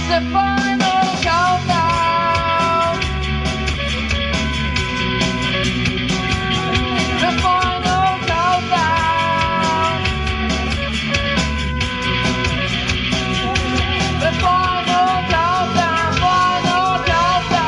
the final countdown. The final countdown. The final countdown. Final countdown.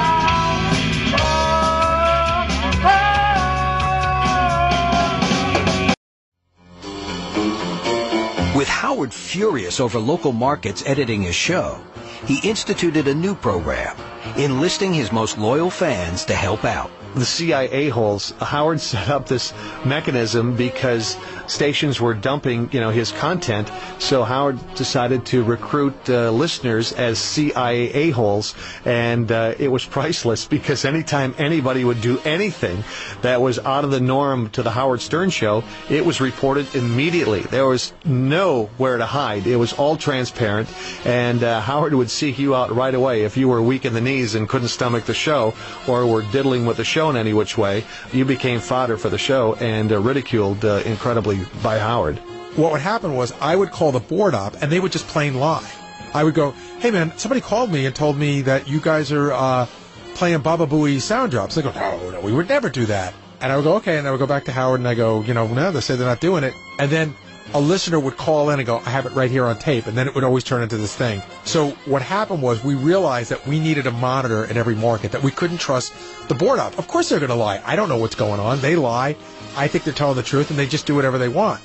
With Howard furious over local markets editing his show, he instituted a new program, enlisting his most loyal fans to help out. The CIA holes, Howard set up this mechanism because stations were dumping, his content. So Howard decided to recruit listeners as CIA holes, and it was priceless because anytime anybody would do anything that was out of the norm to the Howard Stern show, it was reported immediately. There was nowhere to hide. It was all transparent, and Howard would seek you out right away if you were weak in the knees and couldn't stomach the show or were diddling with the show in any which way. You became fodder for the show and ridiculed incredibly by Howard. What would happen was I would call the board up, and they would just plain lie. I would go, hey, man, somebody called me and told me that you guys are playing Baba Booey sound drops. They go, no, we would never do that. And I would go, okay, and I would go back to Howard, and I go, no, they say they're not doing it. And then a listener would call in and go, I have it right here on tape, and then it would always turn into this thing. So what happened was we realized that we needed a monitor in every market, that we couldn't trust the board up. Of course they're going to lie. I don't know what's going on. They lie. I think they're telling the truth, and they just do whatever they want.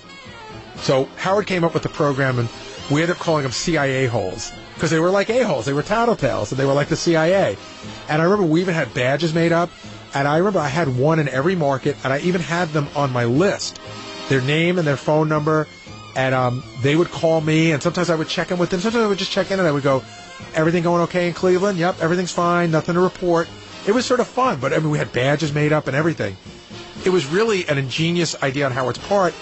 So Howard came up with the program, and we ended up calling them CIA holes, because they were like a-holes. They were tattletales, and they were like the CIA. And I remember we even had badges made up, and I remember I had one in every market, and I even had them on my list, their name and their phone number, and they would call me, and sometimes I would check in with them. Sometimes I would just check in, and I would go, everything going okay in Cleveland? Yep, everything's fine, nothing to report. It was sort of fun, but I mean, we had badges made up and everything. It was really an ingenious idea on Howard's part,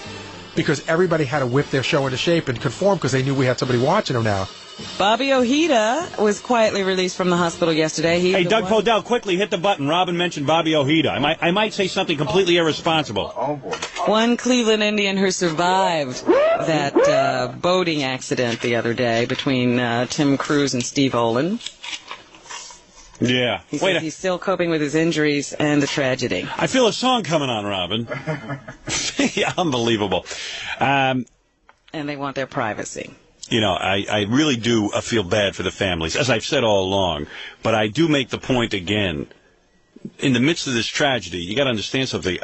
because everybody had to whip their show into shape and conform because they knew we had somebody watching them now. Bobby Ojeda was quietly released from the hospital yesterday. Hey, Doug Podell, quickly hit the button. Robin mentioned Bobby Ojeda. I might say something completely irresponsible. Oh, boy. One Cleveland Indian who survived that boating accident the other day between Tim Cruz and Steve Olin. Yeah. He says he's still coping with his injuries and the tragedy. I feel a song coming on, Robin. Yeah, unbelievable. And they want their privacy. I really do feel bad for the families, as I've said all along. But I do make the point again. In the midst of this tragedy, you got to understand something.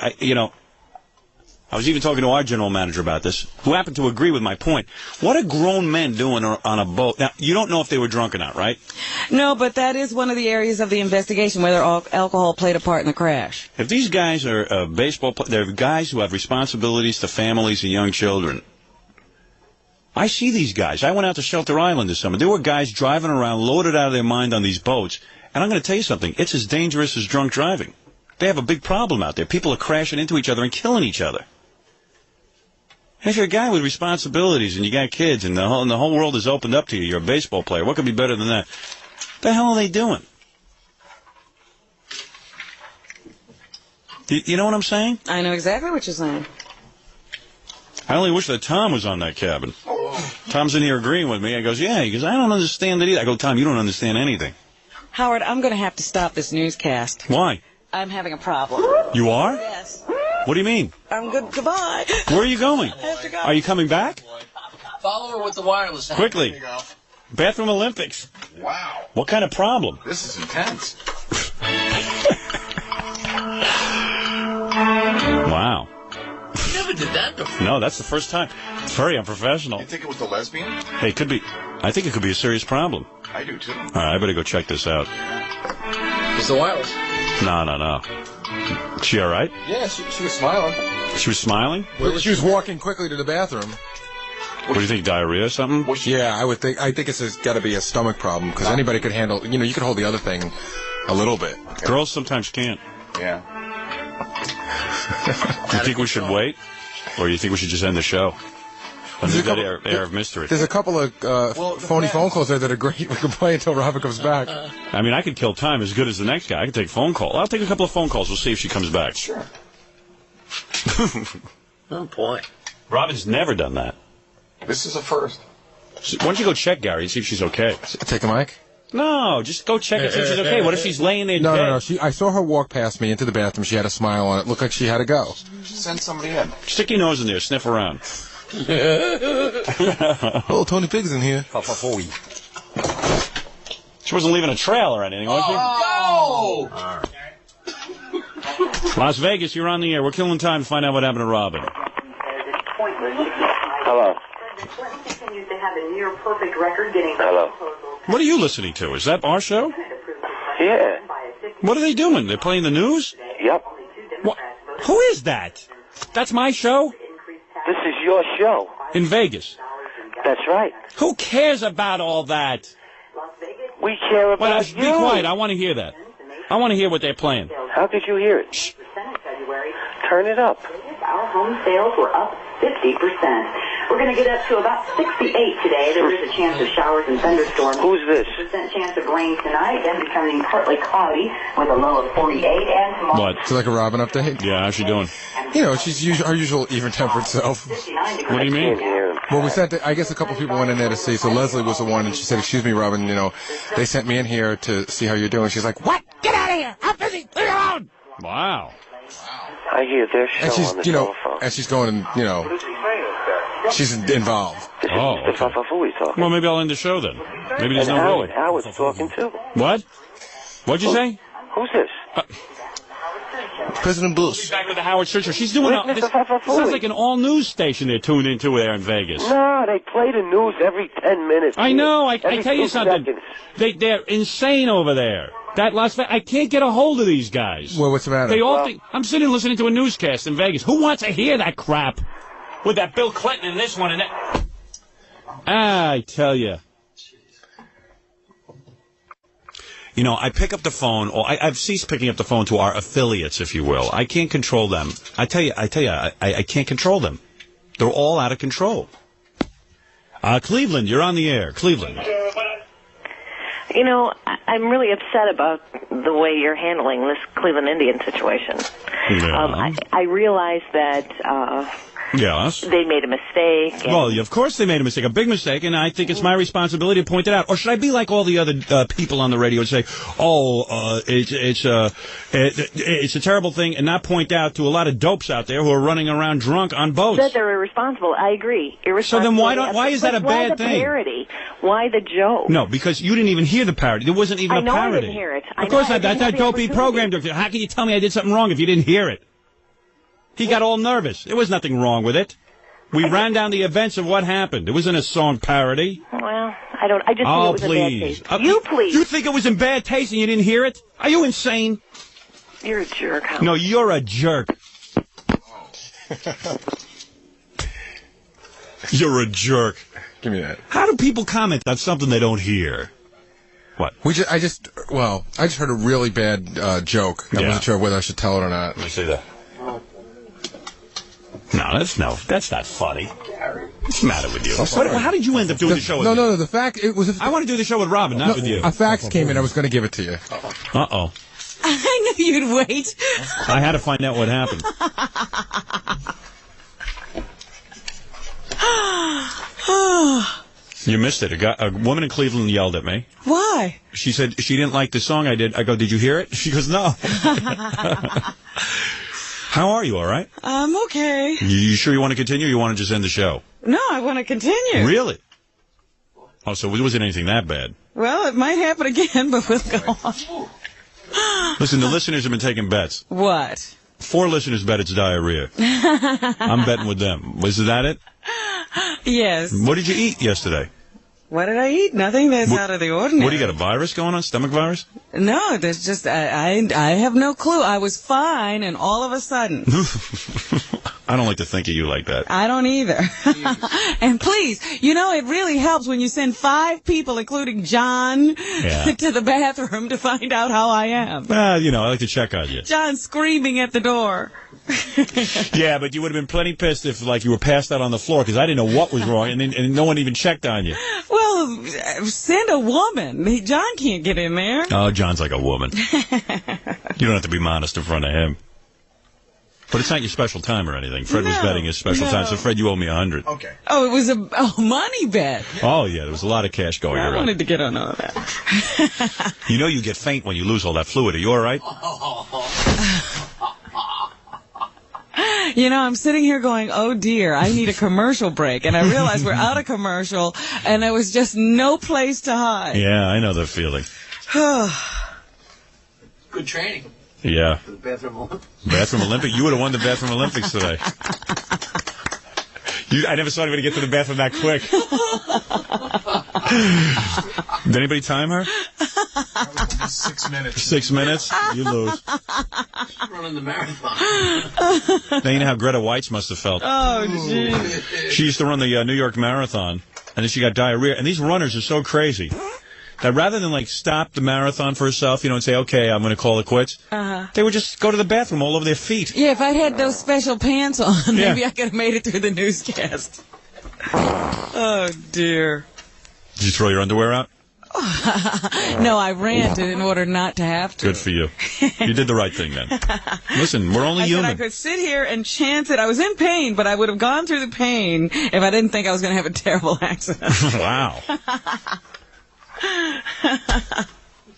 I was even talking to our general manager about this, who happened to agree with my point. What are grown men doing on a boat? Now, you don't know if they were drunk or not, right? No, but that is one of the areas of the investigation, whether alcohol played a part in the crash. If these guys are baseball players, they're guys who have responsibilities to families and young children. I see these guys. I went out to Shelter Island this summer. There were guys driving around loaded out of their mind on these boats. And I'm going to tell you something. It's as dangerous as drunk driving. They have a big problem out there. People are crashing into each other and killing each other. And if you're a guy with responsibilities and you got kids and the whole world is opened up to you, you're a baseball player, what could be better than that? What the hell are they doing? You know what I'm saying? I know exactly what you're saying. I only wish that Tom was on that cabin. Tom's in here agreeing with me. I goes, yeah. He goes, I don't understand it either. I go, Tom, you don't understand anything. Howard, I'm going to have to stop this newscast. Why? I'm having a problem. You are? Yes. What do you mean? I'm good. Goodbye. Where are you going? I have to go. Are you coming back? Follow her with the wireless. Quickly. Bathroom Olympics. Wow. What kind of problem? This is intense. Wow. You never did that before. No, that's the first time. It's very unprofessional. You think it was the lesbian? Hey, it could be. I think it could be a serious problem. I do, too. All right, I better go check this out. It's the wireless. No. Is she all right? Yeah, she was smiling. She was smiling? Well, she was walking quickly to the bathroom. What do you think, diarrhea or something? Yeah, I think it's got to be a stomach problem, because anybody could handle, you could hold the other thing a little bit. Girls sometimes can't. Yeah. Do you think we should wait? Or do you think we should just end the show? Under that air of mystery. There's a couple of phony phone calls there that are great. We can play until Robin comes back. I mean, I could kill time as good as the next guy. I could take a phone call. I'll take a couple of phone calls. We'll see if she comes back. Sure. Oh, boy. Robin's never done that. This is a first. Why don't you go check Gary and see if she's okay? Take a mic. No, just go check and see if she's okay. What if she's laying there dead? No. I saw her walk past me into the bathroom. She had a smile on it. Looked like she had to go. Send somebody in. Stick your nose in there. Sniff around. Oh, Tony Pig's in here. She wasn't leaving a trail or anything, was she? Oh! Las Vegas, you're on the air. We're killing time to find out what happened to Robin. Hello. Hello. What are you listening to? Is that our show? Yeah. What are they doing? They're playing the news? Yep. What? Who is that? That's my show? This is your show. In Vegas. That's right. Who cares about all that? We care about you. Be quiet. I want to hear that. I want to hear what they're playing. How could you hear it? Shh. Turn it up. Our home sales were up 50%. We're going to get up to about 68 today. There is a chance of showers and thunderstorms. Who's this? 50% chance of rain tonight, then becoming partly cloudy with a low of 48. And tomorrow. What? It's like a Robin update. Yeah, how's she doing? You know, she's her usual even-tempered self. What do you mean? Well, we sent. I guess a couple people went in there to see. So Leslie was the one, and she said, "Excuse me, Robin. You know, they sent me in here to see how you're doing." She's like, "What? Get out of here! I'm busy. Leave me alone." Wow. I hear their show And she's, on the you know, telephone. and she's going, you know, she's involved. This Oh, is the okay. Fafafui talking. Well, maybe I'll end the show then. Maybe there's And no Howard. rating. Howard's talking too. What? What'd you say? Who's this? President Bush. Back with the Howard Stern show. She's doing Where's this. Mr. Fafafui? This sounds like an all-news station they're tuned into there in Vegas. No, they play the news every 10 minutes. I know. I Every tell you 2 something. seconds. They're insane over there. That Las Vegas, I can't get a hold of these guys. Well, what's the matter? They all think I'm sitting listening to a newscast in Vegas. Who wants to hear that crap? With that Bill Clinton and this one and that. I tell you. You know, I pick up the phone, or I've ceased picking up the phone to our affiliates, if you will. I can't control them. I tell you, I can't control them. They're all out of control. Cleveland, you're on the air. Cleveland. You know, I'm really upset about the way you're handling this Cleveland Indian situation. Yeah. I realize that Yes. they made a mistake. And Well, of course they made a mistake, a big mistake, and I think it's my responsibility to point it out. Or should I be like all the other people on the radio and say, it's a terrible thing, and not point out to a lot of dopes out there who are running around drunk on boats? that they're irresponsible. I agree. So then why is that a bad Why the thing? parody? Why the joke? No, because you didn't even hear the parody. There wasn't even I a know I parody. didn't hear it. Of course not. That's that that dopey program director. How can you tell me I did something wrong if you didn't hear it? He got all nervous. There was nothing wrong with it. We ran down the events of what happened. It wasn't a song parody. Well, I just think it was please. in bad taste. Please. You think it was in bad taste and you didn't hear it? Are you insane? You're a jerk, Howard. No, you're a jerk. You're a jerk. Give me that. How do people comment on something they don't hear? What? I just heard a really bad joke. I wasn't sure whether I should tell it or not. Let me see that. No, that's not funny. What's the matter with you? How did you end up doing the show with me? No, the fact, it was... I want to do the show with Robin, not with you. A fax came in, I was going to give it to you. Uh-oh. I knew you'd wait. I had to find out what happened. You missed it. A woman in Cleveland yelled at me. Why? She said she didn't like the song I did. I go, did you hear it? She goes, no. How are you, all right? I'm okay. You sure you want to continue or you want to just end the show? No, I want to continue. Really? Oh, so it wasn't anything that bad. Well, it might happen again, but we'll go on. Listen, the listeners have been taking bets. What? 4 listeners bet it's diarrhea. I'm betting with them. Was that it? Yes. What did you eat yesterday? What did I eat? Nothing that's out of the ordinary. What, do you got a virus going on? Stomach virus? No, there's just, I have no clue. I was fine, and all of a sudden. I don't like to think of you like that. I don't either. And please, you know, it really helps when you send 5 people, including John, to the bathroom to find out how I am. You know, I like to check on you. John screaming at the door. Yeah, but you would have been plenty pissed if, like, you were passed out on the floor, because I didn't know what was wrong, and no one even checked on you. Well, send a woman. John can't get in there. Oh, John's like a woman. You don't have to be modest in front of him. But it's not your special time or anything. Fred was betting his special time. So, Fred, you owe me $100. Okay. Oh, it was a money bet. Oh, yeah. There was a lot of cash going around. I wanted to get on all of that. You know you get faint when you lose all that fluid. Are you all right? You know, I'm sitting here going, oh, dear, I need a commercial break. And I realized we're out of commercial, and there was just no place to hide. Yeah, I know the feeling. Good training. Yeah. For the bathroom Olympics. Bathroom Olympic? You would have won the Bathroom Olympics today. I never saw anybody get to the bathroom that quick. Did anybody time her? 6 minutes. 6 minutes? You lose. Running the marathon. Now you know how Greta Weitz must have felt. Oh, jeez. She used to run the New York Marathon, and then she got diarrhea. And these runners are so crazy that rather than, like, stop the marathon for herself, you know, and say, okay, I'm going to call it quits, they would just go to the bathroom all over their feet. Yeah, if I'd had those special pants on, maybe I could have made it through the newscast. Oh, dear. Did you throw your underwear out? No, I ran in order not to have to. Good for you. You did the right thing then. Listen, we're only human. I could sit here and chance it. I was in pain, but I would have gone through the pain if I didn't think I was going to have a terrible accident. Wow.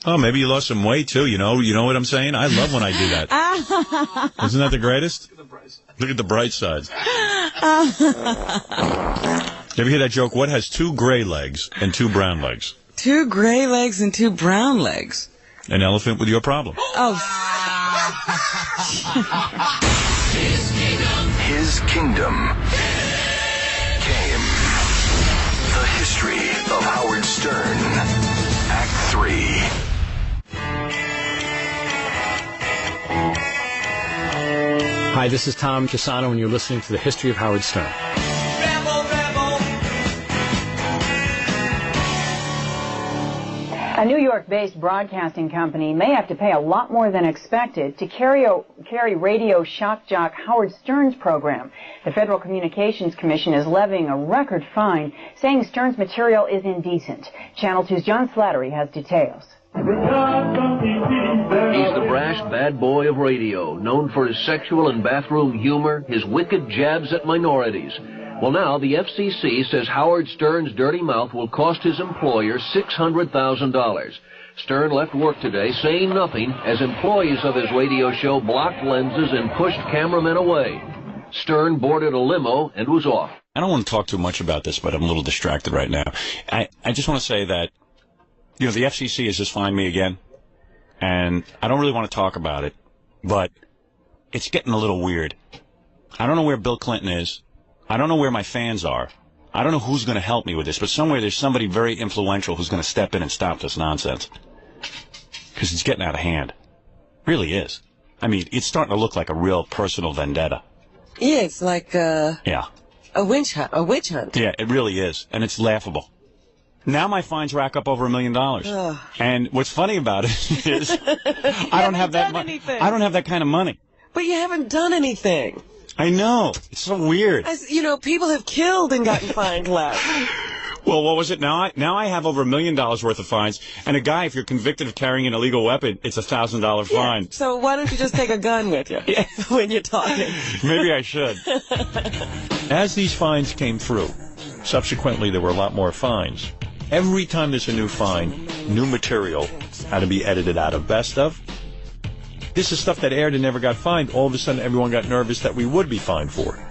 Oh, maybe you lost some weight, too. You know what I'm saying? I love when I do that. Isn't that the greatest? Look at the bright side. You ever hear that joke? What has 2 gray legs and 2 brown legs? 2 gray legs and 2 brown legs. An elephant with your problem. Oh. His kingdom came. The history of Howard Stern. Act 3. Hi, this is Tom Chiusano, and you're listening to The History of Howard Stern. A New York-based broadcasting company may have to pay a lot more than expected to carry radio shock jock Howard Stern's program. The Federal Communications Commission is levying a record fine, saying Stern's material is indecent. Channel 2's John Slattery has details. He's the brash bad boy of radio, known for his sexual and bathroom humor, his wicked jabs at minorities. Well, now the FCC says Howard Stern's dirty mouth will cost his employer $600,000. Stern left work today saying nothing as employees of his radio show blocked lenses and pushed cameramen away. Stern boarded a limo and was off. I don't want to talk too much about this, but I'm a little distracted right now. I just want to say that, you know, the FCC has just fined me again, and I don't really want to talk about it, but it's getting a little weird. I don't know where Bill Clinton is. I don't know where my fans are. I don't know who's going to help me with this, but somewhere there's somebody very influential who's going to step in and stop this nonsense. Because it's getting out of hand. Really is. I mean, it's starting to look like a real personal vendetta. Yeah, it's like a witch hunt. Yeah, it really is. And it's laughable. Now my fines rack up over $1 million. Ugh. And what's funny about it is I don't have that money. I don't have that kind of money. But you haven't done anything. I know. It's so weird. You know, people have killed and gotten fined less. Well, what was it? Now I have over $1 million worth of fines. And a guy, if you're convicted of carrying an illegal weapon, it's a $1,000 fine. Yeah, so why don't you just take a gun with you when you're talking? Maybe I should. As these fines came through, subsequently there were a lot more fines. Every time there's a new fine, new material had to be edited out of best of. This is stuff that aired and never got fined. All of a sudden, everyone got nervous that we would be fined for it.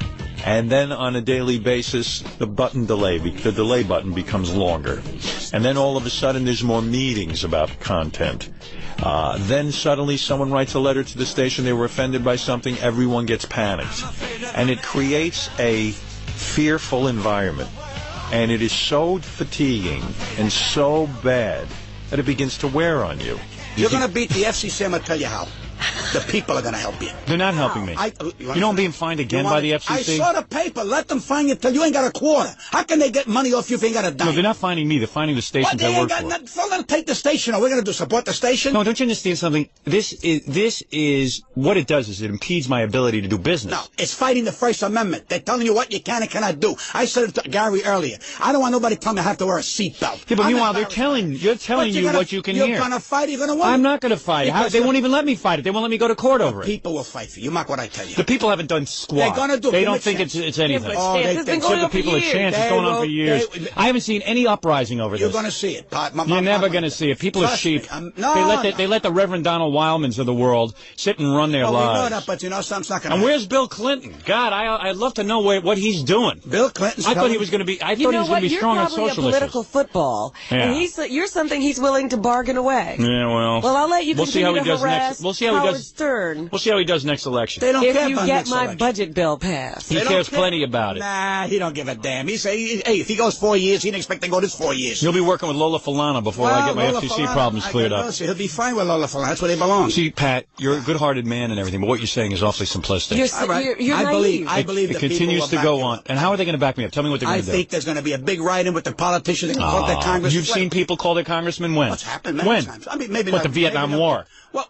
And then on a daily basis, the delay button becomes longer. And then all of a sudden, there's more meetings about content. Then suddenly, someone writes a letter to the station. They were offended by something. Everyone gets panicked. And it creates a fearful environment. And it is so fatiguing and so bad that it begins to wear on you. You're going to beat the FCC, I'm going to tell you how. The people are going to help you. They're not helping me. You know I'm being fined again by the FCC? I saw the paper. Let them fine you till you ain't got a quarter. How can they get money off you if you ain't got a dime? No, they're not finding me. They're finding the stations I work for. So let them take the station. Are we going to support the station? No, don't you understand something? This is what it does is it impedes my ability to do business. No, it's fighting the First Amendment. They're telling you what you can and cannot do. I said it to Gary earlier. I don't want nobody telling me I have to wear a seatbelt. Yeah, but meanwhile, you're telling you what you can hear. You're going to fight, you're going to win. I'm not going to fight. They won't even let me fight it. They won't let me go to court over it. People will fight for you. Mark what I tell you. The people haven't done squat. They're gonna do. They Give don't a think chance. it's anything. Give a chance. It's been going Give the on for people a years. chance. It's going on for years. I haven't seen any uprising over You're this. going to see it. You're never going to see it. People are Trust sheep. me. They let the Reverend Donald Wildmans of the world sit and run their We know lives. that, but you know something's not going to And happen. where's Bill Clinton? God, I'd love to know what he's doing. Bill Clinton's I thought he was going to be. I thought he was going to be strong on social You're probably a political issues. football, and you're something he's willing to bargain away. Yeah, well. Well, I'll let you We'll see how he continue does to harass next. We'll see how he Howard does. Stern. We'll see how he does next election. They don't if care you about get next my election. budget bill passed. He cares plenty about it. Nah, he don't give a damn. He say, hey, if he goes 4 years, he didn't expect to go this 4 years. He'll be working with Lola Falana before I get my Lola FCC Falana, problems cleared up. He'll be fine with Lola Falana. That's where they belong. See, Pat, you're a good-hearted man and everything, but what you're saying is awfully simplistic. You're naive. I believe it the people continues will to back go you on. up. And how are they going to back me up? Tell me what they're going I to do. think there's going to be a big write-in with the politicians. They're going to call their congressmen. You've seen people call their congressmen when? What's happened many when? times. I mean, maybe What, not, the Vietnam War? Well,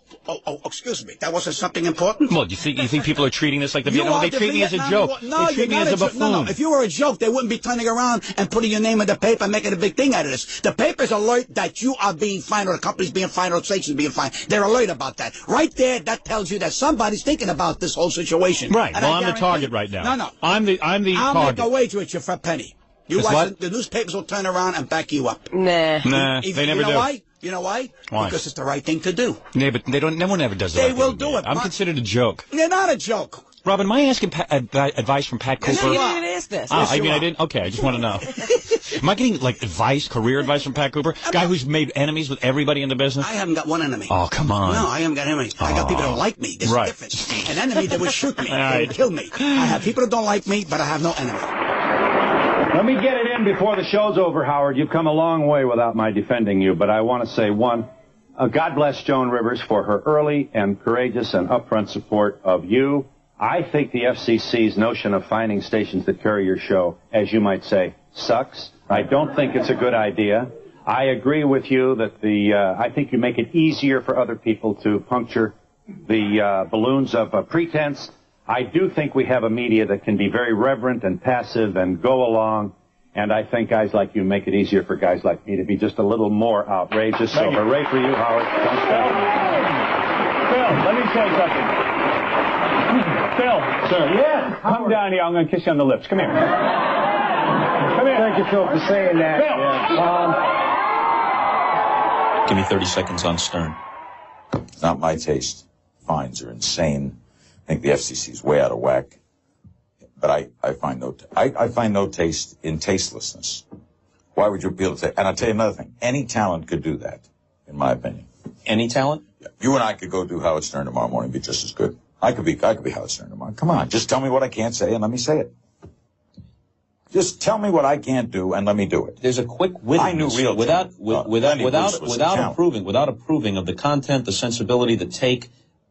excuse me. That wasn't something important? Well, you think people are treating this like the Vietnam War? They treat me as a joke. No, they treat me as a buffoon. No. If you were a joke, they wouldn't be turning around and putting your name in the paper and making a big thing out of this. The paper's alert that you are being fined or the company's being fined or the station's being fined. They're alert about that. Right there, that tells you that somebody's thinking about this whole situation. Right. And Well, I I'm the guarantee- target right now. No. I'm the I'll target. make a wage with you for a penny. You Is watch what? the newspapers will turn around and back you up. Nah. They never do. Why? You know why? Why? Because it's the right thing to do. Yeah, but they don't. No one ever does that. They will do it. I'm considered a joke. They're not a joke. Robin, am I asking advice from Pat Cooper? No, you didn't even ask this. I mean, I didn't. Okay, I just want to know. Am I getting like advice, career advice from Pat Cooper? Guy who's made enemies with everybody in the business? I haven't got one enemy. Oh, come on. No, I haven't got any. I got people that don't like me. This is different. An enemy that would shoot me. They would kill me. I have people that don't like me, but I have no enemy. Let me get it in before the show's over, Howard. You've come a long way without my defending you, but I want to say, one, God bless Joan Rivers for her early and courageous and upfront support of you. I think the FCC's notion of finding stations that carry your show, as you might say, sucks. I don't think it's a good idea. I agree with you that I think you make it easier for other people to puncture the balloons of pretense. I do think we have a media that can be very reverent and passive and go along, and I think guys like you make it easier for guys like me to be just a little more outrageous. So hooray for you, Howard. Phil, let me say something. Phil. Sir. Yeah. Come down here. I'm going to kiss you on the lips. Come here. Come here. Thank you, Phil, for saying that. Phil. Yeah. Give me 30 seconds on Stern. It's not my taste. Fines are insane. I think the FCC is way out of whack. But I find no taste in tastelessness. Why would you appeal to? And I'll tell you another thing. Any talent could do that, in my opinion. Any talent? Yeah. You and I could go do Howard Stern tomorrow morning, and be just as good. I could be Howard Stern tomorrow. Come on, just tell me what I can't say and let me say it. Just tell me what I can't do and let me do it. There's a quick wittedness I knew real without approving of the content, the sensibility, the take,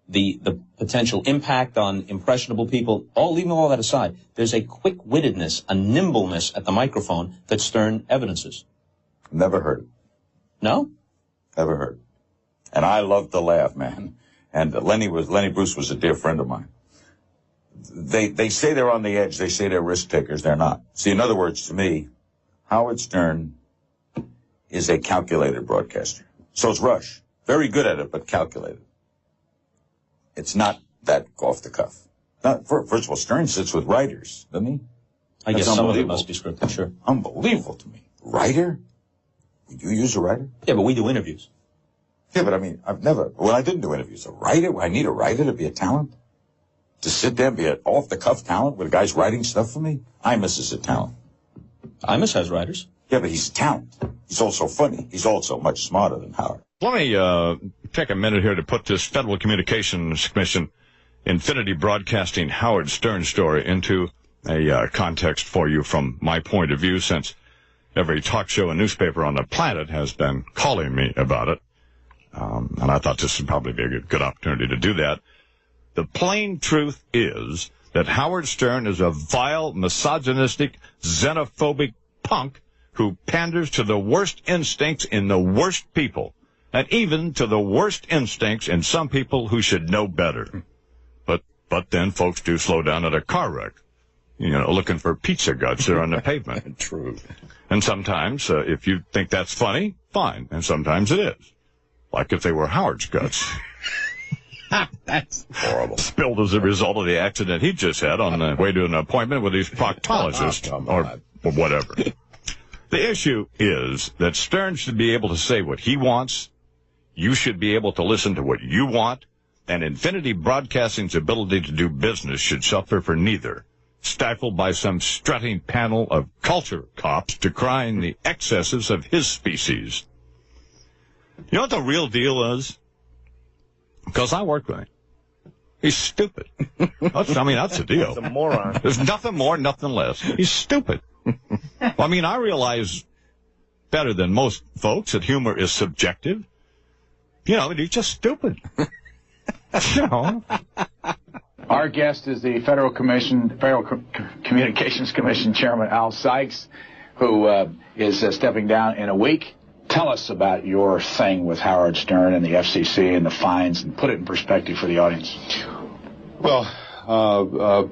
the potential impact on impressionable people. Leaving all that aside, there's a quick-wittedness, a nimbleness at the microphone that Stern evidences. Never heard it. No? Never heard it. And I love to laugh, man. And Lenny Bruce was a dear friend of mine. They say they're on the edge. They say they're risk takers. They're not. See, in other words, to me, Howard Stern is a calculated broadcaster. So is Rush. Very good at it, but calculated. It's not that off the cuff. First of all, Stern sits with writers, doesn't he? I guess some of it must be scripted, sure. Unbelievable to me. Writer? Would you use a writer? Yeah, but we do interviews. Yeah, but I mean, I didn't do interviews. A writer? I need a writer to be a talent? To sit there and be an off-the-cuff talent with guys writing stuff for me? Imus is a talent. Imus has writers. Yeah, but he's a talent. He's also funny. He's also much smarter than Howard. Let me take a minute here to put this Federal Communications Commission Infinity Broadcasting Howard Stern story into a context for you from my point of view, since every talk show and newspaper on the planet has been calling me about it. And I thought this would probably be a good opportunity to do that. The plain truth is that Howard Stern is a vile, misogynistic, xenophobic punk who panders to the worst instincts in the worst people, and even to the worst instincts in some people who should know better. But then folks do slow down at a car wreck, looking for pizza guts there on the pavement. True. And sometimes, if you think that's funny, fine. And sometimes it is. Like if they were Howard's guts. That's horrible. Spilled as a result of the accident he just had on the way to an appointment with his proctologist or whatever. The issue is that Stern should be able to say what he wants. You should be able to listen to what you want. And Infinity Broadcasting's ability to do business should suffer for neither, stifled by some strutting panel of culture cops decrying the excesses of his species. You know what the real deal is? Because I work with him. He's stupid. That's the deal. He's a moron. There's nothing more, nothing less. He's stupid. I mean, I realize better than most folks that humor is subjective. You know, he's just stupid. You know. Our guest is the Federal Communications Commission Chairman Al Sykes, who is stepping down in a week. Tell us about your thing with Howard Stern and the FCC and the fines, and put it in perspective for the audience. Well,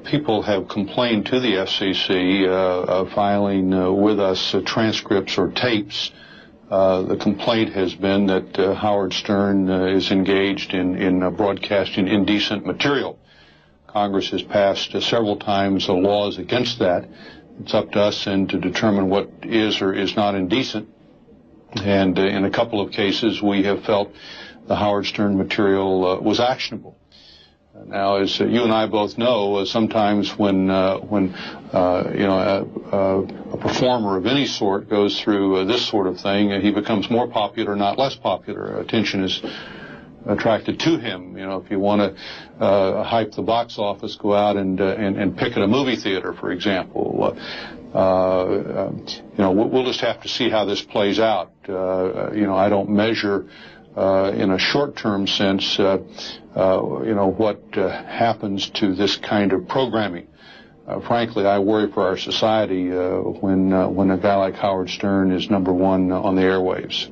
people have complained to the FCC filing with us transcripts or tapes. The complaint has been that Howard Stern is engaged in broadcasting indecent material. Congress has passed several times laws against that. It's up to us then to determine what is or is not indecent. And in a couple of cases, we have felt the Howard Stern material was actionable. Now, as you and I both know, sometimes when a performer of any sort goes through this sort of thing, he becomes more popular, not less popular. Attention is attracted to him. You know, if you want to hype the box office, go out and pick at a movie theater, for example. We'll just have to see how this plays out. I don't measure in a short-term sense, what happens to this kind of programming. Frankly, I worry for our society when a guy like Howard Stern is number one on the airwaves.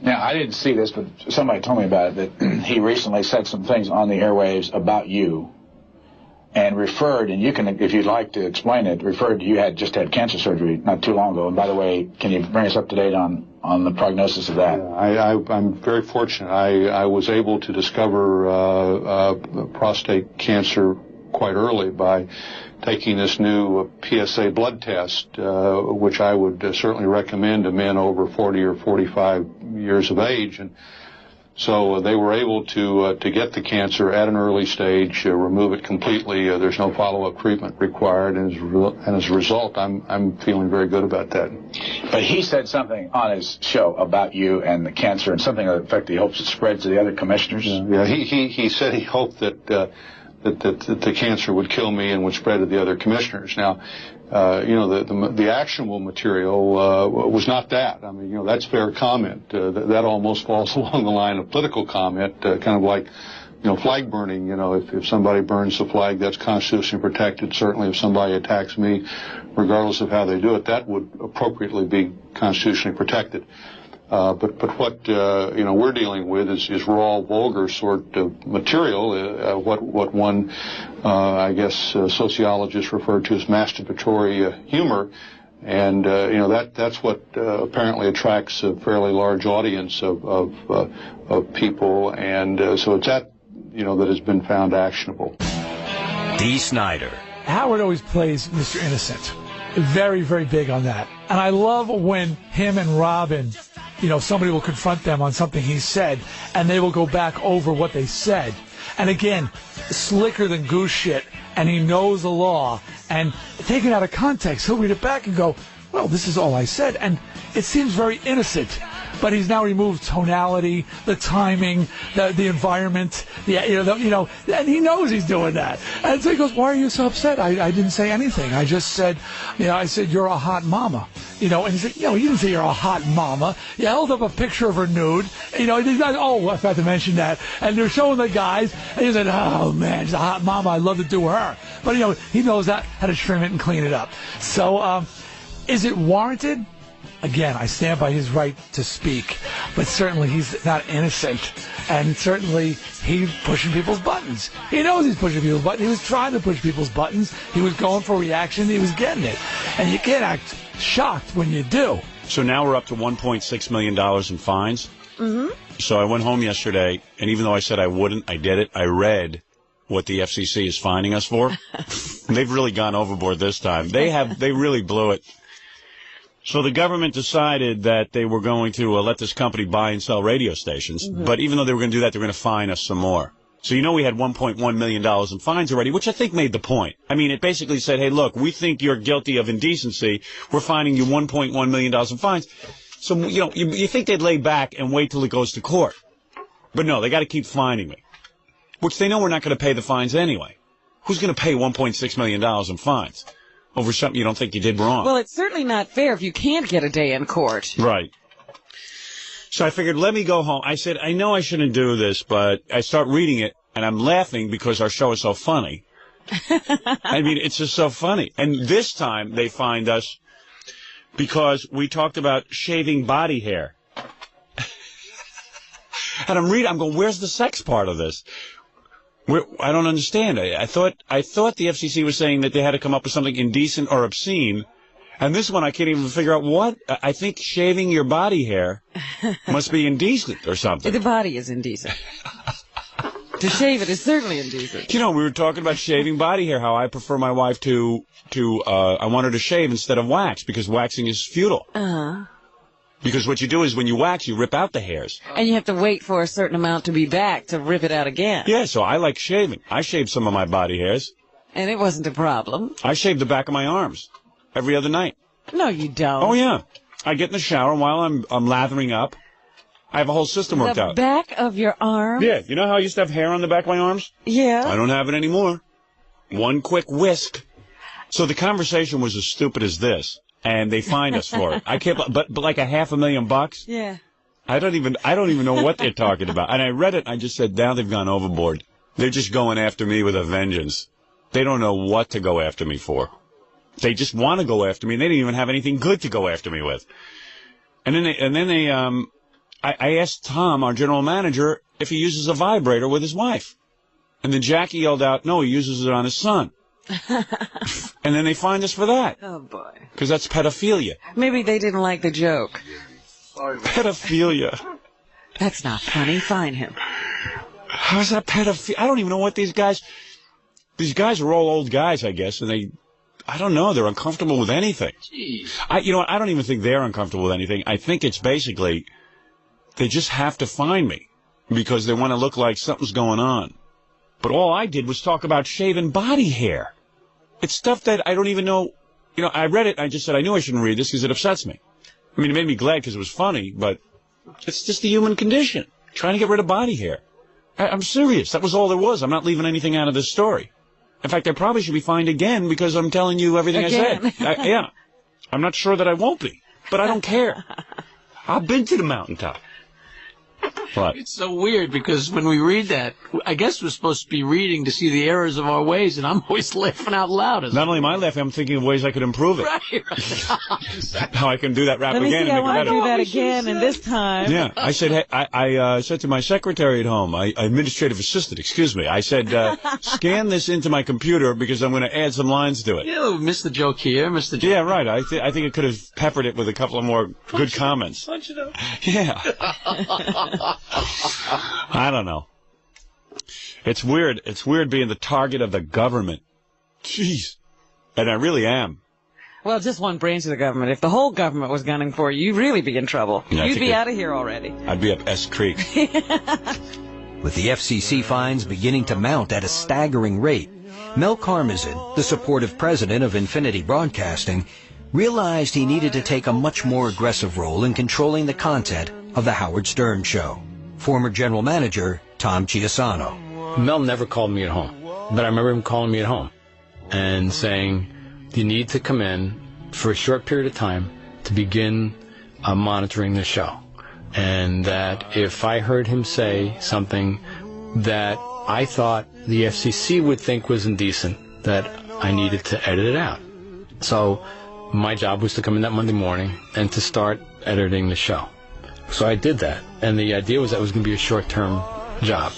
Now, I didn't see this, but somebody told me about it, that he recently said some things on the airwaves about you and referred, and you can, if you'd like to explain it, referred to you had just had cancer surgery not too long ago. And by the way, can you bring us up to date on the prognosis of that? I'm very fortunate. I was able to discover prostate cancer quite early by taking this new PSA blood test, which I would certainly recommend to men over 40 or 45 years of age. And so they were able to get the cancer at an early stage, remove it completely. There's no follow-up treatment required, and as a result, I'm feeling very good about that. But he said something on his show about you and the cancer, and something to the effect he hopes it spreads to the other commissioners. Yeah, he said he hoped that the cancer would kill me and would spread to the other commissioners. Now, the actionable material was not that. I mean, that's fair comment. That almost falls along the line of political comment, kind of like, flag burning. If somebody burns the flag, that's constitutionally protected. Certainly, if somebody attacks me, regardless of how they do it, that would appropriately be constitutionally protected. But what we're dealing with is raw, vulgar sort of material. What one sociologists refer to as masturbatory humor, and that's what apparently attracts a fairly large audience of people, and so it's that that has been found actionable. Dee Snider. Howard always plays Mr. Innocent. Very, very big on that. And I love when him and Robin, somebody will confront them on something he said, and they will go back over what they said. And again, slicker than goose shit, and he knows the law. And taken out of context, he'll read it back and go, well, this is all I said. And it seems very innocent. But he's now removed tonality, the timing, the environment, and he knows he's doing that. And so he goes, why are you so upset? I didn't say anything. I just said, I said, you're a hot mama. And he said, you didn't say you're a hot mama. You held up a picture of her nude. I forgot to mention that. And they're showing the guys, and he said, oh, man, she's a hot mama. I'd love to do her. But, he knows how to trim it and clean it up. So, is it warranted? Again, I stand by his right to speak, but certainly he's not innocent, and certainly he's pushing people's buttons. He knows he's pushing people's buttons. He was trying to push people's buttons. He was going for reaction. He was getting it. And you can't act shocked when you do. So now we're up to $1.6 million in fines. Mm-hmm. So I went home yesterday, and even though I said I wouldn't, I did it. I read what the FCC is fining us for. They've really gone overboard this time. They really blew it. So the government decided that they were going to let this company buy and sell radio stations. Mm-hmm. But even though they were going to do that, they were going to fine us some more. So we had $1.1 million in fines already, which I think made the point. I mean, it basically said, hey, look, we think you're guilty of indecency. We're fining you $1.1 million in fines. So, you think they'd lay back and wait till it goes to court. But no, they got to keep fining me, which they know we're not going to pay the fines anyway. Who's going to pay $1.6 million in fines over something you don't think you did wrong? Well, it's certainly not fair if you can't get a day in court. Right. So I figured, let me go home. I said, I know I shouldn't do this, but I start reading it, and I'm laughing because our show is so funny. I mean, it's just so funny. And this time they fined us because we talked about shaving body hair. And I'm going, where's the sex part of this? I don't understand. I thought the FCC was saying that they had to come up with something indecent or obscene. And this one, I can't even figure out what. I think shaving your body hair must be indecent or something. The body is indecent. To shave it is certainly indecent. We were talking about shaving body hair, how I prefer my wife I want her to shave instead of wax, because waxing is futile. Uh-huh. Because what you do is when you wax, you rip out the hairs. And you have to wait for a certain amount to be back to rip it out again. Yeah, so I like shaving. I shaved some of my body hairs. And it wasn't a problem. I shave the back of my arms every other night. No, you don't. Oh, yeah. I get in the shower, and while I'm lathering up, I have a whole system worked out. The back of your arm? Yeah. You know how I used to have hair on the back of my arms? Yeah. I don't have it anymore. One quick whisk. So the conversation was as stupid as this, and they fined us for it. I can't, but like $500,000? Yeah. I don't even know what they're talking about. And I read it, and I just said, now they've gone overboard. They're just going after me with a vengeance. They don't know what to go after me for. They just want to go after me, and they didn't even have anything good to go after me with. I asked Tom, our general manager, if he uses a vibrator with his wife. And then Jackie yelled out, no, he uses it on his son. And then they fined us for that. Oh, boy. Because that's pedophilia. Maybe they didn't like the joke. Pedophilia. That's not funny. Fine him. How's that pedophilia? I don't even know what these guys are all old guys, I guess, and I don't know, they're uncomfortable with anything. Jeez. I don't even think they're uncomfortable with anything. I think it's basically, they just have to find me because they want to look like something's going on. But all I did was talk about shaving body hair. It's stuff that I don't even know. I read it, and I just said, I knew I shouldn't read this because it upsets me. I mean, it made me glad because it was funny, but it's just the human condition, trying to get rid of body hair. I'm serious. That was all there was. I'm not leaving anything out of this story. In fact, I probably should be fined again because I'm telling you everything again. I said. Yeah. I'm not sure that I won't be, but I don't care. I've been to the mountaintop. What? It's so weird because when we read that, I guess we're supposed to be reading to see the errors of our ways, and I'm always laughing out loud. Not only am I laughing, I'm thinking of ways I could improve it. Right. How I can do that rap Let me again see, and I make it want better. to do that again, and this time. Yeah, I said, hey, I said to my secretary at home, administrative assistant, excuse me, I said, scan this into my computer because I'm going to add some lines to it. Yeah, missed the joke here, missed the joke. Yeah, right. I think it could have peppered it with a couple of more good comments. Punch it up. Yeah. I don't know. It's weird. It's weird being the target of the government. Jeez. And I really am. Well, just one branch of the government. If the whole government was gunning for you, you'd really be in trouble. Yeah, You'd be out of here already. I'd be up S Creek. With the FCC fines beginning to mount at a staggering rate, Mel Karmazin, the supportive president of Infinity Broadcasting, realized he needed to take a much more aggressive role in controlling the content of The Howard Stern Show. Former general manager Tom Chiusano. Mel never called me at home, but I remember him calling me at home and saying, you need to come in for a short period of time to begin monitoring the show. And that if I heard him say something that I thought the FCC would think was indecent, that I needed to edit it out. So my job was to come in that Monday morning and to start editing the show. So I did that, and the idea was that it was going to be a short-term job,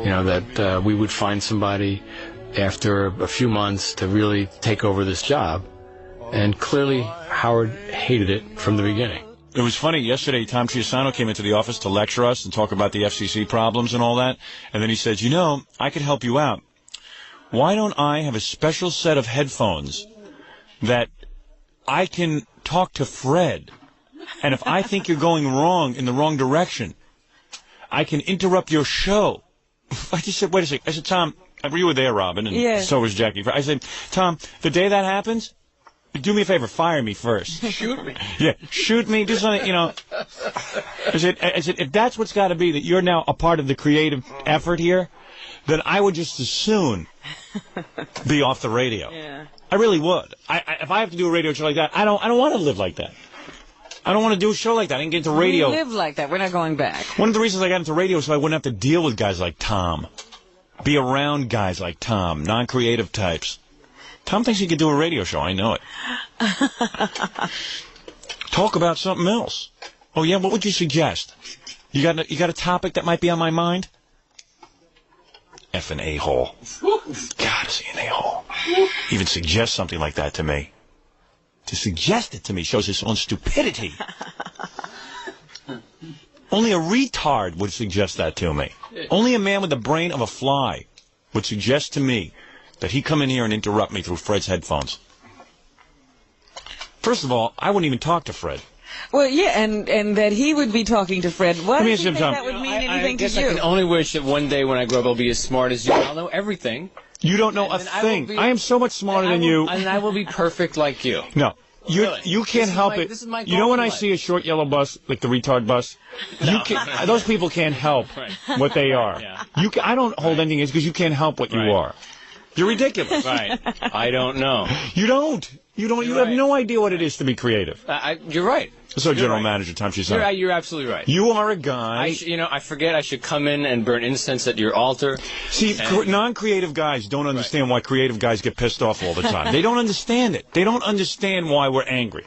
that we would find somebody after a few months to really take over this job, and clearly Howard hated it from the beginning. It was funny. Yesterday, Tom Chiusano came into the office to lecture us and talk about the FCC problems and all that. And then he said, you know, I could help you out. Why don't I have a special set of headphones that I can talk to Fred? And if I think you're going wrong in the wrong direction, I can interrupt your show. I just said, wait a second. I said, Tom, you were there, Robin, and so was Jackie. I said, Tom, the day that happens, do me a favor, fire me first. Shoot me. Yeah, shoot me. Just you know. I said, if that's what's got to be, that you're now a part of the creative effort here, then I would just as soon be off the radio. Yeah. I really would. If I have to do a radio show like that, I don't want to live like that. I don't want to do a show like that. I didn't get into radio. We live like that. We're not going back. One of the reasons I got into radio was so I wouldn't have to deal with guys like Tom. Be around guys like Tom, non-creative types. Tom thinks he could do a radio show. I know it. Talk about something else. Oh, yeah? What would you suggest? You got a topic that might be on my mind? Effing a-hole. God, is he an a-hole? Even suggest something like that to me. To suggest it to me shows his own stupidity. Only a retard would suggest that to me. Only a man with the brain of a fly would suggest to me that he come in here and interrupt me through Fred's headphones. First of all, I wouldn't even talk to Fred. Well, yeah, and that he would be talking to Fred. Why do you think Tom, that would mean anything I guess to you? I can only wish that one day when I grow up I'll be as smart as you. I'll know everything. You don't know a thing. I am so much smarter than you. And I will be perfect like you. No. Really? You can't help it. This is my you know when I life. see a short yellow bus, like the retard bus? Those people can't help what they are. Yeah. I don't hold anything against because you can't help what you are. You're ridiculous. Right. I don't know. You don't. You have no idea what it is to be creative. You're right. So General Manager Tom Chiusano. You're absolutely right. You are a guy. I forget I should come in and burn incense at your altar. See, non-creative guys don't understand why creative guys get pissed off all the time. They don't understand it. They don't understand why we're angry.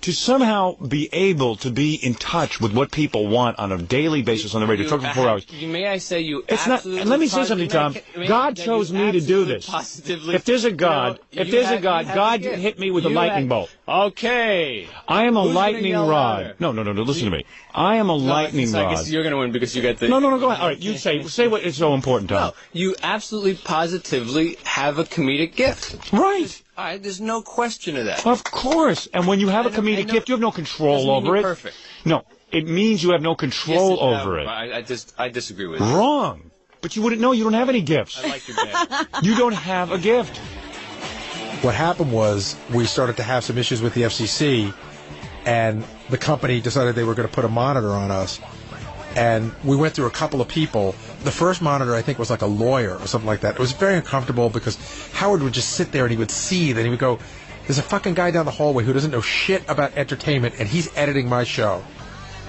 To somehow be able to be in touch with what people want on a daily basis on the radio, talking for 4 hours. May I say you It's not. And let me say something, Tom. God chose me to do this. If there's a God, God hit me with a lightning bolt. Okay. I am a lightning rod. No. Listen to me. I am a lightning rod. I guess you're going to win because you got the. No. Go ahead. All right. You say what is so important, Tom. No, you absolutely positively have a comedic gift. Right. All right, there's no question of that. Of course. And when you have a comedic gift, you have no control over it. Perfect. No, it means you have no control over it. I disagree with you. Wrong. But you wouldn't know. You don't have any gifts. I like your band. You don't have a gift. What happened was we started to have some issues with the FCC, and the company decided they were going to put a monitor on us. And we went through a couple of people. The first monitor, I think, was like a lawyer or something like that. It was very uncomfortable because Howard would just sit there and he would seethe and he would go, there's a fucking guy down the hallway who doesn't know shit about entertainment and he's editing my show.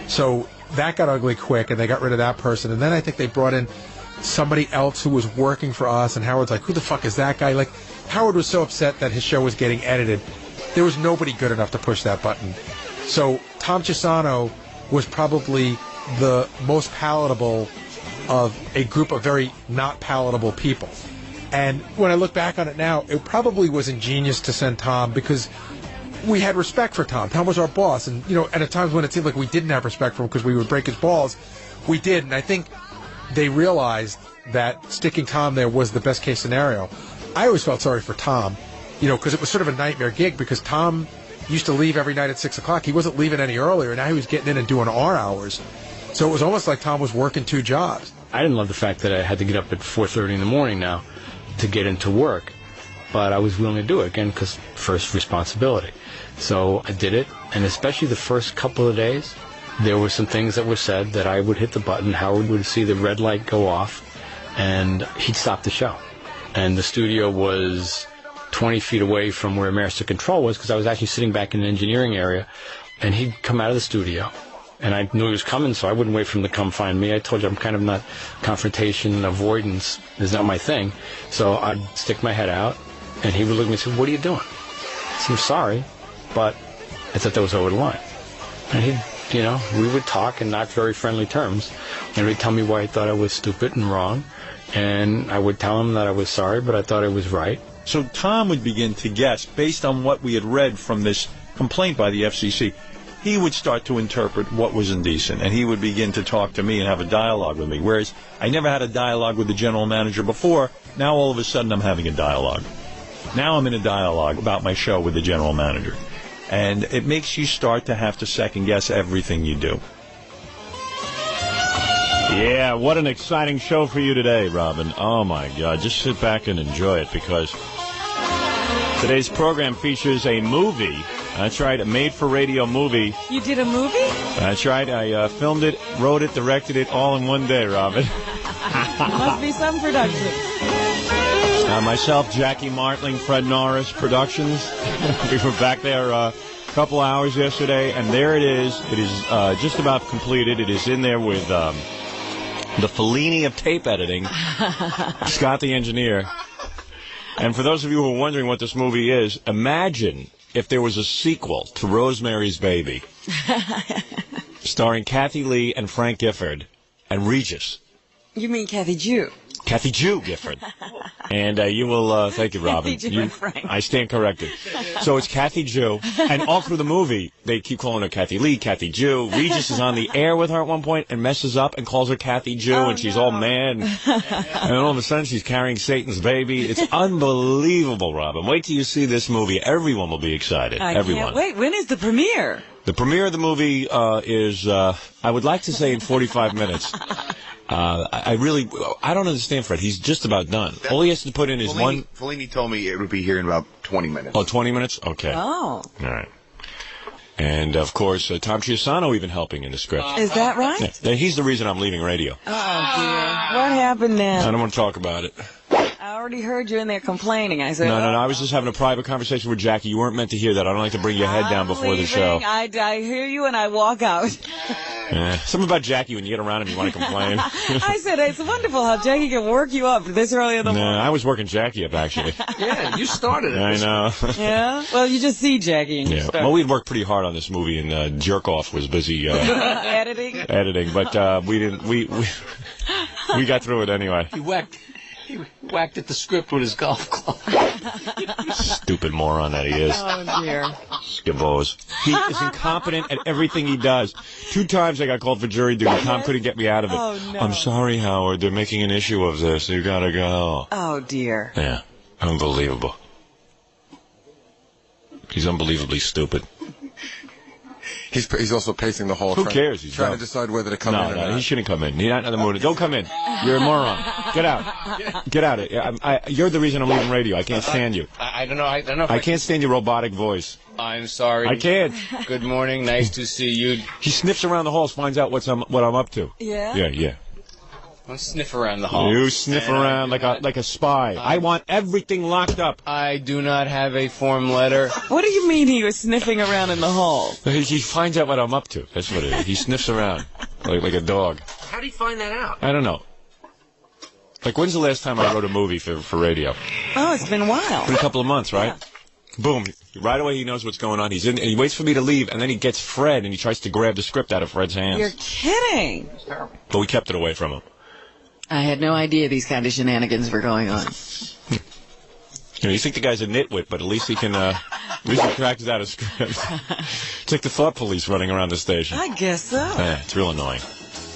So that got ugly quick and they got rid of that person. And then I think they brought in somebody else who was working for us, and Howard's like, who the fuck is that guy? Like, Howard was so upset that his show was getting edited. There was nobody good enough to push that button. So Tom Chiusano was probably the most palatable of a group of very not palatable people. And when I look back on it now, it probably was ingenious to send Tom because we had respect for Tom. Tom was our boss. And, and at times when it seemed like we didn't have respect for him because we would break his balls, we did. And I think they realized that sticking Tom there was the best case scenario. I always felt sorry for Tom, because it was sort of a nightmare gig because Tom used to leave every night at 6 o'clock. He wasn't leaving any earlier. Now he was getting in and doing our hours. So it was almost like Tom was working 2 jobs. I didn't love the fact that I had to get up at 4:30 in the morning now to get into work, but I was willing to do it, again, because first responsibility. So I did it, and especially the first couple of days, there were some things that were said that I would hit the button, Howard would see the red light go off, and he'd stop the show. And the studio was 20 feet away from where Master Control was, because I was actually sitting back in the engineering area, and he'd come out of the studio. And I knew he was coming, so I wouldn't wait for him to come find me. I told you I'm kind of not confrontation, avoidance is not my thing. So I'd stick my head out, and he would look at me and say, what are you doing? I said, I'm sorry, but I thought that was over the line. And he'd, we would talk in not very friendly terms, and he'd tell me why he thought I was stupid and wrong, and I would tell him that I was sorry, but I thought I was right. So Tom would begin to guess, based on what we had read from this complaint by the FCC, he would start to interpret what was indecent, and he would begin to talk to me and have a dialogue with me, whereas I never had a dialogue with the general manager before. Now all of a sudden I'm having a dialogue. Now I'm in a dialogue about my show with the general manager, and it makes you start to have to second-guess everything you do. Yeah, what an exciting show for you today, Robin. Oh, my God. Just sit back and enjoy it, because today's program features a movie. That's right, a made-for-radio movie. You did a movie? That's right. I filmed it, wrote it, directed it all in one day, Robin. Must be some production. Myself, Jackie Martling, Fred Norris Productions. We were back there a couple hours yesterday, and there it is. It is just about completed. It is in there with the Fellini of tape editing, Scott the engineer. And for those of you who are wondering what this movie is, imagine if there was a sequel to Rosemary's Baby, starring Kathy Lee and Frank Gifford and Regis. You mean Kathy Jew? Kathy Jew Gifford. And you will, thank you, Robin. Kathy Jew and Frank. I stand corrected. So it's Kathy Jew, and all through the movie, they keep calling her Kathy Lee, Kathy Jew. Regis is on the air with her at one point and messes up and calls her Kathy Jew, and she's all mad. And all of a sudden, she's carrying Satan's baby. It's unbelievable, Robin. Wait till you see this movie. Everyone will be excited. Everyone. Can't wait. When is the premiere? The premiere of the movie is, I would like to say, in 45 minutes. I don't understand Fred. He's just about done. All he has to put in is one... Fellini told me it would be here in about 20 minutes. Oh, 20 minutes? Okay. Oh. All right. And, of course, Tom Chiusano even helping in the script. Is that right? Yeah. He's the reason I'm leaving radio. Oh, dear. What happened now? I don't want to talk about it. I already heard you in there complaining. I said, No, I was just having a private conversation with Jackie. You weren't meant to hear that. I don't like to bring your head down before the show. I hear you and I walk out. Something about Jackie, when you get around him, you want to complain. I said, it's wonderful how Jackie can work you up this early in the morning. I was working Jackie up, actually. Yeah, you started it. I know. Yeah? Well, you just see Jackie and you start. Well, we'd worked pretty hard on this movie, and Jerkoff was busy editing, but we didn't. We got through it anyway. He whacked at the script with his golf club. Stupid moron that he is. Oh, dear. Skivos. He is incompetent at everything he does. 2 times I got called for jury duty. Tom couldn't get me out of it. Oh, no. I'm sorry, Howard. They're making an issue of this. You gotta go. Oh, dear. Yeah. Unbelievable. He's unbelievably stupid. He's also pacing the hall. Who cares? He's trying to decide whether to come in or not. No, he shouldn't come in. He's not in the mood. Don't come in. You're a moron. Get out. Get out. You're the reason I'm leaving radio. I can't stand you. I don't know. I can't stand your robotic voice. I'm sorry. I can't. Good morning. Nice to see you. He sniffs around the halls, finds out what I'm up to. Yeah? Yeah. I'll sniff around the hall. You sniff around like a spy. I want everything locked up. I do not have a form letter. What do you mean he was sniffing around in the hall? He finds out what I'm up to. That's what it is. He sniffs around like a dog. How do you find that out? I don't know. Like, when's the last time I wrote a movie for radio? Oh, it's been a while. Been a couple of months, right? Yeah. Boom. Right away he knows what's going on. He's in, and he waits for me to leave, and then he gets Fred, and he tries to grab the script out of Fred's hands. You're kidding. But we kept it away from him. I had no idea these kind of shenanigans were going on. You think the guy's a nitwit, but at least he can, practice out a script. It's like the thought police running around the station. I guess so. Yeah, it's real annoying.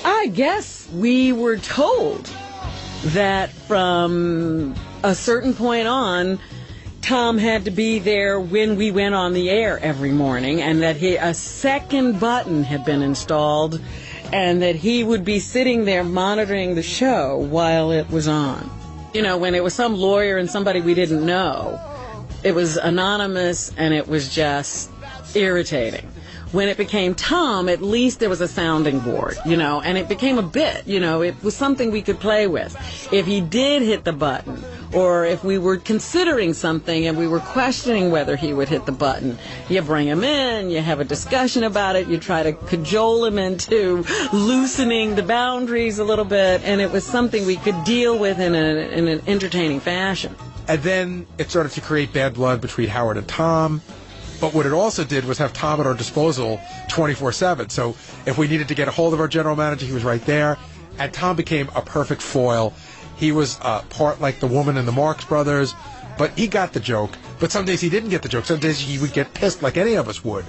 I guess we were told that from a certain point on, Tom had to be there when we went on the air every morning, and that a second button had been installed, and that he would be sitting there monitoring the show while it was on. You know, when it was some lawyer and somebody we didn't know, it was anonymous and it was just irritating. When it became Tom, at least there was a sounding board, and it became a bit, it was something we could play with. If he did hit the button, or if we were considering something and we were questioning whether he would hit the button, you bring him in, you have a discussion about it, you try to cajole him into loosening the boundaries a little bit, and it was something we could deal with in an entertaining fashion. And then it started to create bad blood between Howard and Tom. But what it also did was have Tom at our disposal 24/7. So if we needed to get a hold of our general manager, he was right there. And Tom became a perfect foil. He was part like the woman in the Marx Brothers, but he got the joke. But some days he didn't get the joke. Some days he would get pissed like any of us would.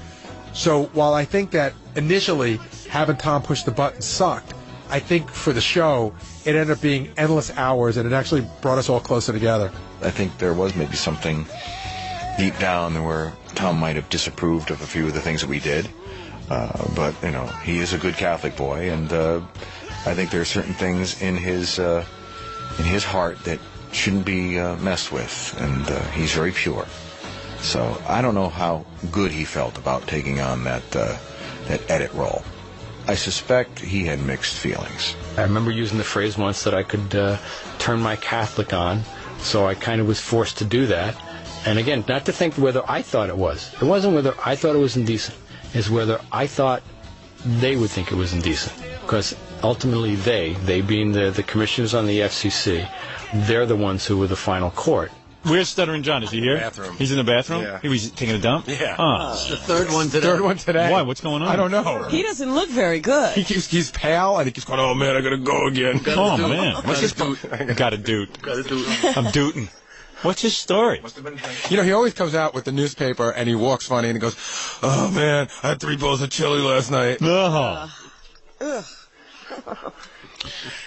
So while I think that initially having Tom push the button sucked, I think for the show, it ended up being endless hours, and it actually brought us all closer together. I think there was maybe something deep down where Tom might have disapproved of a few of the things that we did. But, you know, he is a good Catholic boy, and I think there are certain things in his heart that shouldn't be messed with, and he's very pure. So I don't know how good he felt about taking on that edit role. I suspect he had mixed feelings. I remember using the phrase once that I could turn my Catholic on, so I kind of was forced to do that. And again, not to think whether I thought it was. It wasn't whether I thought it was indecent. It's whether I thought they would think it was indecent. Because ultimately they being the commissioners on the FCC, they're the ones who were the final court. Where's Stuttering John? Is he here? Bathroom. He's in the bathroom? Yeah. He was taking a dump? Yeah. Oh. The third one today. Third one today. Why? What's going on? I don't know. He doesn't look very good. He's pale, and he keeps going, oh, man, I got to go again. Oh, man. What's his Got a doot. I'm dooting. What's his story? You know, he always comes out with the newspaper, and he walks funny, and he goes, oh, man, I had 3 bowls of chili last night. Ugh.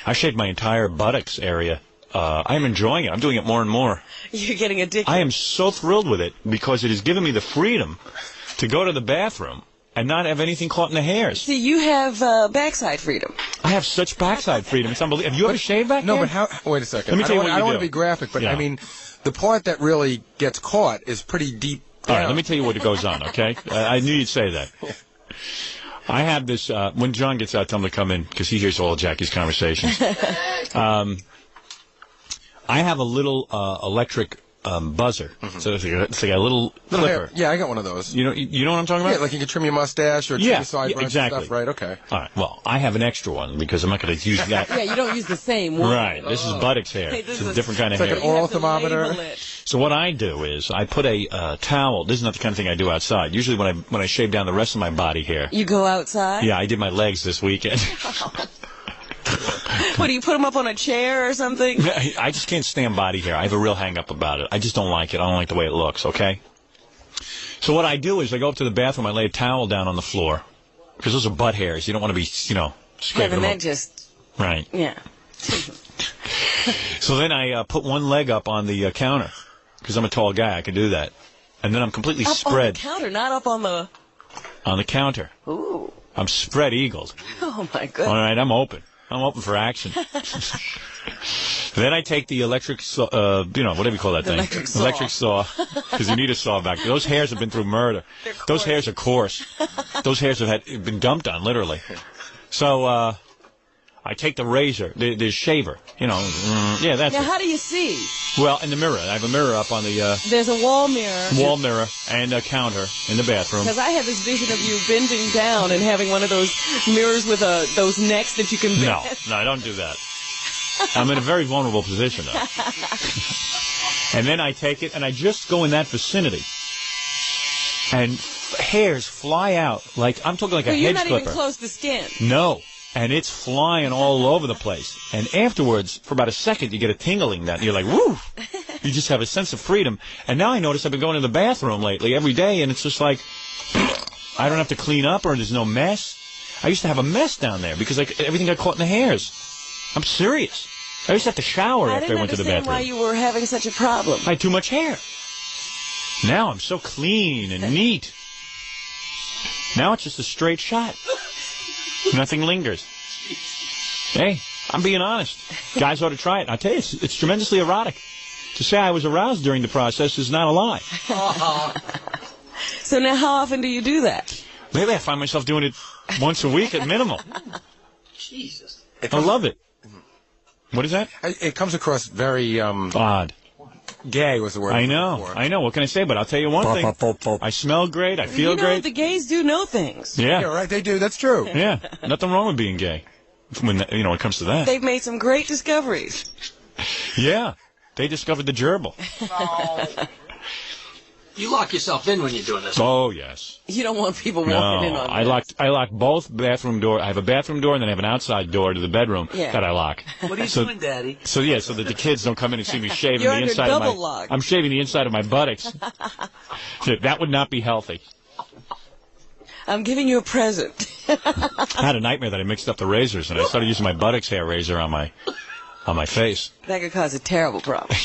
I shaved my entire buttocks area. I'm enjoying it. I'm doing it more and more. You're getting addicted. I am so thrilled with it because it has given me the freedom to go to the bathroom and not have anything caught in the hairs. See, you have backside freedom. I have such backside freedom. It's unbelievable. Have you ever shaved back No, there? but how... Wait a second. Let me tell you what I don't you want do. to be graphic, but, Yeah. I mean, the part that really gets caught is pretty deep down. All right, let me tell you what goes on, okay? I knew you'd say that. I have this, when John gets out, tell him to come in, because he hears all of Jackie's conversations. I have a little electric buzzer. Mm-hmm. So it's like a little clipper. Yeah, I got one of those. You know what I'm talking about? Yeah, like you can trim your mustache or trim your sideburns exactly. and stuff, right? Okay. All right, well, I have an extra one, because I'm not going to use that. Yeah, you don't use the same one. Right, this is buttocks hair. Hey, it's a different kind of hair. hair. It's like an oral thermometer. So what I do is I put a towel. This is not the kind of thing I do outside. Usually when I shave down the rest of my body hair. You go outside? Yeah, I did my legs this weekend. What, do you put them up on a chair or something? I just can't stand body hair. I have a real hang-up about it. I just don't like it. I don't like the way it looks, okay? So what I do is I go up to the bathroom, I lay a towel down on the floor, because those are butt hairs. You don't want to be, scraping them up. Just... Right. Yeah. So then I put one leg up on the counter, because I'm a tall guy. I can do that. And then I'm completely up spread. on the counter, not up on the... On the counter. Ooh. I'm spread-eagled. Oh, my goodness. All right, I'm open. I'm open for action. Then I take the electric saw, whatever you call that thing. Electric saw. Because you need a saw back there. Those hairs have been through murder. Those hairs are coarse. Those hairs have been dumped on, literally. So I take the razor, the shaver, yeah, that's Now, it. how do you see? Well, in the mirror. I have a mirror up on the... There's a wall mirror. Wall mirror and a counter in the bathroom. Because I had this vision of you bending down and having one of those mirrors with those necks that you can bend. No, I don't do that. I'm in a very vulnerable position, though. And then I take it, and I just go in that vicinity. And hairs fly out. I'm talking like a hedge clipper. You're not even close to skin. No. And it's flying all over the place. And afterwards, for about a second, you get a tingling that you're like, woo! You just have a sense of freedom. And now I notice I've been going to the bathroom lately every day, and it's just like, I don't have to clean up, or there's no mess. I used to have a mess down there because everything got caught in the hairs. I'm serious. I used to have to shower after I went to the bathroom. I didn't understand why you were having such a problem. I had too much hair. Now I'm so clean and neat. Now it's just a straight shot. Nothing lingers. Hey, I'm being honest. Guys ought to try it. I tell you, it's tremendously erotic. To say I was aroused during the process is not a lie. So now how often do you do that? Maybe I find myself doing it once a week at minimum. Jesus. I love it. What is that? It comes across very... odd. Gay was the word. I know. What can I say? But I'll tell you one thing. I smell great. I feel great. The gays do know things. Yeah. Yeah, right. They do. That's true. Yeah. Nothing wrong with being gay. When it comes to that. They've made some great discoveries. Yeah. They discovered the gerbil. You lock yourself in when you're doing this. Oh, yes. You don't want people walking in on this. I lock both bathroom doors. I have a bathroom door and then I have an outside door to the bedroom that I lock. What are you doing, Daddy? So that the kids don't come in and see me shaving You're the under inside of double my... lock. I'm shaving the inside of my buttocks. That would not be healthy. I'm giving you a present. I had a nightmare that I mixed up the razors, and I started using my buttocks hair razor on my face. That could cause a terrible problem.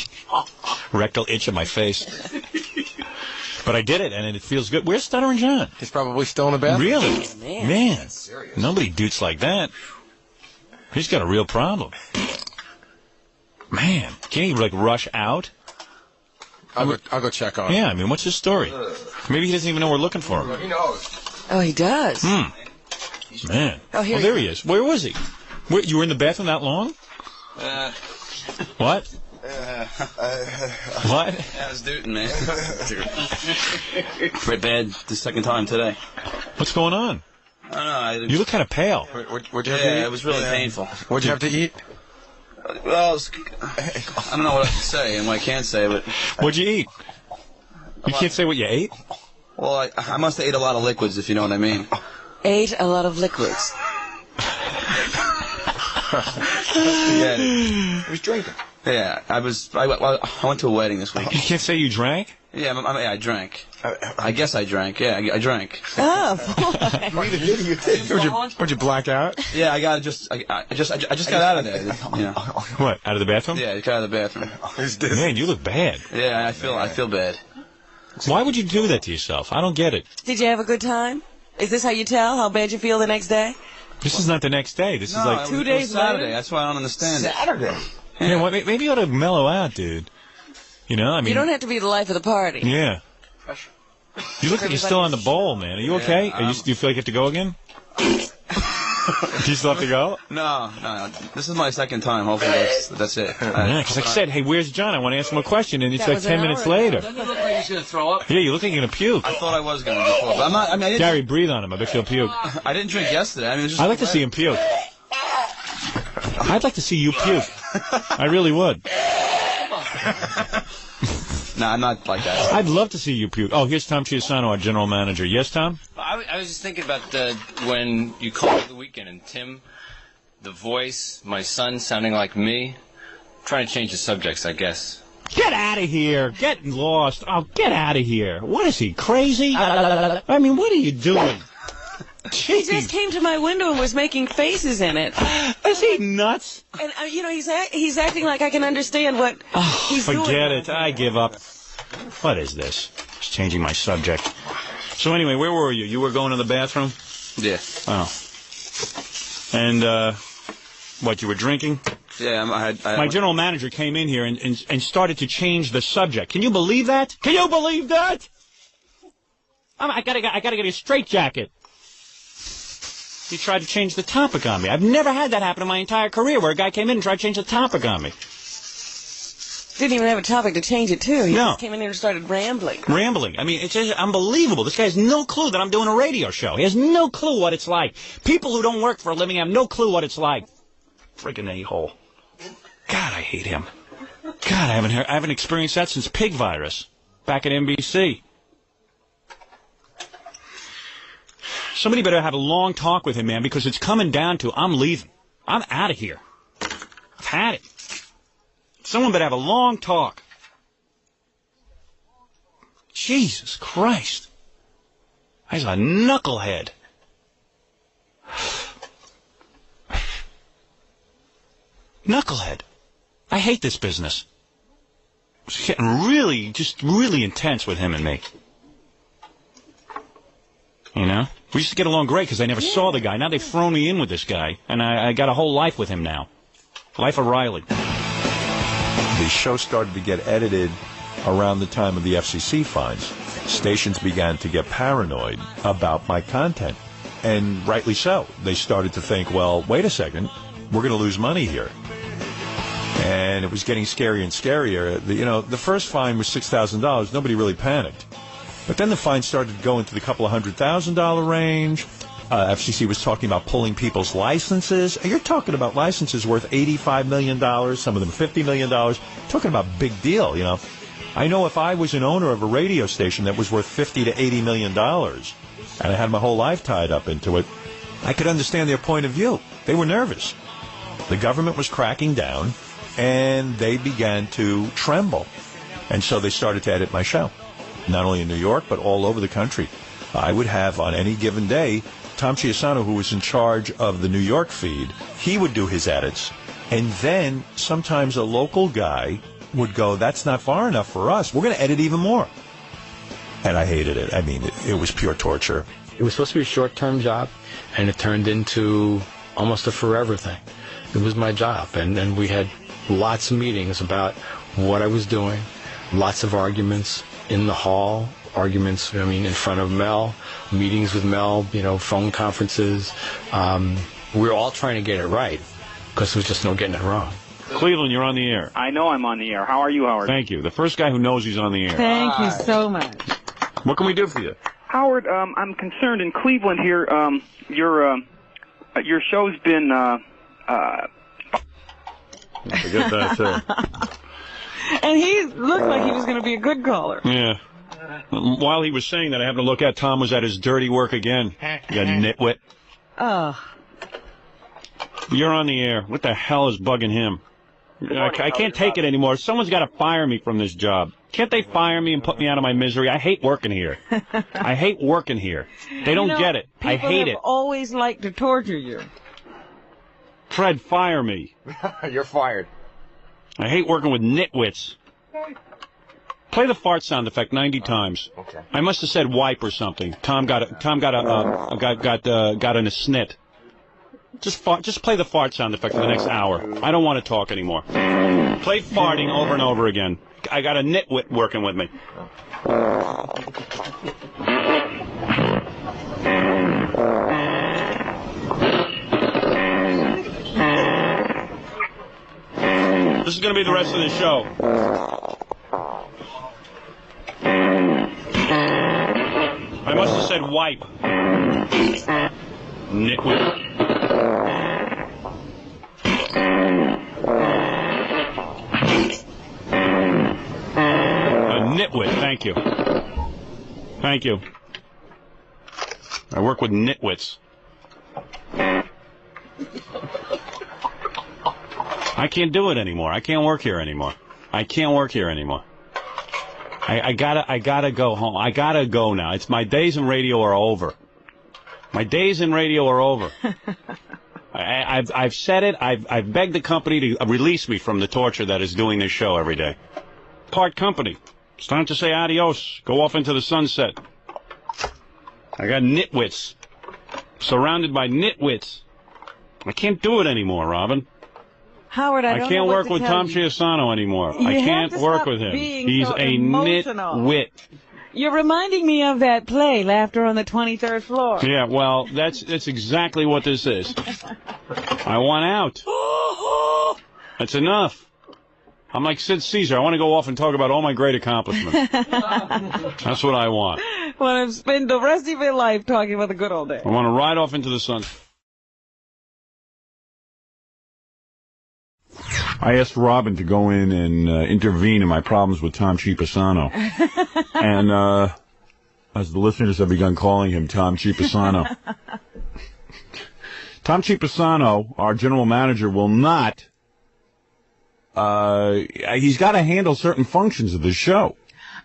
Rectal itch in my face. But I did it, and it feels good. Where's Stuttering John? He's probably still in the bathroom. Really? Man. Man. Nobody doots like that. He's got a real problem. Man. Can't he, like, rush out? I'll go check on him. Yeah, I mean, what's his story? Maybe he doesn't even know we're looking for him. He knows. Oh, he does. Man. Oh, here there he is. Where was he? You were in the bathroom that long? What? What? Yeah, I was dooting, man. Pretty bad the second time today. What's going on? I don't know. You look kind of pale. What'd you have to eat? It was really painful. What'd you have to eat? Well, I don't know what I can say and what I can't say, but... What'd you eat? You can't say what you ate? Well, I must have ate a lot of liquids, if you know what I mean. Ate a lot of liquids. Yeah, He was drinking. yeah, I went to a wedding this week. You can't say you drank? Yeah, I drank. I guess I drank. Yeah, I drank. Oh, boy. Would you black out? Yeah, I just got out of there. You know. What, out of the bathroom? Yeah, I got out of the bathroom. Man, you look bad. Yeah, I feel bad. Why would you do that to yourself? I don't get it. Did you have a good time? Is this how you tell how bad you feel the next day? This is not the next day. This is like 2 days Saturday. later? That's why I don't understand it. Saturday. Yeah, well, maybe you ought to mellow out, dude. You know, I mean... You don't have to be the life of the party. Yeah. You look like you're still on the bowl, man. Are you okay? Do you feel like you have to go again? Do you still have to go? No. This is my second time. Hopefully that's it. Yeah, because I said, hey, where's John? I want to ask him a question, and it's like 10 minutes later. Doesn't it look like he's going to throw up? Yeah, you look like you're going to puke. I thought I was going to before, but I'm not. I mean, I didn't. Gary, breathe on him. I bet he'll puke. I didn't drink yesterday. I mean, it was just I'd like to see him puke. I'd like to see you puke. I really would. No, I'm not like that. I'd love to see you puke. Oh, here's Tom Chiusano, our general manager. Yes, Tom? I was just thinking about when you called the weekend and Tim, the voice, my son sounding like me. I'm trying to change the subjects, I guess. Get out of here. Get lost. Oh, get out of here. What is he, crazy? I mean, what are you doing? He just came to my window and was making faces in it. Is he nuts? And, he's acting like I can understand what he's doing. Forget it. I give up. What is this? Just changing my subject. So anyway, where were you? You were going to the bathroom? Yeah. Oh. And, what, you were drinking? Yeah, My general manager came in here and started to change the subject. Can you believe that? Can you believe that? I gotta get a straitjacket. He tried to change the topic on me. I've never had that happen in my entire career where a guy came in and tried to change the topic on me. Didn't even have a topic to change it to. He No. just came in here and started rambling. Rambling. I mean, it's just unbelievable. This guy has no clue that I'm doing a radio show. He has no clue what it's like. People who don't work for a living have no clue what it's like. Freaking a-hole. God, I hate him. God, I haven't experienced that since pig virus back at NBC. Somebody better have a long talk with him, man, because it's coming down to I'm leaving. I'm out of here. I've had it. Someone better have a long talk. Jesus Christ. He's a knucklehead. Knucklehead. I hate this business. It's getting really intense with him and me. You know? We used to get along great because I never saw the guy. Now they've thrown me in with this guy, and I got a whole life with him now. Life of Riley. The show started to get edited around the time of the FCC fines. Stations began to get paranoid about my content, and rightly so. They started to think, well, wait a second, we're going to lose money here. And it was getting scarier and scarier. The first fine was $6,000. Nobody really panicked. But then the fine started to go into the couple of $100,000 range. FCC was talking about pulling people's licenses. You're talking about licenses worth $85 million, some of them $50 million. Talking about big deal, you know. I know if I was an owner of a radio station that was worth $50 to $80 million, and I had my whole life tied up into it, I could understand their point of view. They were nervous. The government was cracking down, and they began to tremble. And so they started to edit my show. Not only in New York, but all over the country. I would have on any given day Tom Chiusano, who was in charge of the New York feed. He would do his edits, and then sometimes a local guy would go, that's not far enough for us. We're going to edit even more. And I hated it. I mean, it was pure torture. It was supposed to be a short-term job, and it turned into almost a forever thing. It was my job, and we had lots of meetings about what I was doing, lots of arguments in the hall, arguments, in front of Mel, meetings with Mel, phone conferences. We were all trying to get it right, because there was just no getting it wrong. Cleveland, you're on the air. I know I'm on the air. How are you, Howard? Thank you. The first guy who knows he's on the air. Thank you so much. What can we do for you? Howard, I'm concerned in Cleveland here. Your show's been. Forget that, too. And he looked like he was going to be a good caller. Yeah. While he was saying that, I happened to look at Tom was at his dirty work again. You nitwit. Oh. You're on the air. What the hell is bugging him? I can't take it anymore. Someone's got to fire me from this job. Can't they fire me and put me out of my misery? I hate working here. I hate working here. They don't get it. I hate it. People have always liked to torture you. Fred, fire me. You're fired. I hate working with nitwits. Play the fart sound effect 90 times. Okay. I must have said wipe or something. Tom got in a snit. Just play the fart sound effect for the next hour. I don't want to talk anymore. Play farting over and over again. I got a nitwit working with me. This is going to be the rest of the show. I must have said wipe. Nitwit. Nitwit, thank you. Thank you. I work with nitwits. I can't do it anymore. I can't work here anymore. I can't work here anymore. I gotta go home. I gotta go now. It's my days in radio are over. My days in radio are over. I've said it. I've begged the company to release me from the torture that is doing this show every day. Part company. It's time to say adios. Go off into the sunset. I got nitwits. Surrounded by nitwits. I can't do it anymore, Robin. Howard, I can't work with Tom Chiusano anymore. I can't work with him. He's a nitwit. You're reminding me of that play, Laughter on the 23rd Floor. Yeah, well, that's exactly what this is. I want out. That's enough. I'm like Sid Caesar. I want to go off and talk about all my great accomplishments. That's what I want. Want to spend the rest of your life talking about the good old days. I want to ride off into the sun. I asked Robin to go in and intervene in my problems with Tom Chiusano. And as the listeners have begun calling him Tom Chiusano. Tom Chiusano, our general manager, will not... he's got to handle certain functions of the show.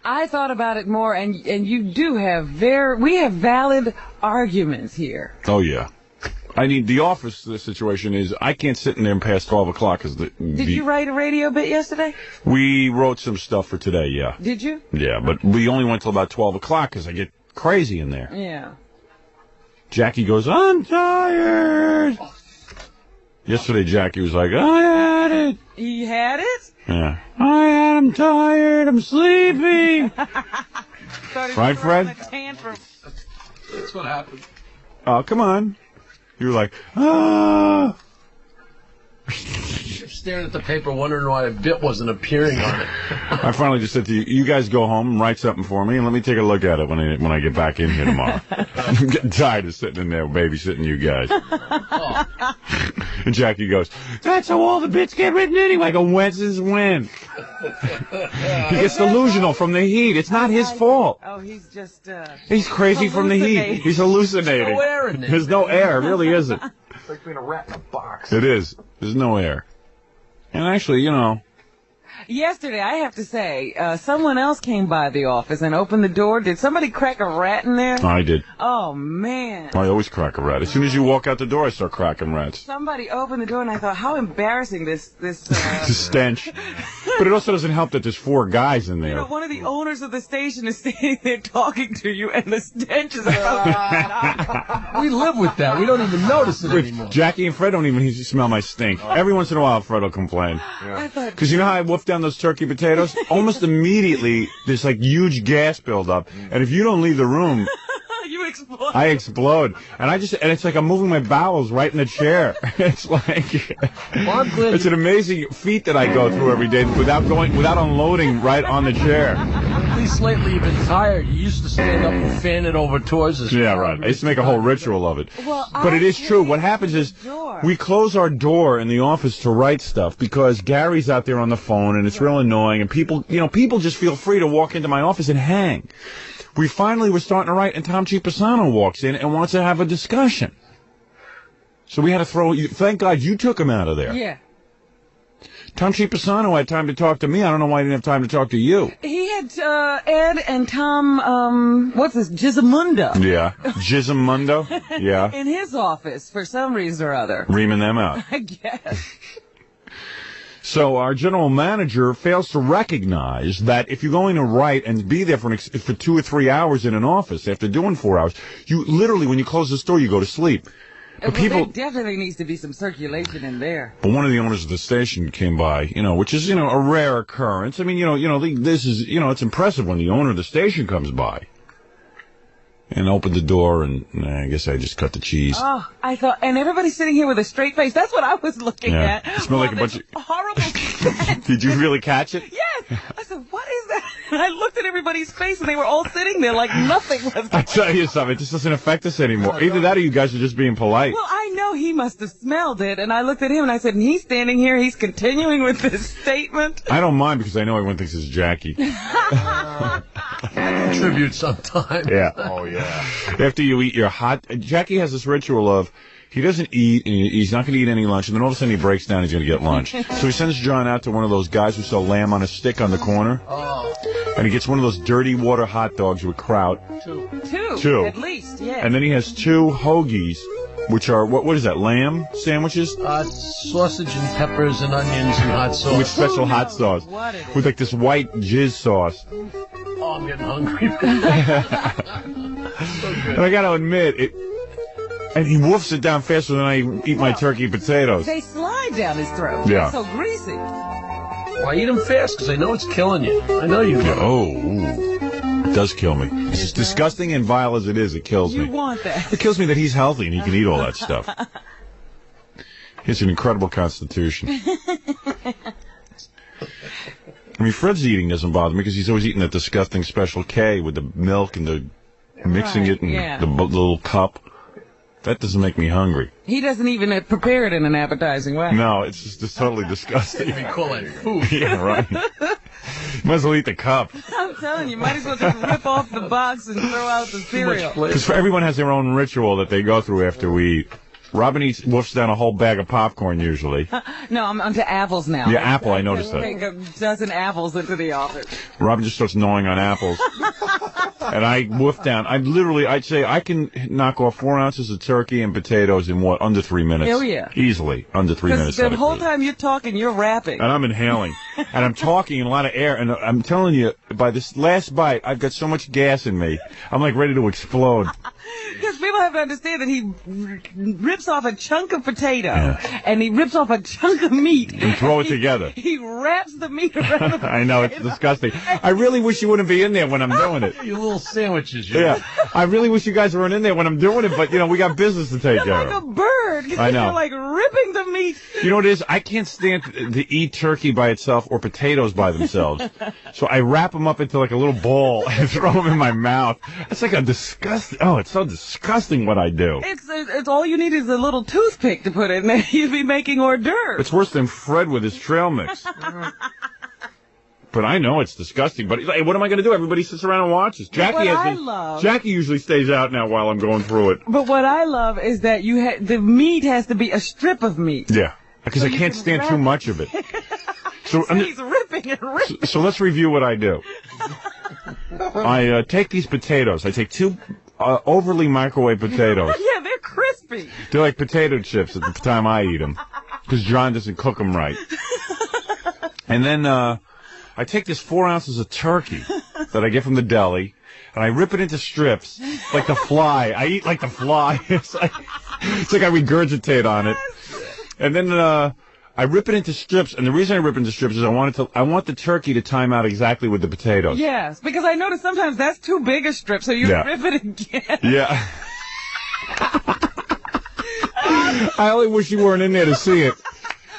I thought about it more, and you do have we have valid arguments here. Oh, yeah. I mean, the office situation is I can't sit in there past 12 o'clock. Did you write a radio bit yesterday? We wrote some stuff for today, yeah. Did you? Yeah, but we only went till about 12 o'clock because I get crazy in there. Yeah. Jackie goes, I'm tired. Yesterday, Jackie was like, I had it. He had it? Yeah. I'm tired. I'm sleepy. Right, Fred? That's what happened. Oh, come on. You were like, ah. You're staring at the paper wondering why a bit wasn't appearing on it. I finally just said to you, you guys go home and write something for me, and let me take a look at it when I get back in here tomorrow. I'm getting tired of sitting in there babysitting you guys. And Jackie goes, that's how all the bits get written anyway. I go, when's his win? He gets delusional from the heat. It's not his fault. Oh, he's just... he's crazy from the heat. He's hallucinating. There's no air in there. There's no air. It really isn't. It's like being a rat in a box. It is. There's no air. And actually, you know, Yesterday, I have to say, someone else came by the office and opened the door. Did somebody crack a rat in there? I did. Oh, man. I always crack a rat. As soon as you walk out the door, I start cracking rats. Somebody opened the door, and I thought, how embarrassing this The stench. But it also doesn't help that there's 4 guys in there. You know, one of the owners of the station is standing there talking to you, and the stench is out. We live with that. We don't even notice it anymore. Jackie and Fred don't even smell my stink. Every once in a while, Fred will complain. Because you know how I wolf down those turkey potatoes? Almost immediately, there's like huge gas buildup. And if you don't leave the room, you explode. I explode. And it's like I'm moving my bowels right in the chair. It's like, it's an amazing feat that I go through every day without unloading right on the chair. At least lately you've been tired. You used to stand up and fan it over towards us. Yeah, right. I used to make a whole ritual of it. But it is true. What happens is we close our door in the office to write stuff because Gary's out there on the phone and it's real annoying and people just feel free to walk into my office and hang. We finally were starting to write and Tom Chiusano walks in and wants to have a discussion. So we had to throw you. Thank God you took him out of there. Yeah. Tom Chiusano had time to talk to me. I don't know why he didn't have time to talk to you. He had Ed and Tom, what's this, Gizamundo. Yeah. Gizamundo? Yeah. In his office for some reason or other. Reaming them out. I guess. So our general manager fails to recognize that if you're going to write and be there for 2 or 3 hours in an office after doing 4 hours, you literally, when you close the door, you go to sleep. But there definitely needs to be some circulation in there. But one of the owners of the station came by, which is, a rare occurrence. I mean, this is, it's impressive when the owner of the station comes by. And opened the door, and I guess I just cut the cheese. Oh, I thought, and everybody's sitting here with a straight face. That's what I was looking at. It smelled like a bunch of horrible stench. Did you really catch it? Yes. I said, what is that? And I looked at everybody's face, and they were all sitting there like nothing was going on. I tell you something, it just doesn't affect us anymore. Either that or you guys are just being polite. Well, I know he must have smelled it, and I looked at him, and I said, and he's standing here, he's continuing with this statement. I don't mind because I know everyone thinks it's Jackie. Contribute sometime. Yeah. Oh, yeah. After you eat your Jackie has this ritual of, he doesn't eat, and he's not going to eat any lunch, and then all of a sudden he breaks down, he's going to get lunch. So he sends John out to one of those guys who sell lamb on a stick on the corner. Oh. And he gets one of those dirty water hot dogs with kraut. Two. At least, yeah. And then he has 2 hoagies, which are, what is that, lamb sandwiches? Sausage and peppers and onions and hot sauce. With special hot sauce. With like this white jizz sauce. Oh, I'm getting hungry. And I got to admit, and he woofs it down faster than I eat my turkey potatoes. They slide down his throat. Yeah. They're so greasy. Well, I eat them fast because I know it's killing you. I know you do. It does kill me. As disgusting and vile as it is, it kills me. You want that. It kills me that he's healthy and he can eat all that stuff. He has an incredible constitution. I mean, Fred's eating doesn't bother me because he's always eating that disgusting Special K with the milk and the mixing it in the little cup. That doesn't make me hungry. He doesn't even prepare it in an appetizing way. No, it's just totally disgusting. We call it food. Yeah, right. Might as well eat the cup. I'm telling you, might as well just rip off the box and throw out the cereal. Because everyone has their own ritual that they go through after we eat. Robin wolfs down a whole bag of popcorn usually. No, I'm onto apples now. Yeah, apple, I noticed that. Take a dozen apples into the office. Robin just starts gnawing on apples. And I wolf down. I'd say I can knock off 4 ounces of turkey and potatoes in under 3 minutes. Oh, yeah. Easily, under 3 minutes. The whole time you're talking, you're rapping. And I'm inhaling. And I'm talking in a lot of air. And I'm telling you, by this last bite, I've got so much gas in me. I'm like ready to explode. Because people have to understand that he rips off a chunk of potato and he rips off a chunk of meat. And throw it together. He wraps the meat around the potato. I know, it's disgusting. I really wish you wouldn't be in there when I'm doing it. You little sandwiches. Yeah. I really wish you guys weren't in there when I'm doing it, but, we got business to take care of. You're like a bird. I know. You're like ripping the meat. You know what it is? I can't stand to eat turkey by itself or potatoes by themselves. So I wrap them up into like a little ball and throw them in my mouth. It's like a disgusting, it's so disgusting what I do. It's all you need is a little toothpick to put in there. You'd be making hors d'oeuvres. It's worse than Fred with his trail mix. But I know it's disgusting. But what am I going to do? Everybody sits around and watches. Jackie usually stays out now while I'm going through it. But what I love is that the meat has to be a strip of meat. Yeah, because I can't stand too much of it. So He's ripping and ripping. So let's review what I do. I take these potatoes. I take 2 overly microwave potatoes. Yeah, they're crispy. They're like potato chips at the time I eat them, because John doesn't cook them right. And then I take this 4 ounces of turkey that I get from the deli, and I rip it into strips like the fly. I eat like the fly. It's like I regurgitate on it. And then I rip it into strips, and the reason I rip into strips is I want the turkey to time out exactly with the potatoes. Yes, because I notice sometimes that's too big a strip, so you rip it again. Yeah. I only wish you weren't in there to see it.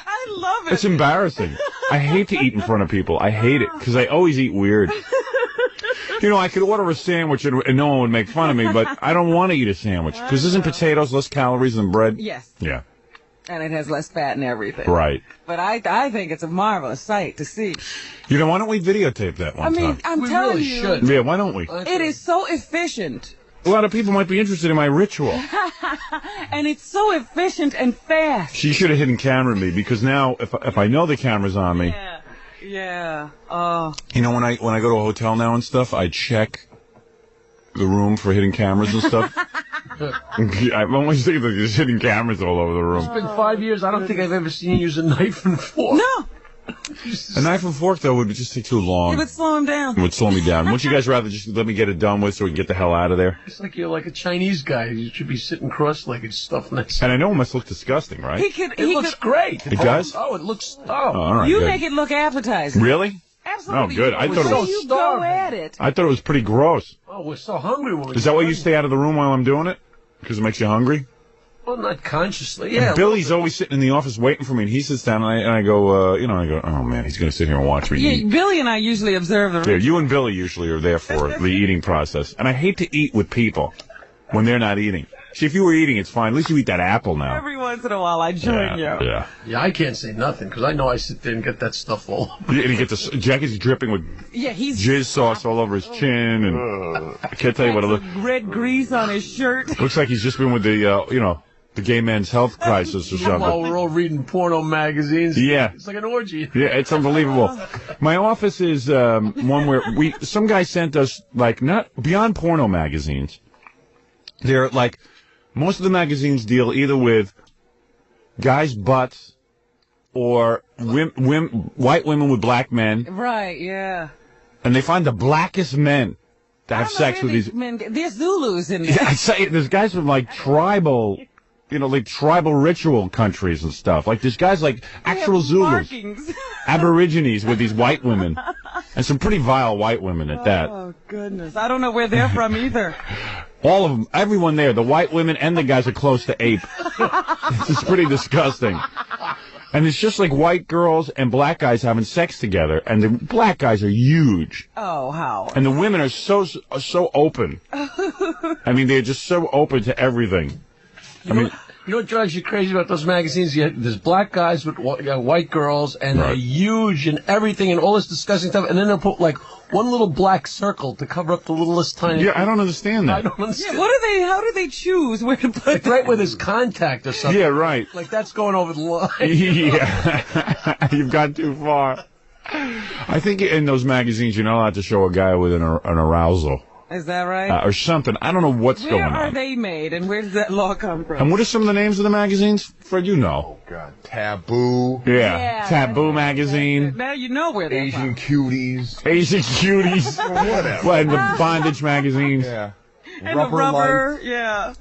I love it. It's embarrassing. I hate to eat in front of people. I hate it, because I always eat weird. You know, I could order a sandwich and no one would make fun of me, but I don't want to eat a sandwich, because isn't potatoes less calories than bread? Yes. Yeah. And it has less fat and everything. Right. But I think it's a marvelous sight to see. You know, why don't we videotape that one time? I'm telling you. Should. Yeah, why don't we? It is so efficient. A lot of people might be interested in my ritual. And it's so efficient and fast. She should have hidden camera me, because now if I know the camera's on me, Yeah. Oh. you know, when I go to a hotel now and stuff, I check the room for hidden cameras and stuff. I'm always thinking that there's hidden cameras all over the room. It's been 5 years. I don't think I've ever seen you use a knife and fork. No. A knife and fork, though, would just take too long. It would slow him down. It would slow me down. Wouldn't you guys rather just let me get it done with so we can get the hell out of there? It's like you're like a Chinese guy. You should be sitting cross-legged stuffing that. And I know it must look disgusting, right? It looks great. It does? Oh, it looks. Oh, all right, you good. make it look appetizing. Really? Absolutely. Oh, good. I thought it was. You go at it. I thought it was pretty gross. Oh, we're so hungry when we. Is that why you stay out of the room while I'm doing it? Because it makes you hungry? Well, not consciously. And Yeah. Billy's always sitting in the office waiting for me, and he sits down, and I go, oh man, he's going to sit here and watch me eat. Yeah, Billy and I usually observe the Yeah, you and Billy usually are there for the eating process. And I hate to eat with people when they're not eating. See, if you were eating, it's fine. At least you eat that apple now. Every once in a while, I join you. Yeah. Yeah, I can't say nothing because I know I sit there and get that stuff all over. And he gets Jackie's dripping with jizz sauce all over his chin, and I can't tell you what it looks. Red grease on his shirt. Looks like he's just been with the gay man's health crisis or something. While we're all reading porno magazines. Yeah. It's like an orgy. Yeah, it's unbelievable. My office is one where some guy sent us, like, not beyond porno magazines. They're like, most of the magazines deal either with guys' butts or white women with black men, Right, yeah. and they find the blackest men to have sex with these. Men, there's Zulus in there. Yeah, I say there's guys from like tribal, like tribal ritual countries and stuff. Like there's guys like actual Zulus, Aborigines with these white women, and some pretty vile white women at that. Oh, goodness. I don't know where they're from either. All of them, everyone there, the white women and the guys are close to ape. It's pretty disgusting. And it's just like white girls and black guys having sex together, and the black guys are huge. Oh, how? And the women are so open. I mean, they're just so open to everything. You know what drives you crazy about those magazines? There's black guys with white girls, and they're huge and everything, and all this disgusting stuff, and then they'll put like one little black circle to cover up the littlest tiny. Yeah, I don't understand that. I don't understand. Yeah, how do they choose where to put like right where there's contact or something. Yeah, right. Like that's going over the line. Yeah, you've gone too far. I think in those magazines you're not allowed to show a guy with an arousal. Is that right? Or something. I don't know what's going on. Where are they made, and where does that law come from? And what are some of the names of the magazines? Fred, you know. Oh, God. Taboo. Yeah. Taboo magazine. Now you know where they're Asian Cuties. Asian Cuties. Whatever. Well, and the bondage magazines. Yeah. And the rubber, yeah.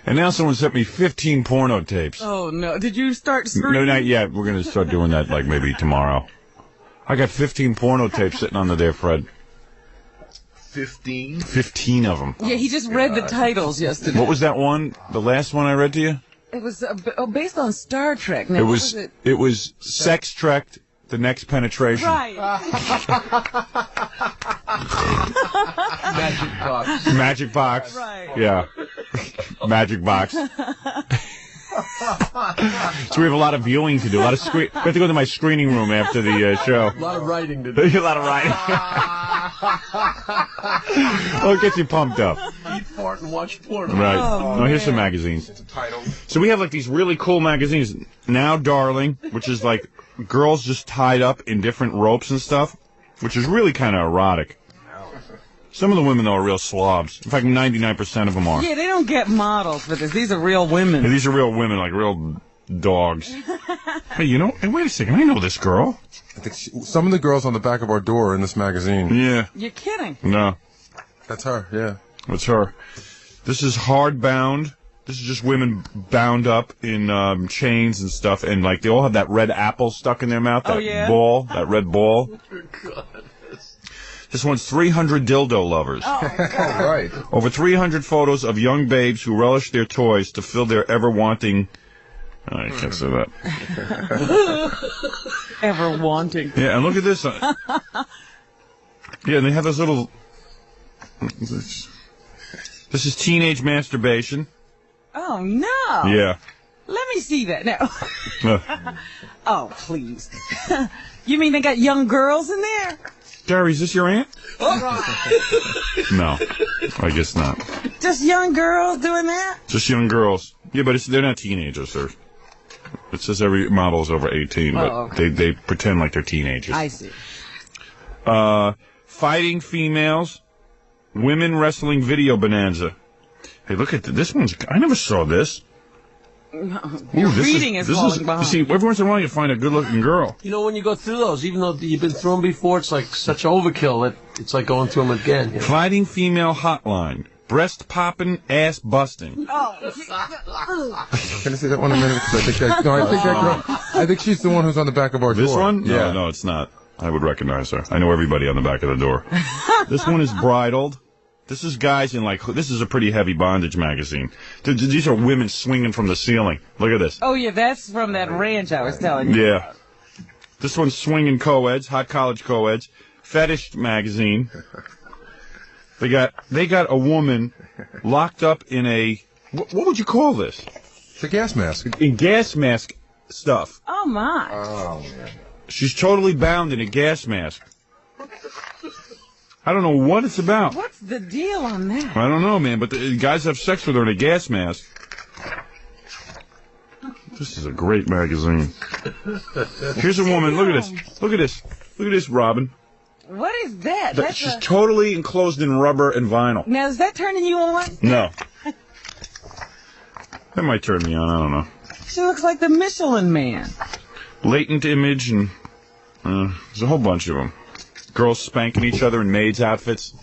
And now someone sent me 15 porno tapes. Oh, no. Did you start screaming? No, not yet. We're going to start doing that like maybe tomorrow. I got 15 porno tapes sitting under there, Fred. 15? 15 of them. Yeah, he just read the titles yesterday. What was that one? The last one I read to you? It was based on Star Trek. Now, It was Sex Trek, The Next Penetration. Right. Magic box. Magic Box. Right. Yeah. Magic Box. So we have a lot of viewing to do. We have to go to my screening room after the show. A lot of writing to do. A lot of writing. Well, it gets you pumped up. Eat, fart, and watch porn. Right. Oh, Here's some magazines. So we have like these really cool magazines. Now Darling, which is like girls just tied up in different ropes and stuff, which is really kind of erotic. Some of the women, though, are real slobs. In fact, 99% of them are. Yeah, they don't get models for this. These are real women. Yeah, these are real women, like real dogs. Hey, you know, hey, wait a second. I know this girl. I think some of the girls on the back of our door are in this magazine. Yeah. You're kidding. No. That's her, yeah. That's her. This is hardbound. This is just women bound up in chains and stuff, and like they all have that red apple stuck in their mouth, that ball, that red ball. This one's 300 dildo lovers. Oh, right. Over 300 photos of young babes who relish their toys to fill their ever-wanting... I can't say that. Ever wanting. Yeah, and look at this. Yeah, and they have those little... This is teenage masturbation. Oh, no. Yeah. Let me see that now. Oh, please. You mean they got young girls in there? Gary, is this your aunt? No, I guess not. Just young girls doing that? Just young girls. Yeah, but they're not teenagers, sir. It says every model is over 18, but okay. they pretend like they're teenagers. I see. Fighting females, women wrestling video bonanza. Hey, look at this one's. I never saw this. Your reading is falling behind. You see, every once in a while you find a good-looking girl. You know, when you go through those, even though you've been through them before, it's like such overkill that it's like going through them again. You know? Fighting female hotline. Breast popping, ass busting. Oh. Can I see that one a minute? Because I think that girl. I think she's the one who's on the back of our door. This one? No, Yeah. no, it's not. I would recognize her. I know everybody on the back of the door. This one is bridled. This is guys in this is a pretty heavy bondage magazine. These are women swinging from the ceiling. Look at this. Oh, yeah, that's from that ranch I was telling you. Yeah. This one's swinging co-eds, hot college co-eds. Fetish magazine. They got a woman locked up in a, what would you call this? It's a gas mask. In gas mask stuff. Oh, my. Oh, man. She's totally bound in a gas mask. I don't know what it's about. What's the deal on that? I don't know, man, but the guys have sex with her in a gas mask. This is a great magazine. Here's a woman. Look at this. Look at this. Look at this, Robin. What is that? She's totally enclosed in rubber and vinyl. Now, is that turning you on? No. That might turn me on. I don't know. She looks like the Michelin Man. Latent image, and there's a whole bunch of them. Girls spanking each other in maids' outfits.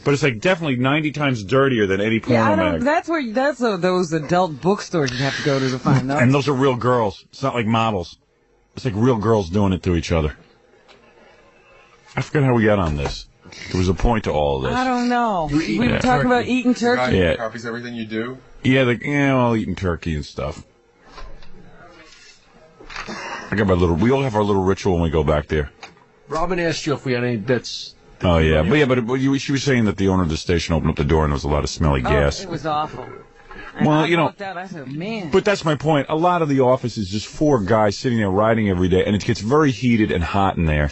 But it's like definitely 90 times dirtier than any porno mag. That's those adult bookstores you have to go to find those. And those are real girls. It's not like models. It's like real girls doing it to each other. I forget how we got on this. There was a point to all of this. I don't know. We were talking about eating turkey. Yeah. Copies everything you do? Yeah, well, eating turkey and stuff. I got we all have our little ritual when we go back there. Robin asked you if we had any bits. Oh, yeah. She was saying that the owner of the station opened up the door and there was a lot of smelly gas. It was awful. And well, I you know, walked out, I said, man. But that's my point. A lot of the office is just four guys sitting there writing every day, and it gets very heated and hot in there.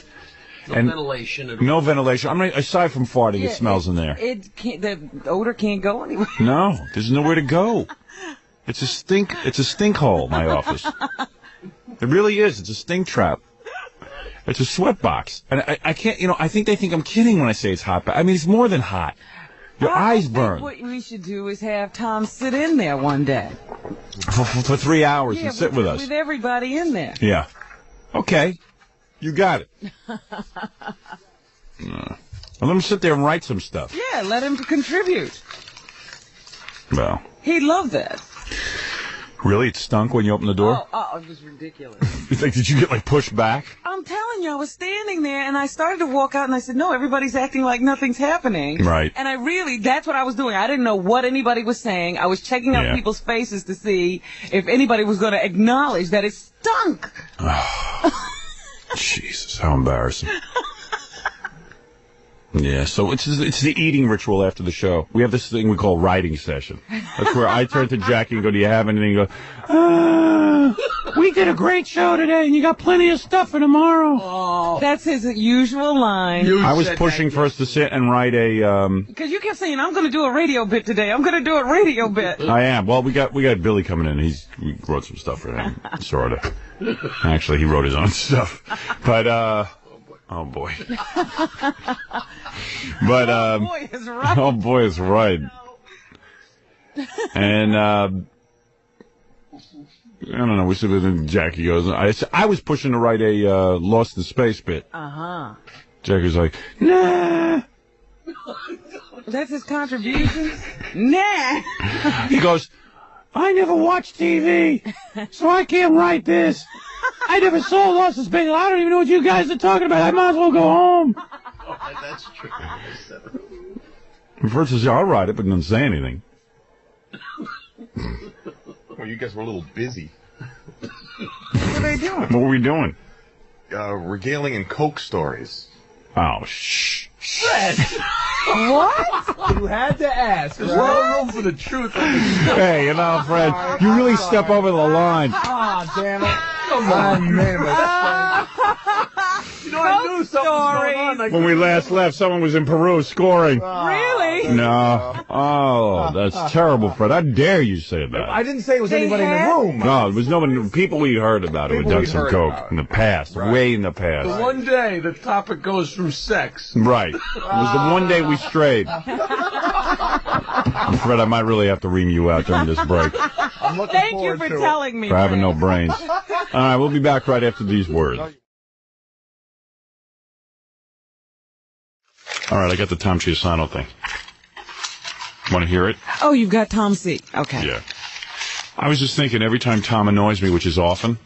No ventilation. No ventilation. I mean, aside from farting, it smells in there. The odor can't go anywhere. No, there's nowhere to go. It's a stink hole, my office. It really is. It's a stink trap. It's a sweat box. And I can't, I think they think I'm kidding when I say it's hot, but I mean, it's more than hot. Your eyes burn. What we should do is have Tom sit in there one day. For 3 hours and sit with us. With everybody in there. Yeah. Okay. You got it. Well, let him sit there and write some stuff. Yeah, let him contribute. Well. He'd love that. Really? It stunk when you opened the door? Oh, it was ridiculous. Did you get, pushed back? I'm telling you, I was standing there, and I started to walk out, and I said, no, everybody's acting like nothing's happening. Right. And that's what I was doing. I didn't know what anybody was saying. I was checking out people's faces to see if anybody was going to acknowledge that it stunk. Oh, Jesus, how embarrassing. Yeah, so it's the eating ritual after the show. We have this thing we call writing session. That's where I turn to Jackie and go, do you have anything? And go, We did a great show today, and you got plenty of stuff for tomorrow. Oh. That's his usual line. I was pushing for us to sit and write a. Because you kept saying, I'm going to do a radio bit today. I'm going to do a radio bit. I am. Well, we got Billy coming in. We wrote some stuff for him, sort of. Actually, he wrote his own stuff. But oh boy. But oh boy is right. Oh boy is right. And I don't know. We said, and Jackie goes. I was pushing to write a Lost in Space bit. Jackie's like, nah. That's his contribution? Nah. He goes, I never watched TV, so I can't write this. I never saw Lost in Space. I don't even know what you guys are talking about. I might as well go home. Oh, that's true. First he said, I'll write it, but didn't say anything. Well, you guys were a little busy. What were they doing? What were we doing? Regaling in Coke stories. Oh, shh. Fred! What? You had to ask. There's no room for the truth. Hey, you know, Fred, you really step over the line. Ah, damn it. Come on, man. You know, I knew something was going on. When we last left, someone was in Peru scoring. Really? No. Oh, that's terrible, Fred. How dare you say that? I didn't say it was anybody in the room. No, it was nobody. People we heard about who had done some coke in the past, way in the past. The one day the topic goes through sex. Right. It was the one day we strayed. Fred, I might really have to ream you out during this break. Thank you for telling me. For having no brains. All right, we'll be back right after these words. All right, I got the Tom Chiusano thing. Want to hear it? Oh, you've got Tom C. Okay. Yeah. I was just thinking, every time Tom annoys me, which is often,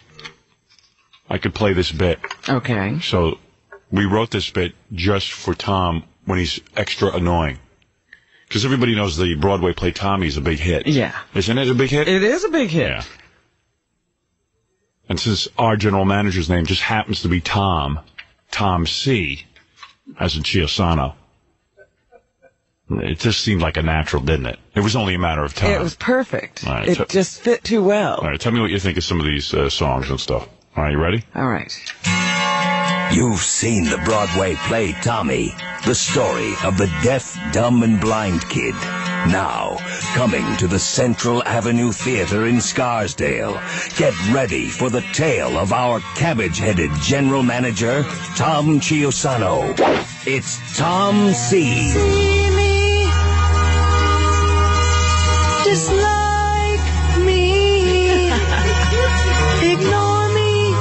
I could play this bit. Okay. So we wrote this bit just for Tom when he's extra annoying. Because everybody knows the Broadway play Tommy's a big hit. Yeah. Isn't it a big hit? It is a big hit. Yeah. And since our general manager's name just happens to be Tom C., as in Chiusano, it just seemed like a natural, didn't it? It was only a matter of time. It was perfect. All right, it just fit too well. All right, tell me what you think of some of these songs and stuff. All right, you ready? All right. You've seen the Broadway play Tommy, the story of the deaf, dumb, and blind kid. Now, coming to the Central Avenue Theater in Scarsdale. Get ready for the tale of our cabbage-headed general manager, Tom Chiusano. It's Tom C. See me, dislike me, ignore me,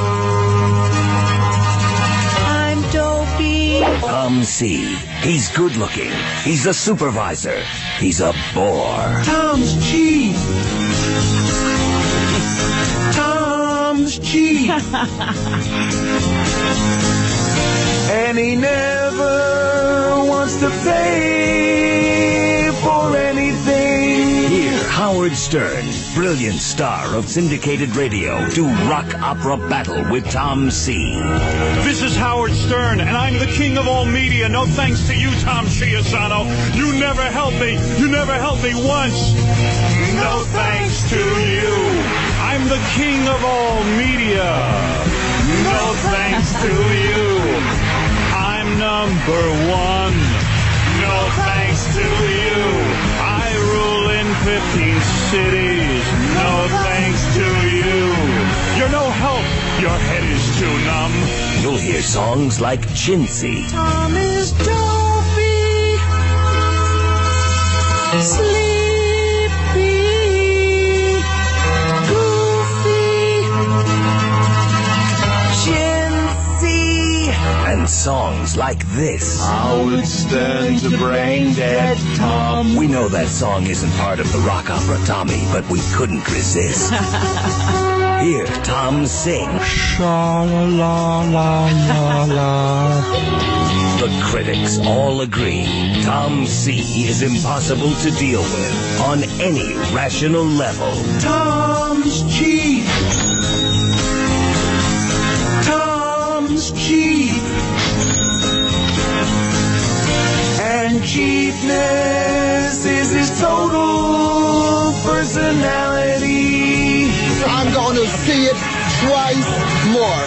I'm dopey. Tom C. He's good-looking. He's a supervisor. He's a bore. Tom's cheap. Tom's cheap. And he never wants to pay for anything. Hear Howard Stern, brilliant star of syndicated radio, do rock opera battle with Tom C. This is Howard Stern, and I'm the king of all media. No thanks to you, Tom Chiusano. You never helped me. You never helped me once. No thanks to you. I'm the king of all media. No thanks to you. I'm number one. No thanks to you. I rule in 15 cities. No thanks to you. You're no help. Your head is too numb. You'll hear songs like Chintzy. Tom is dopey, sleepy, goofy, chintzy. And songs like this. Howard Stern's a brain dead Tom. We know that song isn't part of the rock opera Tommy, but we couldn't resist. Hear Tom sing. Sha-la-la-la-la-la. The critics all agree Tom C. is impossible to deal with on any rational level. Tom's cheap. Tom's cheap. And cheapness is his total personality. I'm gonna see it twice more.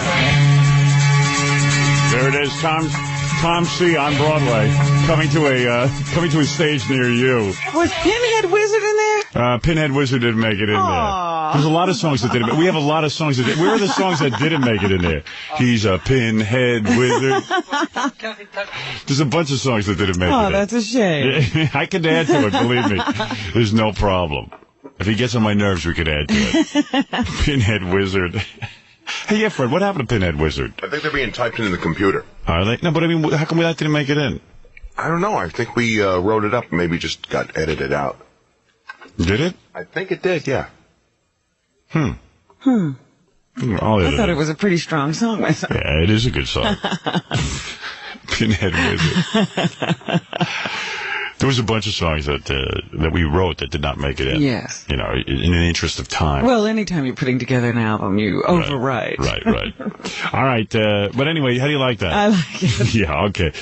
There it is, Tom C. on Broadway, coming to a stage near you. Was Pinhead Wizard in there? Pinhead Wizard didn't make it in there. There's a lot of songs that didn't. We have a lot of songs that. Where are the songs that didn't make it in there? He's a Pinhead Wizard. There's a bunch of songs that didn't make it. Oh, in. that's a shame. I could add to it. Believe me, there's no problem. If he gets on my nerves, we could add to it. Pinhead Wizard. Hey, yeah, Fred, what happened to Pinhead Wizard? I think they're being typed into the computer. Are they? No, but I mean, how come that didn't make it in? I don't know. I think we wrote it up. Maybe just got edited out. Did it? I think it did, yeah. I thought it was a pretty strong song myself. Yeah, it is a good song. Pinhead Wizard. There was a bunch of songs that we wrote that did not make it in. Yes. You know, in the interest of time. Well, anytime you're putting together an album, you overwrite. Right. All right. But anyway, how do you like that? I like it. Yeah, okay.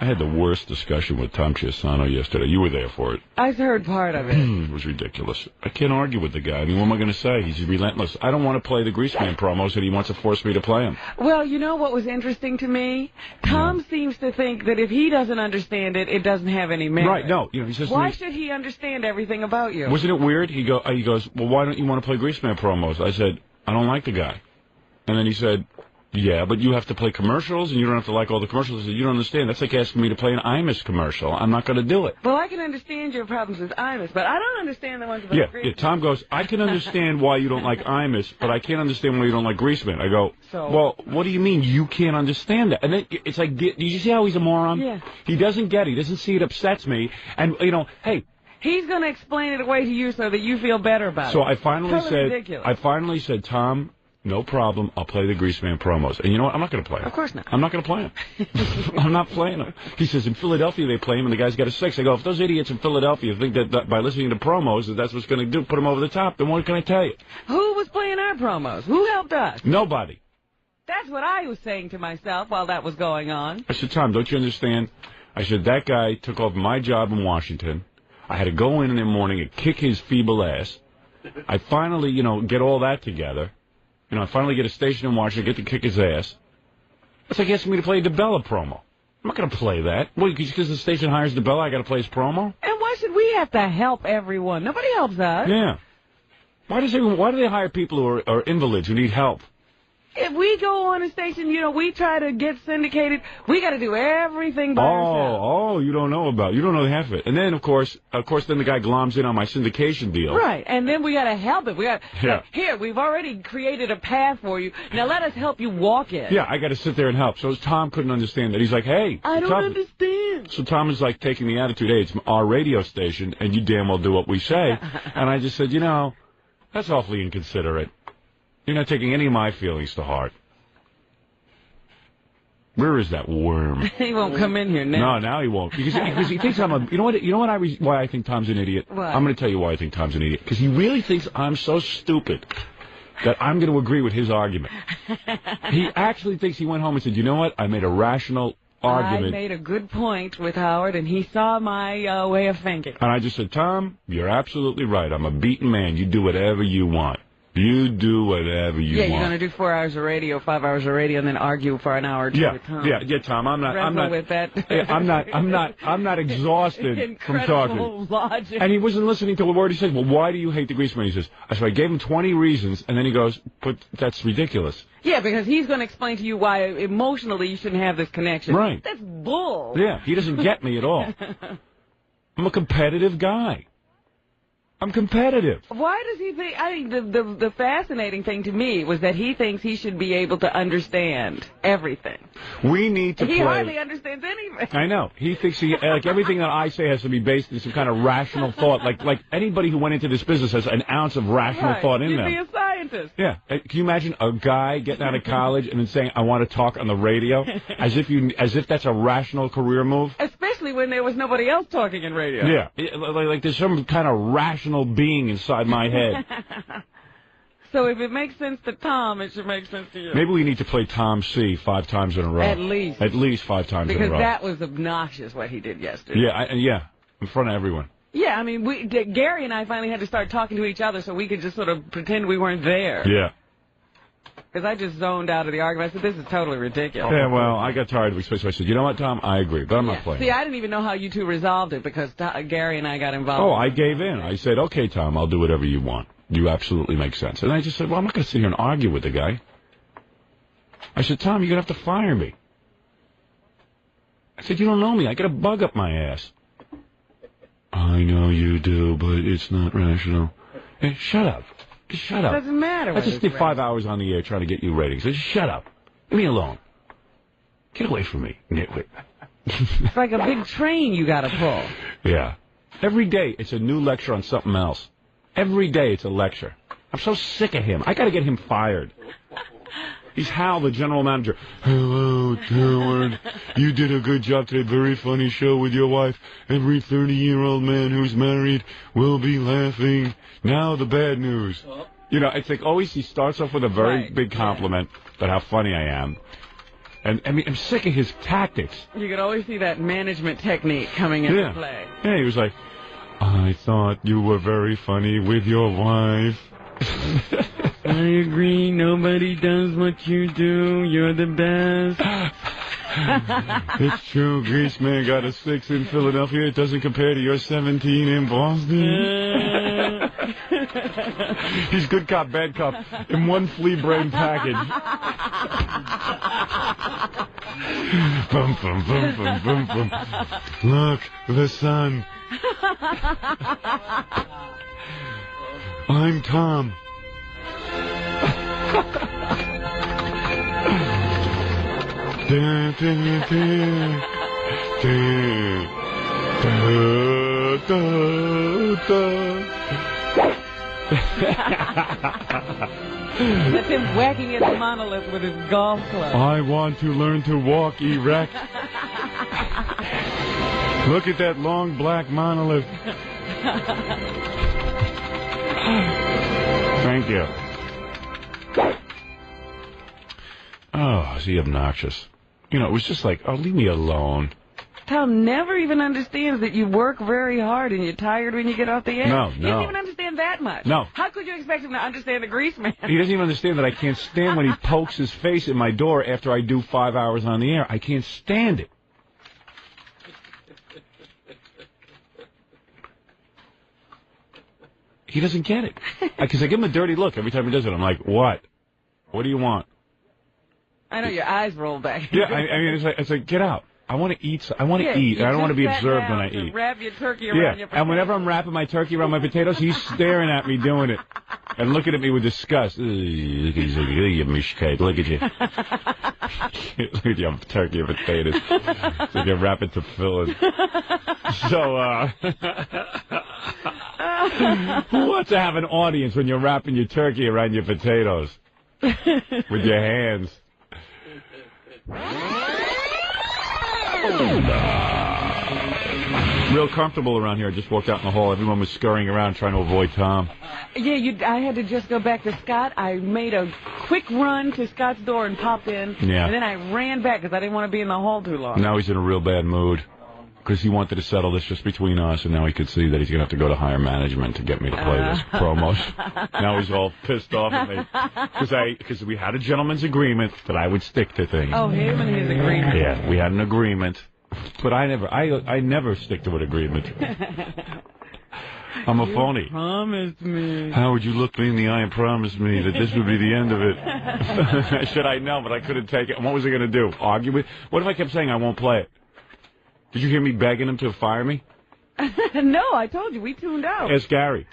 I had the worst discussion with Tom Chiusano yesterday. You were there for it. I've heard part of it. It was ridiculous. I can't argue with the guy. I mean, what am I going to say? He's relentless. I don't want to play the Greaseman promos, and he wants to force me to play them. Well, you know what was interesting to me? Tom seems to think that if he doesn't understand it, it doesn't have any merit. Right, no. You know, he says why should he understand everything about you? Wasn't it weird? He goes, well, why don't you want to play Greaseman promos? I said, I don't like the guy. And then he said, yeah, but you have to play commercials, and you don't have to like all the commercials. I said, you don't understand. That's like asking me to play an Imus commercial. I'm not going to do it. Well, I can understand your problems with Imus, but I don't understand the ones about Greaseman. Yeah, Tom goes, I can understand why you don't like Imus, but I can't understand why you don't like Greaseman. I go, well, what do you mean you can't understand that? And then it's like, did you see how he's a moron? Yeah. He doesn't get it. He doesn't see it upsets me. And, you know, hey. He's going to explain it away to you so that you feel better about it. So I finally said, Tom, no problem. I'll play the Greaseman promos. And you know what? I'm not going to play them. Of course not. I'm not going to play them. I'm not playing them. He says, in Philadelphia they play him, and the guy's got a 6. I go, if those idiots in Philadelphia think that by listening to promos that's what's going to do, put them over the top, then what can I tell you? Who was playing our promos? Who helped us? Nobody. That's what I was saying to myself while that was going on. I said, Tom, don't you understand? I said, that guy took over my job in Washington. I had to go in the morning and kick his feeble ass. I finally, you know, get all that together. You know, I finally get a station in Washington, get to kick his ass. It's like asking me to play DeBella promo. I'm not going to play that. Well, just because the station hires DeBella, I got to play his promo? And why should we have to help everyone? Nobody helps us. Yeah. Why do they hire people who are invalids, who need help? If we go on a station, you know, we try to get syndicated, we got to do everything by ourselves. Oh, you don't know half of it. And then, of course, then the guy gloms in on my syndication deal. Right, and then we got to help it. We got like, here, we've already created a path for you. Now let us help you walk it. Yeah, I got to sit there and help. So Tom couldn't understand that. He's like, hey. I don't understand. So Tom is like taking the attitude, hey, it's our radio station, and you damn well do what we say. And I just said, you know, that's awfully inconsiderate. You're not taking any of my feelings to heart. Where is that worm? He won't come in here now. No, now he won't. Because he thinks I'm a... You know why I think Tom's an idiot? What? I'm going to tell you why I think Tom's an idiot. Because he really thinks I'm so stupid that I'm going to agree with his argument. He actually thinks he went home and said, you know what? I made a rational argument. I made a good point with Howard, and he saw my way of thinking. And I just said, Tom, you're absolutely right. I'm a beaten man. You do whatever you want. You do whatever you want. Yeah, you're going to do 4 hours of radio, 5 hours of radio, and then argue for an hour or two with Tom. Yeah, Tom. I'm not with that. I'm not exhausted from talking. Logic. And he wasn't listening to a word he said. Well, why do you hate the Greaseman? He says, so I gave him 20 reasons, and then he goes, but that's ridiculous. Yeah, because he's going to explain to you why emotionally you shouldn't have this connection. Right. That's bull. Yeah, he doesn't get me at all. I'm a competitive guy. I'm competitive. Why does he think... I mean, the fascinating thing to me was that he thinks he should be able to understand everything. We need to play... He hardly understands anything. I know. He thinks like everything that I say has to be based in some kind of rational thought. Like anybody who went into this business has an ounce of rational thought in them. You'd be a scientist. Yeah. Can you imagine a guy getting out of college and then saying, I want to talk on the radio? As if that's a rational career move? Especially when there was nobody else talking in radio. Yeah. Like there's some kind of rational being inside my head. So if it makes sense to Tom, it should make sense to you. Maybe we need to play Tom C 5 times in a row. At least. At least 5 times in a row. Because that was obnoxious what he did yesterday. Yeah, in front of everyone. Yeah, I mean, Gary and I finally had to start talking to each other so we could just sort of pretend we weren't there. Yeah. Because I just zoned out of the argument. I said, this is totally ridiculous. Yeah, well, I got tired of it, so I said, you know what, Tom? I agree, but I'm not playing. See, I didn't even know how you two resolved it because Gary and I got involved. Oh, I gave in. I said, okay, Tom, I'll do whatever you want. You absolutely make sense. And I just said, well, I'm not going to sit here and argue with the guy. I said, Tom, you're going to have to fire me. I said, you don't know me. I got a bug up my ass. I know you do, but it's not rational. Hey, shut up. Just shut up. It doesn't matter. I just did 5 hours on the air trying to get you ratings. So just shut up. Leave me alone. Get away from me, nitwit. It's like a big train you got to pull. Yeah. Every day it's a new lecture on something else. Every day it's a lecture. I'm so sick of him. I got to get him fired. He's Hal, the general manager. Hello, Howard. You did a good job today. Very funny show with your wife. Every 30-year-old man who's married will be laughing. Now the bad news. You know, it's like always he starts off with a very big compliment about how funny I am. And I mean, I'm sick of his tactics. You could always see that management technique coming into play. Yeah, he was like, I thought you were very funny with your wife. I agree. Nobody does what you do. You're the best. It's true. Greaseman got a 6 in Philadelphia. It doesn't compare to your 17 in Boston. He's good cop, bad cop in one flea brain package. Bum, bum, bum, bum, bum, bum. Look, the sun. I'm Tom. That's him whacking at the monolith with his golf club. I want to learn to walk erect. Look at that long black monolith. Thank you. Oh, is he obnoxious? You know, it was just like, oh, leave me alone. Tom never even understands that you work very hard and you're tired when you get off the air. No, He doesn't even understand that much. No. How could you expect him to understand the grease man? He doesn't even understand that I can't stand when he pokes his face in my door after I do 5 hours on the air. I can't stand it. He doesn't get it. Because I give him a dirty look every time he does it. I'm like, what? What do you want? I know your eyes roll back. Yeah, I mean, it's like, get out. I want to eat. I want to eat. I don't want to be observed when I eat. Wrap your turkey around your potatoes. And whenever I'm wrapping my turkey around my potatoes, he's staring at me doing it and looking at me with disgust. Look at you, mishkate. Look at you. Look at your turkey and potatoes. It's like you're wrapping to fill it. So, who wants to have an audience when you're wrapping your turkey around your potatoes with your hands? Real comfortable around here. I just walked out in the hall. Everyone was scurrying around trying to avoid Tom. Yeah, I had to just go back to Scott. I made a quick run to Scott's door and popped in. Yeah. And then I ran back because I didn't want to be in the hall too long. Now he's in a real bad mood because he wanted to settle this just between us, and now he could see that he's going to have to go to higher management to get me to play this promos. Now he's all pissed off at me because we had a gentleman's agreement that I would stick to things. Oh, him and his agreement. Yeah, we had an agreement, but I never stick to an agreement. I'm a phony. You promised me. How would you look me in the eye and promise me that this would be the end of it? Should I know, but I couldn't take it. And what was I going to do? Argue with? What if I kept saying I won't play it? Did you hear me begging him to fire me? No, I told you. We tuned out. Ask Gary.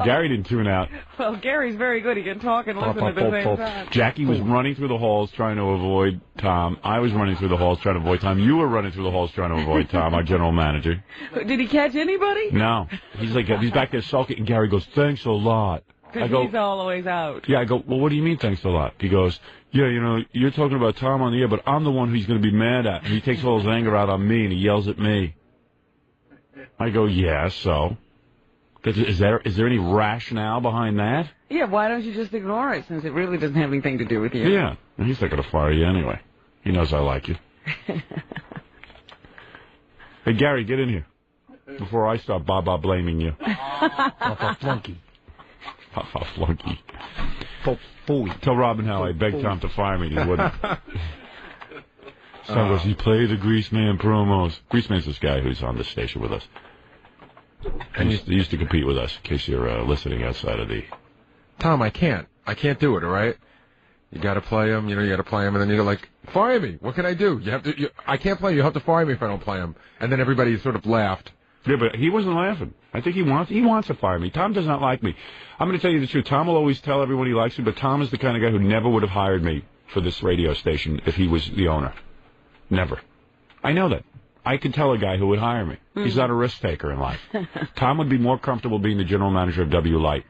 Gary didn't tune out. Well, Gary's very good. He can talk and listen at the same time. Jackie was running through the halls trying to avoid Tom. I was running through the halls trying to avoid Tom. You were running through the halls trying to avoid Tom, our general manager. Did he catch anybody? No. He's back there sulking, and Gary goes, thanks a lot. Because he's always out. Yeah, I go, well, what do you mean thanks a lot? He goes, yeah, you know, you're talking about Tom on the air, but I'm the one who he's going to be mad at. And he takes all his anger out on me, and he yells at me. I go, yeah, so? Is there any rationale behind that? Yeah, why don't you just ignore it, since it really doesn't have anything to do with you? Yeah, and he's not going to fire you anyway. He knows I like you. Hey, Gary, get in here. before I start Baba blaming you. Papa Flunky. Papa Flunky. Tell Robin how I begged Tom to fire me. He wouldn't. So goes, he played the Greaseman promos. Greaseman's this guy who's on the station with us. He used to compete with us, in case you're listening outside of the... Tom, I can't do it, all right? You gotta play him, you gotta play him, and then you're like, fire me, what can I do? I can't play you have to fire me if I don't play him. And then everybody sort of laughed. Yeah, but he wasn't laughing. I think he wants to fire me. Tom does not like me. I'm gonna tell you the truth. Tom will always tell everyone he likes me, but Tom is the kind of guy who never would have hired me for this radio station if he was the owner. Never. I know that. I can tell a guy who would hire me. He's not a risk taker in life. Tom would be more comfortable being the general manager of W Light.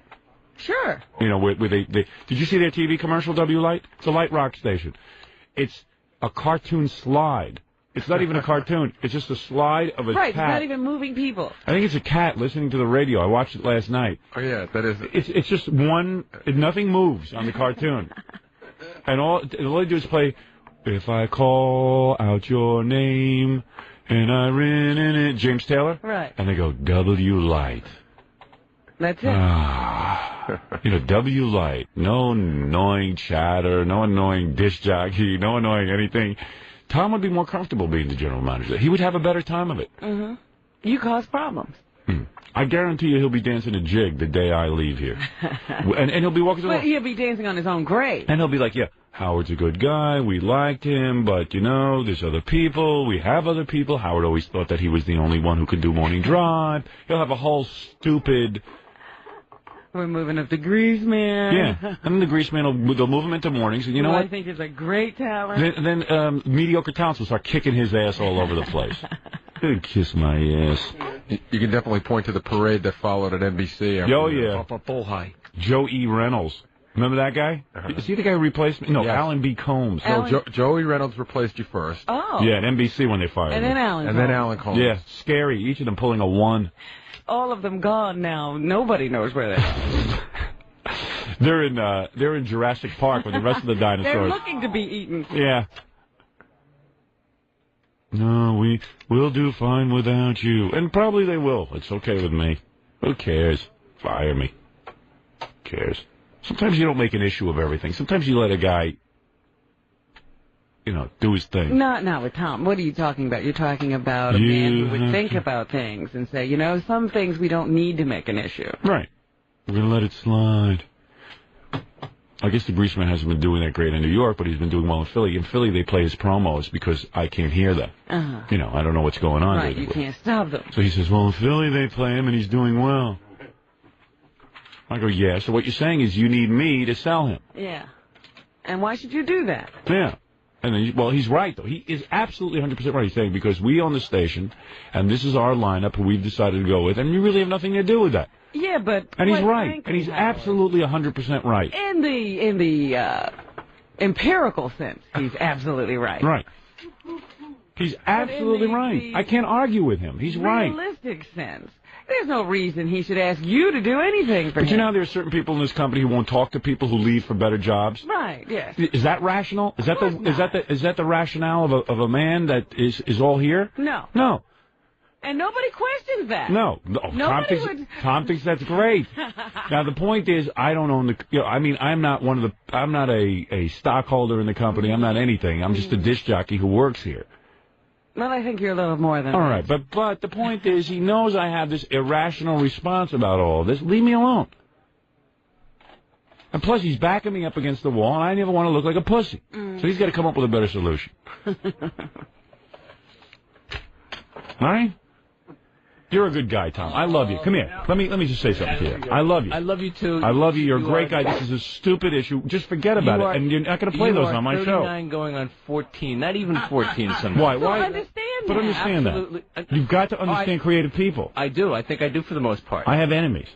Sure. Did you see their TV commercial, W Light? It's a light rock station. It's a cartoon slide. It's not even a cartoon. It's just a slide of a cat. Right, it's not even moving people. I think it's a cat listening to the radio. I watched it last night. Oh, yeah, that is... It's just nothing moves on the cartoon. And all they do is play, if I call out your name, and I ran in it, James Taylor? Right. And they go, W Light. That's it. W Light. No annoying chatter, no annoying disc jockey, no annoying anything. Tom would be more comfortable being the general manager. He would have a better time of it. Mm-hmm. You cause problems. I guarantee you he'll be dancing a jig the day I leave here. and he'll be walking But he'll be dancing on his own grave. And he'll be like, yeah, Howard's a good guy, we liked him, but, there's other people, we have other people. Howard always thought that he was the only one who could do morning drive. He'll have a whole stupid... We're moving up to Greaseman. Yeah, and then the Greaseman they'll move him into mornings, and you know what? I think is a great talent. Then mediocre talents will start kicking his ass all over the place. Kiss my ass. You can definitely point to the parade that followed at NBC. Oh, yeah. Joe E. Reynolds. Remember that guy? Is he the guy who replaced me? No, yes. Alan B. Combs. No, Joey Reynolds replaced you first. Oh. Yeah, at NBC when they fired and me. Then Alan and then Alan Combs. Yeah, scary. Each of them pulling a 1. All of them gone now. Nobody knows where they are. They're in Jurassic Park with the rest of the dinosaurs. They're looking to be eaten. Yeah. No, we'll do fine without you. And probably they will. It's okay with me. Who cares? Fire me. Who cares? Sometimes you don't make an issue of everything. Sometimes you let a guy, do his thing. Not with Tom. What are you talking about? You're talking about a man who would think about things and say, some things we don't need to make an issue. Right. We're going to let it slide. I guess the Greaseman hasn't been doing that great in New York, but he's been doing well in Philly. In Philly, they play his promos because I can't hear them. Uh-huh. I don't know what's going on. Right, you can't stop them. So he says, well, in Philly, they play him, and he's doing well. I go, yeah, so what you're saying is you need me to sell him. Yeah. And why should you do that? Yeah. And then, he's right, though. He is absolutely 100% right. He's saying, because we own the station, and this is our lineup who we've decided to go with, and we really have nothing to do with that. Yeah, but... And he's right. And he's absolutely 100% right. In the empirical sense, he's absolutely right. Right. He's absolutely right. I can't argue with him. He's right. Realistic sense. There's no reason he should ask you to do anything for him. But you know there are certain people in this company who won't talk to people who leave for better jobs? Right, yes. Is that rational? Is that the rationale of a man that is all here? No. No. And nobody questions that. No. Tom thinks that's great. Now the point is, I don't own the. I'm not a stockholder in the company. I'm not anything. I'm just a disc jockey who works here. Well, I think you're a little more than all that. right, but the point is, he knows I have this irrational response about all of this. Leave me alone. And plus, he's backing me up against the wall, and I never want to look like a pussy. So he's got to come up with a better solution. All right? You're a good guy, Tom. I love you. Come here. Let me just say something to you. I love you. I love you, too. I love you. You're a great guy. This is a stupid issue. Just forget about it. And you're not going to play those on my show. 39 going on 14. Not even 14 sometimes. Why? But understand that. You've got to understand creative people. I do. I think I do for the most part. I have enemies.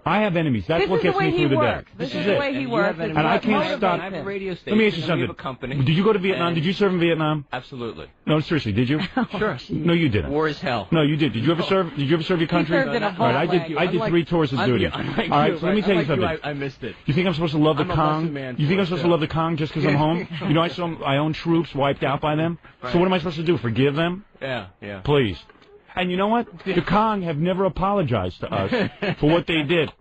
That's what gets me through the day. This is the way he works. And I can't stop. I have a radio station. Let me ask you something. Did you go to Vietnam? Did you serve in Vietnam? Absolutely. No, seriously, did you? Sure. No, you didn't. War is hell. No, you did. Did you ever serve? Did you ever serve your country? He served in a All right, I did 3 tours of duty. All right, so let me tell you something. I missed it. You think I'm supposed to love the Kong? You think I'm supposed to love the Kong just because I'm home? You know, I saw my own troops wiped out by them. So what am I supposed to do? Forgive them? Yeah. Please. And you know what? The Kong have never apologized to us for what they did.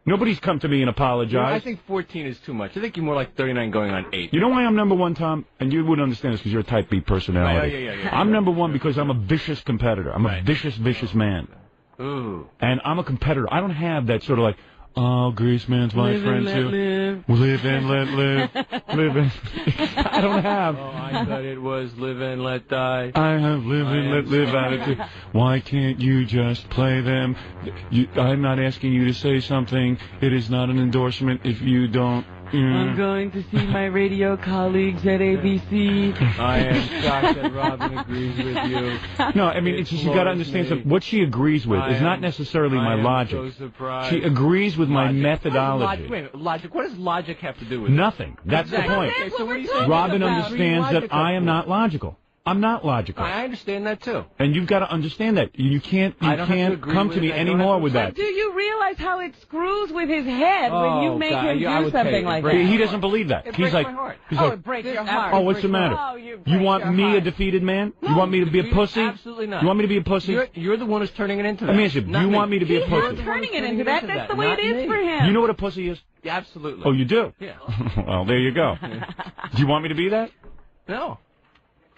Nobody's come to me and apologized. You know, I think 14 is too much. I think you're more like 39 going on 8. You know why I'm number one, Tom? And you wouldn't understand this because you're a type B personality. Yeah. I'm number one because I'm a vicious competitor. I'm a vicious man. Ooh. And I'm a competitor. I don't have that sort of like, oh, Greaseman's my friend too. Live and let live. Live and... I don't have. Oh, I thought it was live and let die. I have live and let live attitude. Why can't you just play them? I'm not asking you to say something. It is not an endorsement if you don't. I'm going to see my radio colleagues at ABC. I am shocked that Robin agrees with you. No, I mean, it's just you got to understand something. What she agrees with is not necessarily my logic. So surprised. She agrees with my methodology. Wait a minute, logic. What does logic have to do with Nothing. That's the point. Okay, so what are you saying? Robin understands that I am not logical. I'm not logical. I understand that too. And you've got to understand that. You can't come to me anymore with that. But do you realize how it screws with his head when you make him do something like that? He doesn't believe that. It He's breaks like, my heart. he's Oh, like, it breaks your heart. oh, what's the matter? Oh, you want me a defeated man? You want me to be a pussy? Absolutely not. You want me to be a pussy? You're the one who's turning it into that. Let me ask you, do you want me to be a pussy? He's turning it into that. That's the way it is for him. You know what a pussy is? Yeah, absolutely. Oh, you do? Yeah. Well, there you go. Do you want me to be that? No.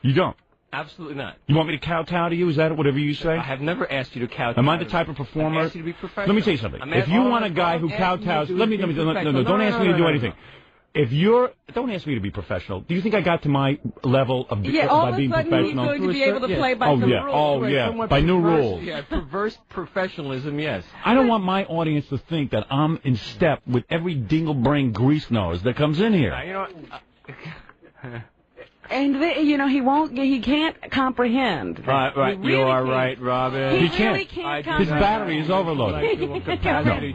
You don't? Absolutely not. You want me to kowtow to you? Is that whatever you say? I have never asked you to kowtow. Am I the type of performer? I've asked you to be professional. Let me tell you something. If you want a guy who kowtows, don't ask me to do anything. If don't ask me to be professional. Do you think I got to my level of by being professional? He's going to be able to play by some rules. Oh yeah, by new rules. Yeah, perverse professionalism. Yes. I don't want my audience to think that I'm in step with every dingle-brained grease nose that comes in here. You know what? And he can't comprehend. Right. You are right, Robin. He can't comprehend. His battery is overloaded.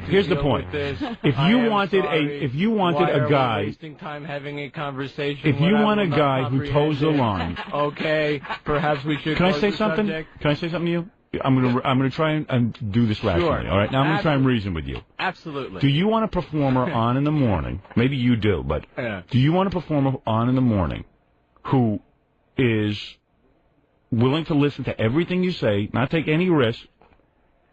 Here's the point. If you wanted a guy, wasting time having a conversation. If you want a guy who toes the line, okay, perhaps we should. Can I say something? Can I say something to you? I'm gonna try and do this rationally. Sure. All right. Now I'm gonna try and reason with you. Absolutely. Do you want a performer on in the morning? Maybe you do, but do you want a performer on in the morning who is willing to listen to everything you say, not take any risk,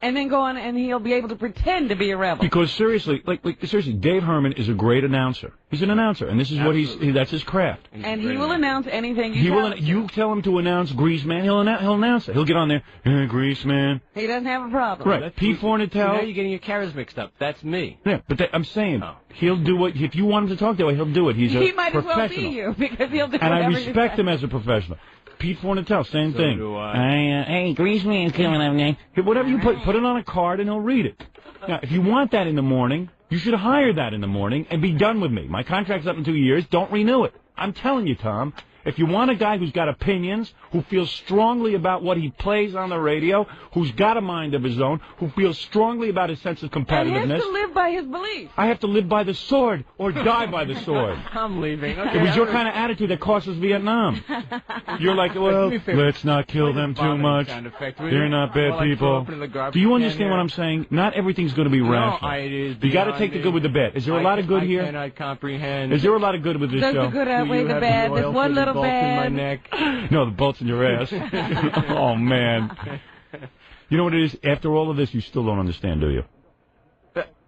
and then go on and he'll be able to pretend to be a rebel? Because seriously, seriously, Dave Herman is a great announcer. He's an announcer, and this is what that's his craft. And he will announce anything you tell him. You tell him to announce Greaseman, he'll announce it. He'll get on there, Greaseman. He doesn't have a problem. Right. Pete Fornatale. Now you're getting your carrots mixed up. That's me. Yeah, but I'm saying he'll do what if you want him to talk that way, he'll do it. He might as well be you because he'll do. And I respect him as a professional. Pete Fornatale, same thing. Do I. Hey, Greaseman's coming up now. Whatever you put it on a card and he'll read it. Now, if you want that in the morning, you should hire that in the morning and be done with me. My contract's up in 2 years. Don't renew it. I'm telling you, Tom. If you want a guy who's got opinions, who feels strongly about what he plays on the radio, who's got a mind of his own, who feels strongly about his sense of competitiveness. And he has to live by his beliefs. I have to live by the sword or die by the sword. I'm leaving. Okay, it was your kind of attitude that cost us Vietnam. You're like, well, let's not kill them too much. They're not bad people. Do you understand what I'm saying? Not everything's going to be rational. You got to take the good with the bad. Is there a lot of good here? I cannot comprehend. Is there a lot of good with this show? Does the good outweigh the bad? There's one little bolts in my neck. No, the bolts in your ass. Oh, man. You know what it is? After all of this, you still don't understand, do you?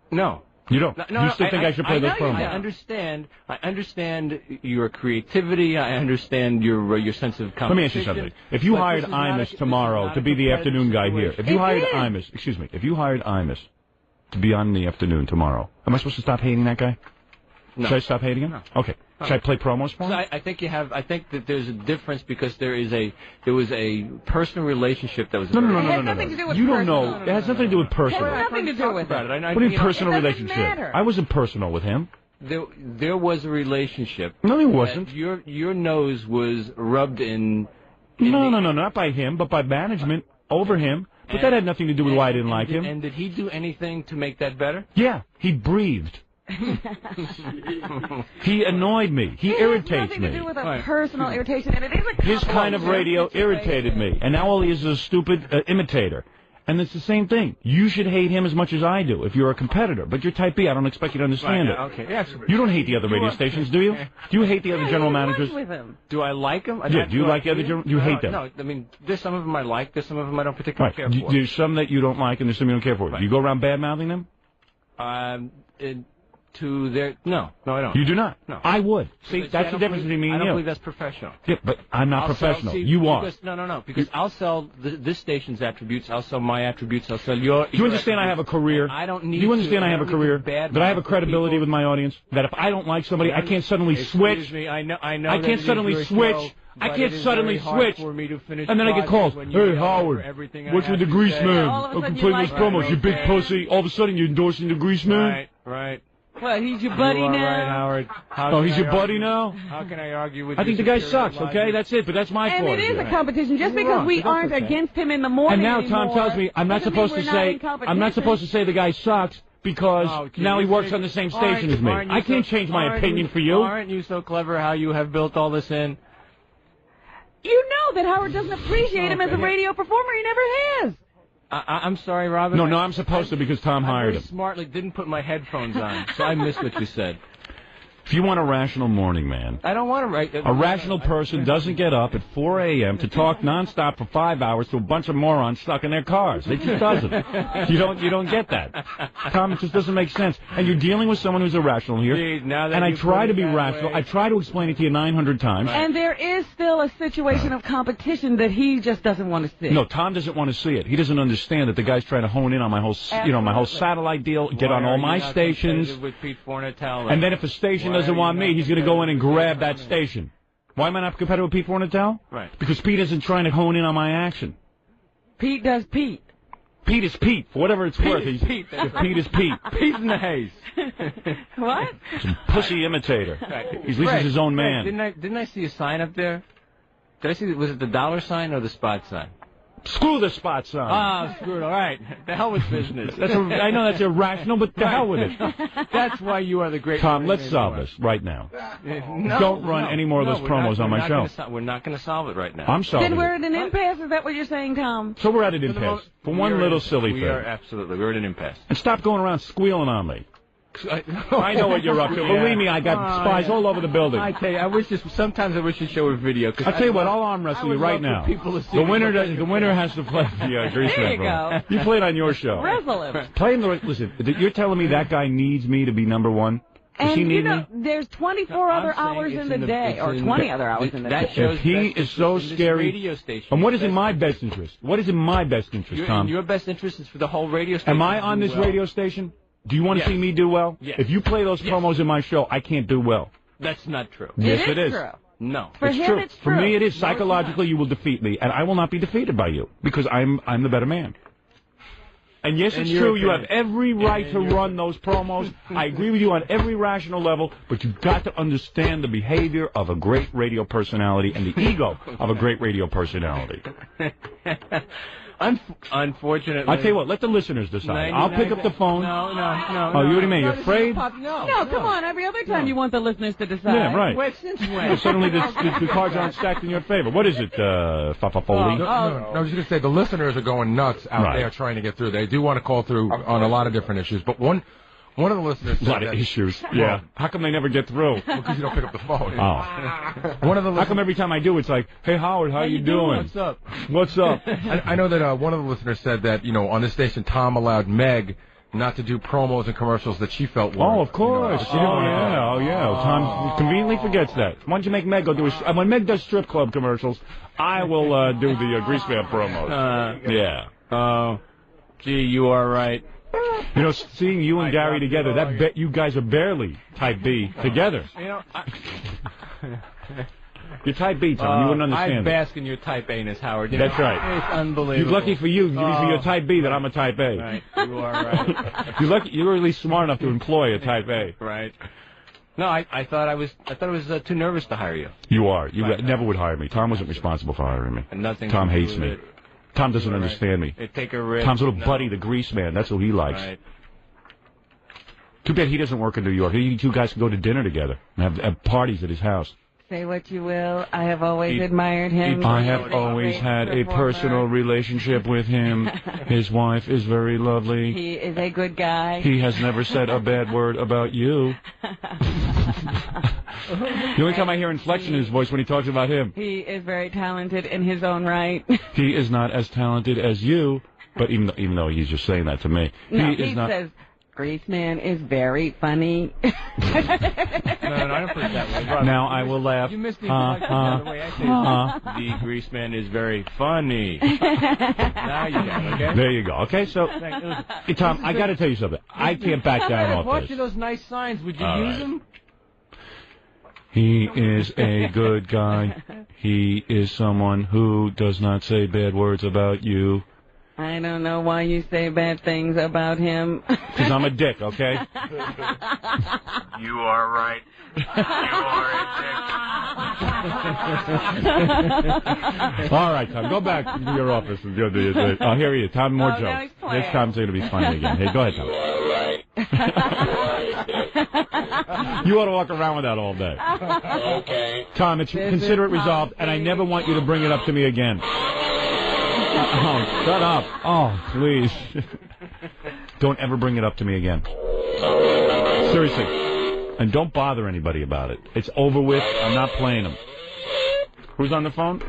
No. You don't? No, you still think I should play those promos? I understand your creativity. I understand your sense of competition. Let me ask you something. If you hired Imus tomorrow to be the afternoon guy here, if you hired Imus to be on in the afternoon tomorrow, am I supposed to stop hating that guy? No. Should I stop hating him? No. Okay. Should I play promos for him? I think you have. I think that there's a difference because there was a personal relationship that was. No. It has nothing to do with you personal. don't know. It has nothing to do with personal. It has nothing to do with it. What do you mean personal relationship? Matter. I wasn't personal with him. There was a relationship. No, there wasn't. Your nose was rubbed in. No, not by him, but by management over him. But that had nothing to do with why I didn't like him. And did he do anything to make that better? Yeah, he breathed. He annoyed me. He irritates me. It has nothing to do with a personal irritation, and it is a his kind of radio irritated me, and now all he is a stupid imitator. And it's the same thing. You should hate him as much as I do if you're a competitor. But you're type B. I don't expect you to understand it. Okay. Yes. You don't hate the other radio stations, do you? Do you hate the other general managers? With him. Do I like them? Yeah. Do you like the other general? You hate them? No. I mean, there's some of them I like. There's some of them I don't particularly care for. There's some that you don't like, and there's some you don't care for. Right. You go around bad-mouthing them? To their no, I don't. You do not. No, I would. See, that's the difference between me and you. I don't believe that's professional. Yeah, but I'm not professional. You are. No. Because I'll sell this station's attributes. I'll sell my attributes. I'll sell your. Do you understand? I have a career. I don't need. Do you understand? I have a career. That I have a credibility with my audience. That if I don't like somebody, I can't suddenly switch. Me, I know. I can't suddenly switch. I can't suddenly switch. And then I get calls. Hey, Howard, what's with the grease man? I'm playing those promos. You big pussy. All of a sudden, you're endorsing the grease man. Right. What, he's your buddy now? Right, Howard. Oh, he's your buddy now? How can I argue with you? I think the guy sucks, okay? That's it, but that's my fault. And it is a competition. Just because we aren't against him in the morning And now anymore, Tom tells me I'm not supposed to say the guy sucks because now he works on the same station as me. I can't change my opinion for you. Aren't you so clever how you have built all this in? You know that Howard doesn't appreciate him as a radio performer. He never has. I'm sorry, Robin. No, I'm supposed to because Tom hired him. I smartly didn't put my headphones on, so I missed what you said. If you want a rational morning man, I don't want to write. A rational person doesn't get up at 4 a.m. to talk nonstop for 5 hours to a bunch of morons stuck in their cars. It just doesn't. You don't get that. Tom, it just doesn't make sense. And you're dealing with someone who's irrational here. Jeez, now that and I you try put to it be that rational. way. I try to explain it to you 900 times. And there is still a situation of competition that he just doesn't want to see. No, Tom doesn't want to see it. He doesn't understand that the guy's trying to hone in on my whole, my whole satellite deal, get on all my stations. With Pete Fornatale, and then if a station doesn't want me, he's going to go in and grab that station. Why am I not competitive with Pete Fornatale? Right. Because Pete isn't trying to hone in on my action. Pete does Pete. Pete is Pete, for whatever it's worth. Is Pete. Pete is Pete. Pete's in the haze. What? Some pussy imitator. Right. He's his own man. Didn't I see a sign up there? Did I see? Was it the dollar sign or the spot sign? Screw the spot sign. Ah, screw it. All right. The hell with business. I know that's irrational, but the hell with it. That's why you are the great. Tom, let's solve this right now. Don't run any more of those promos on my show. We're not going to solve it right now. I'm solving Then we're at an impasse. Is that what you're saying, Tom? So we're at an impasse for one little silly thing. We are absolutely. We're at an impasse. And stop going around squealing on me. I know what you're up to. Believe me, I got spies all over the building. I tell you, sometimes I wish you'd show a video. I'll tell you what, I'll arm wrestle you right now. The winner has to play the grease There you man. go. You play it on your show. Wrestle him. Play him listen, you're telling me that guy needs me to be number one? Does And he need you know, me? there's 24 other hours in the day, or 20 other hours in the day. If he is so scary, and what is in my best interest? What is in my best interest, Tom? Your best interest is for the whole radio station. Am I on this radio station? Do you want to see me do well? Yes. If you play those promos in my show, I can't do well. That's not true. Yes, it is. True. No. For it's him, true. it's true. For me, it is. Psychologically, you will defeat me, and I will not be defeated by you because I'm the better man. And yes, it's true. You have every right to run those promos. I agree with you on every rational level, but you've got to understand the behavior of a great radio personality and the ego of a great radio personality. Unfortunately. I'll tell you what, let the listeners decide. I'll pick up the phone. No. Oh, you what do you mean? You're afraid? No, come on. Every other time you want the listeners to decide. Yeah, right. Since when? Well, suddenly the cards aren't stacked in your favor. What is it, Foley? No, I was just going to say, the listeners are going nuts out there trying to get through. They do want to call through on a lot of different issues, but one of the listeners said a lot of issues. Yeah. How come they never get through? Because you don't pick up the phone. Oh. One of the How come every time I do, it's like, hey, Howard, how you doing? What's up? What's up? I know that one of the listeners said that, on this station, Tom allowed Meg not to do promos and commercials that she felt were. Oh, of course. Oh, yeah. Tom conveniently forgets that. Why don't you make Meg go do when Meg does strip club commercials, I will do the Grease Man promos. Yeah. Oh, gee, you are right. Seeing you and Gary together, you guys are barely type B together. You're type B, Tom. You wouldn't understand. I bask in your type A-ness, Howard. That's right. It's unbelievable. You're lucky for you. For your type B that I'm a type A. Right. You are right. You're lucky. You're at least smart enough to employ a type A. Right. No, I thought I was too nervous to hire you. You are. You never would hire me. Tom wasn't responsible for hiring me. And nothing. Tom hates me. Tom doesn't understand me. They take a risk. Tom's little buddy, the Grease Man. That's who he likes. Right. Too bad he doesn't work in New York. You two guys can go to dinner together and have parties at his house. Say what you will. I have always admired him. I have always had a personal relationship with him. His wife is very lovely. He is a good guy. He has never said a bad word about you. The only time I hear inflection in his voice when he talks about him. He is very talented in his own right. He is not as talented as you, but even though he's just saying that to me. No, he says, Greaseman is very funny. No, I don't put it that way. Robin, now I will laugh. You missed the the way I say it. The Greaseman is very funny. Now you got it, okay? There you go. Okay, so, hey, Tom, I got to tell you something. I can't back down I off bought this. you those nice signs. Would you All use right. them? He is a good guy. He is someone who does not say bad words about you. I don't know why you say bad things about him. Because I'm a dick, okay? You are right. All right, Tom, go back to your office. And do the, oh, here he is. Tom, more now jokes. he's playing. This time's going to be funny again. Hey, go ahead, Tom. You ought to walk around with that all day. Okay. Tom, consider it resolved, and I never want you to bring it up to me again. Oh, shut up. Oh, please. Don't ever bring it up to me again. Seriously. And don't bother anybody about it. It's over with. I'm not playing them. Who's on the phone?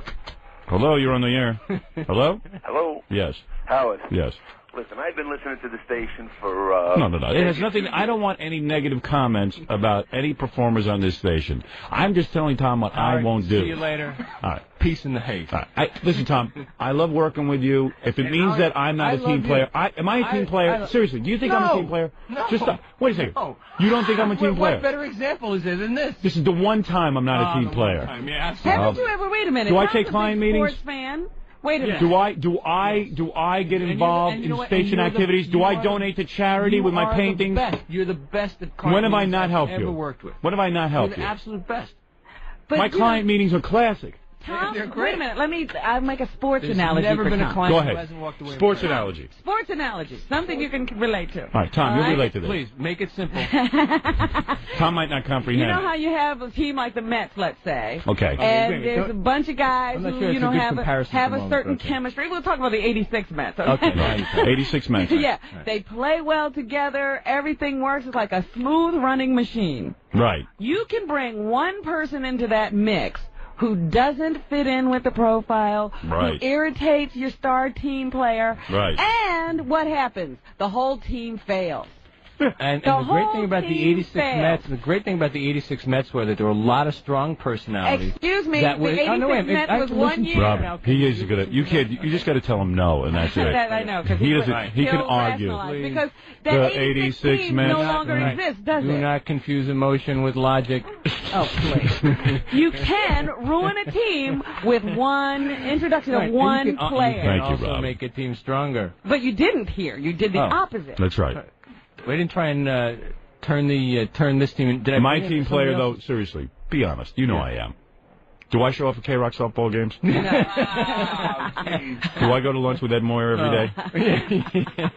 Hello, you're on the air. Hello? Hello? Yes. Howard? Yes. Listen, I've been listening to the station for... No. It has nothing... I don't want any negative comments about any performers on this station. I'm just telling Tom what I won't do. See you later. All right. Peace in the haze. All right. Listen, Tom, I love working with you. If it means that I'm not a team player... Am I a team player? Seriously, do you think I'm a team player? No. Just stop. Wait a second. No. You don't think I'm a team player? What better example is there than this? This is the one time I'm not a team player. Yeah, Haven't you ever... Wait a minute. Do I Tom's take a client big meetings? Sports fan. Wait a minute. Do I get involved in station activities? Do I donate to charity with my paintings? You're the best at When have I not helped ever you? worked with. When have I not helped You're the you? absolute best. But My client meetings are classic. Tom, They're wait great. a minute. I'll make a sports There's analogy never for been a Tom. client Go who ahead. hasn't walked away Sports with analogy. Sports analogy. Something you can relate to. All right, Tom, you relate to this. Please, make it simple. Tom might not comprehend. You know how you have a team like the Mets, let's say. Okay. And there's a bunch of guys I'm not who, sure it's a good have comparison a at the moment, certain okay. chemistry. We'll talk about the 86 Mets. Okay. 86 Mets. Yeah. They play well together. Everything works. It's like a smooth running machine. Right. You can bring one person into that mix who doesn't fit in with the profile, Right. who irritates your star team player, Right. and what happens? The whole team fails. And The the great whole thing about the team 86 failed. Mets, the great thing about the 86 Mets were that there were a lot of strong personalities. Excuse me, that the were, 86 Mets was 1 year. Rob, he is good at. You can't. You just got to tell him no, and that's it. That I know, because He doesn't. He can argue. Because The that 86 team Mets. no longer exists, does Do it? not confuse emotion with logic. Oh, please. You can ruin a team with one introduction of one player. You can Thank you, also Rob. make a team stronger. But you didn't here. You did the opposite. That's right. We didn't try and turn this team. Did I My bring in team somebody player, though, else? seriously, be honest. You know I am. Do I show up for K-Rock softball games? Do I go to lunch with Ed Moyer every day?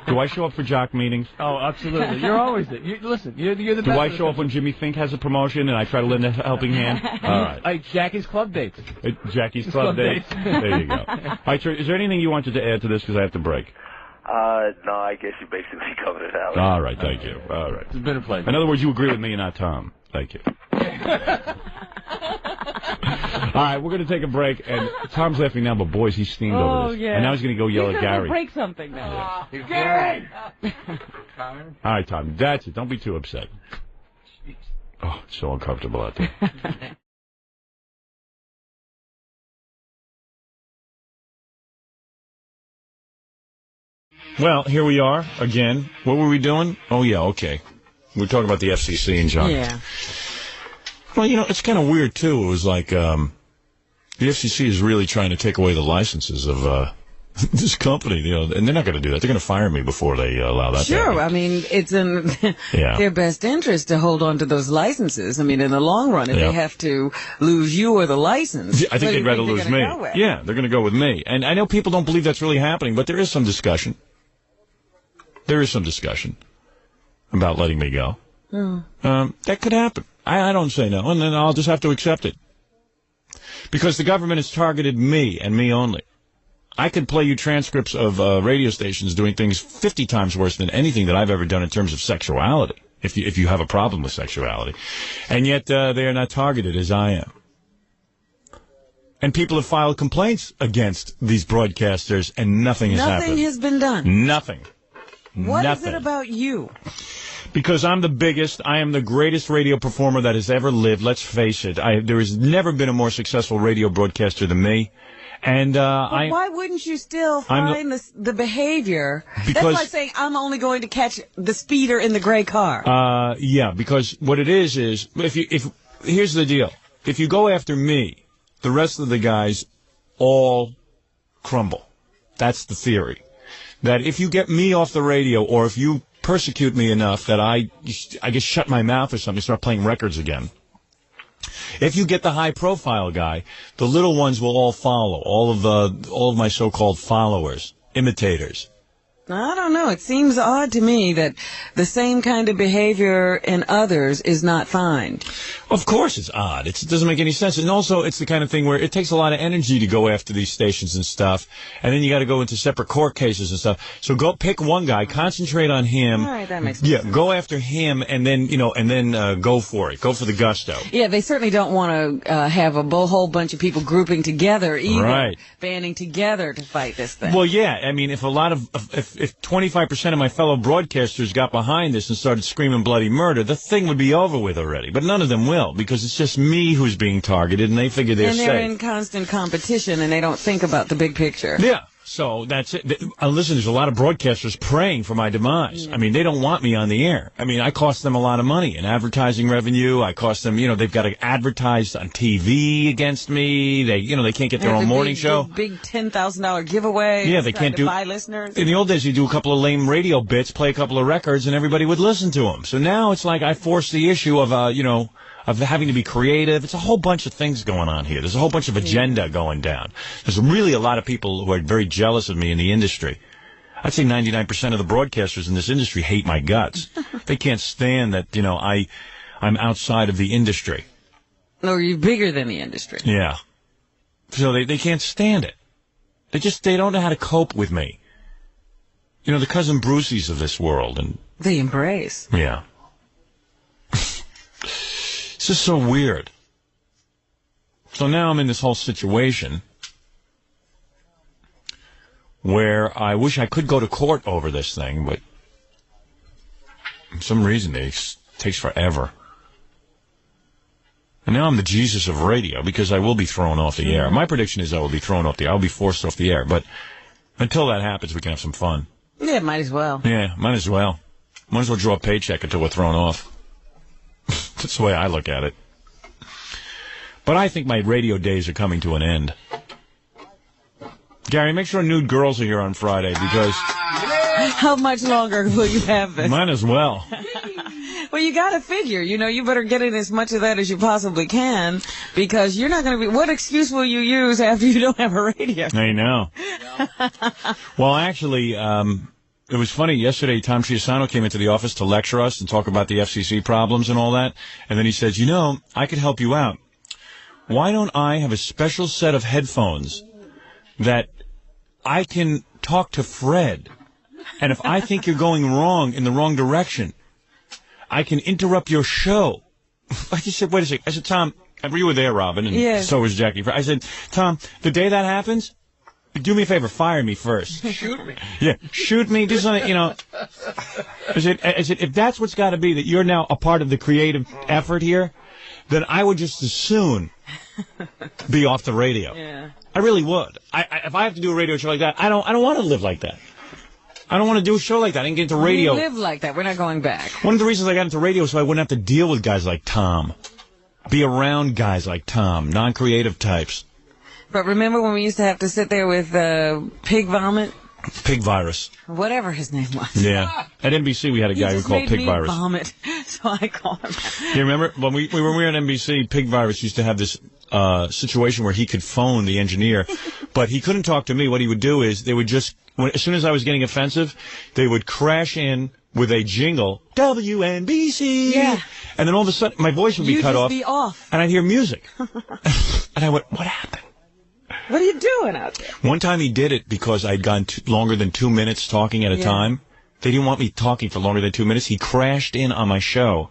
Do I show up for jock meetings? Oh, absolutely. You're always there. Listen, you're the best. Do I show up when Jimmy Fink has a promotion and I try to lend a helping hand? All right. Jackie's club dates. Jackie's Club Dates. There you go. All right, sir, is there anything you wanted to add to this? Because I have to break. No, I guess you basically covered it out. All right, thank you. All right. It's been a pleasure. In other words, you agree with me and not Tom. Thank you. All right, we're going to take a break, and Tom's laughing now, but boys, he's steamed over this. Yeah. And now he's going to go yell He's at gonna Gary. break something now. Gary! All right, Tom, that's it. Don't be too upset. Oh, it's so uncomfortable out there. Well, here we are again. What were we doing? Oh, yeah, okay. We're talking about the FCC and John. Yeah. Well, you know, it's kind of weird, too. It was like the FCC is really trying to take away the licenses of this company, you know, and they're not going to do that. They're going to fire me before they allow that to happen. Sure, I mean, it's in their best interest to hold on to those licenses. I mean, in the long run, if they have to lose you or the license, I think they'd rather lose me. Yeah, they're going to go with me. And I know people don't believe that's really happening, but there is some discussion. There is some discussion about letting me go. That could happen. I don't say no, and then I'll just have to accept it. Because the government has targeted me and me only. I could play you transcripts of radio stations doing things 50 times worse than anything that I've ever done in terms of sexuality, if you have a problem with sexuality. And yet they are not targeted as I am. And people have filed complaints against these broadcasters, and nothing has happened. Nothing has been done. Nothing. What Nothing. is it about you? Because I'm the biggest, I am the greatest radio performer that has ever lived, let's face it. There has never been a more successful radio broadcaster than me. And But why wouldn't you still find the behavior? That's like saying, I'm only going to catch the speeder in the gray car. Yeah, because what it is here's the deal. If you go after me, the rest of the guys all crumble. That's the theory. That if you get me off the radio, or if you persecute me enough that I just shut my mouth or something, start playing records again. If you get the high-profile guy, the little ones will all follow. All of my so-called followers, imitators. I don't know. It seems odd to me that the same kind of behavior in others is not fine. Of course it's odd. It doesn't make any sense. And also, it's the kind of thing where it takes a lot of energy to go after these stations and stuff. And then you got to go into separate court cases and stuff. So go pick one guy, concentrate on him. All right, that makes sense. Yeah, go after him, and then, go for it. Go for the gusto. Yeah, they certainly don't want to have a whole bunch of people grouping together either. Right. Banding together to fight this thing. Well, yeah. I mean, if 25% of my fellow broadcasters got behind this and started screaming bloody murder, the thing would be over with already. But none of them will, because it's just me who's being targeted, and they figure they're safe. And they're in constant competition, and they don't think about the big picture. Yeah. So that's it. Listen, there's a lot of broadcasters praying for my demise. I mean, they don't want me on the air. I mean, I cost them a lot of money in advertising revenue. I cost them, they've got to advertise on TV against me. They can't get their own morning show. Big $10,000 giveaway. Yeah, they can't buy listeners. In the old days, you do a couple of lame radio bits, play a couple of records, and everybody would listen to them. So now it's like I force the issue of, of having to be creative. It's a whole bunch of things going on here. There's a whole bunch of agenda going down. There's really a lot of people who are very jealous of me in the industry. I'd say 99% of the broadcasters in this industry hate my guts. They can't stand that, I'm outside of the industry. Or you're bigger than the industry. Yeah. So they can't stand it. They don't know how to cope with me. The cousin Bruceys of this world. And they embrace. Yeah. It's just so weird. So now I'm in this whole situation where I wish I could go to court over this thing, but for some reason it takes forever. And now I'm the Jesus of radio, because I will be thrown off the air. My prediction is I will be thrown off the air. I'll be forced off the air. But until that happens, we can have some fun. Yeah, might as well. Yeah, might as well. Might as well draw a paycheck until we're thrown off. That's the way I look at it. But I think my radio days are coming to an end. Gary, make sure nude girls are here on Friday, because... How much longer will you have this? Might as well. Well, you got to figure, you better get in as much of that as you possibly can, because you're not going to be... What excuse will you use after you don't have a radio? I know. Well, actually... It was funny. Yesterday, Tom Chiusano came into the office to lecture us and talk about the FCC problems and all that. And then he says, I could help you out. Why don't I have a special set of headphones that I can talk to Fred? And if I think you're going wrong in the wrong direction, I can interrupt your show. I just said, wait a second. I said, Tom, you were there, Robin, and so was Jackie. I said, Tom, the day that happens, do me a favor, fire me first. Shoot me. Yeah, shoot me, do something, I said, if that's what's got to be, that you're now a part of the creative effort here, then I would just as soon be off the radio. Yeah. I really would. If I have to do a radio show like that, I don't want to live like that. I don't want to do a show like that. I didn't get into radio. We live like that. We're not going back. One of the reasons I got into radio so I wouldn't have to deal with guys like Tom. Be around guys like Tom, non-creative types. But remember when we used to have to sit there with pig vomit? Pig virus. Whatever his name was. Yeah. At NBC, we had a guy who called Pig Virus. Vomit, so I called him. You remember when we were on NBC, Pig Virus used to have this situation where he could phone the engineer, but he couldn't talk to me. What he would do is they would just, as soon as I was getting offensive, they would crash in with a jingle, WNBC. Yeah. And then all of a sudden, my voice would be cut off. Be off. And I'd hear music. And I went, what happened? What are you doing out there? One time he did it because I'd gone longer than 2 minutes talking at a time. They didn't want me talking for longer than 2 minutes. He crashed in on my show.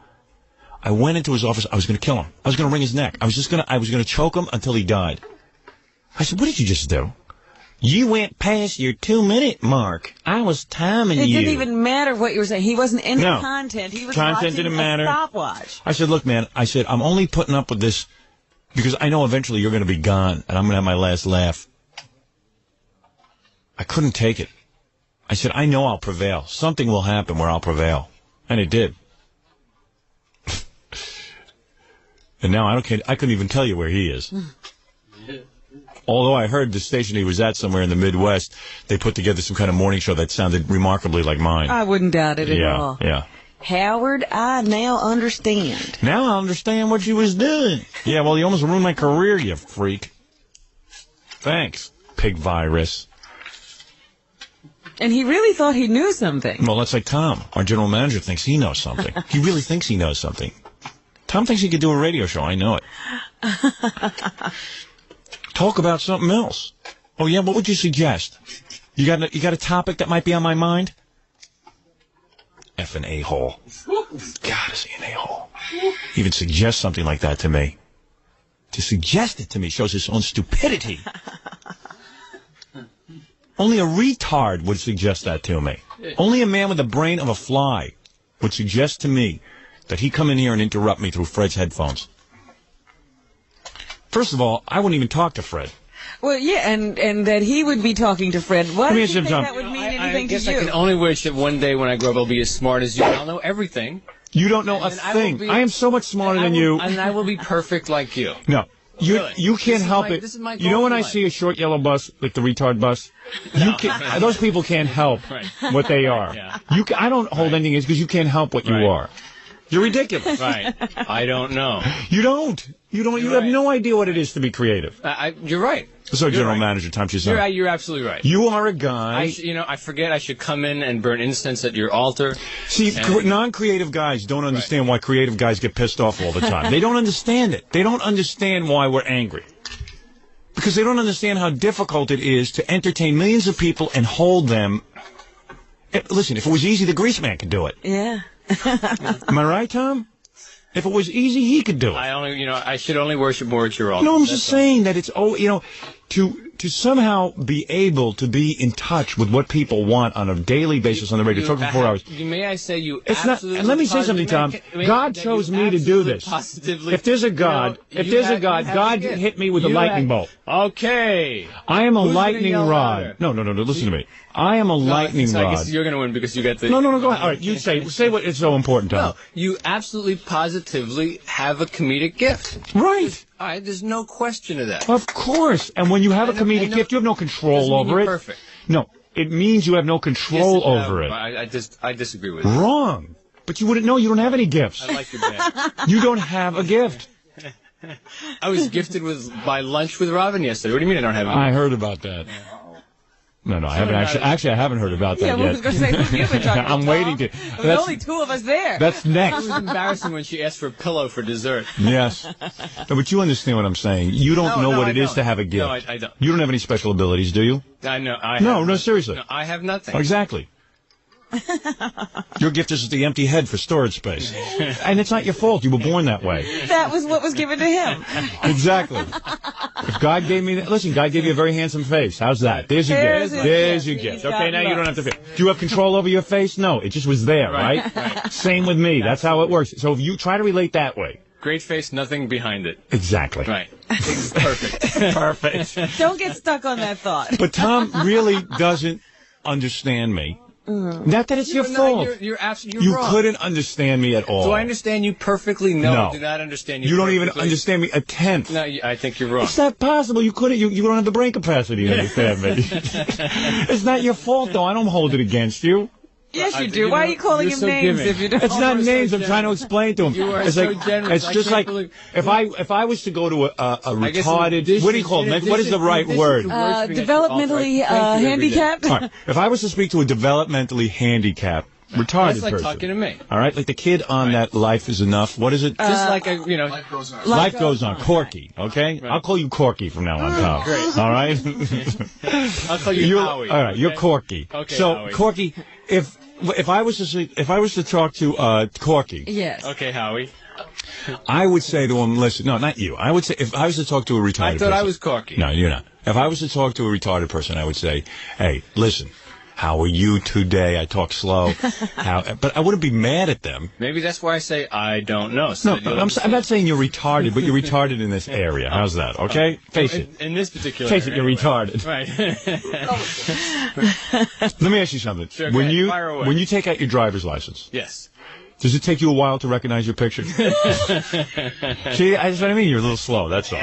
I went into his office. I was going to kill him. I was going to wring his neck. I was going to choke him until he died. I said, what did you just do? You went past your 2-minute mark. I was timing you. It didn't even matter what you were saying. He wasn't into No. content. He was Content watching didn't a matter. stopwatch. I said, look, man, I'm only putting up with this because I know eventually you're going to be gone and I'm going to have my last laugh. I couldn't take it. I said, I know I'll prevail. Something will happen where I'll prevail. And it did. And now I couldn't even tell you where he is. Although I heard the station he was at somewhere in the Midwest, they put together some kind of morning show that sounded remarkably like mine. I wouldn't doubt it at all. Yeah. Howard, I now understand. Now I understand what you was doing. Yeah, well, you almost ruined my career, you freak. Thanks, pig virus. And he really thought he knew something. Well, that's like Tom. Our general manager thinks he knows something. He really thinks he knows something. Tom thinks he could do a radio show. I know it. Talk about something else. Oh, yeah? What would you suggest? You got a topic that might be on my mind? Effing a-hole. God, is he an a-hole. Even suggest something like that to me. To suggest it to me shows his own stupidity. Only a retard would suggest that to me. Only a man with the brain of a fly would suggest to me that he come in here and interrupt me through Fred's headphones. Think all, I wouldn't even talk to Fred. Well, yeah, and that he would be talking to Fred. Why do you think that would mean anything to you? I can only wish that one day when I grow up I'll be as smart as you. I'll know everything. You don't know a thing. I am so much smarter than you. And I will be perfect like you. No. You can't help it. You know when I see a short yellow bus, like the retard bus? Those people can't help what they are. Yeah. I don't hold anything against because you can't help what you are. You're ridiculous. Right. I don't know. You don't. You have no idea what it is to be creative. You're right. So, General Manager Tom Chiusano. You're absolutely right. You are a guy. I forget I should come in and burn incense at your altar. See, non-creative guys don't understand why creative guys get pissed off all the time. They don't understand it. They don't understand why we're angry. Because they don't understand how difficult it is to entertain millions of people and hold them. Listen, if it was easy, the grease man could do it. Yeah. Am I right, Tom? If it was easy, he could do it. I should only worship more at your altar. No, I'm just saying that it's, to somehow be able to be in touch with what people want on a daily basis on the radio, talk for 4 hours. May I say you it's absolutely... Not, and let me say something, Tom. God chose me to do this. If there's a God, God hit me with a lightning bolt. Okay. I am a lightning rod. No, listen to me. I am a lightning rod. I guess you're going to win because you got the... No, go ahead. All right, you say what is so important, Tom. No, you absolutely positively have a comedic gift. Right. All right, there's no question of that. Of course. And when you have a comedic gift, you have no control over it. Perfect. No, it means you have no control over it. I disagree with you. Wrong. But you wouldn't know. You don't have any gifts. I like your band. You don't have a gift. I was gifted by lunch with Robin yesterday. What do you mean I don't have any? I heard about that. No, I haven't actually. I haven't heard about that yet. Yeah, I was going to say, who you've been talking I'm waiting to. There's only two of us there. That's next. It was embarrassing when she asked for a pillow for dessert. Yes. No, but you understand what I'm saying. You don't know what it is to have a gift. No, I don't. You don't have any special abilities, do you? I know. No, seriously. No, I have nothing. Exactly. Your gift is the empty head for storage space. And it's not your fault. You were born that way. That was what was given to him. Exactly. If God gave me that, listen, God gave you a very handsome face. How's that? There's your gift. There's your gift. Okay, now you don't have to. Do you have control over your face? No, it just was there, right? Same with me. That's how it works. So if you try to relate that way. Great face, nothing behind it. Exactly. Right. Perfect. Perfect. Don't get stuck on that thought. But Tom really doesn't understand me. Not that it's your fault. You're you wrong. couldn't understand me at all. Do I understand you perfectly? No, no. I do not understand you. You don't perfectly. even understand me a tenth. No, I think you're wrong. It's not possible. You couldn't. You don't have the brain capacity to understand me. It's not your fault, though. I don't hold it against you. Yes, you do. Why are you calling him names if you don't? It's not names. I'm trying to explain to him. You are it's so like, generous. It's just like if I was to go to a retarded. What do you call it? What is the right word? Developmentally handicapped. Right. If I was to speak to a developmentally handicapped Retarded That's like person. talking to me. All right, like the kid on that Life is Enough. What is it? Just like a, Life goes on. Corky, okay? I'll call you Corky from now on, Tom. Great. All right? I'll call you Howie. All right, you're Corky. Okay, so, Howie. Corky, if I was to talk to Corky, Yes. Okay, Howie. I would say to him, listen, no, not you. I would say, if I was to talk to a retarded person. I thought I was Corky. No, you're not. If I was to talk to a retarded person, I would say, hey, listen, how are you today? I talk slow. But I wouldn't be mad at them. Maybe that's why I say I don't know. So No, I'm not saying you're retarded, but you're retarded in this area. How's that, okay? Face it. In this particular Face it, area, you're retarded. Right. Let me ask you something. Sure, go ahead. Fire away. When you take out your driver's license, Yes. does it take you a while to recognize your picture? See, that's what I mean. You're a little slow, that's all.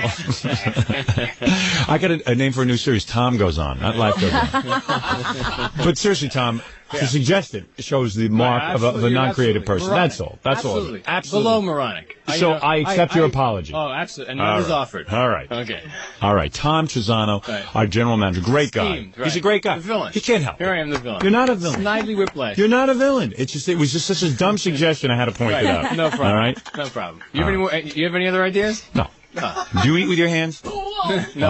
I got a name for a new series. Tom Goes On, not Life Goes On. But seriously, Tom, to suggest it shows the mark of a non-creative person. Moronic. That's all. That's Absolutely. all. Absolutely. Below moronic. So I accept your apology. Oh, absolutely. And none is offered. All right. Okay. All right. Tom Chiusano, Right. our general manager. Great guy. Esteemed, right. He's a great guy. The villain. He can't help Here it. I am, the villain. You're not a villain. Snidely whiplash. You're not a villain. It was just such a dumb suggestion. I had to point Right. it out. No problem. All right. No problem. You have any other ideas? No. Do you eat with your hands? No, All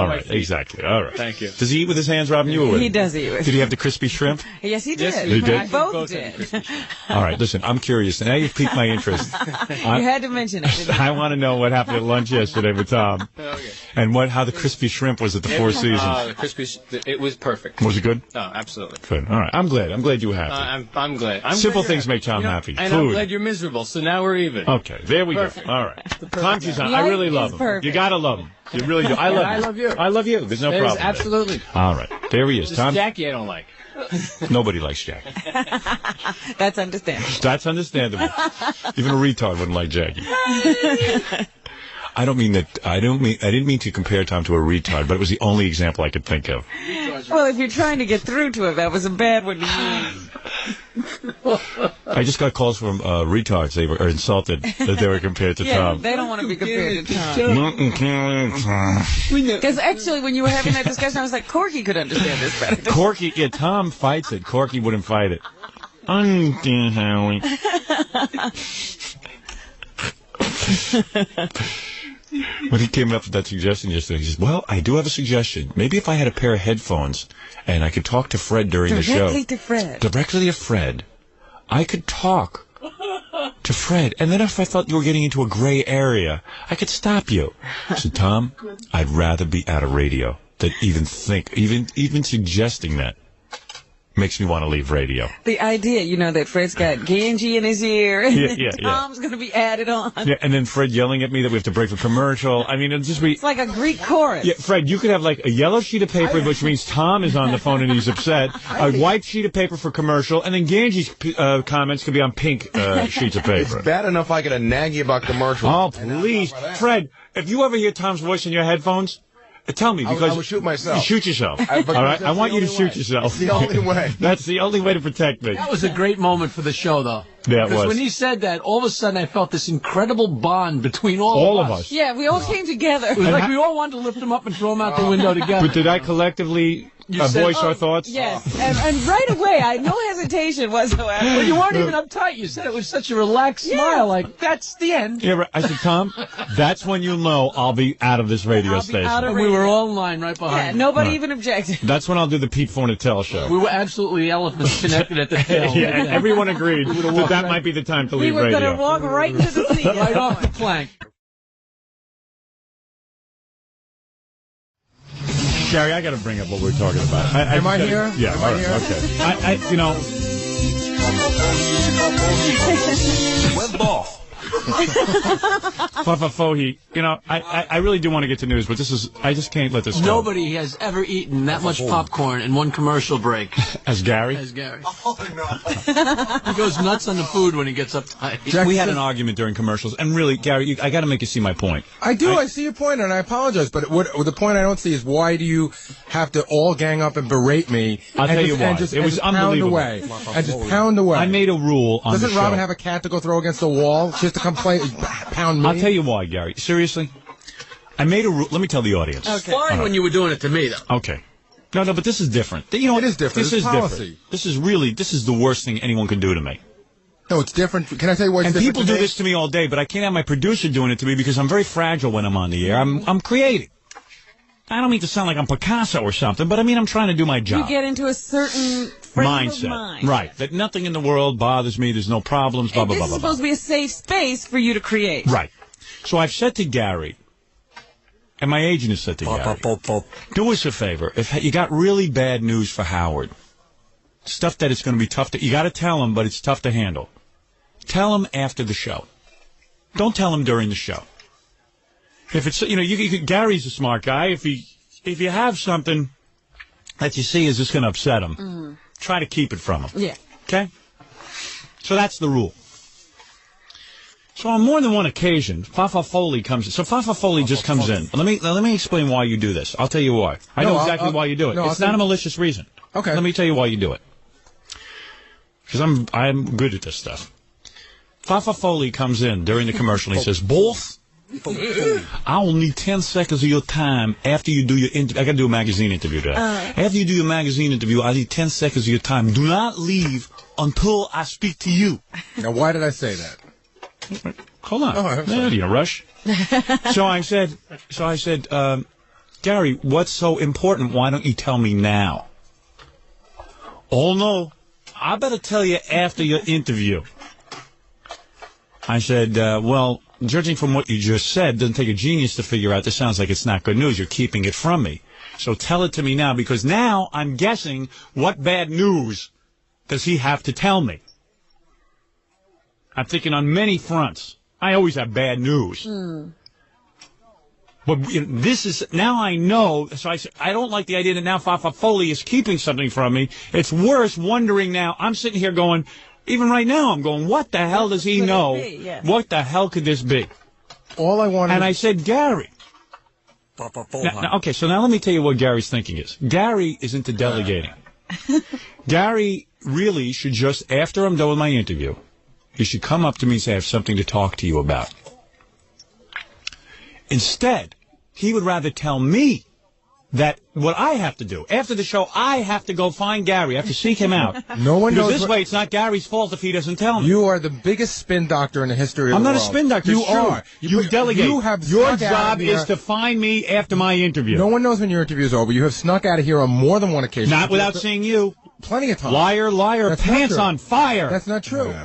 my right. feet. Exactly. All right. Thank you. Does he eat with his hands, Robin? You were with He him. does eat with. Did he have the crispy shrimp? Yes, he did. Yes, he did. We both did. All right. Listen, I'm curious. Now you've piqued my interest. You had to mention it. Didn't you? I want to know what happened at lunch yesterday with Tom, Okay. and how the crispy shrimp was at the Four Seasons. The crispy. It was perfect. Was it good? Oh, absolutely. Good. All right. I'm glad. I'm glad you were happy. I'm glad. Simple glad things you're make Tom happy. And I'm Food. glad you're miserable. So now we're even. Okay. There we Perfect. go. All right. Tom Chiusano, I really love him. perfect. You gotta love him. You really do. I love I love you. I love you. There's no There's problem. there. absolutely. All right. There he is. Just Tom. Jackie, I don't like. Nobody likes Jackie. That's understandable. That's understandable. Even a retard wouldn't like Jackie. I don't mean that. I didn't mean to compare Tom to a retard, but it was the only example I could think of. Well, if you're trying to get through to it, that was a bad one to use. I just got calls from retards. They were insulted that they were compared to Yeah, Tom. they don't want to be compared to Tom. Because actually, when you were having that discussion, I was like, Corky could understand this better. Corky, yeah, Tom fights it. Corky wouldn't fight it. Howie. When he came up with that suggestion yesterday, he says, well, I do have a suggestion. Maybe if I had a pair of headphones and I could talk to Fred during the show. Directly to Fred. Directly to Fred. I could talk to Fred. And then if I thought you were getting into a gray area, I could stop you. I said, Tom, I'd rather be out of radio than even suggesting that. Makes me want to leave radio. The idea, that Fred's got Ganji in his ear, and Yeah. Tom's going to be added on. Yeah, and then Fred yelling at me that we have to break for commercial. I mean, it'll just be... It's like a Greek chorus. Yeah, Fred, you could have like a yellow sheet of paper, which means Tom is on the phone and he's upset, a white sheet of paper for commercial, and then Ganji's comments could be on pink sheets of paper. It's bad enough I get a nag you about commercials. Oh, please. Fred, if you ever hear Tom's voice in your headphones... Tell me, because I would shoot myself. You shoot yourself. All right, I want you to shoot yourself. It's the only way. That's the only way to protect me. That was a great moment for the show, though. Yeah, it Because was. when he said that, all of a sudden I felt this incredible bond between all of us. Yeah, we all came together. It was like we all wanted to lift him up and throw him out the window together. But did I collectively voice our thoughts? Yes, and right away, I had no hesitation whatsoever. Well, you weren't even uptight. You said it was such a relaxed smile, like, that's the end. Yeah, right. I said, Tom, that's when you'll know I'll be out of this radio station. out of And we were all in line right behind Yeah, him. nobody even objected. That's when I'll do the Pete Fornatale show. We were absolutely elephants connected at the tail. Yeah, and everyone agreed that might be the time to We leave were radio. going to walk right into the seat. Right off the plank. Gary, I got to bring up what we're talking about. Am I here? Yeah, Am all I right, here? okay. Web ball. Papa Fohi, I really do want to get to news, but I just can't let this go. Nobody has ever eaten that much popcorn in one commercial break. As Gary? As Gary. He goes nuts on the food when he gets uptight. We had an argument during commercials, and really, Gary, I got to make you see my point. I do. I see your point, and I apologize. But the point I don't see is why do you have to all gang up and berate me? I'll tell you why. And just, It was unbelievable. And just pound away. I made a rule on the Doesn't show. Robin have a cat to go throw against the wall? She has to come play, pound me? I'll tell you why, Gary. Seriously? I made a rule. Let me tell the audience. Okay. Fine when you were doing it to me, though. Okay. No, but this is different. You know, it is different. This It's is policy. different. This is the worst thing anyone can do to me. No, it's different. Can I tell you what's And different people do this to me all day, but I can't have my producer doing it to me because I'm very fragile when I'm on the air. I'm creating. I don't mean to sound like I'm Picasso or something, but I mean I'm trying to do my job. You get into a certain frame of mind. Right. That nothing in the world bothers me. There's no problems, blah, And blah, blah, this blah, is blah. supposed to be a safe space for you to create. Right. So I've said to Gary, and my agent has said to Gary, do us a favor. If you got really bad news for Howard, stuff that it's going to be tough to, you got to tell him, but it's tough to handle. Tell him after the show. Don't tell him during the show. If it's, Gary's a smart guy. If you have something that you see is just going to upset him, try to keep it from him. Yeah. Okay? So that's the rule. So on more than one occasion, Fafa Foley comes in. So Fafa Foley just comes in. Let me explain why you do this. I'll tell you why. I know exactly why you do it. No, it's not a malicious reason. Okay. Let me tell you why you do it. Because I'm good at this stuff. Fafa Foley comes in during the commercial and he says, "Boss, I will need 10 seconds of your time after you do your interview." I got to do a magazine interview today. After you do your magazine interview, I need 10 seconds of your time. Do not leave until I speak to you. Now, why did I say that? Hold on. Oh, I'm sorry. You rush. So I said, Gary, what's so important? Why don't you tell me now? Oh, no. I better tell you after your interview. I said, well, judging from what you just said, doesn't take a genius to figure out this sounds like it's not good news. You're keeping it from me. So tell it to me now, because now I'm guessing what bad news does he have to tell me? I'm thinking on many fronts. I always have bad news. But this is, now I know, so I don't like the idea that now Fafa Foley is keeping something from me. It's worse wondering now, I'm sitting here going, even right now I'm going, what the hell does he know? Yeah. What the hell could this be? All I wanted. And I said, Gary. Okay, so now let me tell you what Gary's thinking is. Gary is into delegating. Gary really should just, after I'm done with my interview, you should come up to me and say, I have something to talk to you about. Instead, he would rather tell me that what I have to do. After the show, I have to go find Gary. I have to seek him out. No one knows. This way, it's not Gary's fault if he doesn't tell me. You are the biggest spin doctor in the history of the world. I'm not a spin doctor. You are. You delegate. You have Your snuck out job is to find me after my interview. No one knows when your interview is over. You have snuck out of here on more than one occasion. Not without seeing you. Plenty of times. Liar, liar, That's pants on fire. That's not true.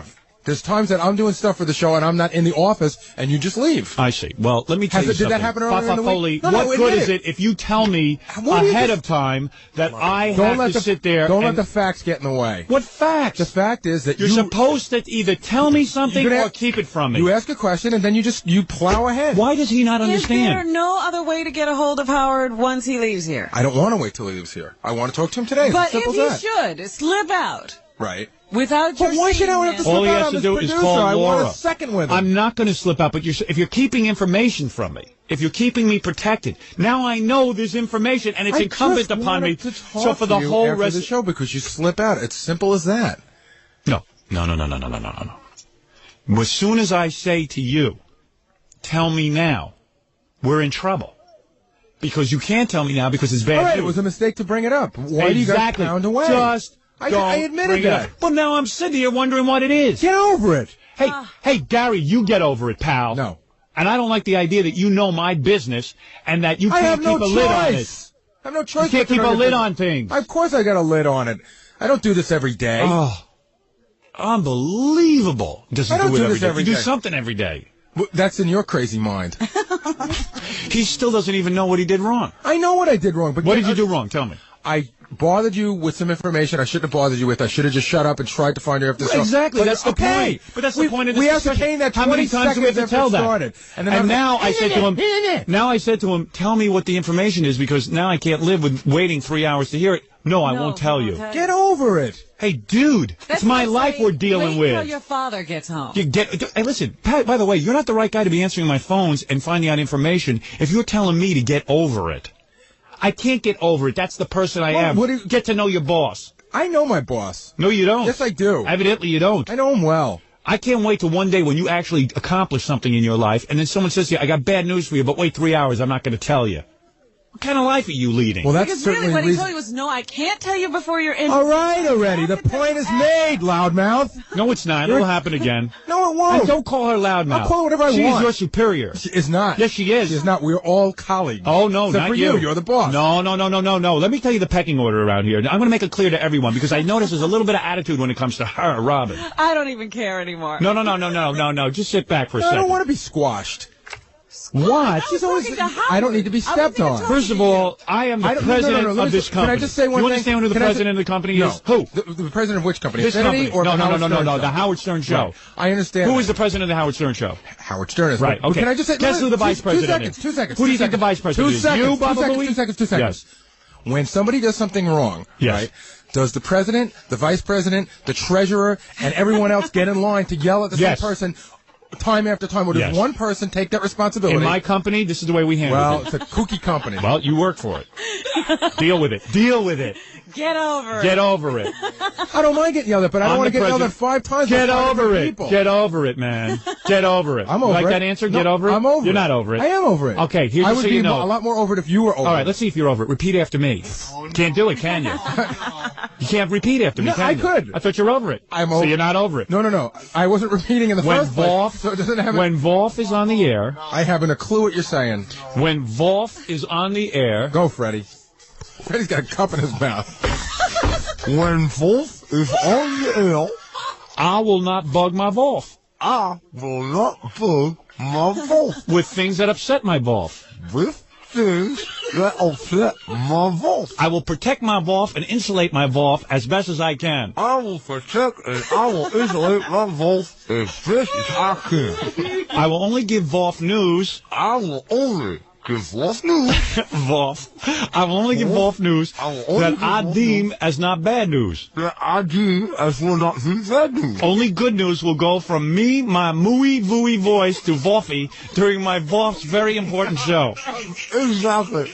There's times that I'm doing stuff for the show and I'm not in the office and you just leave. I see. Well, let me tell you something. Did that happen earlier in the week? What good is it if you tell me ahead of time that I have to sit there? Don't let the facts get in the way. What facts? The fact is that you're supposed to either tell me something or keep it from me. You ask a question and then you plow ahead. Why does he not understand? Is there no other way to get a hold of Howard once he leaves here? I don't want to wait till he leaves here. I want to talk to him today. But if you should, slip out. Right. Without your why should I have to slip All he out? has I'm to his do producer. is call I Laura. want a second with him. I'm not going to slip out, but if you're keeping information from me, if you're keeping me protected, now I know there's information, and it's incumbent upon me. So for the whole rest of the show, because you slip out, it's simple as that. No. As soon as I say to you, tell me now, we're in trouble. Because you can't tell me now because it's bad All right, news. it was a mistake to bring it up. Why do you guys pound away? Just I admitted that. Well, now I'm sitting here wondering what it is. Get over it. Hey, Gary, you get over it, pal. No. And I don't like the idea that you know my business and that you can't keep a lid on it. I have no choice. You can't keep a lid on things. Of course I got a lid on it. I don't do this every day. Oh, unbelievable. I don't do this every day. You do something every day. That's in your crazy mind. He still doesn't even know what he did wrong. I know what I did wrong. But what did you do wrong? Tell me. I bothered you with some information I shouldn't have bothered you with. I should have just shut up and tried to find you after the show. Exactly, that's the point. But that's the point of this discussion. We ascertained that how many 20 times do we have to seconds tell after it that? started. And now I said to him, tell me what the information is, because now I can't live with waiting 3 hours to hear it. No, I won't tell you. Get over it. Hey, dude, it's my life we're dealing with. Wait until your father gets home. Hey, listen, Pat, by the way, you're not the right guy to be answering my phones and finding out information if you're telling me to get over it. I can't get over it. That's the person I am. Get to know your boss. I know my boss. No, you don't. Yes, I do. Evidently, you don't. I know him well. I can't wait till one day when you actually accomplish something in your life, and then someone says to you, I got bad news for you, but wait 3 hours, I'm not going to tell you. What kind of life are you leading? Well, that's Because certainly really, what he reason- told you was, no, I can't tell you before you're in. All right, already. The point is made, loudmouth. No, it's not. It'll happen again. No, it won't. And don't call her loudmouth. I'll call her whatever I She's want. your superior. She is not. Yes, she is. She is not. We're all colleagues. Oh, no, Except not for you. You're the boss. No. Let me tell you the pecking order around here. I'm going to make it clear to everyone because I notice there's a little bit of attitude when it comes to her, Robin. I don't even care anymore. No. Just sit back for a I second. don't want to be squashed. What? She's always. I don't need to be stepped on. First of all, I am the president no, of this company. Can I just say one you thing? understand who the president of the company no. is? Who? The president of which company? This Infinity company. Or No. Howard Stern Show? The Howard Stern Show. Right. I understand. Who is the president of the Howard Stern Show? Howard Stern is. Right. But Okay. Can I just say? Guess who the vice president is? 2 seconds. Who do you think the vice president is? 2 seconds. You, Baba Booey? 2 seconds. Yes. When somebody does something wrong, Yes. right? Does the president, the vice president, the treasurer, and everyone else get in line to yell at the Yes. same person time after time? Or does Yes. one person take that responsibility? In my company, this is the way we handle Well, it. it's a kooky company. Well, you work for it. Deal with it. Deal with it. Get over it. Get over it. I don't mind getting yelled at, but I don't I'm want to the get yelled at president. 5 times. Get by 5 over different it. people. Get over it, man. Get over it. I'm over you like it. that answer? No, Get over it? I'm over You're it. not over it. I am over it. Okay, here's I just would so be you know. a lot more over it if you were over All right, it. let's see if you're over it. Repeat after me. Can't do it, can you? You can't repeat after me, No, can I you? could. I thought you're over it. I'm So over you're not over it. No. I wasn't repeating in the When first place. Voff, So it doesn't have when Voff is on the air, I haven't a clue what you're saying. when Voff is on the air, Go, Freddie. Freddie's got a cup in his mouth. When Wolf is on the air, I will not bug my Voff I will not bug my Wolf with things that upset my Voff. with things that upset my Wolf. I will protect my Voff and insulate my Voff as best as I can. I will protect and I will isolate my Wolf as best as I can. I will only give Voff news. I will only give Wolf news. Voff. I will only give Voff news I will only that give I Voff deem as not bad news. That I do as will not be bad news. Only good news will go from me, my mooey vooey voice, to Voffy during my Voff's very important show. Exactly.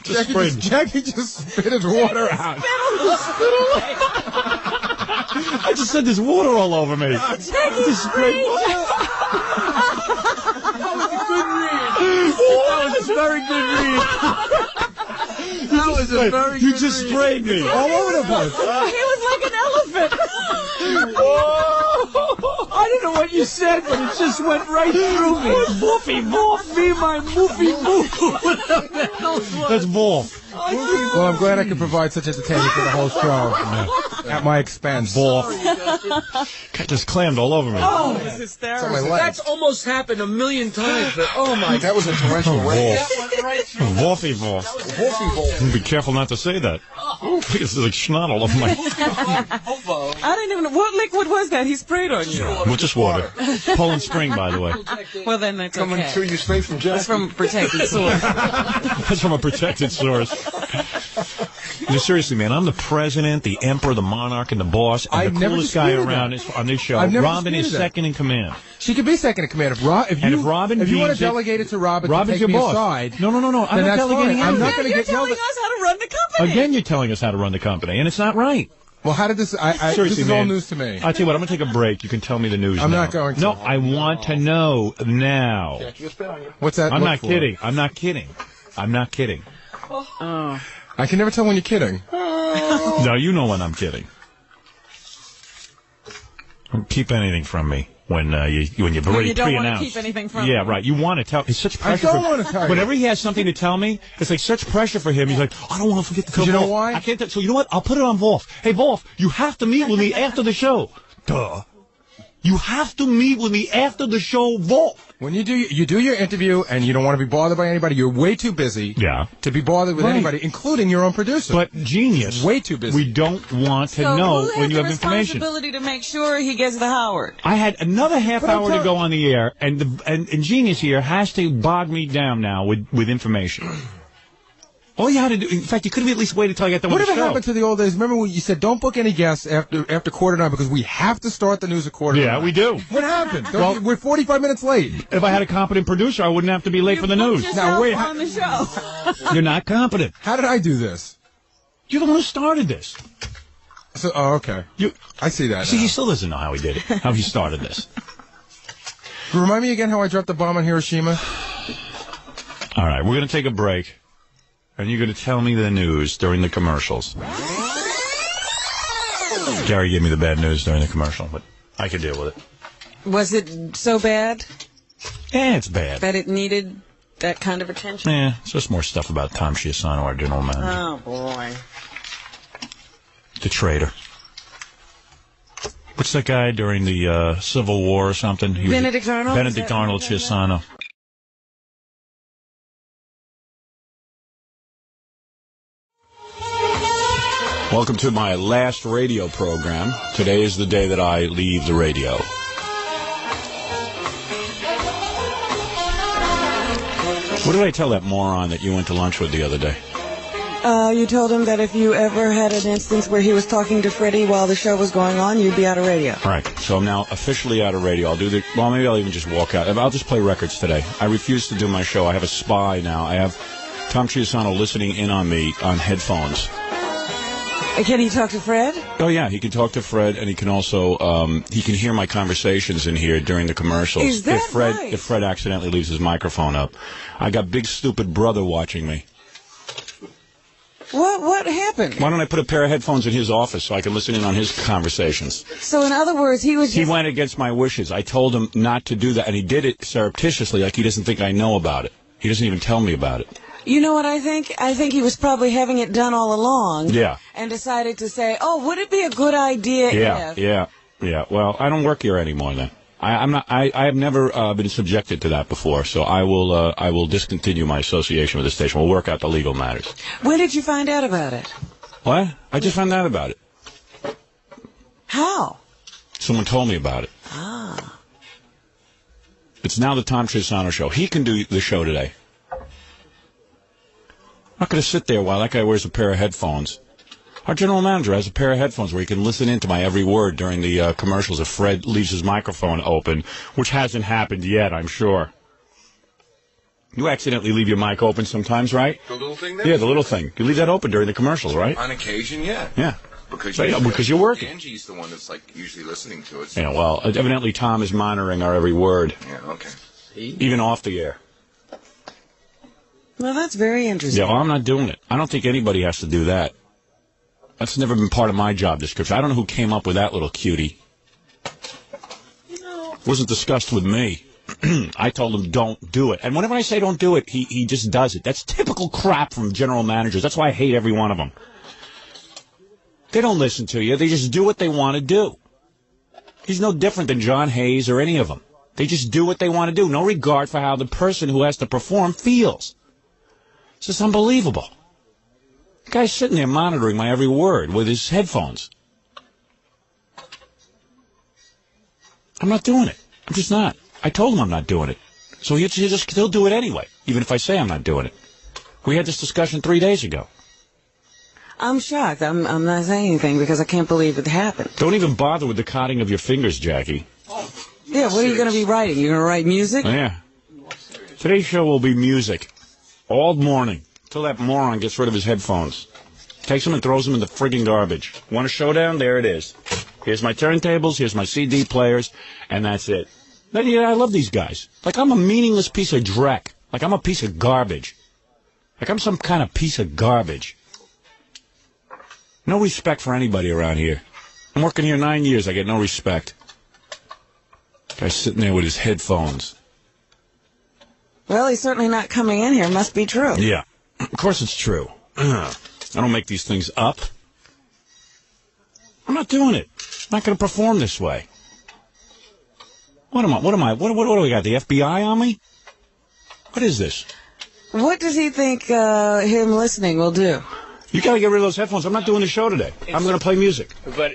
Jackie just spit his water out. I just said there's water all over me. Just sprayed That was a very good read. That was a very You good just read. sprayed me. All over the place. He was like an elephant. I don't know what you said, but it just went right through me. Voffy, Voff, me, my moofy moof. That's Voff. Well, I'm glad I could provide such entertainment for the whole show at my expense. Voff. Got just clammed all over me. Oh, this is hysterical. my leg. That's almost happened a million times, but oh my That was a torrential rain. Voffy, Voff. Be careful not to say that. It's like snot all over my... I didn't even know. What liquid was that he sprayed on you? Well, just water. Poland Spring, by the way. Well, then that's Coming okay. to you straight from Jackie. That's from protected source. That's from a protected source. No, seriously, man, I'm the president, the emperor, the monarch, and the boss, and I've the never coolest guy disputed around that. on this show. I've never Robin is disputed that. second in command. She could be second in command. If you want Robin to deems it- delegate it to Robin to Robin's take your me boss. aside, No, I'm then not that's delegating fine. I'm anything. not going to You're get yelled telling at. us how to run the company. Again, you're telling us how to run the company, and it's not right. Well, how did this? Seriously, this is man. all news to me. I'll tell you what, I'm going to take a break. You can tell me the news I'm now. not going to. No, I want to know now. What's that? I'm look not for? kidding. I'm not kidding. I'm not kidding. Oh. I can never tell when you're kidding. No, you know when I'm kidding. Don't keep anything from me when you already you don't want to pre-announced. keep anything from Yeah, me. right. You want to tell. It's such pressure. I don't want to tell you. Whenever he has something to tell me, it's like such pressure for him. He's like, I don't want to forget to tell You know Wolf. why? I can't. So you know what? I'll put it on Wolf. Hey, Wolf, you have to meet with me after the show. Duh. You have to meet with me after the show, Wolf. When you do your interview and you don't want to be bothered by anybody, you're way too busy to be bothered with Right. anybody, including your own producer. But genius. Way too busy. We don't want to So know who has when you the have information. responsibility to make sure he gets the Howard? I had another half But I'm hour to telling- go on the air, and Genius here has to bog me down now with information. All you had to do, in fact, you could have at least waited till I got done with Whatever the show. happened to the old days? Remember when you said don't book any guests after 9:15 because we have to start the news at 9:15? Yeah, we do. What happened? Well- We're 45 minutes late. If I had a competent producer, I wouldn't have to be late for the news. Now wait, on the show. You're not competent. how did I do this? You're the one who started this. So, okay. I see that. See, now. he still doesn't know how he did it, how he started this. Remind me again how I dropped the bomb on Hiroshima. All right, we're going to take a break. and you're going to tell me the news during the commercials. Gary gave me the bad news during the commercial, but I could deal with it. Was it so bad? Yeah, it's bad. That it needed that kind of attention? Yeah, it's just more stuff about Tom Chiusano, our general manager. Oh, boy. The traitor. What's that guy during the Civil War or something? Benedict Arnold? Benedict Arnold Chiusano. Welcome to my last radio program. Today is the day that I leave the radio. What did I tell that moron that you went to lunch with the other day? You told him that if you ever had an instance where he was talking to Freddie while the show was going on, you'd be out of radio. Right. So I'm now officially out of radio. Maybe I'll even just walk out. I'll just play records today. I refuse to do my show. I have a spy now. I have Tom Chiusano listening in on me on headphones. Can he talk to Fred? Oh, yeah. He can talk to Fred, and he can also he can hear my conversations in here during the commercials. Is that right? If Fred accidentally leaves his microphone up. I got big stupid brother watching me. What happened? Why don't I put a pair of headphones in his office so I can listen in on his conversations? So in other words, he went against my wishes. I told him not to do that, and he did it surreptitiously, like he doesn't think I know about it. He doesn't even tell me about it. You know what I think? I think he was probably having it done all along. Yeah. And decided to say, "Oh, would it be a good idea if?" Yeah. Well, I don't work here anymore then. I have never been subjected to that before, so I will discontinue my association with the station. We'll work out the legal matters. When did you find out about it? What? I just found out about it. How? Someone told me about it. Ah. It's now the Tom Chiusano show. He can do the show today. I'm not going to sit there while that guy wears a pair of headphones. Our general manager has a pair of headphones where he can listen into my every word during the commercials if Fred leaves his microphone open, which hasn't happened yet, I'm sure. You accidentally leave your mic open sometimes, right? The little thing there? Yeah, the little thing. You leave that open during the commercials, right? On occasion, yeah. Yeah. Because you're working. Angie's the one that's like usually listening to it. So. Yeah, well, evidently Tom is monitoring our every word. Yeah, okay. Even off the air. Well, that's very interesting. Yeah, well, I'm not doing it. I don't think anybody has to do that. That's never been part of my job description. I don't know who came up with that little cutie. It wasn't discussed with me. I told him don't do it. And whenever I say don't do it, he just does it. That's typical crap from general managers. That's why I hate every one of them. They don't listen to you. They just do what they want to do. He's no different than John Hayes or any of them. They just do what they want to do. No regard for how the person who has to perform feels. It's just unbelievable. The guy's sitting there monitoring my every word with his headphones. I'm not doing it. I'm just not. I told him I'm not doing it. So he'll just still do it anyway, even if I say I'm not doing it. We had this discussion 3 days ago. I'm shocked. I'm not saying anything because I can't believe it happened. Don't even bother with the cutting of your fingers, Jackie. Yeah, what are you going to be writing? You're going to write music? Yeah. Today's show will be music. All morning. Until that moron gets rid of his headphones. Takes them and throws them in the friggin' garbage. Want a showdown? There it is. Here's my turntables, here's my CD players, and that's it. I love these guys. Like I'm a meaningless piece of dreck. Like I'm a piece of garbage. Like I'm some kind of piece of garbage. No respect for anybody around here. I'm working here 9 years, I get no respect. Guy's sitting there with his headphones. Well, he's certainly not coming in here. Must be true. Yeah. Of course it's true. I don't make these things up. I'm not doing it. I'm not going to perform this way. What do we got, the FBI on me? What is this? What does he think him listening will do? You got to get rid of those headphones. I'm not doing the show today. I'm going to play music. But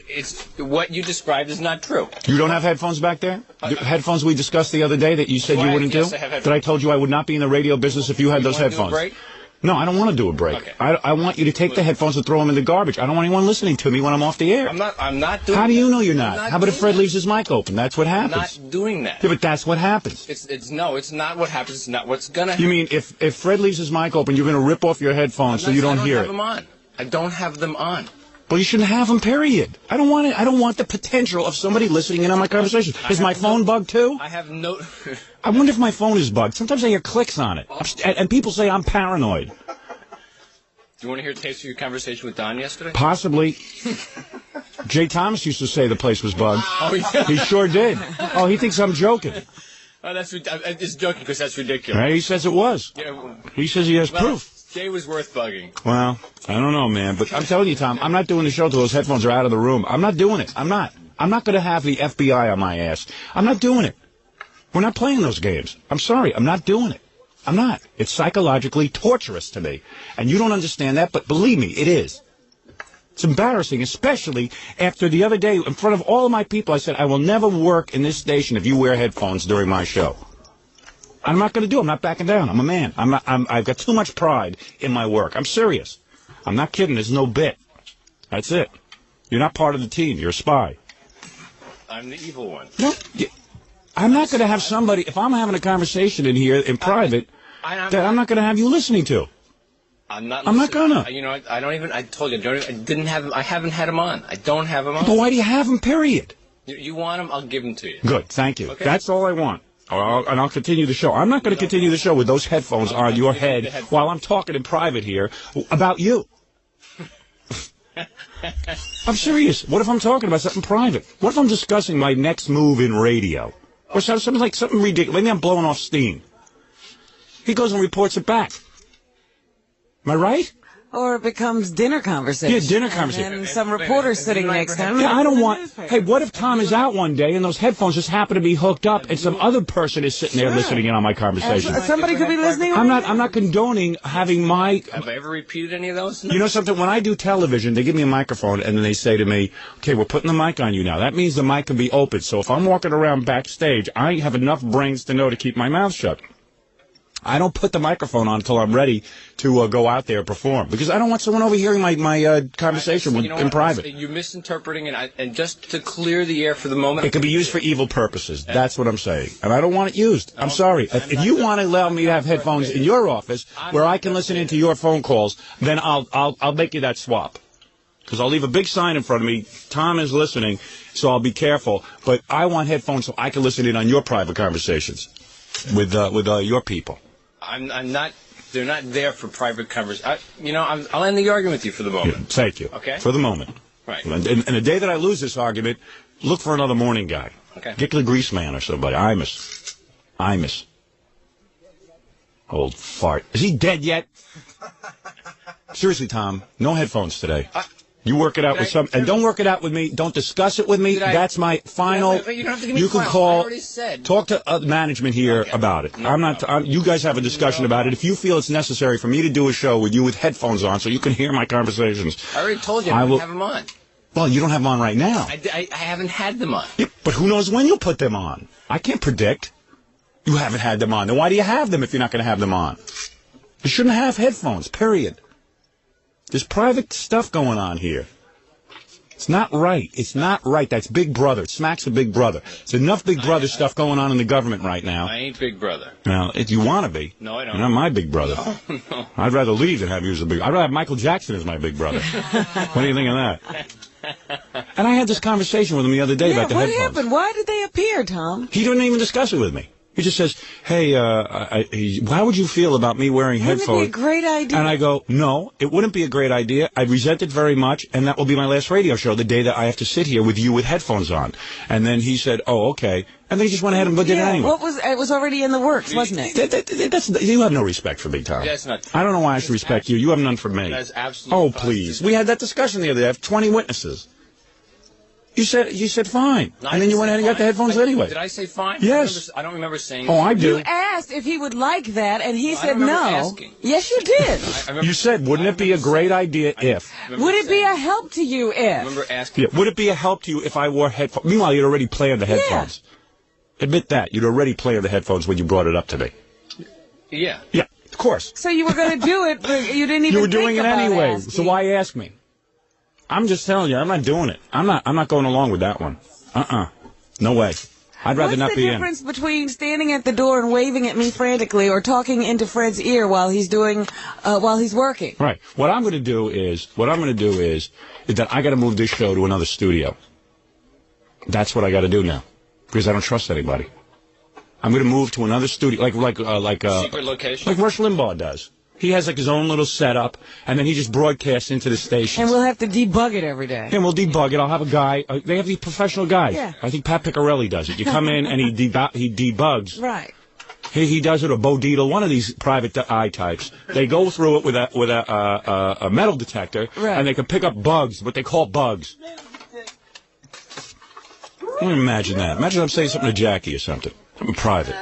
what you described is not true. You don't have headphones back there? The headphones we discussed the other day that you said you wouldn't do? That I told you I would not be in the radio business if you had those headphones. Do a break? No, I don't want to do a break. Okay. I want you to take the headphones and throw them in the garbage. I don't want anyone listening to me when I'm off the air. I'm not doing that. How do you know you're not? How about if Fred leaves his mic open? That's what happens. I'm not doing that. Yeah, but that's what happens. It's not what happens. It's not what's going to happen. You mean if Fred leaves his mic open, you're going to rip off your headphones so you don't hear it? I don't have them on. Well, you shouldn't have them, period. I don't want it. I don't want the potential of somebody listening in on my conversation. Is my phone bugged, too? I have no... I wonder if my phone is bugged. Sometimes I hear clicks on it. And people say I'm paranoid. Do you want to hear tapes of your conversation with Don yesterday? Possibly. Jay Thomas used to say the place was bugged. Oh, yeah. He sure did. Oh, he thinks I'm joking. Oh, I'm just joking because that's ridiculous. Right? He says it was. Yeah, He says he has proof. Jay was worth bugging. Well, I don't know, man. But I'm telling you, Tom, I'm not doing the show till those headphones are out of the room. I'm not doing it. I'm not. I'm not going to have the FBI on my ass. I'm not doing it. We're not playing those games. I'm sorry. I'm not doing it. I'm not. It's psychologically torturous to me. And you don't understand that, but believe me, it is. It's embarrassing, especially after the other day, in front of all of my people, I said, I will never work in this station if you wear headphones during my show. I'm not going to do it. I'm not backing down. I'm a man. I've got too much pride in my work. I'm serious. I'm not kidding. There's no bit. That's it. You're not part of the team. You're a spy. I'm the evil one. No, I'm not going to have somebody, if I'm having a conversation in here in private, that I'm not going to have you listening to. I'm not gonna. You know, I don't even. I told you, I haven't had him on. I don't have him on. But why do you have him, period? You want him, I'll give him to you. Good, thank you. Okay. That's all I want. And I'll continue the show. I'm not going to continue the show with those headphones on your head while I'm talking in private here about you. I'm serious. What if I'm talking about something private? What if I'm discussing my next move in radio? Or something like something ridiculous. Maybe I'm blowing off steam. He goes and reports it back. Am I right? Or it becomes dinner conversation. Yeah, dinner conversation. And some reporter sitting next to him. Yeah, I don't want... Hey, what if Tom is out one day and those headphones just happen to be hooked up and some other person is sitting there listening in on my conversation? Somebody could be listening. I'm not condoning having my... Have I ever repeated any of those? You know something? When I do television, they give me a microphone and then they say to me, okay, we're putting the mic on you now. That means the mic can be open. So if I'm walking around backstage, I have enough brains to know to keep my mouth shut. I don't put the microphone on until I'm ready to go out there and perform. Because I don't want someone overhearing my conversation in private. You're misinterpreting it, and just to clear the air for the moment... It can be used for evil purposes. That's what I'm saying. And I don't want it used. I'm sorry. If you want to allow me to have headphones in your office where I can listen into your phone calls, then I'll make you that swap. Because I'll leave a big sign in front of me. Tom is listening, so I'll be careful. But I want headphones so I can listen in on your private conversations with your people. I'm not. They're not there for private conversation. I'll end the argument with you for the moment. Yeah, thank you. Okay. For the moment. Right. And the day that I lose this argument, look for another morning guy. Okay. Get the grease man or somebody. Imus. Old fart. Is he dead yet? Seriously, Tom. No headphones today. You work it out with and don't work it out with me. Don't discuss it with me. That's my final. You don't have to give me you can final. call. I already said. Talk to management here about it. You guys have a discussion about it. If you feel it's necessary for me to do a show with you with headphones on so you can hear my conversations. I already told you I don't have them on. Well, you don't have them on right now. I haven't had them on. Yeah, but who knows when you'll put them on? I can't predict. You haven't had them on. Then why do you have them if you're not going to have them on? You shouldn't have headphones, period. There's private stuff going on here. It's not right. It's not right. That's Big Brother. It smacks of Big Brother. There's enough Big Brother stuff going on in the government right now. I ain't Big Brother. Well, if you want to be. No, I don't. You're not my Big Brother. No. I'd rather leave than have you as a Big Brother. I'd rather have Michael Jackson as my Big Brother. What do you think of that? And I had this conversation with him the other day about the headphones. What happened? Why did they appear, Tom? He didn't even discuss it with me. He just says, hey, how would you feel about me wearing headphones? Wouldn't it be a great idea? And I go, no, it wouldn't be a great idea. I resent it very much, and that will be my last radio show, the day that I have to sit here with you with headphones on. And then he said, oh, okay. And then he just went ahead and did it anyway. It was already in the works, wasn't it? You have no respect for me, Tom. That's not. I don't know why I should respect you. You have none for me. That's absolutely. Oh, please. We had that discussion the other day. I have 20 witnesses. You said fine, and then you went ahead and got the headphones anyway. Did I say fine? Yes. I don't remember saying. Oh, I do. You asked if he would like that, and he said no. Asking. Yes, you did. You said, wouldn't it be a great idea if? Would it be a help to you if? I remember asking. Yeah. Would it be a help to you if I wore headphones? Meanwhile, you'd already planned the headphones. Yeah. Admit that. You'd already planned the headphones when you brought it up to me. Yeah. Yeah, of course. So you were going to do it, but you didn't even. You were doing think it about anyway. asking. So why ask me? I'm just telling you, I'm not doing it. I'm not going along with that one. No way. I'd rather not be in. What's the difference between standing at the door and waving at me frantically or talking into Fred's ear while he's working? Right. What I'm going to do is that I got to move this show to another studio. That's what I got to do now, because I don't trust anybody. I'm going to move to another studio, like secret location, like Rush Limbaugh does. He has like his own little setup, and then he just broadcasts into the station. And we'll have to debug it every day. And we'll debug it. I'll have a guy. They have these professional guys. Yeah. I think Pat Picarelli does it. You come in and he debugs. Right. He does it, or Bo Dietl, one of these private eye types. They go through it with a metal detector, Right. and they can pick up bugs, what they call bugs. Imagine that. Imagine I'm saying something to Jackie or something private.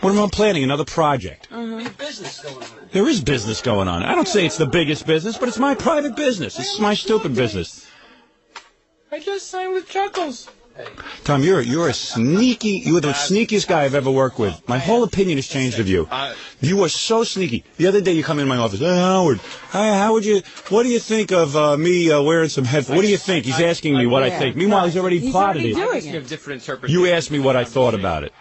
What am I planning? Another project. There is business going on. I don't say it's the biggest business, but it's my private business. This is my stupid business. I just signed with Chuckles. Tom, you're a sneaky. You are the sneakiest guy I've ever worked with. My whole opinion has changed of you. You are so sneaky. The other day you come in my office. Hey, Howard. How would you? What do you think of me wearing some headphones? What do you think? He's asking me what I think. Meanwhile, he's already plotted it. I guess you have different interpretations. You asked me what I thought about it.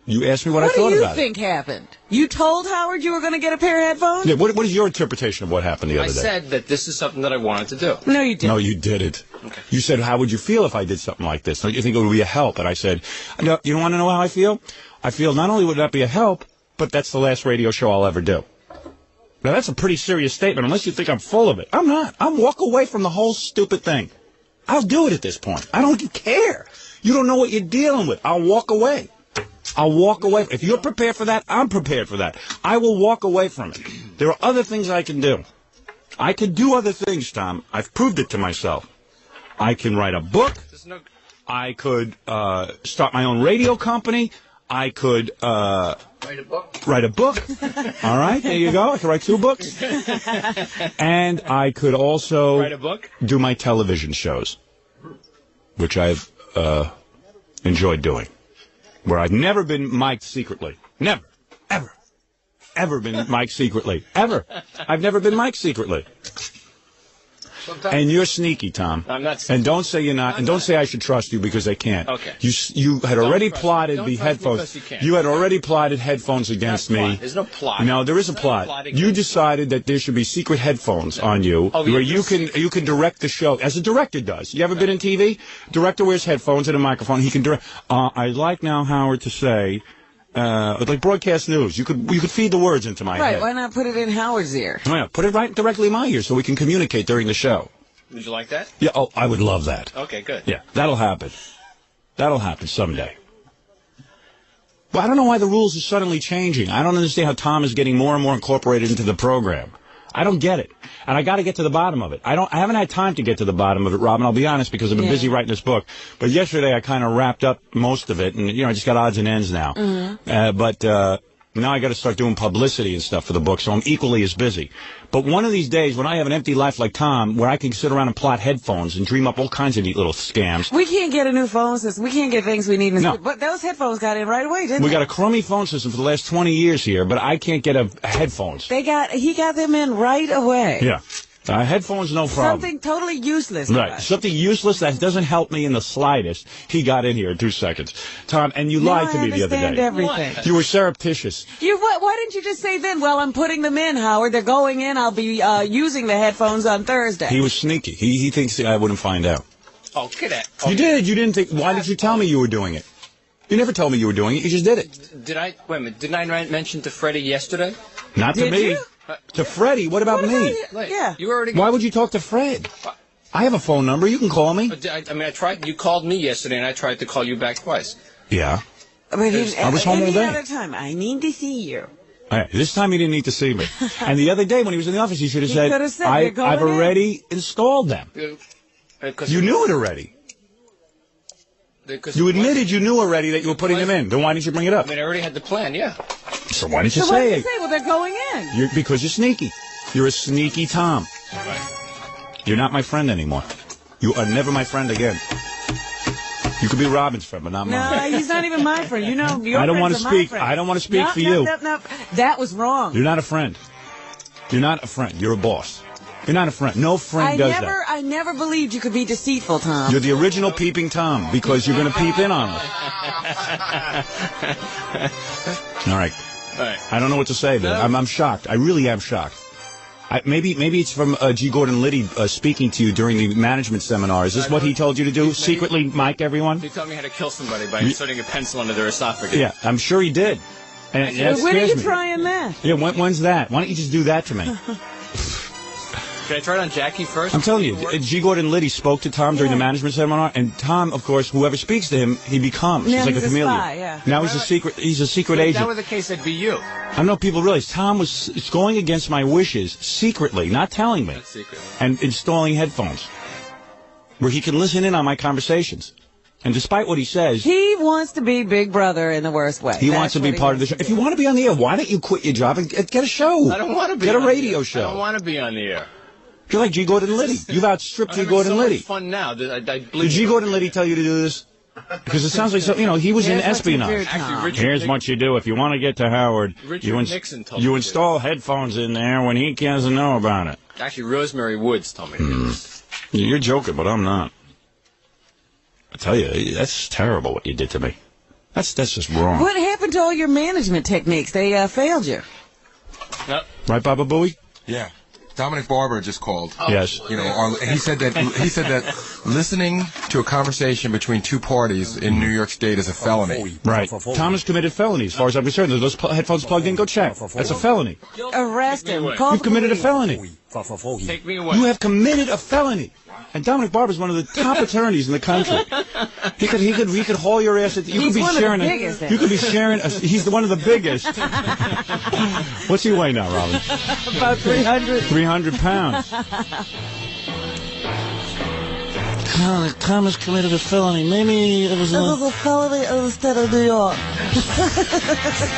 You asked me what I thought What do you about think happened? You told Howard you were going to get a pair of headphones? it. Yeah, what is your interpretation of what happened the I other day? said that this is something that I wanted to do. No, you didn't. No, you didn't. Okay. You said, how would you feel if I did something like this? Don't you think it would be a help? And I said, no, you don't want to know how I feel? I feel not only would that be a help, but that's the last radio show I'll ever do. Now, that's a pretty serious statement, unless you think I'm full of it. I'm not. I'll walk away from the whole stupid thing. I'll do it at this point. I don't care. You don't know what you're dealing with. I'll walk away. I'll walk away. If you're prepared for that, I'm prepared for that. I will walk away from it. There are other things I can do. I can do other things, Tom. I've proved it to myself. I can write a book. I could start my own radio company. I could write a book. All right, there you go. I could write 2 books. And I could also Write a book? do my television shows, which I've enjoyed doing. Where I've never been mic'd secretly. Never. Ever been mic'd secretly. Ever. I've never been mic'd secretly. And you're sneaky, Tom. I'm not sneaky. And don't say you're not. And don't say I should trust you because I can't. Okay. You had already plotted the Don't trust me headphones. because you can't. You had already plotted headphones against me. There's no plot. No, there is a plot. You decided that there should be secret headphones on you, Oh, where yeah, you can direct the show as a director does. You ever been in TV? Director wears headphones and a microphone. He can direct. I'd like now, Howard, to say, like broadcast news. You could feed the words into my Right, head. why not put it in Howard's ear? Oh, yeah, put it right directly in my ear so we can communicate during the show. Would you like that? Yeah. Oh, I would love that. Okay, good. Yeah, that'll happen. That'll happen someday. Well, I don't know why the rules are suddenly changing. I don't understand how Tom is getting more and more incorporated into the program. I don't get it. And I got to get to the bottom of it. I haven't had time to get to the bottom of it, Robin. I'll be honest, because I've been busy writing this book. But yesterday I kind of wrapped up most of it, and I just got odds and ends now. But now I got to start doing publicity and stuff for the book, so I'm equally as busy. But one of these days, when I have an empty life like Tom, where I can sit around and plot headphones and dream up all kinds of neat little scams. We can't get a new phone system. We can't get things we need. No. But those headphones got in right away, didn't We they? got a crummy phone system for the last 20 years here, but I can't get a headphones. He got them in right away. Yeah. Headphones, no problem. Something totally useless. Right. Something useless that doesn't help me in the slightest. He got in here in 2 seconds. Tom, and you lied to me the other day. I understand everything. You were surreptitious. Why didn't you just say then, well, I'm putting them in, Howard. They're going in. I'll be using the headphones on Thursday. He was sneaky. He thinks I wouldn't find out. Oh, get it. You did. You didn't think. Why did you tell me you were doing it? You never told me you were doing it. You just did it. Wait a minute, didn't I mention to Freddie yesterday? Not to me. To Freddie. What about me? Yeah. You already. Why would you talk to Fred? I have a phone number. You can call me. I tried. You called me yesterday, and I tried to call you back twice. Yeah. But I was home all day. Any other time, I need to see you. All right, this time he didn't need to see me. And the other day when he was in the office, he should have said, could have said, I've already installed them. You knew it already. You admitted you knew already that you were putting them in. Then why didn't you bring it up? I mean, I already had the plan, yeah. So why didn't you So why say did it? you say, well, they're going in? Because you're sneaky. You're a sneaky Tom. You're not my friend anymore. You are never my friend again. You could be Robin's friend, but not mine. No, he's not even my friend. You know, your I don't want to friends are my speak. friends. I don't want to speak No, for no, you. No. That was wrong. You're not a friend. You're not a friend. You're a boss. You're not a friend. No friend does that. I never believed you could be deceitful, Tom. You're the original peeping Tom because you're going to peep in on us. All right. I don't know what to say, man. I'm shocked. I really am shocked. Maybe it's from G. Gordon Liddy speaking to you during the management seminar. Is this what he told you to do? Secretly mic everyone? He told me how to kill somebody by inserting a pencil under their esophagus. Yeah, I'm sure he did. And that When are scares you me. trying that? Yeah, when's that? Why don't you just do that to me? Should I try it on Jackie first? I'm telling you, G. Gordon Liddy spoke to Tom during the management seminar, and Tom, of course, whoever speaks to him, he becomes. Now he's like he's a a chameleon. spy, yeah. Now he's a secret If agent. that were the case, that'd be you. I don't know if people realize Tom was going against my wishes secretly, not telling me, and installing headphones where he can listen in on my conversations. And despite what he says, He wants to be Big Brother in the worst way. he wants to be part of the show. If you want to be on the air, why don't you quit your job and get a show? I don't want to be. Get a on radio the air. show. I don't want to be on the air. You're like G. Gordon Liddy. You've outstripped G. Gordon so Liddy. much fun now. I Did believe G. Gordon Liddy tell you to do this? Because it sounds like he was in Here's what you do, espionage. Tom. Actually, Here's what you do if you want to get to Howard. Richard You, Nixon told you me to install headphones in there when he doesn't know about it. Actually, Rosemary Woods told me to do this. You're joking, but I'm not. I tell you, that's terrible what you did to me. That's just wrong. What happened to all your management techniques? They failed you. Right, Baba Booey? Yeah. Dominic Barber just called. Yes. You know, he said that listening to a conversation between two parties in New York State is a felony. Right. Thomas committed felony, as far as I'm concerned. Those headphones plugged in, go check. That's a felony. Arrest him. Call You've committed a felony. Take me away. You have committed a felony. And Dominic Barber is one of the top attorneys in the country. He could haul your ass. You could be sharing. You could be sharing. He's one of the biggest. What's he weigh now, Robin? About 300. 300 pounds. Thomas committed a felony. Maybe it was a felony in the state of New York.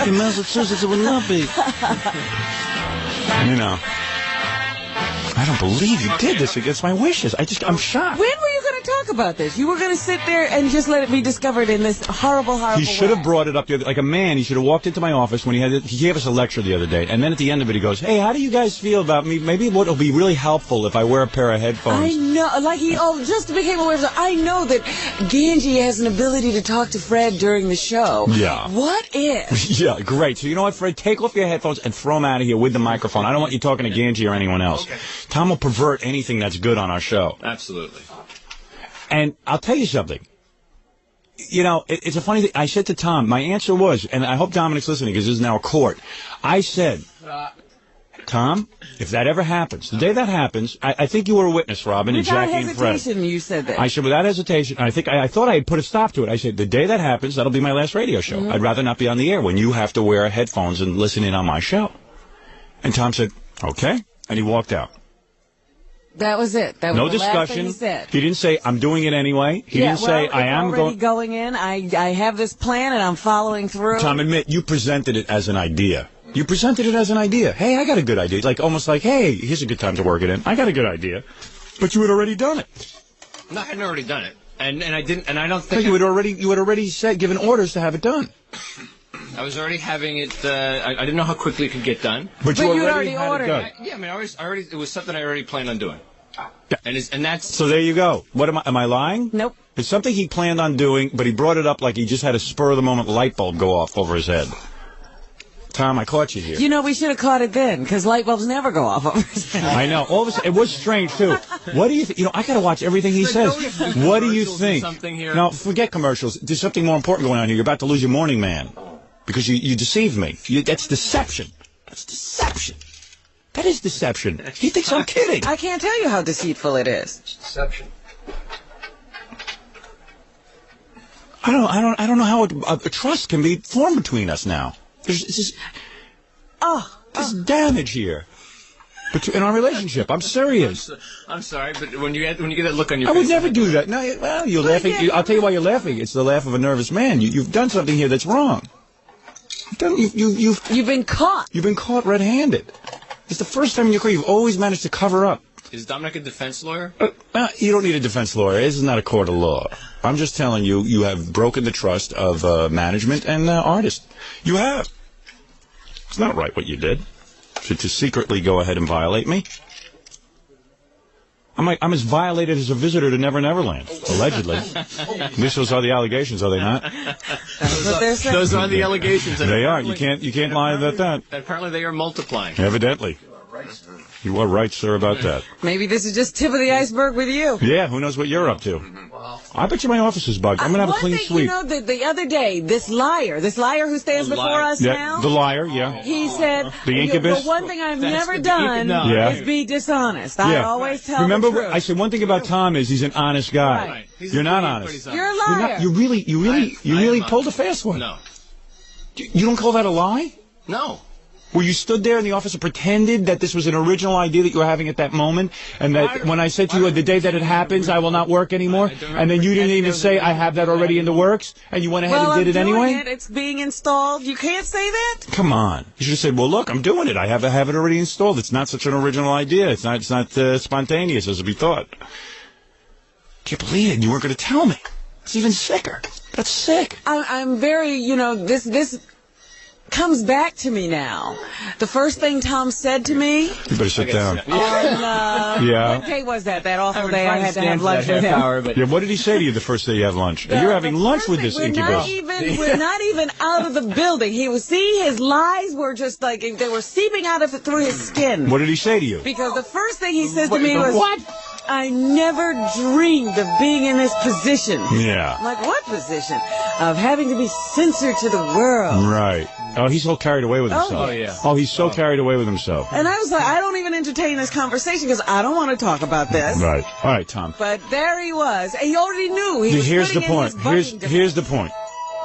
in Massachusetts. It would not be. You know. I don't believe you did this against my wishes. I'm shocked. When were you going to talk about this? You were going to sit there and just let it be discovered in this horrible He should have way. brought it up the other, like a man. He should have walked into my office when he gave us a lecture the other day, and then at the end of it, he goes, "Hey, how do you guys feel about me? Maybe what will be really helpful if I wear a pair of headphones." I know, like just became aware of. I know that Ganji has an ability to talk to Fred during the show. Yeah. What if? Yeah, great. So you know what, Fred? Take off your headphones and throw them out of here with the microphone. I don't want you talking to Ganji or anyone else. Okay. Tom will pervert anything that's good on our show. Absolutely. And I'll tell you something. You know, it's a funny thing. I said to Tom, my answer was, and I hope Dominic's listening because this is now a court. I said, Tom, if that ever happens, the day that happens, I think you were a witness, Robin, and Jackie and Fred. Without hesitation, you said that. I said, without hesitation, I thought I had put a stop to it. I said, the day that happens, that'll be my last radio show. Mm-hmm. I'd rather not be on the air when you have to wear headphones and listen in on my show. And Tom said, okay, and he walked out. That was it. That was no the last thing discussion. he said. He didn't say, I'm doing it anyway. He didn't say, I am going in. I have this plan and I'm following through. Tom, admit, you presented it as an idea. You presented it as an idea. Hey, I got a good idea. Like, almost like, hey, here's a good time to work it in. I got a good idea. But you had already done it. No, I hadn't already done it. And I didn't, and I don't think... You had already given orders to have it done. I was already having it, I didn't know how quickly it could get done. But you already had ordered it done. Yeah, I mean, it was something I already planned on doing. Yeah. And that's... So there you go. What am I lying? Nope. It's something he planned on doing, but he brought it up like he just had a spur-of-the-moment light bulb go off over his head. Tom, I caught you here. You know, we should have caught it then, because light bulbs never go off over his head. I know. All of a sudden, it was strange, too. What do you think? You know, I got to watch everything he says. What do you think? Now, forget commercials. There's something more important going on here. You're about to lose your morning man. Because you deceived me. That's deception. That's deception. That is deception. He thinks I'm kidding. I can't tell you how deceitful it is. It's deception. I don't know how a trust can be formed between us now. There's damage here in our relationship. I'm serious. I'm sorry, but when you get that look on your face... I would never do that. No, well, you're laughing. I'll tell you why you're laughing. It's the laugh of a nervous man. You've done something here that's wrong. You've been caught. You've been caught red-handed. It's the first time in your career you've always managed to cover up. Is Dominic a defense lawyer? You don't need a defense lawyer. This is not a court of law. I'm just telling you, you have broken the trust of management and artists. You have. It's not right what you did. To secretly go ahead and violate me. I'm as violated as a visitor to Never Neverland, allegedly. At least those are the allegations, are they not? Those are the allegations. They are. You can't lie about that. Apparently they are multiplying. Evidently. You are right, sir, about that. Maybe this is just tip of the iceberg with you. Yeah, who knows what you're up to. Well, I bet you my office is bugged. I'm going to have a clean sweep. You know, the other day, this liar who stands before us now. The liar, yeah. He said, the incubus. The one thing I've never done is be dishonest. I always tell Remember, the truth. I said one thing about Tom is he's an honest guy. Right. You're not honest. You're a liar. You really pulled a fast one. No. You don't call that a lie? No. Where you stood there and the officer pretended that this was an original idea that you were having at that moment, and that when I said to you, the day that it happens, I will not work anymore, and then you didn't even say, I have that already in the works, and you went ahead and did it anyway? It's being installed. You can't say that? Come on. You should have said, well, look, I'm doing it. I have it already installed. It's not such an original idea. It's not spontaneous as we thought. Can't believe it. You weren't going to tell me. It's even sicker. That's sick. I'm very, this comes back to me now. The first thing Tom said to me. You better sit down. What day was that? That awful day I had to have lunch with him. Yeah, what did he say to you the first day you have lunch? You're having lunch with this incubus. We're not even out of the building. His lies were just like, they were seeping out of it through his skin. What did he say to you? Because the first thing he says to me was, what? I never dreamed of being in this position. Yeah. I'm like, what position? Of having to be censored to the world. Right. Oh, he's so carried away with himself. Oh, yeah. Oh, he's so carried away with himself. And I was like, I don't even entertain this conversation because I don't want to talk about this. Right. All right, Tom. But there he was. And he already knew. Here's the point. Here's the point.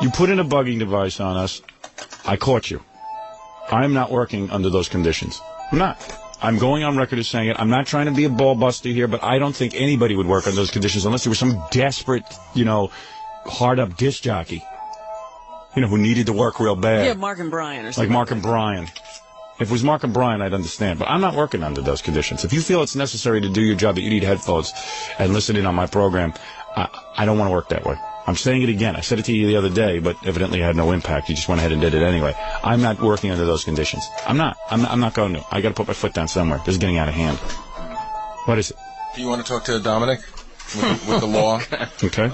You put in a bugging device on us. I caught you. I'm not working under those conditions. I'm not. I'm going on record as saying it. I'm not trying to be a ball buster here, but I don't think anybody would work under those conditions unless there was some desperate, hard-up disc jockey, who needed to work real bad. Yeah, Mark and Brian or something. Like Mark and Brian. If it was Mark and Brian, I'd understand. But I'm not working under those conditions. If you feel it's necessary to do your job, that you need headphones and listen in on my program, I don't want to work that way. I'm saying it again. I said it to you the other day, but evidently it had no impact. You just went ahead and did it anyway. I'm not working under those conditions. I'm not going to. I got to put my foot down somewhere. This is getting out of hand. What is it? Do you want to talk to Dominic with the law? Okay.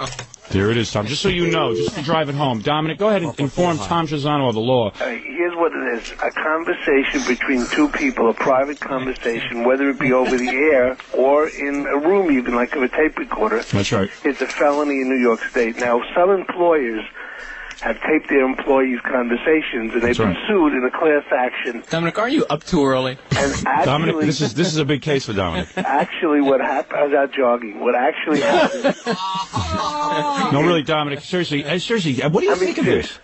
There it is, Tom. Just so you know, just to drive it home. Dominic, go ahead and inform Tom Chiusano of the law. Here's what it is. A conversation between two people, a private conversation, whether it be over the air or in a room even, like of a tape recorder. That's right. It's a felony in New York State. Now, some employers have taped their employees' conversations, and they've been sued in a class action. Dominic, aren't you up too early? And actually, Dominic, this is a big case for Dominic. Actually, what happened, I was out jogging. What actually happened... No, really, Dominic, seriously, what do you think of this?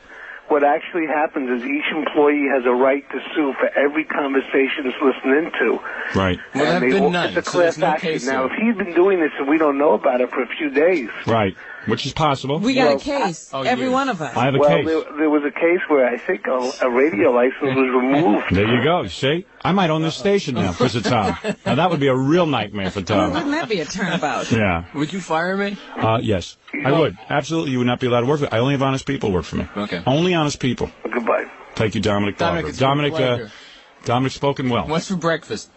What actually happens is each employee has a right to sue for every conversation it's listening to. Right. Well, there have been none. It's a class action. Now, if he's been doing this and we don't know about it for a few days... Right. Which is possible. We got a case. Every one of us. I have a case. There was a case where I think a radio license was removed. There you go. See? I might own this station now because of Tom. Now, that would be a real nightmare for Tom. Wouldn't that be a turnabout? Yeah. Would you fire me? Yes. I would. Absolutely. You would not be allowed to work for me. I only have honest people work for me. Okay. Only honest people. Goodbye. Thank you, Dominic. Dominic's spoken well. What's for breakfast?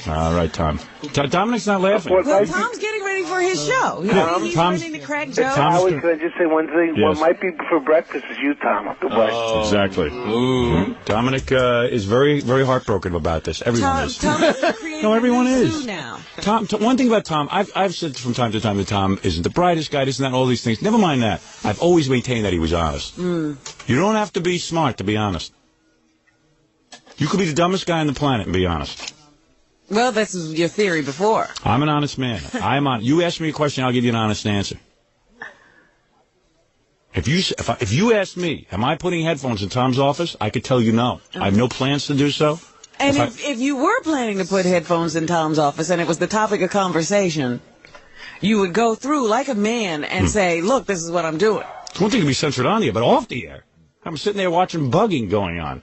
All right, Tom. Dominic's not laughing. Well, Tom's getting ready for his show. He's running to crack jokes. Howard, can I just say one thing? Yes. What might be for breakfast is you, Tom. Goodbye. Exactly. Ooh. Dominic is very, very heartbroken about this. Everyone is. No, everyone is. Now. Tom. One thing about Tom, I've said from time to time that Tom isn't the brightest guy, isn't that all these things. Never mind that. I've always maintained that he was honest. You don't have to be smart to be honest. You could be the dumbest guy on the planet and be honest. Well, this was your theory before. I'm an honest man. You ask me a question, I'll give you an honest answer. If you ask me, am I putting headphones in Tom's office? I could tell you no. I have no plans to do so. And if you were planning to put headphones in Tom's office and it was the topic of conversation, you would go through like a man and say, look, this is what I'm doing. It's one thing to be censored on the air, but off the air. I'm sitting there watching bugging going on.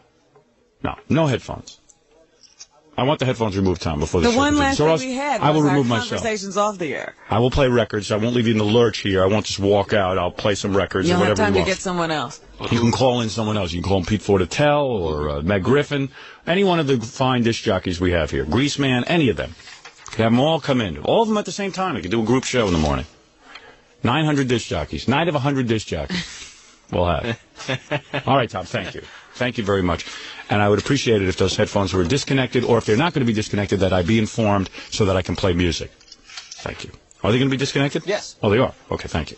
No headphones. I want the headphones removed, Tom, before the show. The one last thing we had I will was our remove myself. conversations off the air. I will play records. I won't leave you in the lurch here. I won't just walk out. I'll play some records or whatever You'll have time you want. to get someone else. You can call in someone else. You can call him Pete Fortell or Meg Griffin, any one of the fine disc jockeys we have here. Greaseman, any of them. You can have them all come in. All of them at the same time. You can do a group show in the morning. 900 disc jockeys. Night of 100 disc jockeys. We'll have. All right, Tom, thank you. Thank you very much. And I would appreciate it if those headphones were disconnected, or if they're not going to be disconnected, that I be informed so that I can play music. Thank you. Are they going to be disconnected? Yes. Oh, they are. Okay, thank you.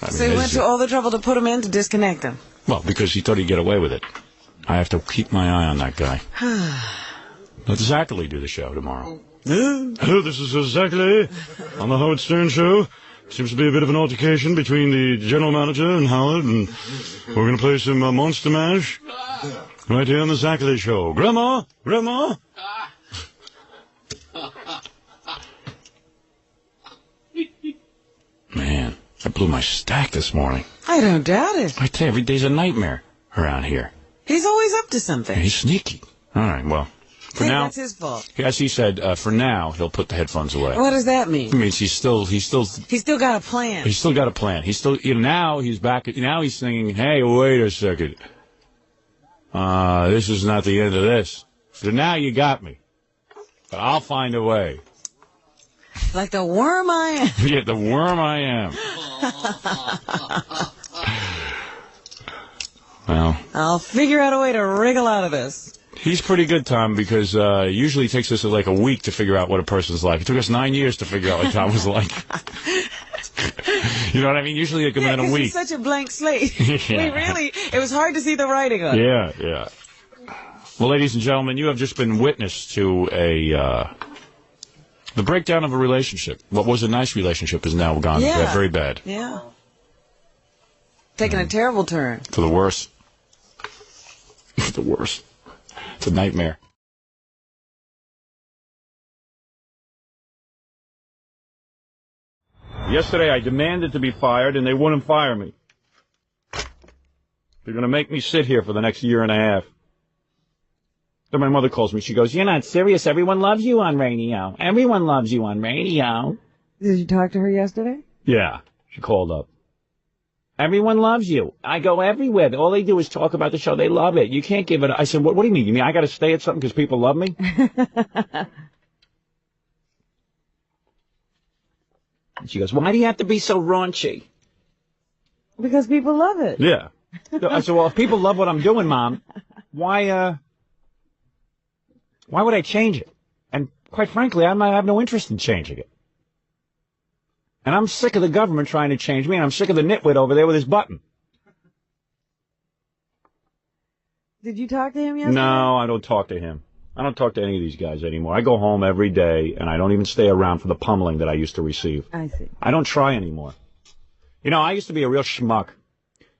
I So he went to all the trouble to put him in to disconnect him. Well, because he thought he'd get away with it. I have to keep my eye on that guy. Let Zachary do the show tomorrow. Hello, this is Zachary on the Howard Stern Show. Seems to be a bit of an altercation between the general manager and Howard, and we're going to play some Monster Mash right here on the Zachary Show. Grandma? Grandma? Man, I blew my stack this morning. I don't doubt it. I tell you, every day's a nightmare around here. He's always up to something. He's sneaky. All right, well, for Hey, now, that's his fault. as he said, for now, he'll put the headphones away. What does that mean? It means he's still He's still got a plan. He's still got a plan. He's still, now he's back, now he's singing, hey, wait a second. This is not the end of this. So now you got me. But I'll find a way. Like the worm I am. Yeah, the worm I am. Well, I'll figure out a way to wriggle out of this. he's pretty good, Tom, because usually it takes us like a week to figure out what a person's like. It took us 9 years to figure out what Tom was like. You know what I mean? Usually it could be in a 'cause week. he's such a blank slate. Yeah. It was hard to see the writing on it. Yeah, yeah. Well, ladies and gentlemen, you have just been witness to the breakdown of a relationship. What was a nice relationship is now gone very bad. Yeah. Taking a terrible turn. For the worse. For the worse. It's a nightmare. Yesterday I demanded to be fired, and they wouldn't fire me. They're going to make me sit here for the next year and a half. Then my mother calls me. She goes, "You're not serious. Everyone loves you on radio. Everyone loves you on radio." Did you talk to her yesterday? Yeah, she called up. "Everyone loves you. I go everywhere. All they do is talk about the show. They love it. You can't give it." I said, what do you mean? You mean I got to stay at something because people love me? And she goes, "Why do you have to be so raunchy?" Because people love it. Yeah. I said, well, if people love what I'm doing, Mom, why would I change it? And quite frankly, I have no interest in changing it. And I'm sick of the government trying to change me, and I'm sick of the nitwit over there with his button. Did you talk to him yesterday? No, I don't talk to him. I don't talk to any of these guys anymore. I go home every day, and I don't even stay around for the pummeling that I used to receive. I see. I don't try anymore. You know, I used to be a real schmuck.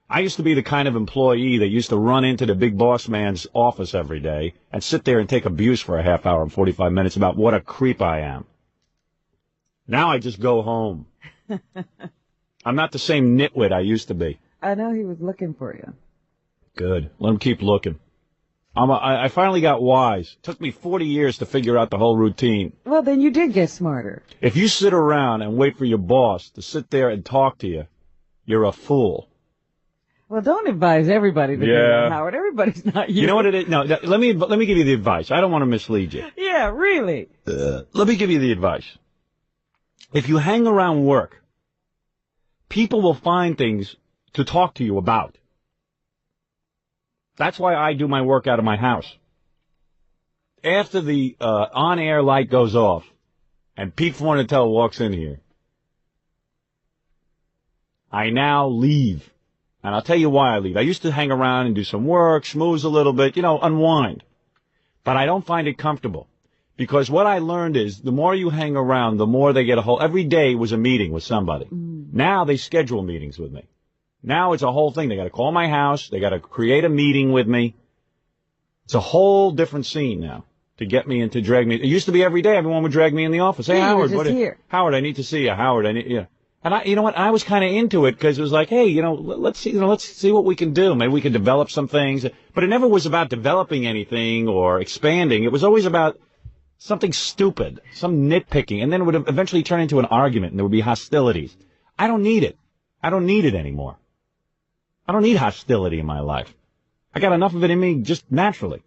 I used to be the kind of employee that used to run into the big boss man's office every day and sit there and take abuse for a half hour and 45 minutes about what a creep I am. Now I just go home. I'm not the same nitwit I used to be. I know he was looking for you. Good. Let him keep looking. I finally got wise. It took me 40 years to figure out the whole routine. Well, then you did get smarter. If you sit around and wait for your boss to sit there and talk to you, you're a fool. Well, don't advise everybody to do that, Howard. Everybody's not you. You know what it is? No, let me give you the advice. I don't want to mislead you. Yeah, really. Let me give you the advice. If you hang around work, people will find things to talk to you about. That's why I do my work out of my house. After the on-air light goes off and Pete Fornatell walks in here, I now leave. And I'll tell you why I leave. I used to hang around and do some work, schmooze a little bit, unwind. But I don't find it comfortable. Because what I learned is the more you hang around, the more they get a whole... Every day was a meeting with somebody. Now they schedule meetings with me. Now it's a whole thing. They got to call my house. They got to create a meeting with me. It's a whole different scene now to get me and to drag me. It used to be every day everyone would drag me in the office. Hey, Howard, Howard, I need to see you. Howard, I need... And you know what? I was kind of into it because it was like, hey, let's see what we can do. Maybe we can develop some things. But it never was about developing anything or expanding. It was always about something stupid, some nitpicking, and then it would eventually turn into an argument, and there would be hostilities. I don't need it. I don't need it anymore. I don't need hostility in my life. I got enough of it in me just naturally.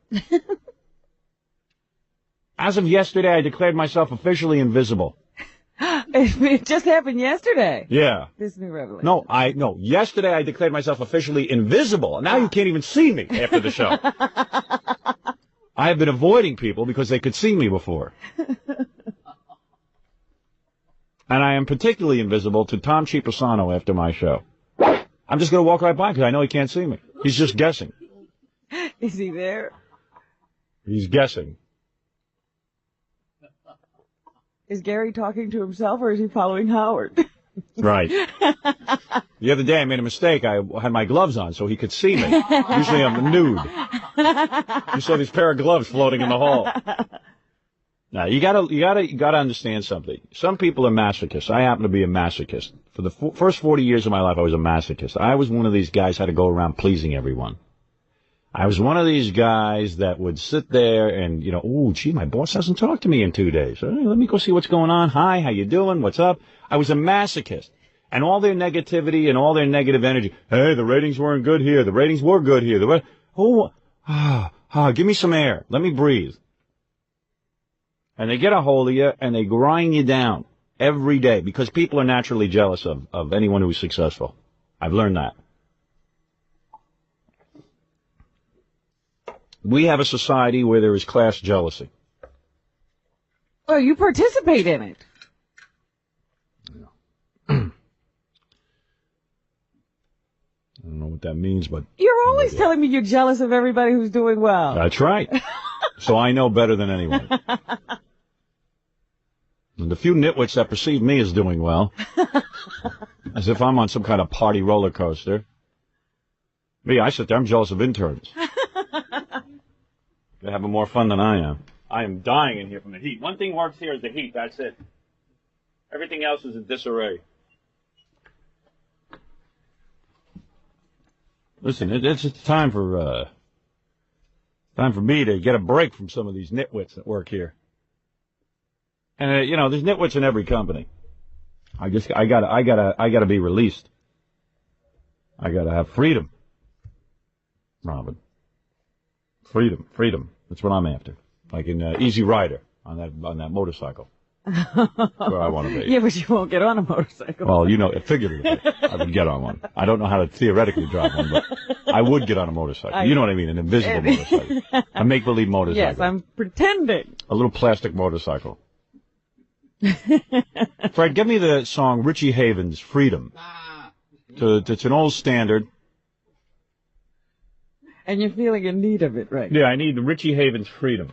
As of yesterday, I declared myself officially invisible. It just happened yesterday. Yeah. This new revelation. No, yesterday I declared myself officially invisible. And now you can't even see me after the show. I have been avoiding people because they could see me before. And I am particularly invisible to Tom Chiusano after my show. I'm just going to walk right by because I know he can't see me. He's just guessing. Is he there? He's guessing. Is Gary talking to himself or is he following Howard? Right. The other day I made a mistake. I had my gloves on so he could see me. Usually I'm nude. You saw this pair of gloves floating in the hall. Now you gotta understand something. Some people are masochists. I happen to be a masochist. For the first 40 years of my life, I was a masochist. I was one of these guys who had to go around pleasing everyone. I was one of these guys that would sit there and, you know, oh, gee, my boss hasn't talked to me in 2 days. Hey, let me go see what's going on. Hi, how you doing? What's up? I was a masochist. And all their negativity and all their negative energy. Hey, the ratings weren't good here. The ratings were good here. Give me some air. Let me breathe. And they get a hold of you and they grind you down every day because people are naturally jealous of anyone who's successful. I've learned that. We have a society where there is class jealousy. Well, you participate in it. I don't know what that means, but... You're always telling me you're jealous of everybody who's doing well. That's right. So I know better than anyone. And the few nitwits that perceive me as doing well, as if I'm on some kind of party roller coaster. Me, I sit there, I'm jealous of interns. They're having more fun than I am. I am dying in here from the heat. One thing works here is the heat, that's it. Everything else is in disarray. Listen, it's time for me to get a break from some of these nitwits that work here. And you know, there's nitwits in every company. I gotta be released. I gotta have freedom, Robin. Freedom. That's what I'm after. Like in Easy Rider on that motorcycle. Where I want to be. Yeah, but you won't get on a motorcycle. Well, you know, figuratively, I would get on one. I don't know how to theoretically drive one, but I would get on a motocycle. You know what I mean? An invisible motorcycle. A make-believe motorcycle. Yes, I'm pretending. A little plastic motorcycle. Fred, give me the song Richie Havens, Freedom. It's an old standard. And you're feeling in need of it, right? Yeah, I need Richie Havens' Freedom.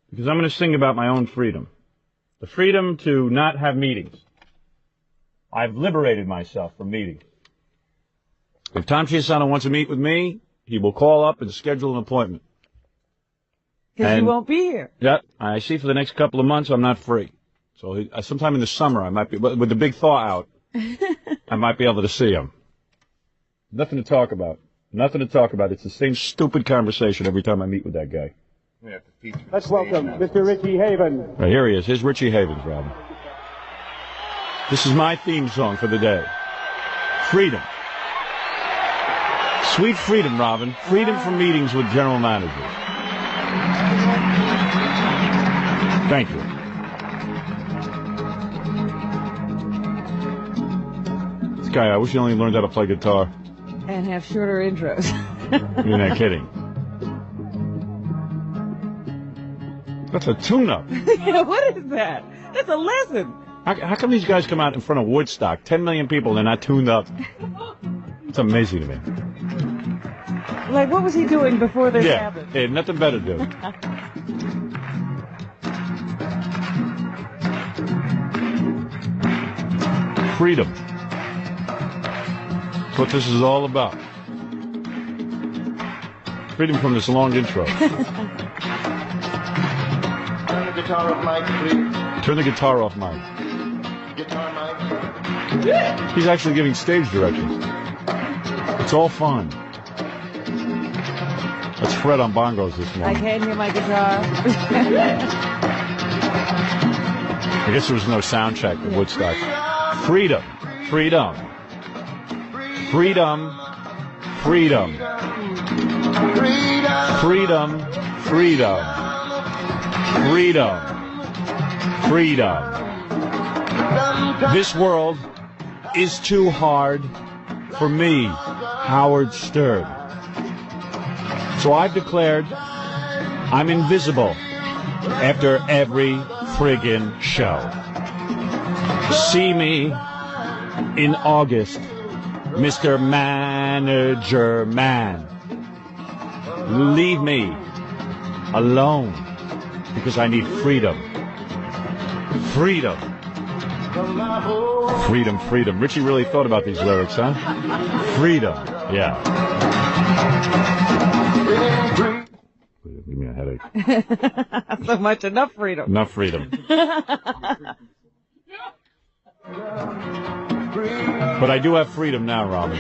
Because I'm going to sing about my own freedom. The freedom to not have meetings. I've liberated myself from meetings. If Tom Chiusano wants to meet with me, he will call up and schedule an appointment. Because you won't be here. Yep. I see for the next couple of months I'm not free. So sometime in the summer I might be, with the big thaw out, I might be able to see him. Nothing to talk about. It's the same stupid conversation every time I meet with that guy. Let's welcome Mr. Richie Havens. Right, here he is. Here's Richie Havens, Robin. This is my theme song for the day. Freedom. Sweet freedom, Robin. Freedom from meetings with general managers. Thank you. This guy, I wish he only learned how to play guitar. And have shorter intros. You're not kidding. That's a tune-up. What is that? That's a lesson. How come these guys come out in front of Woodstock, 10 million people, and they're not tuned up? It's amazing to me. Like, what was he doing before this happened? Yeah, nothing better to do. Freedom. That's what this is all about. Freedom from this long intro. Guitar off mic, please. Turn the guitar off, Mike. Guitar mic. He's actually giving stage directions. It's all fun. That's Fred on bongos this I morning. can't hear my guitar. I guess there was no sound check at Woodstock. Freedom. Freedom. Freedom. Freedom. Freedom. Freedom. Freedom. Freedom. This world is too hard for me, Howard Stern. So I've declared I'm invisible after every friggin' show. See me in August, Mr. Manager Man. Leave me alone because I need freedom. Freedom. Freedom, freedom. Richie really thought about these lyrics, huh? Freedom. Yeah. Give me a headache. So much, enough freedom. Enough freedom. But I do have freedom now, Robin.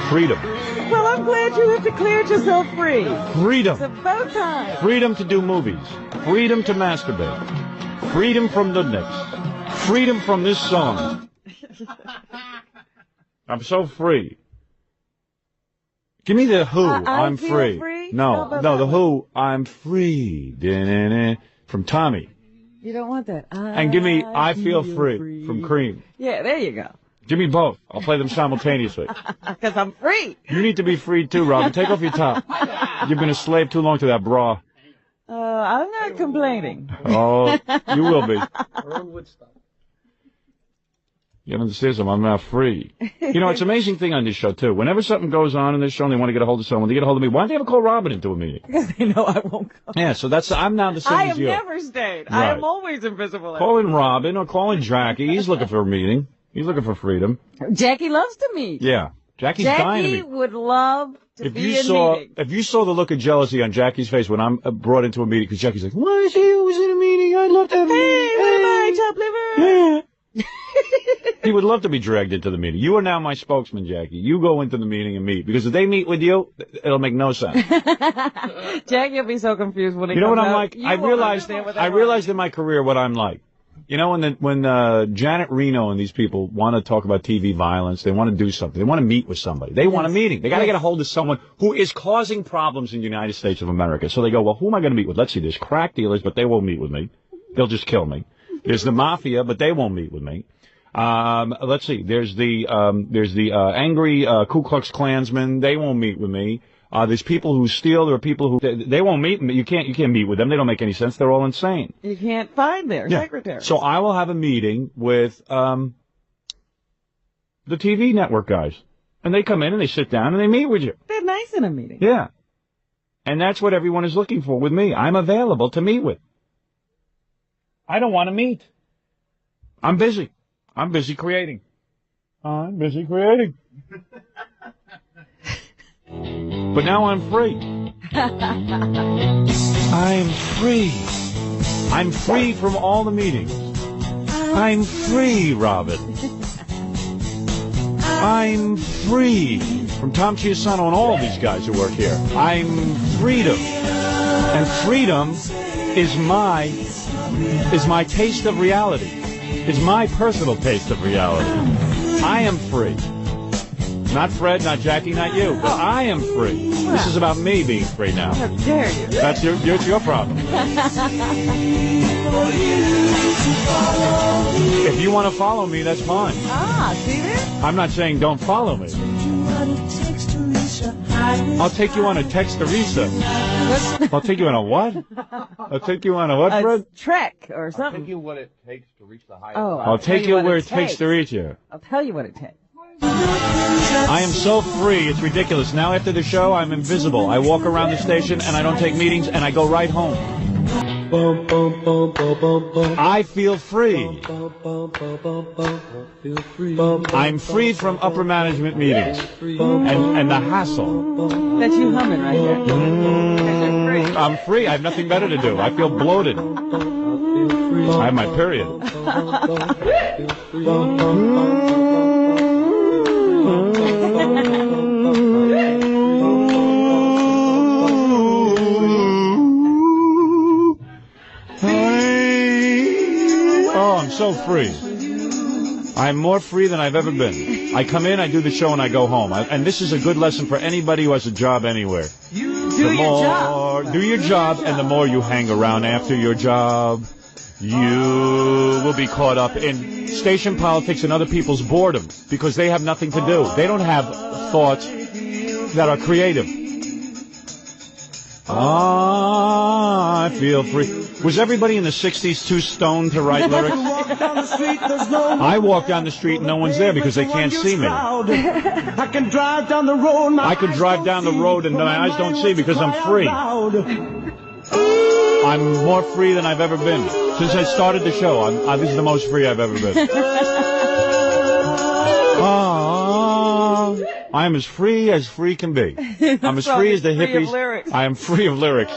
Freedom. Well, I'm glad you have declared yourself free. Freedom. It's about time. Freedom to do movies. Freedom to masturbate. Freedom from Nudniks. Freedom from this song. I'm so free. Give me the Who, I'm feel free. free? No, the Who, I'm free. Da-na-na, from Tommy. You don't want that. And give me I Feel Free from Cream. Yeah, there you go. Give me both. I'll play them simultaneously. Because I'm free. You need to be free too, Robin. Take off your top. You've been a slave too long to that bra. I'm not complaining. Oh, you will be. You understand something? I'm not free. You know, it's an amazing thing on this show, too. Whenever something goes on in this show and they want to get a hold of someone, they get a hold of me. Why don't they ever call Robin into a meeting? Because they know I won't go. Yeah, so I'm now the same I as have you. never stayed. Right. I am always invisible. Calling Robin or calling Jackie. He's looking for a meeting. He's looking for freedom. Jackie loves to meet. Yeah. Jackie's dying to Jackie meet. would love to be in meeting. If you saw the look of jealousy on Jackie's face when I'm brought into a meeting, because Jackie's like, why is he always in a meeting? I'd love to have Hey, what am I, chopped liver? Yeah. He would love to be dragged into the meeting. You are now my spokesman, Jackie. You go into the meeting and meet. Because if they meet with you, it'll make no sense. Jackie will be so confused when it You know comes what I'm out. like? You I won't understand what that realized in my career what I'm like. You know, when Janet Reno and these people want to talk about TV violence, they want to do something. They want to meet with somebody. They want a meeting. They got to get a hold of someone who is causing problems in the United States of America. So they go, well, who am I going to meet with? Let's see, there's crack dealers, but they won't meet with me. They'll just kill me. There's the mafia, but they won't meet with me. Let's see, there's the angry Ku Klux Klansmen. They won't meet with me. There's people who steal. There are people who they won't meet. You can't meet with them. They don't make any sense. They're all insane. You can't find their secretary. So I will have a meeting with the TV network guys, and they come in and they sit down and they meet with you. They're nice in a meeting. Yeah, and that's what everyone is looking for with me. I'm available to meet with. I don't want to meet. I'm busy. I'm busy creating. I'm busy creating. But now I'm free. I'm free. I'm free from all the meetings. I'm free, Robin. I'm free from Tom Chiusano and all these guys who work here. I'm freedom. And freedom is my taste of reality. Is my personal taste of reality. I am free. Not Fred, not Jackie, not you, but I am free. This is about me being free now. How dare you? That's your problem. If you want to follow me, that's fine. See there? I'm not saying don't follow me. I'll take you on a text Teresa. I'll take you on a what? I'll take you on a what, Fred? Trek or something. I'll take you what it takes to reach the highest. Oh, I'll take you where it takes to reach you. I'll tell you what it takes. I am so free, it's ridiculous. Now after the show, I'm invisible. I walk around the station and I don't take meetings and I go right home. I feel free. I'm free from upper management meetings and the hassle. That's you humming right there. I'm free. I have nothing better to do. I feel bloated. I have my period. Oh, I'm so free. I'm more free than I've ever been. I come in, I do the show, and I go home. And this is a good lesson for anybody who has a job anywhere. Do your job. Do your job, and the more you hang around after your job, you will be caught up in station politics and other people's boredom because they have nothing to do. They don't have thoughts that are creative. I feel free. Was everybody in the 60s too stoned to write lyrics? I walk down the street and no one's there because they can't see me. I can drive down the road. I can drive down the road and my eyes don't see because I'm free. I'm more free than I've ever been. Since I started the show, this is the most free I've ever been. I am as free can be. I'm as free as the hippies. I am free of lyrics.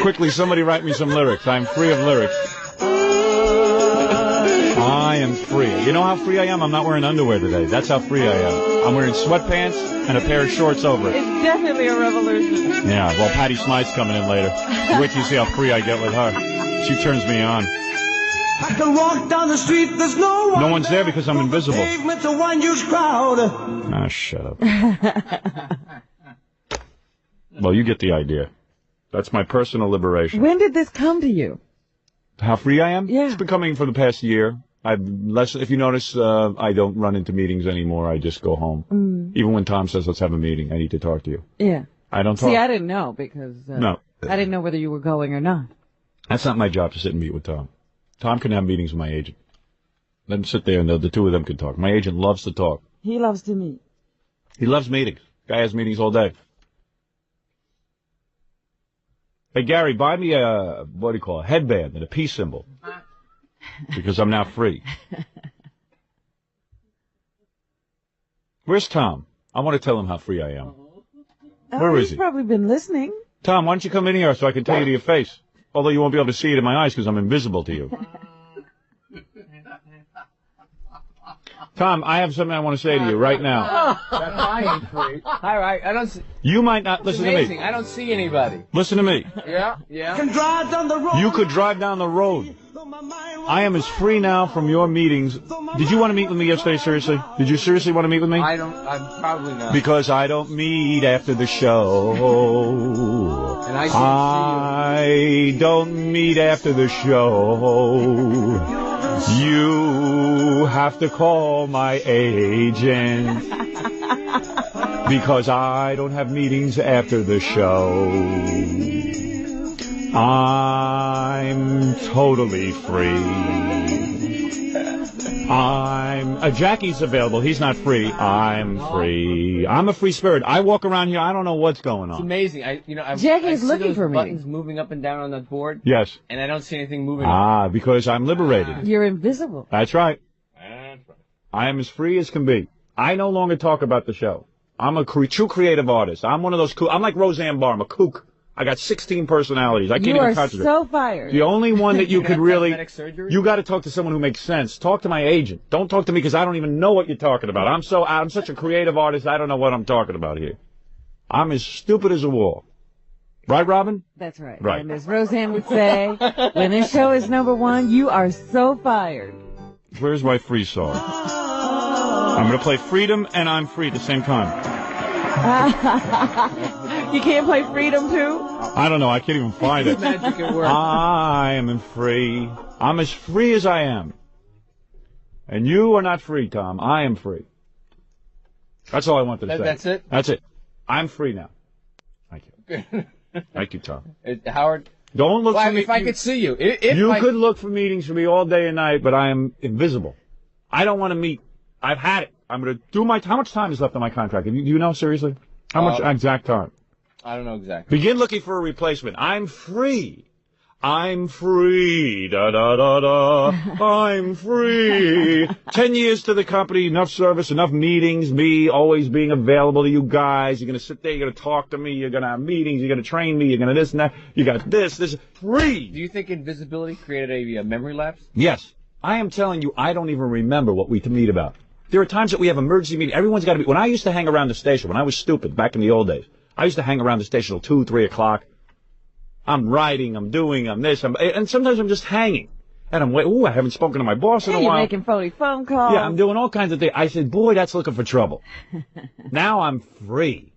Quickly, somebody write me some lyrics. I am free of lyrics. I am free. You know how free I am? I'm not wearing underwear today. That's how free I am. I'm wearing sweatpants and a pair of shorts over it. It's definitely a revolution. Yeah, well, Patty Smythe's coming in later. Wait till you see how free I get with her. She turns me on. I can walk down the street, there's no one. No one's there because I'm invisible. Pavement's a one-huge crowd. Ah, shut up. Well, you get the idea. That's my personal liberation. When did this come to you? How free I am? Yeah. It's been coming for the past year. If you notice, I don't run into meetings anymore. I just go home. Even when Tom says, let's have a meeting, I need to talk to you. Yeah. I don't talk. See, I didn't know because No. I didn't know whether you were going or not. That's not my job to sit and meet with Tom. Tom can have meetings with my agent. Let him sit there and the two of them can talk. My agent loves to talk. He loves to meet. He loves meetings. Guy has meetings all day. Hey, Gary, buy me a headband and a peace symbol. Because I'm now free. Where's Tom? I want to tell him how free I am. Where is He's he? probably been listening. Tom, why don't you come in here so I can tell you to your face? Although you won't be able to see it in my eyes because I'm invisible to you. Tom, I have something I want to say to you right now. I ain't free. All right, I don't see. You might not listen to me. I don't see anybody. Listen to me. Yeah. Can drive down the road. You could drive down the road. I am as free now from your meetings. Did you want to meet with me yesterday, seriously? Did you seriously want to meet with me? I'm probably not. Because I don't meet after the show. And I don't meet after the show. You have to call my agent. Because I don't have meetings after the show. I'm totally free. Jackie's available. He's not free. I'm free. I'm a free spirit. I walk around here. I don't know what's going on. It's amazing. Jackie's see looking those for me. buttons moving up and down on the board. Yes. And I don't see anything moving. Because I'm liberated. You're invisible. That's right. I am as free as can be. I no longer talk about the show. I'm a true creative artist. I'm one of those I'm like Roseanne Barr. I'm a kook. I got 16 personalities. I can't even concentrate. You are so fired. The only one that you could really, you got to talk to someone who makes sense. Talk to my agent. Don't talk to me because I don't even know what you're talking about. I'm such a creative artist. I don't know what I'm talking about here. I'm as stupid as a wall. Right, Robin? That's right. Right. And as Roseanne would say, when this show is #1, you are so fired. Where's my free song? I'm going to play Freedom and I'm Free at the same time. You can't play Freedom too? I don't know. I can't even find it. Magic at work. I am free. I'm as free as I am. And you are not free, Tom. I am free. That's all I wanted to say. That's it? That's it. I'm free now. Thank you. Thank you, Tom. Howard? Don't look for me. If I could see you. You could look for meetings for me all day and night, but I am invisible. I don't want to meet. I've had it. I'm going to do how much time is left on my contract? Do you know, seriously? How much exact time? I don't know exactly. Begin looking for a replacement. I'm free. I'm free. Da, da, da, da. I'm free. 10 years to the company, enough service, enough meetings, me always being available to you guys. You're going to sit there, you're going to talk to me, you're going to have meetings, you're going to train me, you're going to this and that. You got this, free. Do you think invisibility created a memory lapse? Yes. I am telling you, I don't even remember what we meet about. There are times that we have emergency meetings. Everyone's got to be. When I used to hang around the station, when I was stupid back in the old days, I used to hang around the station till 2, 3 o'clock. I'm writing, I'm doing, I'm this, and sometimes I'm just hanging. And I'm waiting. Ooh, I haven't spoken to my boss in a while. You're making phony phone calls. Yeah, I'm doing all kinds of things. I said, boy, that's looking for trouble. Now I'm free.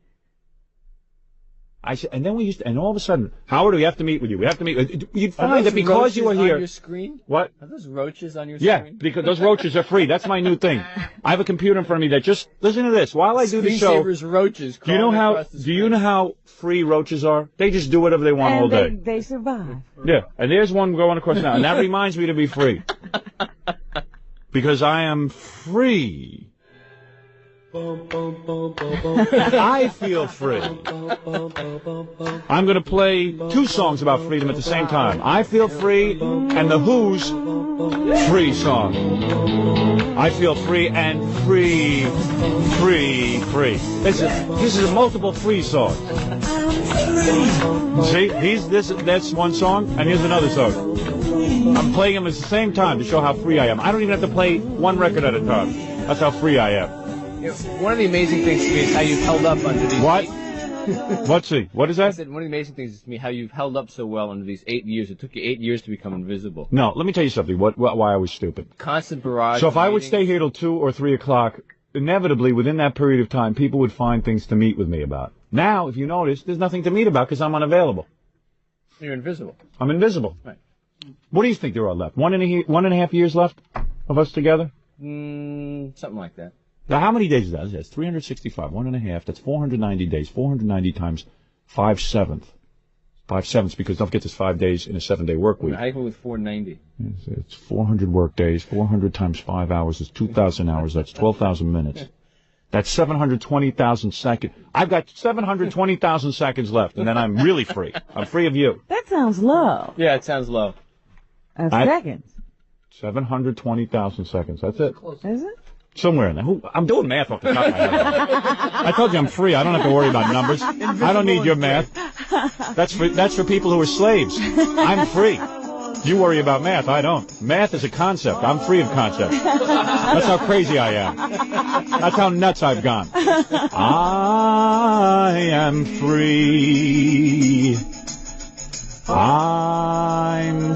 I said, and then we used to, and all of a sudden, Howard, we have to meet with you. We have to meet. You'd find that because you were here. On your screen? What? Are those roaches on your Yeah, screen? because those roaches are free. That's my new thing. I have a computer in front of me that just listen to this. While I do the show, roaches. do you know how free roaches are? They just do whatever they want all day. They survive. Yeah, and there's one going across now, and that reminds me to be free. Because I am free. I feel free. I'm going to play two songs about freedom at the same time. I Feel Free and The Who's Free song. I feel free and free. This is a multiple free song. See, that's one song, and here's another song. I'm playing them at the same time to show how free I am. I don't even have to play one record at a time. That's how free I am. One of the amazing things to me is how you've held up under these... What? Let's see. What is that? I said one of the amazing things is to me how you've held up so well under these 8 years. It took you 8 years to become invisible. No, let me tell you something. Why I was stupid. Constant barrage. So if I would stay here till 2 or 3 o'clock, inevitably within that period of time, people would find things to meet with me about. Now, if you notice, there's nothing to meet about because I'm unavailable. You're invisible. I'm invisible. Right. What do you think there are left? 1.5 years left of us together? Something like that. Now, how many days is that? That's 365, 1.5. That's 490 days. 490 times 5/7. 5/7 because don't forget there's 5 days in a 7-day work week. I go with 490. It's 400 work days. 400 times 5 hours is 2,000 hours. That's 12,000 minutes. That's 720,000 seconds. I've got 720,000 seconds left, and then I'm really free. I'm free of you. That sounds low. Yeah, it sounds low. Seconds. 720,000 seconds. That's it. Is it? Somewhere in there. I'm doing math off the top of my head. I told you I'm free. I don't have to worry about numbers. I don't need your math. That's for people who are slaves. I'm free. You worry about math. I don't. Math is a concept. I'm free of concepts. That's how crazy I am. That's how nuts I've gone. I am free. I'm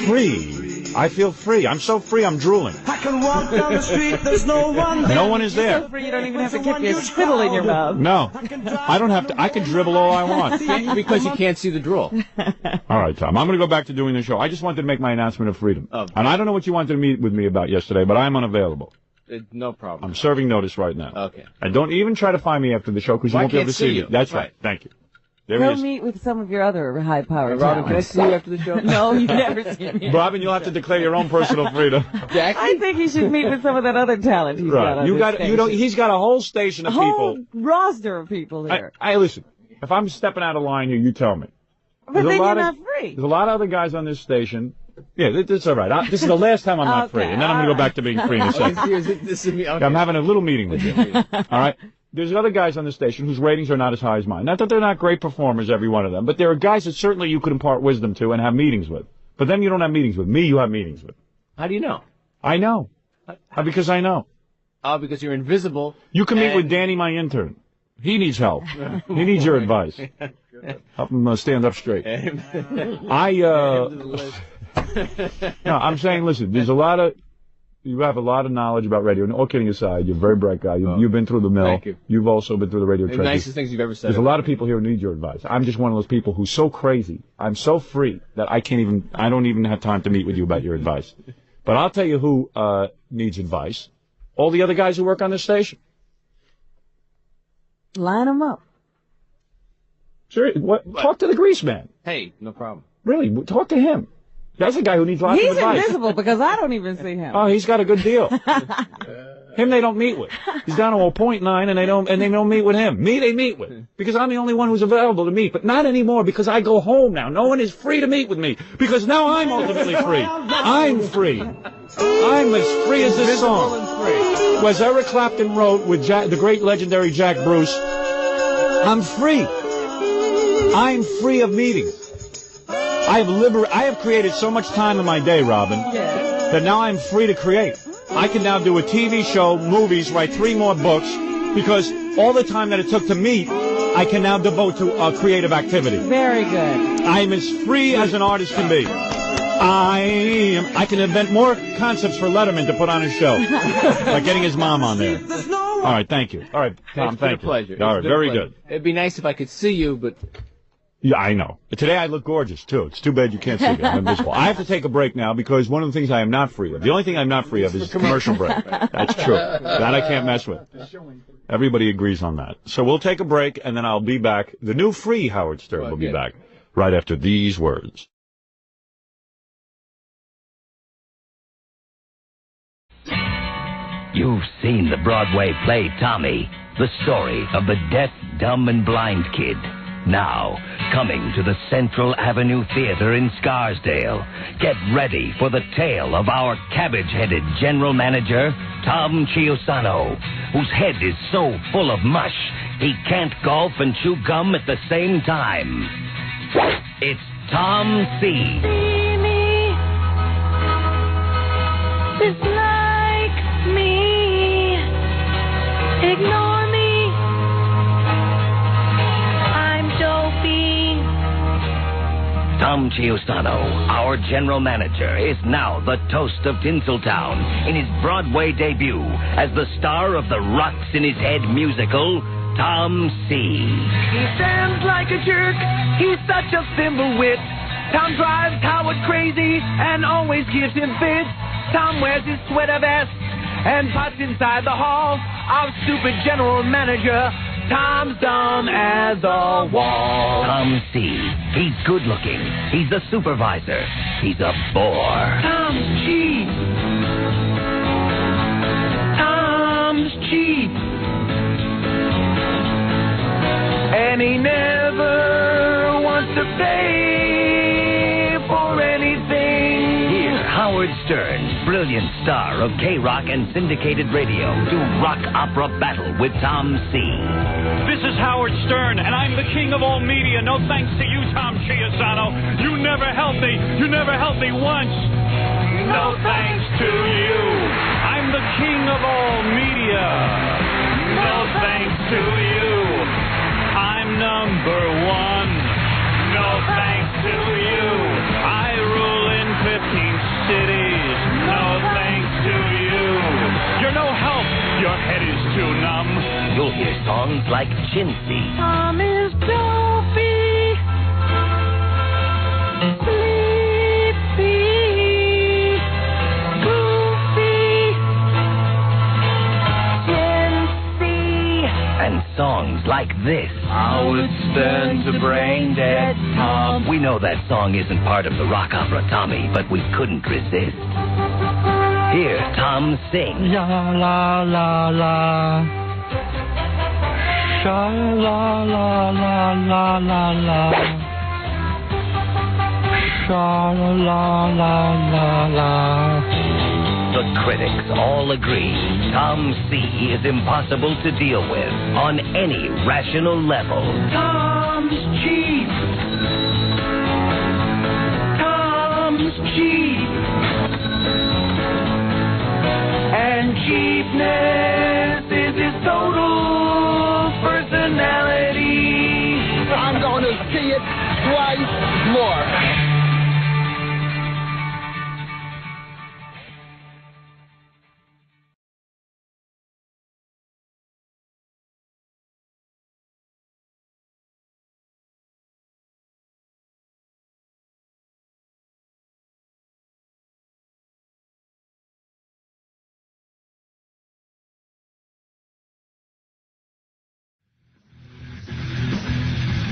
free. I feel free. I'm so free, I'm drooling. I can walk down the street, there's no one there. No one is there. So free you don't even have to keep your spittle in your mouth. No. I don't have to. I can dribble all I want. Because you can't see the drool. All right, Tom. I'm going to go back to doing the show. I just wanted to make my announcement of freedom. Oh. And I don't know what you wanted to meet with me about yesterday, but I'm unavailable. No problem. I'm serving notice right now. Okay. And don't even try to find me after the show because you won't be able to see me. That's right. Thank you. There Go he is. meet with some of your other high-powered Robin, talents. can I see you after the show? No, you never see me. Robin, you'll have to declare your own personal freedom. Jackie? I think you should meet with some of that other talent he's got on this station. He's got a whole station of a whole people. roster of people here. I listen. If I'm stepping out of line here, you tell me. But then you're not free. There's a lot of other guys on this station. Yeah, that's all right. This is the last time I'm not free, and then I'm going to go back to being free in a second. This is me. Okay. I'm having a little meeting with you. All right? There's other guys on the station whose ratings are not as high as mine. Not that they're not great performers, every one of them, but there are guys that certainly you could impart wisdom to and have meetings with. But them you don't have meetings with. Me, you have meetings with. How do you know? I know. Because I know. Oh, because you're invisible. You can meet with Danny, my intern. He needs help. He needs your advice. Help him stand up straight. No, I'm saying, listen, there's you have a lot of knowledge about radio. And all kidding aside, you're a very bright guy. You've been through the mill. Thank you. You've also been through the radio The trenches. nicest things you've ever said. There's a lot of people here who need your advice. I'm just one of those people who's so crazy. I'm so free that I don't even have time to meet with you about your advice. But I'll tell you who needs advice. All the other guys who work on this station. Line them up. Sure. Talk to the grease man. Hey, no problem. Really, talk to him. That's a guy who needs lots of advice. He's invisible because I don't even see him. Oh, he's got a good deal. Him they don't meet with. He's down to a .9 and they don't meet with him. Me they meet with. Because I'm the only one who's available to meet. But not anymore because I go home now. No one is free to meet with me. Because now I'm ultimately free. I'm free. I'm as free as this song. Was Eric Clapton wrote with the great legendary Jack Bruce. I'm free. I'm free of meetings. I have created so much time in my day, Robin, that now I'm free to create. I can now do a TV show, movies, write 3 more books, because all the time that it took to meet, I can now devote to creative activity. Very good. I'm as free as an artist can be. I can invent more concepts for Letterman to put on his show, like getting his mom on there. All right, thank you. All right, Tom, thank you. It's been a pleasure. All right, very good. It'd be nice if I could see you, but Yeah, I know. Today I look gorgeous, too. It's too bad you can't see me. I'm invisible. I have to take a break now because one of the things I am not free of, the only thing I'm not free of is commercial break. That's true. That I can't mess with. Everybody agrees on that. So we'll take a break, and then I'll be back. The new free Howard Stern will be back right after these words. You've seen the Broadway play Tommy, the story of the deaf, dumb, and blind kid. Now, coming to the Central Avenue Theater in Scarsdale. Get ready for the tale of our cabbage-headed general manager, Tom Chiusano, whose head is so full of mush, he can't golf and chew gum at the same time. It's Tom C. See me, dislike me, ignore me. I'm dopey. Tom Chiusano, our general manager, is now the toast of Tinseltown in his Broadway debut as the star of the Rocks in His Head musical, Tom C. He stands like a jerk, he's such a thimblewit. Tom drives Howard crazy and always gives him fits. Tom wears his sweater vest and pots inside the hall. Our stupid general manager, Tom's dumb as a wall. Tom C. He's good looking. He's a supervisor. He's a bore. Tom's cheap. Tom's cheap. And he never wants to pay for anything. Hear Howard Stern, brilliant star of K-Rock and syndicated radio, do rock opera battle with Tom C. This is Howard Stern, and I'm the king of all media. No thanks to you, Tom Chiusano. You never helped me. You never helped me once. No thanks to you. I'm the king of all media. No thanks to you. I'm number one. No thanks to you. I rule in 15 cities. No thanks to you. You're no help. Your head is too numb. You'll hear songs like Chintzy. Tom is dopey, sleepy, goofy, chintzy. And songs like this. Howard Stern's a brain dead Tom. We know that song isn't part of the rock opera, Tommy, but we couldn't resist. Hear Tom sing. La la la la. Sha la la la la la la. Sha la la la la. The critics all agree Tom C. is impossible to deal with on any rational level. Tom's cheap. Tom's cheap. And cheapness is his total personality. I'm going to see it twice more.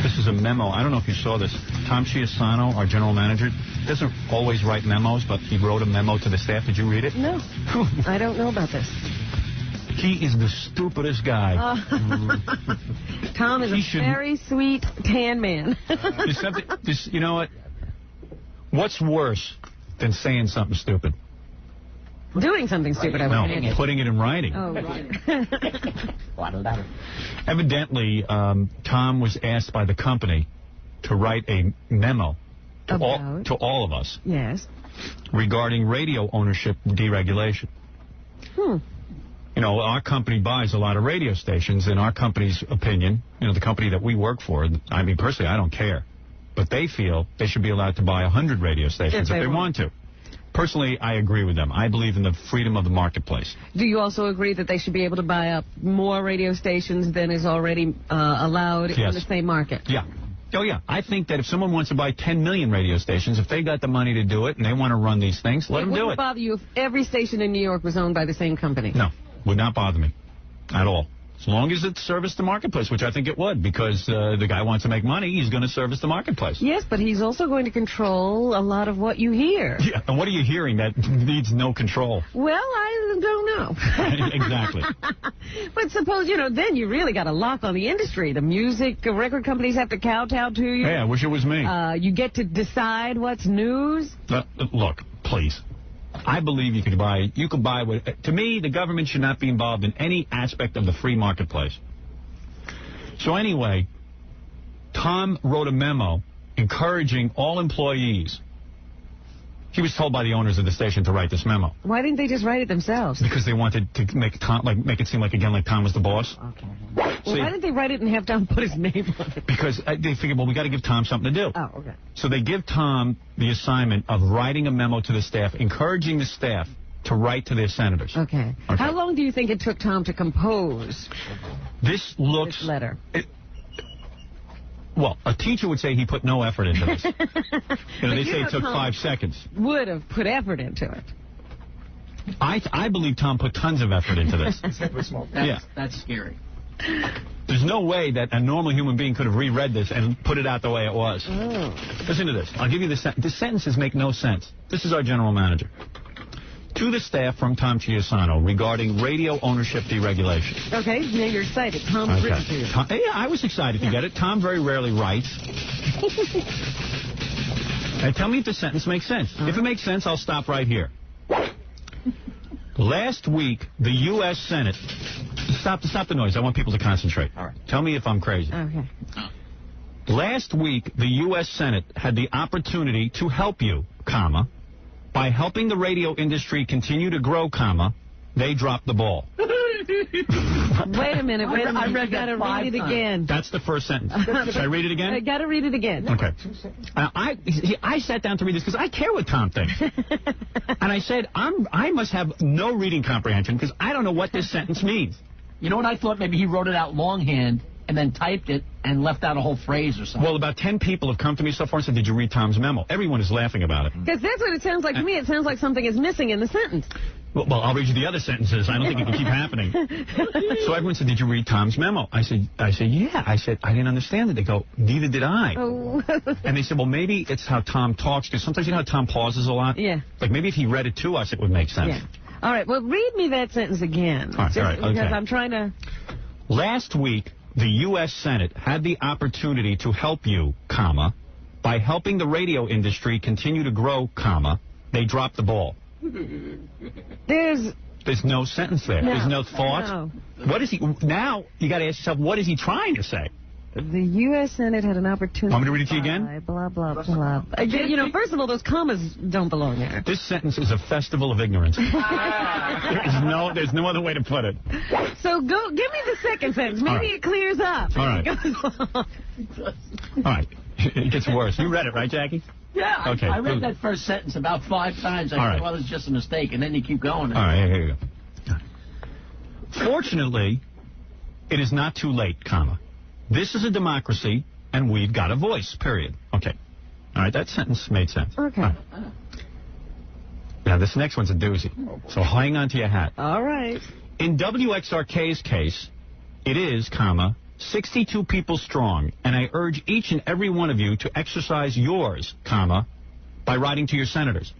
This is a memo. I don't know if you saw this. Tom Chiusano, our general manager, doesn't always write memos, but he wrote a memo to the staff. Did you read it? No. I don't know about this. He is the stupidest guy. Tom is a very sweet tan man. There's something, you know what? What's worse than saying something stupid? Doing something stupid, I would No, putting it in writing. Oh, right. Evidently, Tom was asked by the company to write a memo to all of us. Yes. Regarding radio ownership deregulation. You know, our company buys a lot of radio stations. In our company's opinion, you know, the company that we work for, I mean, personally, I don't care. But they feel they should be allowed to buy 100 radio stations if they want to. Personally, I agree with them. I believe in the freedom of the marketplace. Do you also agree that they should be able to buy up more radio stations than is already allowed in the same market? Yeah. Oh, yeah. I think that if someone wants to buy 10 million radio stations, if they got the money to do it and they want to run these things, let them do It wouldn't it. bother you if every station in New York was owned by the same company. No, would not bother me at all. As long as it serviced the marketplace, which I think it would, because the guy wants to make money, he's going to service the marketplace. Yes, but he's also going to control a lot of what you hear. Yeah, and what are you hearing that needs no control? Well, I don't know. Exactly. But suppose, then you really got a lock on the industry. The music record companies have to kowtow to you. Hey, I wish it was me. You get to decide what's news. Look, please. I believe you could buy to me, the government should not be involved in any aspect of the free marketplace. So anyway, Tom wrote a memo encouraging all employees. He was told by the owners of the station to write this memo. Why didn't they just write it themselves? Because they wanted to make it seem like Tom was the boss. Okay. Well, why didn't they write it and have Tom put his name on it? Because they figured, well, we got to give Tom something to do. Oh, okay. So they give Tom the assignment of writing a memo to the staff, encouraging the staff to write to their senators. Okay. How long do you think it took Tom to compose this letter? Well, a teacher would say he put no effort into this. They say it took Tom 5 seconds. Would have put effort into it. I believe Tom put tons of effort into this. That's scary. There's no way that a normal human being could have reread this and put it out the way it was. Oh. Listen to this. I'll give you the sentence. The sentences make no sense. This is our general manager. To the staff from Tom Chiusano regarding radio ownership deregulation. Okay, now you're excited. Tom's written to you. Yeah, I was excited to get it. Tom very rarely writes. And tell me if the sentence makes sense. If it makes sense, I'll stop right here. Last week, the U.S. Senate... Stop the noise. I want people to concentrate. All right. Tell me if I'm crazy. Okay. Last week, the U.S. Senate had the opportunity to help you, comma, by helping the radio industry continue to grow, comma, they dropped the ball. Wait a minute. I read you got to that read it again. That's the first sentence. Should I read it again? I got to read it again. Okay. I sat down to read this because I care what Tom thinks. And I said, I must have no reading comprehension because I don't know what this sentence means. You know what I thought? Maybe he wrote it out longhand and then typed it and left out a whole phrase or something. Well, about 10 people have come to me so far and said, did you read Tom's memo? Everyone is laughing about it. Because that's what it sounds like to me. It sounds like something is missing in the sentence. Well, I'll read you the other sentences. I don't think it can keep happening. So everyone said, did you read Tom's memo? I said, yeah. I said, I didn't understand it. They go, neither did I. Oh. And they said, well, maybe it's how Tom talks, because sometimes you know how Tom pauses a lot? Yeah. Like maybe if he read it to us, it would make sense. Yeah. All right, well, read me that sentence again. All right, okay. Because I'm trying to... Last week, the U.S. Senate had the opportunity to help you, comma, by helping the radio industry continue to grow, comma, they dropped the ball. There's no sentence there. No, There's no thought. No. What is he... Now, you got to ask yourself, what is he trying to say? The U.S. Senate had an opportunity... Want me to read it to you again? Blah, blah, blah. First of all, those commas don't belong there. This sentence is a festival of ignorance. There's no other way to put it. So give me the second sentence. Maybe it clears up. All right. All right. It gets worse. You read it, right, Jackie? Yeah, okay. I read that first sentence about 5 times. I thought, well, it's just a mistake, and then you keep going. All right, here you go. Fortunately, it is not too late, comma. This is a democracy, and we've got a voice, period. Okay. All right, that sentence made sense. Okay. Right. Now, this next one's a doozy, so hang on to your hat. All right. In WXRK's case, it is, comma, 62 people strong, and I urge each and every one of you to exercise yours, comma, by writing to your senators.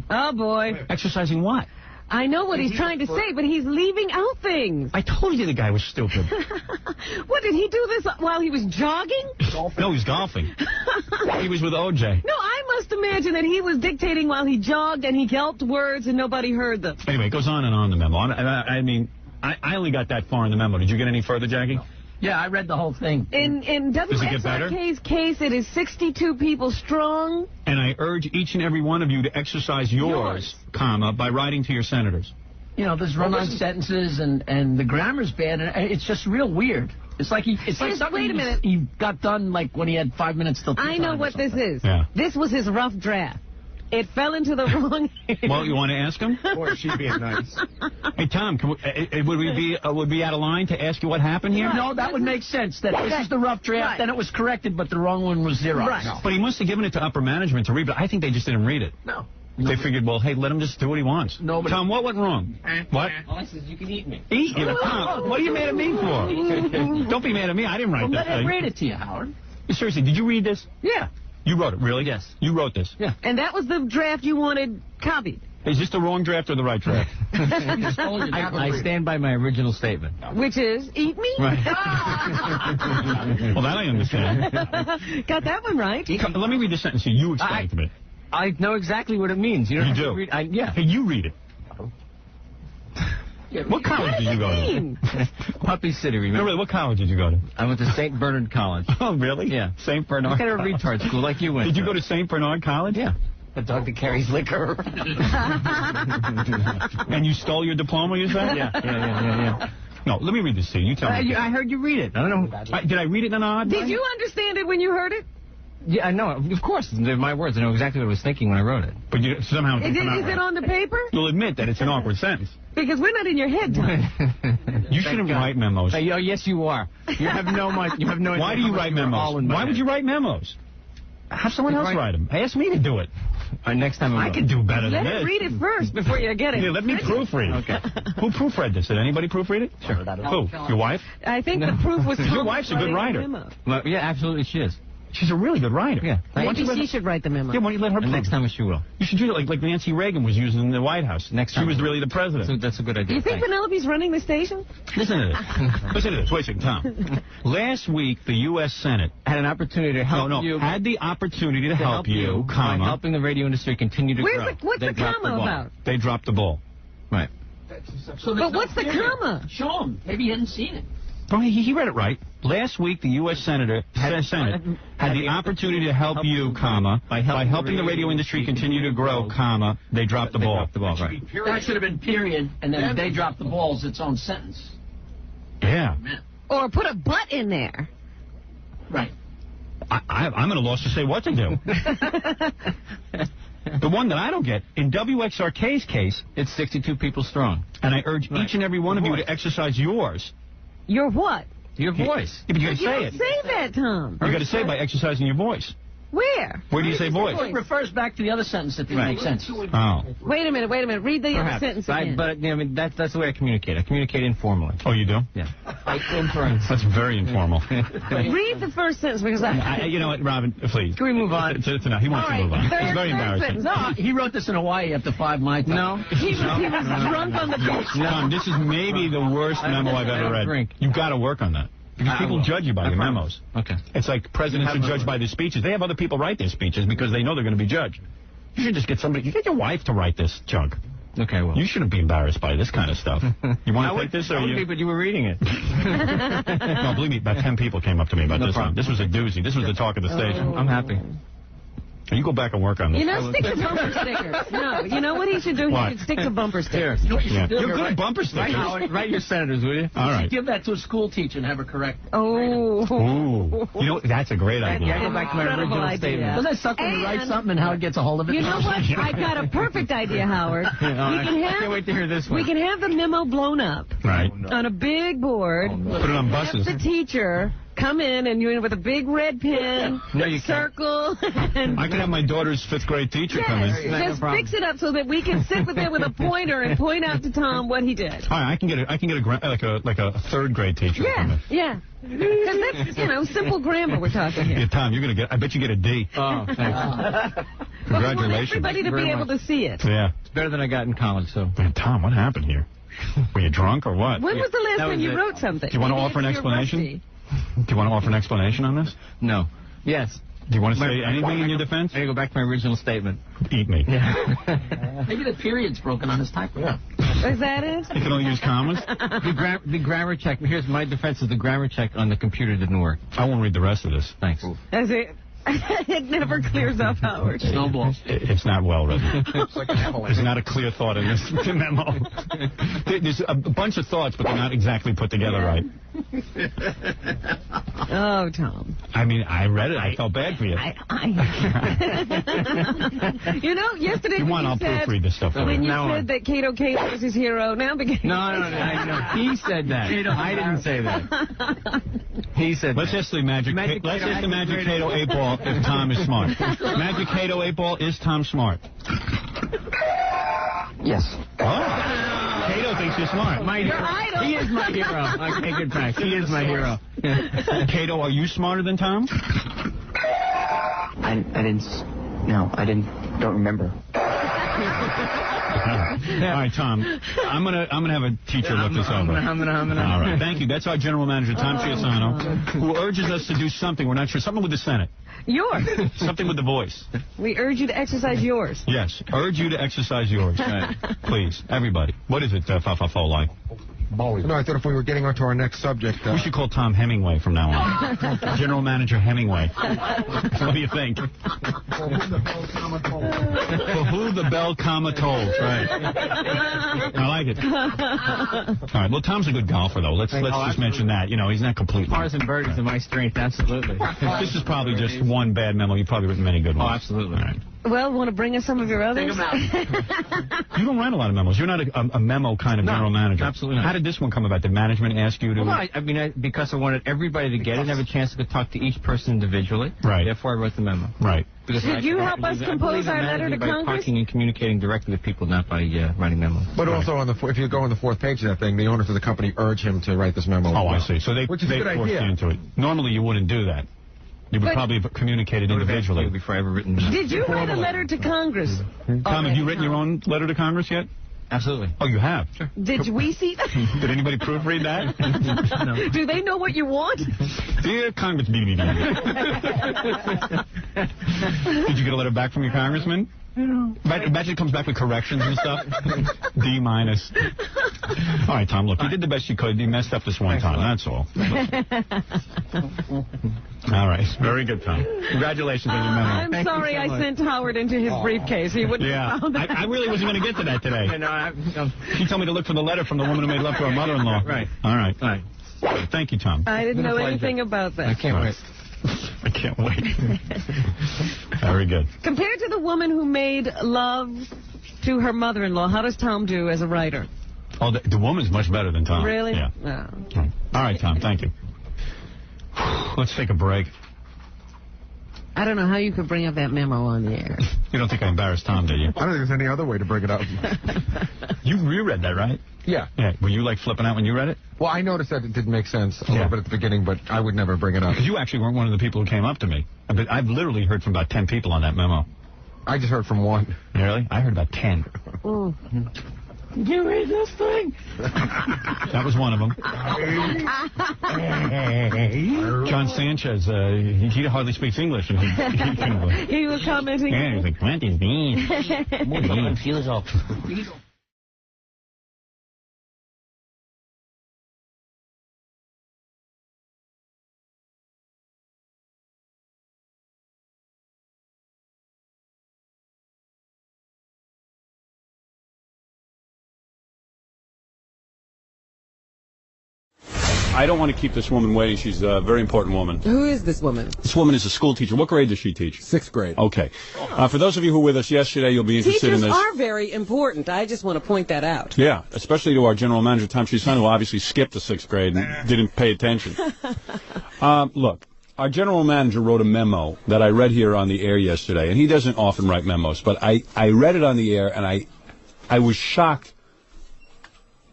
Oh, boy. Exercising what? I know what he's trying to say, but he's leaving out things. I told you the guy was stupid. What, did he do this while he was jogging? No, he's golfing. He was with OJ. No, I must imagine that he was dictating while he jogged and he gulped words and nobody heard them. Anyway, it goes on and on in the memo. I mean, I only got that far in the memo. Did you get any further, Jackie? No. Yeah, I read the whole thing. In WXRK's case, it is 62 people strong. And I urge each and every one of you to exercise yours, comma, by writing to your senators. You know, there's run-on sentences and the grammar's bad, and it's just real weird. It's like wait a minute. He got done like when he had 5 minutes till. I know what this is. Yeah. This was his rough draft. It fell into the wrong hands. Well, you want to ask him? Or she's being nice. Hey, Tom, would we be out of line to ask you what happened here? No, that would make sense. That this is the rough draft, Right. then it was corrected, but the wrong one was zero. Right. No. But he must have given it to upper management to read, but I think they just didn't read it. No. They figured, well, hey, let him just do what he wants. Nobody- Tom, what went wrong? What? Well, I said you can eat me. Eat you? Tom, what are you mad at me for? Don't be mad at me. I didn't write Well, that let him thing. read it to you, Howard. Seriously, did you read this? Yeah. You wrote it, really? Yes. You wrote this? Yeah. And that was the draft you wanted copied. Is this the wrong draft or the right draft? I stand by my original statement. Which is, eat me? Right. Well, that I understand. Got that one right. Let me read the sentence here. You explain it to me. I know exactly what it means. You, don't You have to do? read, yeah. Hey, you read it. What college did you go to? Puppy City, No, remember? really, what college did you go to? I went to St. Bernard College. Oh, really? Yeah. St. Bernard. What kind of retard school like you went Did you to? go to St. Bernard College? Yeah. A dog that carries liquor. And you stole your diploma, you said? Yeah. No, let me read this to you. You tell me. I heard you read it. I don't know. Did I read it in an odd way? Did you understand it when you heard it? Yeah, I know. Of course, they're my words. I know exactly what I was thinking when I wrote it. But you somehow... Is it on the paper? You'll admit that it's an awkward sentence. Because we're not in your head, Tom. You shouldn't write memos. Oh, yes, you are. You have no idea. Why do you write memos? Why would you write memos? Have someone else write them. Ask me to do it. Next time I can do better Let than him this. read it first before you get it. Yeah, let me proofread. Okay. Who proofread this? Did anybody proofread it? Sure. Who? Your wife? I think the proof was Your wife's a good writing writer. the memo. Well, yeah, absolutely, she is. She's a really good writer. Yeah. Maybe she should write the memo. Yeah, why don't you let her And next time she will. You should do it like Nancy Reagan was using in the White House. Next She time. was really the president. So that's a good idea. Do you think Thanks. Penelope's running the station? Listen to this. Listen to this. Wait a second, Tom. Last week, the U.S. Senate had an opportunity to help you. had the opportunity to help you, by helping the radio industry continue to grow. What's the comma about? They dropped the ball. Right. But what's the comma? Show him. Maybe he hadn't seen it. Oh, he read it right. Last week, the U.S. Senate had the opportunity to help you, comma, by helping the radio industry continue to grow, comma, they dropped the ball. Right. That should have been period, and then they dropped the ball as its own sentence. Yeah. Or put a but in there. Right. I'm at a loss to say what to do. The one that I don't get, in WXRK's case, it's 62 people strong. And I urge each and every one of you to exercise yours. Your what? Your voice. Yeah, but you got to say it. Say that, Tom. You got to say it by exercising your voice. Where? Where do you say voice? It refers back to the other sentence that didn't make sense. Oh. Wait a minute. Read the other sentence again. But I mean, that's the way I communicate. I communicate informally. Oh, you do? Yeah. That's very informal. Read the first sentence because You know what, Robin, please. Can we move on? He wants to move on. It's very embarrassing. No, he wrote this in Hawaii after 5 my time. No. He was drunk on the beach. Tom, this is maybe the worst memo I've ever read. You've got to work on that. Because people judge you by your memos. Okay. It's like presidents are judged by their speeches. They have other people write their speeches because they know they're going to be judged. You should just get somebody. You get your wife to write this junk. Okay, well. You shouldn't be embarrassed by this kind of stuff. You want to take this or you? But you were reading it. No, believe me, about 10 people came up to me about this one. This was a doozy. This was the talk of the station. I'm happy. You go back and work on this. Stick to bumper stickers. No, you know what he should do? What? He should stick to bumper stickers. You know what you should do? You're good at bumper stickers. Write your senators, will you? All right. Give that to a school teacher and have her correct. Oh. Ooh. You know, that's a great idea. Yeah, go back to my original statement. Doesn't that suck when you write something and Howard gets a hold of it? You know what? I've got a perfect idea, Howard. I can't wait to hear this one. We can have the memo blown up Right. on a big board. Put it on buses. Have the teacher come in and with a big red pen, circle. And I can have my daughter's 5th grade teacher come in. Just fix it up so that we can sit with it with a pointer and point out to Tom what he did. All right, I can get a like a 3rd grade teacher to come in. Yeah. Because that's, simple grammar we're talking here. Yeah, Tom, I bet you get a D. Oh, thanks. Congratulations. We want everybody to be able to see it. Yeah. It's better than I got in college, so. Man, Tom, what happened here? Were you drunk or what? When was the last time you wrote something? Do you want to offer an explanation? Do you want to offer an explanation on this? No. Yes. Do you want to say anything in your defense? I gotta go back to my original statement. Eat me. Yeah. Maybe the period's broken on his typewriter. Is that it? You can only use commas? The grammar check. Here's my defense: is the grammar check on the computer didn't work. I won't read the rest of this. Thanks. That's it. It never clears up, Howard. Snowballs. It's not well written. It's like an avalanche. There's not a clear thought in this memo. There's a bunch of thoughts, but they're not exactly put together right. Oh, Tom. I mean, I read it. I felt bad for you. You know, yesterday You when want, you I'll said, proofread this stuff for when you. you said that Kato was his hero, now became... No. He said that. I didn't say that. He said Let's ask the Magic Kato 8-Ball if Tom is smart. Magic Kato 8-Ball, is Tom smart? Yes. Oh. Kato thinks you're smart. Your idol. He is my hero. Okay, good fact. He is my hero. Kato, are you smarter than Tom? I didn't. No, I didn't. Don't remember. All right, Tom. I'm gonna have a teacher look this over. All right. Thank you. That's our general manager, Tom Chiusano, who urges us to do something. We're not sure. Something with the Senate. Yours. Something with the voice. We urge you to exercise yours. Yes. Urge you to exercise yours. Right. Please, everybody. What is it, Fafafo like? No, I thought if we were getting on to our next subject... We should call Tom Hemingway from now on. General Manager Hemingway. What do you think? For who the bell, comma, tolls. Right. I like it. All right. Well, Tom's a good golfer, though. Let's just mention that. You know, he's not completely... Pars and birdies are my strength, absolutely. This is probably just one bad memo. You've probably written many good ones. Oh, absolutely. All right. Well, want to bring us some of your others? You don't write a lot of memos. You're not a memo kind of general manager. Absolutely not. How did this one come about? Did management ask you to... Well, I mean, because I wanted everybody to get it and have a chance to talk to each person individually. Right. Therefore, I wrote the memo. Right. Because Did you help us compose our letter to by Congress? talking and communicating directly to people, not by writing memos. But also, if you go on the fourth page of that thing, the owners of the company urge him to write this memo. Oh, I see. So they Which is a good forced idea. you into it. Normally, you wouldn't do that. You would probably have communicated individually. Before I ever written. Did you write a letter to Congress? Tom, have you written your own letter to Congress yet? Absolutely. Oh, you have? Sure. Did we see that? Did anybody proofread that? No. Do they know what you want? Dear Congress... Did you get a letter back from your congressman? Imagine it comes back with corrections and stuff. D-. All right, Tom, look, you did the best you could. You messed up this one time, that's all. All right, very good, Tom. Congratulations on your memo. I'm sorry I sent Howard into his briefcase. He wouldn't have found that. I really wasn't going to get to that today. She told me to look for the letter from the woman who made love to her mother-in-law. Right. All right. Thank you, Tom. I didn't know anything about that. I can't wait. I can't wait. Very good. Compared to the woman who made love to her mother-in-law, how does Tom do as a writer? Oh, the woman's much better than Tom. Really? Yeah. No. All right, Tom, thank you. Let's take a break. I don't know how you could bring up that memo on the air. You don't think I embarrassed Tom, do you? I don't think there's any other way to bring it up. You reread that, right? Yeah. Were you, like, flipping out when you read it? Well, I noticed that it didn't make sense a little bit at the beginning, but I would never bring it up. Because you actually weren't one of the people who came up to me. I've literally heard from about 10 people on that memo. I just heard from one. Really? I heard about 10. Ooh. You read this thing? That was one of them. John Sanchez, he hardly speaks English. And he was commenting. Yeah, he was like, what is this? Muy confuso. I don't want to keep this woman waiting. She's a very important woman. Who is this woman? This woman is a school teacher. What grade does she teach? 6th grade. Okay. For those of you who were with us yesterday, you'll be interested in Teachers this. are very important. I just want to point that out. Yeah, especially to our general manager, Tom Chiusano, who obviously skipped the 6th grade and didn't pay attention. Look, our general manager wrote a memo that I read here on the air yesterday, and he doesn't often write memos, but I read it on the air, and I was shocked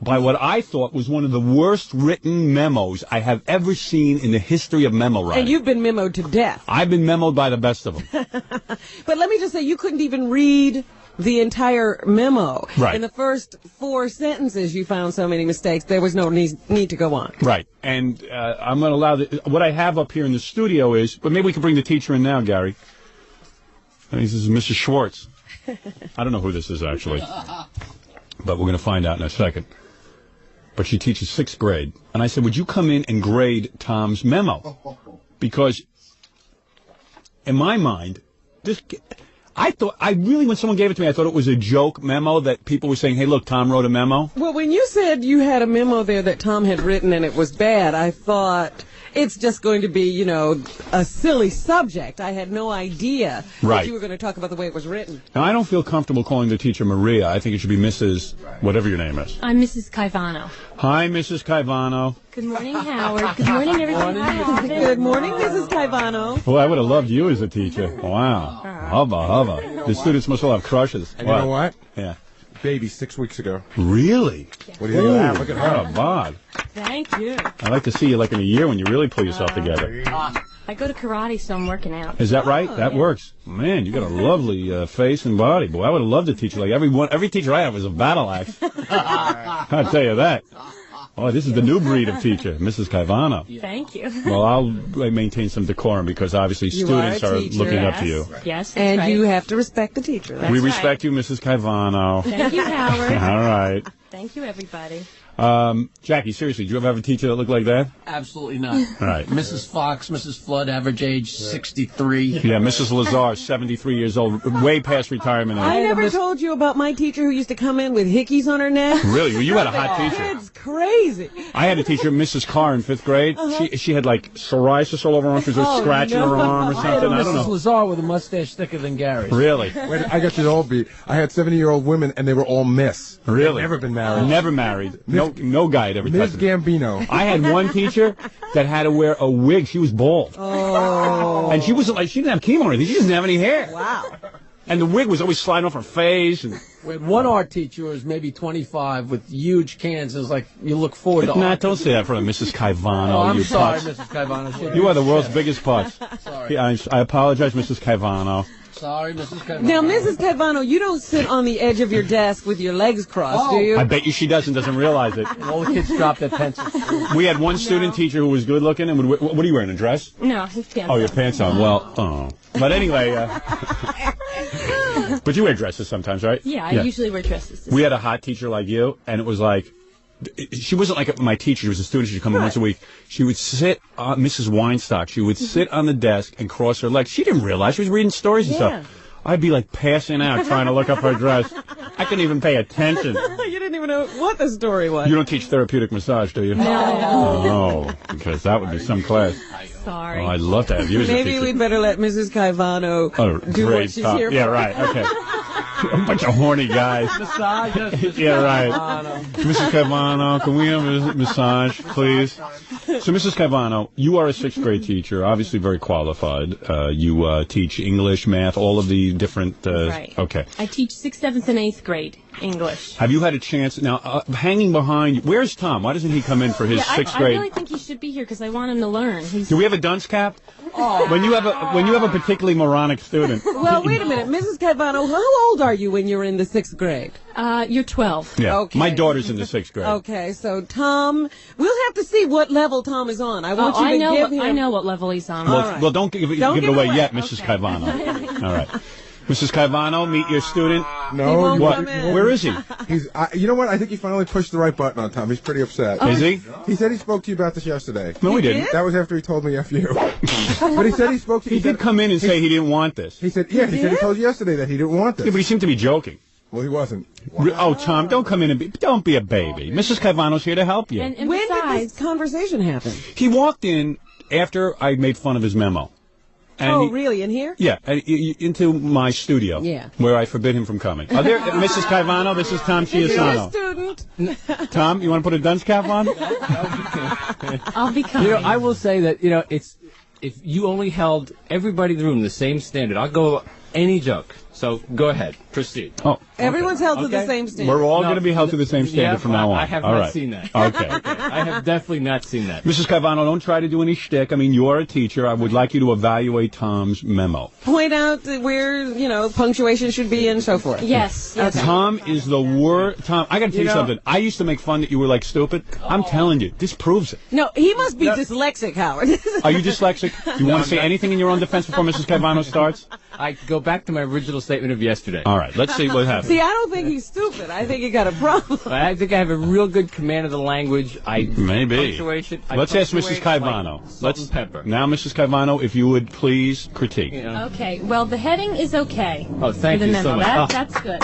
by what I thought was one of the worst written memos I have ever seen in the history of memo writing. And you've been memoed to death. I've been memoed by the best of them. But let me just say, you couldn't even read the entire memo. Right. In the first 4 sentences, you found so many mistakes, there was no need to go on. Right. And I'm going to allow what I have up here in the studio is, but maybe we can bring the teacher in now, Gary. This is Mrs. Schwartz. I don't know who this is, actually. But we're going to find out in a second. But she teaches 6th grade. And I said, would you come in and grade Tom's memo? Because in my mind, when someone gave it to me, I thought it was a joke memo that people were saying, hey, look, Tom wrote a memo. Well, when you said you had a memo there that Tom had written and it was bad, I thought it's just going to be, a silly subject. I had no idea that you were going to talk about the way it was written. Now, I don't feel comfortable calling the teacher Maria. I think it should be Mrs. whatever your name is. I'm Mrs. Caivano. Hi, Mrs. Caivano. Good morning, Howard. Good morning, everybody. Good morning, Mrs. Caivano. Well, I would have loved you as a teacher. Wow. Hubba. The students must all have crushes. And you know what? Yeah. Baby 6 weeks ago. Really? What do you think of that? Look at her. What a bod. Thank you. I'd like to see you like in a year when you really pull yourself together. I go to karate, so I'm working out. Is that right? That works. Man, you got a lovely face and body. Boy, I would have loved to teach you. Like every teacher I have was a battle axe. I'll tell you that. Oh, this is the new breed of teacher, Mrs. Caivano. Thank you. Well, I'll maintain some decorum because obviously students are looking up to you. Yes, and right. you have to respect the teacher. We respect you, Mrs. Caivano. Thank you, Howard. All right. Thank you, everybody. Jackie, seriously, did you ever have a teacher that looked like that? Absolutely not. All right. Mrs. Fox, Mrs. Flood, average age 63. Yeah, Mrs. Lazar, 73 years old, way past retirement age. I never told you about my teacher who used to come in with hickeys on her neck. Really? Well, you had a hot teacher. It's crazy. I had a teacher, Mrs. Carr, in 5th grade. She had like psoriasis all over her arm. She was like scratching her arm or something. I don't know. Mrs. Lazar with a mustache thicker than Gary's. Really? Wait, I got you the old beat. I had 70-year-old women, and they were all Miss. Really? They'd never been married. Never married. No guy had ever Ms. touched them. Gambino. I had one teacher that had to wear a wig. She was bald. Oh. And she wasn't like, she didn't have chemo or anything. She didn't have any hair. Wow. And the wig was always sliding off her face. And We had one art teacher who was maybe 25 with huge cans. It was like, you look forward to Matt, art. don't say that for Mrs. Caivano. Oh, I'm you sorry, putz. Mrs. Caivano. You are the world's biggest putz. Sorry. Yeah, I apologize, Mrs. Caivano. Sorry, Mrs. Caivano. Now, Mrs. Caivano, you don't sit on the edge of your desk with your legs crossed, do you? I bet you she doesn't realize it. All the kids dropped their pencils. We had one student teacher who was good looking and would, what are you wearing, a dress? No, his pants. Oh, your pants on. Well, But anyway, but you wear dresses sometimes, right? Yeah, I usually wear dresses. We had a hot teacher like you, and it was like, she wasn't like my teacher. She was a student. She'd come in once a week. She would sit, Mrs. Weinstock, she would sit on the desk and cross her legs. She didn't realize she was reading stories and stuff. I'd be like passing out trying to look up her dress. I couldn't even pay attention. You didn't even know what the story was. You don't teach therapeutic massage, do you? No. Oh, because that would be some class. Sorry. Oh, I'd love to have you as a Maybe teacher. we'd better let Mrs. Caivano do what she's here for. Yeah, right. Okay. A bunch of horny guys. Massage. Yeah, right. Mrs. Caivano, can we have a massage, please? So, Mrs. Caivano, you are a 6th grade teacher, obviously very qualified. You teach English, math, all of the different... Right. Okay. I teach 6th, 7th, and 8th grade English. Have you had a chance... Now, hanging behind... Where's Tom? Why doesn't he come in for his 6th grade? I really think he should be here because I want him to learn. Do we have a dunce cap? Oh. When you have a particularly moronic student... Well, wait a minute. Mrs. Caivano, how old are you when you're in the 6th grade? You're 12. Yeah. Okay. My daughter's in the 6th grade. Okay, so Tom, we'll have to see what level Tom is on. I want you to give him... I know what level he's on. Well, don't give it away yet, Mrs. Caivano. All right. Mrs. Caivano, meet your student. No, what? Where is he? He's. You know what? I think he finally pushed the right button on Tom. He's pretty upset. Is he? He said he spoke to you about this yesterday. No, he didn't. That was after he told me F you. But he said he spoke to you. He did come in and say he didn't want this. He said, yeah, he said he told you yesterday that he didn't want this. Yeah, but he seemed to be joking. Well, he wasn't. Oh, Tom, don't come in and don't be a baby. Mrs. Caivano's here to help you. And when did this conversation happen? He walked in after I made fun of his memo. And really? In here? Yeah, into my studio. Yeah. Where I forbid him from coming. Are there, Mrs. Caivano, this is Tom Chiusano. Student. Tom, you want to put a dunce cap on? I'll be coming. You know, I will say that, it's if you only held everybody in the room the same standard, I'll go any joke. So go ahead, proceed. Oh, everyone's held to the same standard. We're all going to be held to the same standard from now on. I have all not right. seen that. Okay. I have definitely not seen that. Mrs. Caivano, don't try to do any shtick. I mean, you're a teacher. I would like you to evaluate Tom's memo. Point out where, punctuation should be and so forth. Yes. Okay. Tom is the worst. Tom, I got to tell you something. I used to make fun that you were like stupid. I'm telling you, this proves it. No, he must be dyslexic, Howard. Are you dyslexic? You want to say anything in your own defense before Mrs. Caivano starts? I go back to my original statement of yesterday. All right, let's see what happens. See, I don't think he's stupid. I think he got a problem. I think I have a real good command of the language. Maybe. Let's ask Mrs. Caivano. Let's pepper. Now, Mrs. Caivano, if you would please critique. Okay, well, the heading is okay. Oh, thank for the you so memo. much. That's good.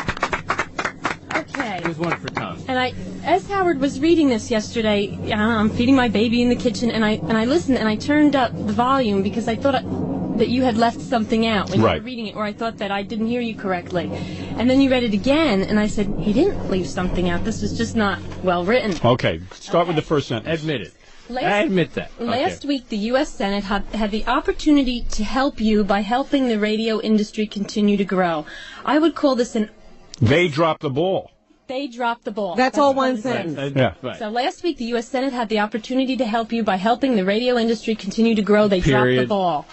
Okay. Here's one for Tom. And as Howard was reading this yesterday, I'm feeding my baby in the kitchen, and I listened, and I turned up the volume because I thought that you had left something out when you were reading it, or I thought that I didn't hear you correctly. And then you read it again, and I said, he didn't leave something out. This was just not well written. Okay, start with the first sentence. Admit it. I admit that. Last week, the U.S. Senate had the opportunity to help you by helping the radio industry continue to grow. I would call this They dropped the ball. They dropped the ball. That's all one sentence. Yeah. So last week, the U.S. Senate had the opportunity to help you by helping the radio industry continue to grow. They dropped the ball.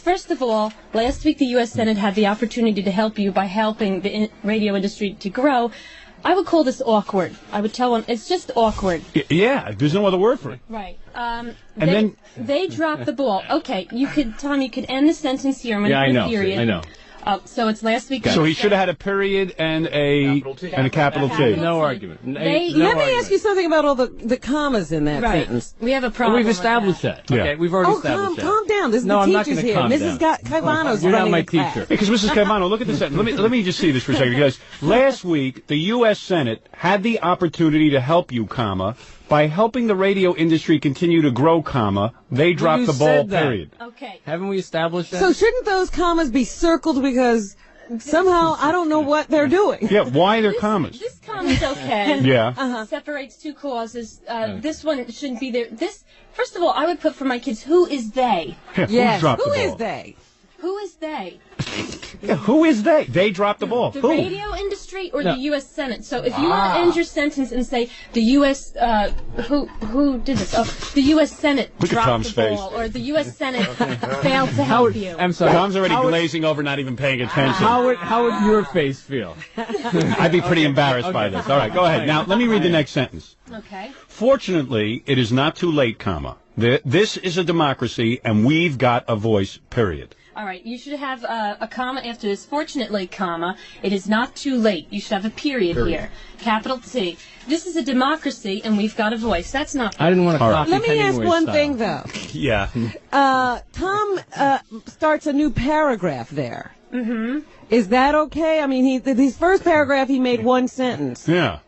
First of all, last week, the U.S. Senate had the opportunity to help you by helping the radio industry to grow. I would call this awkward. I would tell them it's just awkward. Yeah, there's no other word for it. Right. They dropped the ball. Okay, Tom, you could end the sentence here. I'm going to put a period. I know. So it's last week. So he should have had a period and a capital T. No argument. Let me ask you something about all the commas in that sentence. We have a problem. We've established that. Yeah. Okay, we've already established that. Calm down. This is No, the I'm not teacher's gonna here. calm Mrs. down. Caivano's You're running not my the class. teacher. Because Mrs. Caivano, look at this sentence. Let me just see this for a second. Because last week the U.S. Senate had the opportunity to help you, comma, by helping the radio industry continue to grow, comma, they dropped the ball, period. Okay. Haven't we established that? So shouldn't those commas be circled because somehow I don't know what they're doing? Yeah, why they're commas? This comma's okay. Yeah. Separates two clauses. This one shouldn't be there. First of all, I would put for my kids, who is they? Yeah, Yes. dropped Who the is ball? they? Who is they? Yeah, who is they? They dropped the ball. The Who? radio industry or No. the U.S. Senate? So if you want to end your sentence and say the U.S. Who did this? Oh, the U.S. Senate Look at dropped Tom's the ball, face. or the U.S. Senate failed to help you. I'm sorry. Tom's already glazing over, not even paying attention. How would your face feel? I'd be pretty embarrassed by this. All right, go ahead. Now, let me read the next sentence. Okay. Fortunately, it is not too late, comma. This is a democracy, and we've got a voice, period. All right, you should have a comma after this. Fortunately, comma, it is not too late. You should have a period here. Capital T. This is a democracy, and we've got a voice. That's not... I didn't want to copy Let me ask Hemingway's one style. thing, though. Yeah. Tom starts a new paragraph there. Mm-hmm. Is that okay? I mean, his first paragraph, he made one sentence. Yeah.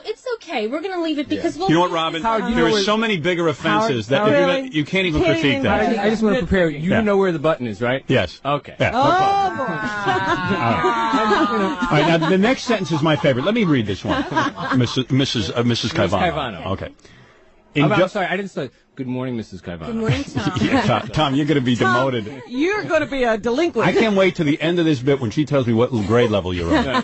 It's okay. We're going to leave it because we'll... You know what, Robin? There are so many bigger offenses that Really? you can't even critique that. I just want to prepare you. You know where the button is, right? Yes. Okay. Yeah. Oh, boy. All right, now the next sentence is my favorite. Let me read this one, Mrs. Caivano. Caivano. Okay. I'm sorry, I didn't say. Good morning, Mrs. Caivano. Good morning, Tom. Yeah, Tom, you're going to be demoted. You're going to be a delinquent. I can't wait to the end of this bit when she tells me what grade level you're on.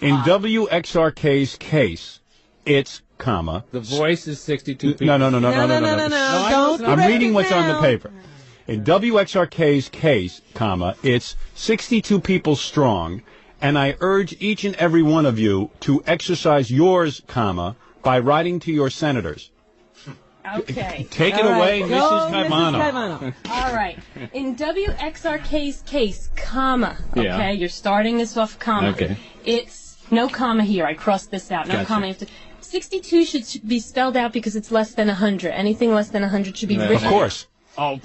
In WXRK's case, it's, comma. The voice is 62 people. No. No. Don't I'm correct reading it what's on the now. paper. In WXRK's case, comma, it's 62 people strong, and I urge each and every one of you to exercise yours, comma, by writing to your senators. Okay. Take it All away, right. Mrs. Go, Caivano. All right. In WXRK's case, comma. Okay, Yeah. you're starting this off comma. Okay. It's no comma here. I crossed this out. No Gotcha. comma. You have to, 62 should be spelled out because it's less than 100. Anything less than 100 should be written. Of course. Oh.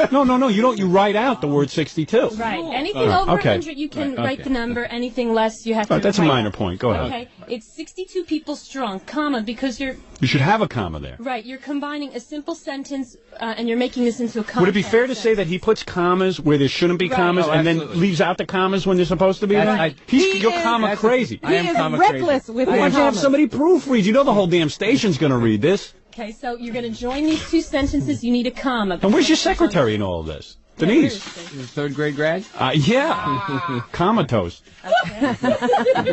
No. You write out the word 62. Right. Anything over Okay. 100, you can Right, write okay. the number. Anything less, you have Right, to that's a write minor out. point. Go ahead. Okay. It's 62 people strong, comma, because you're You should have a comma there. right. You're combining a simple sentence and you're making this into a context. Would it be fair to say that he puts commas where there shouldn't be Right. commas Oh, and then absolutely. leaves out the commas when they're supposed to be there? You're comma crazy. I am He is comma reckless crazy. with Why his don't you have commas. somebody proofread? You know the whole damn station's going to read this. Okay, so you're going to join these two sentences. You need a comma. And where's your secretary in all of this? Denise. Third grade grad? Yeah. Comatose.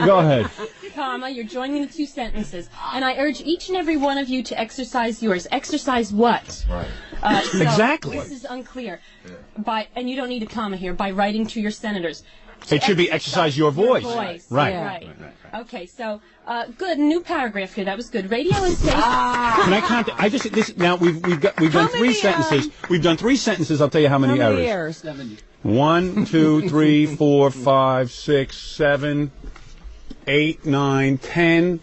Go ahead. Comma, you're joining the two sentences. And I urge each and every one of you to exercise yours. Exercise what? Right. So Exactly. This is unclear. And you don't need a comma here, by writing to your senators. It should be exercise your voice. Right. Right. Okay, so, good. New paragraph here. That was good. Radio is safe. Can I count? Now we've done three sentences. We've done three sentences. I'll tell you how many errors. 1, 2, 3, 4, 5, 6, 7, 8, 9, 10.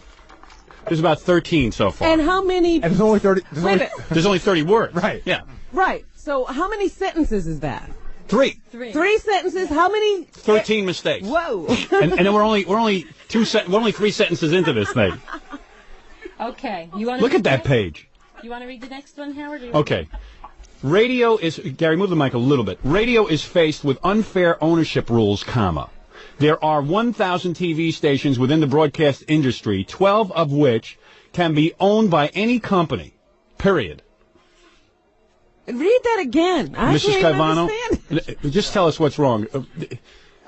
There's about 13 so far. And how many? And there's only 30. There's only 30 words. Right. Yeah. Right. So how many sentences is that? 3. 3 sentences. How many? 13 mistakes. Whoa. and then we're only 3 sentences into this thing. Okay. You want Look at that page. You want to read the next one, Howard? Okay. Radio is, Gary, move the mic a little bit. Radio is faced with unfair ownership rules, comma. There are 1,000 TV stations within the broadcast industry, 12 of which can be owned by any company, period. Read that again. I Mrs. can't Caivano, understand. just tell us what's wrong.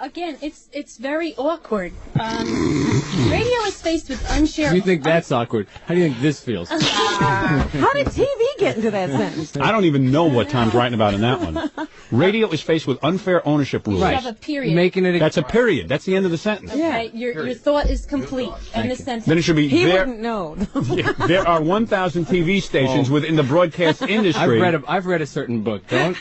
Again, it's very awkward. Radio is faced with unshared. You think that's awkward? How do you think this feels? How did TV get into that sentence? I don't even know what Tom's writing about in that one. Radio is faced with unfair ownership rules. You have a period. That's a period. That's the end of the sentence. Okay, your thought is complete. And the sentence. Then it should be He there. wouldn't know. There are 1,000 TV stations within the broadcast industry. I've read a certain book. Don't.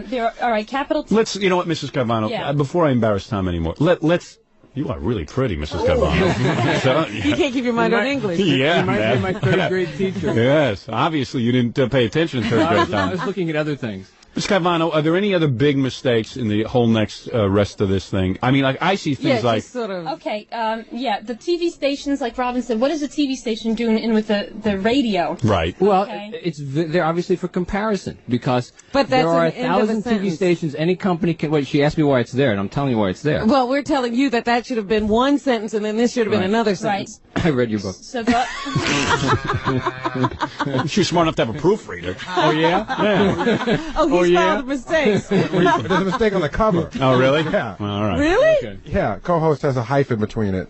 There are, all right, capital T. Let's, you know what, Mrs. Caivano, Yeah. before I embarrass Tom anymore, let's, you are really pretty, Mrs. Caivano. So, You can't keep your mind on English. yeah, You might man. be my third grade teacher. Yes, obviously you didn't pay attention in third grade I time. was looking at other things. Mrs. Caivano, are there any other big mistakes in the whole next rest of this thing? I mean, like, I see things like... sort of. Okay, the TV stations, like Robin said, what is a TV station doing in with the radio? Right. Well, Okay. they're obviously for comparison because But that's there are an end of a 1,000 TV sentence. stations. Any company can. Wait, she asked me why it's there, and I'm telling you why it's there. Well, we're telling you that should have been one sentence, and then this should have been Right. another Right. sentence. I read your book. So She was smart enough to have a proofreader. Oh yeah. Yeah. Oh, he's found mistakes. There's a mistake on the cover. Oh, really? Yeah. All right. Really? Okay. Yeah, co-host has a hyphen between it.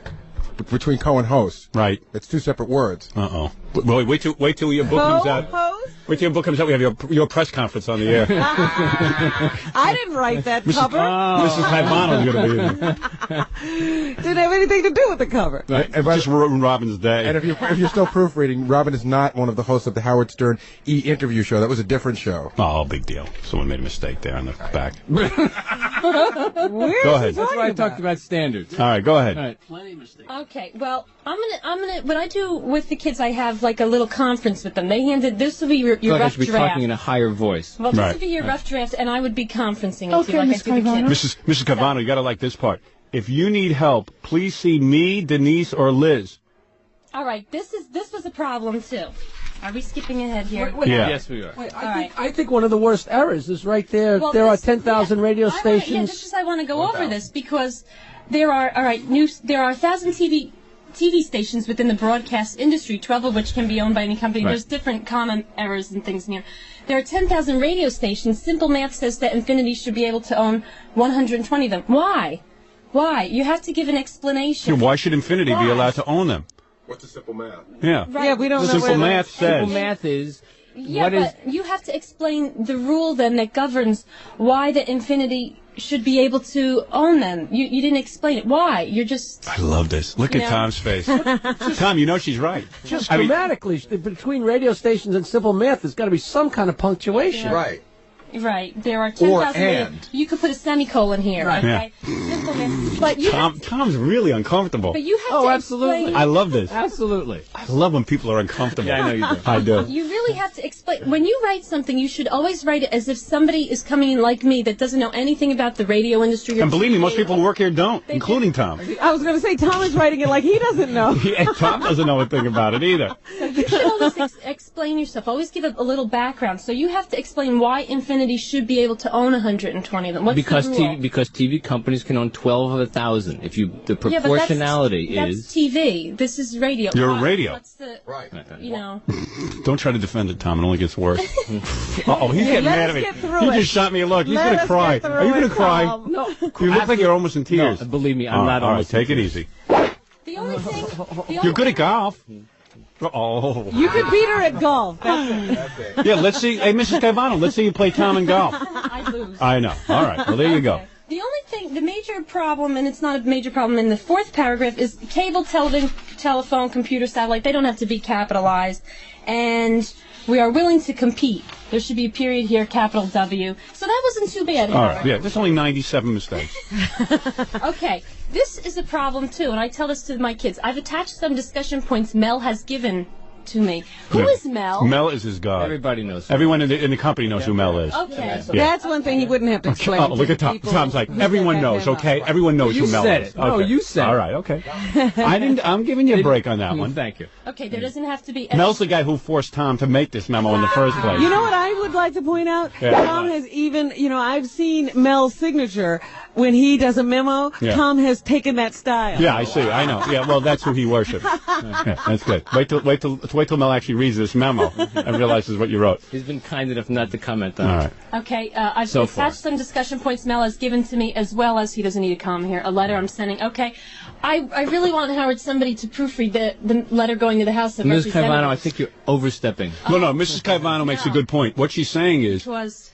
Between co and host. Right. It's 2 separate words. Uh-oh. Wait till your book comes out. Co-host? Wait till your book comes out. We have your press conference on the air. I didn't write that cover. Mrs. Caivano's going to be in. Didn't have anything to do with the cover. Just ruined Robin's day. And if you're still proofreading, Robin is not one of the hosts of the Howard Stern interview show. That was a different show. Oh, big deal. Someone made a mistake there on the back. Where Go is ahead. he That's why I talking talked about standards. All right, go ahead. All right. Okay, well, I'm gonna. What I do with the kids, I have like a little conference with them. They handed this will be your I feel like I rough should be draft. talking in a higher voice. Well, this Right. would be your rough draft, and I would be conferencing it Okay, to you, like I Miss do the kids. Mrs. Caivano, you got to like this part. If you need help, please see me, Denise, or Liz. All right, this was a problem too. Are we skipping ahead here? Yeah. Yes, we are. Wait, All right. I think one of the worst errors is right there. Well, there are this- 10,000 radio Yeah, stations. this is I want to go over this because there are 1,000 TV stations within the broadcast industry, 12 of which can be owned by any company. Right. There's different common errors and things in here. There are 10,000 radio stations. Simple math says that Infinity should be able to own 120 of them. Why? Why? You have to give an explanation. Why should Infinity be Why? allowed to own them? What's the simple math? Yeah. Right. Yeah, we don't know Simple where math says. Simple math is Yeah, what is but you have to explain the rule then that governs why the Infinity should be able to own them. You didn't explain it. Why? You're just... I love this. Look at No. Tom's face. Tom, you know she's right. Just I mean- grammatically, between radio stations and simple math, there's got to be some kind of punctuation. Yeah. Right. Right. There are 10,000... and. You could put a semicolon here. Right. Okay? Simple math. But you have Tom's really uncomfortable. But you have Oh, to absolutely. explain... I love this. absolutely. I love when people are uncomfortable. Yeah, I know you do. I do. You really have to explain. When you write something, you should always write it as if somebody is coming in like me that doesn't know anything about the radio industry. Or And believe me, most TV. people who work here don't, including Tom. I was going to say Tom is writing it like he doesn't know. Yeah, Tom doesn't know a thing about it either. So you should always explain yourself. Always give a little background. So you have to explain why Infinity should be able to own 120 of them. What's Because the rule? TV companies can own 12 of 1,000. If you the Yeah, but proportionality that's is TV. This is radio. You're a radio. What's the, Right. you know? Don't try to defend it, Tom. It only gets worse. Uh-oh, he's getting let mad us at me. get through He it. just shot me a look. He's Let going to us cry. get through Are you going it, to cry? Tom. No. You look like you're almost in tears. No, believe me, I'm not all right, almost take in it tears. easy. The only thing... You're good at golf. Oh. You can beat her at golf. That's it. Yeah, let's see. Hey, Mrs. Caivano, let's see you play Tom and golf. I lose. I know. All right. Well, there you go. The only thing, the major problem, and it's not a major problem in the fourth paragraph, is cable, television, telephone, computer, satellite. They don't have to be capitalized. And we are willing to compete. There should be a period here, capital W. So that wasn't too bad. All right, yeah, there's only 97 mistakes. Okay, this is a problem too, and I tell this to my kids. I've attached some discussion points Mel has given to me. Who is Mel? Mel is his god. Everybody knows. Everyone in the company knows who Mel is. Okay. Yeah. That's one thing he wouldn't have to explain. Oh, look at Tom. Tom's like, everyone knows, okay? Everyone knows who Mel is. No, Okay. you said it. All right, okay. I'm giving you a break on that one. Thank you. Okay, there doesn't have to be... Mel's the guy who forced Tom to make this memo in the first place. You know what I would like to point out? Yeah. Tom has even, I've seen Mel's signature when he does a memo. Yeah. Tom has taken that style. Yeah, I see. I know. Yeah, well, that's who he worships. Yeah, that's good. Wait till Mel actually reads this memo and realizes what you wrote. He's been kind enough not to comment on All it. right. Okay, I've So attached far. some discussion points Mel has given to me, as well as he doesn't need a comma here, a letter I'm sending. Okay, I really want, Howard, somebody to proofread the letter going to the House of Ms. Representatives. Caivano, I think you're overstepping. No, Mrs. Caivano makes a good point. What she's saying is, Which was...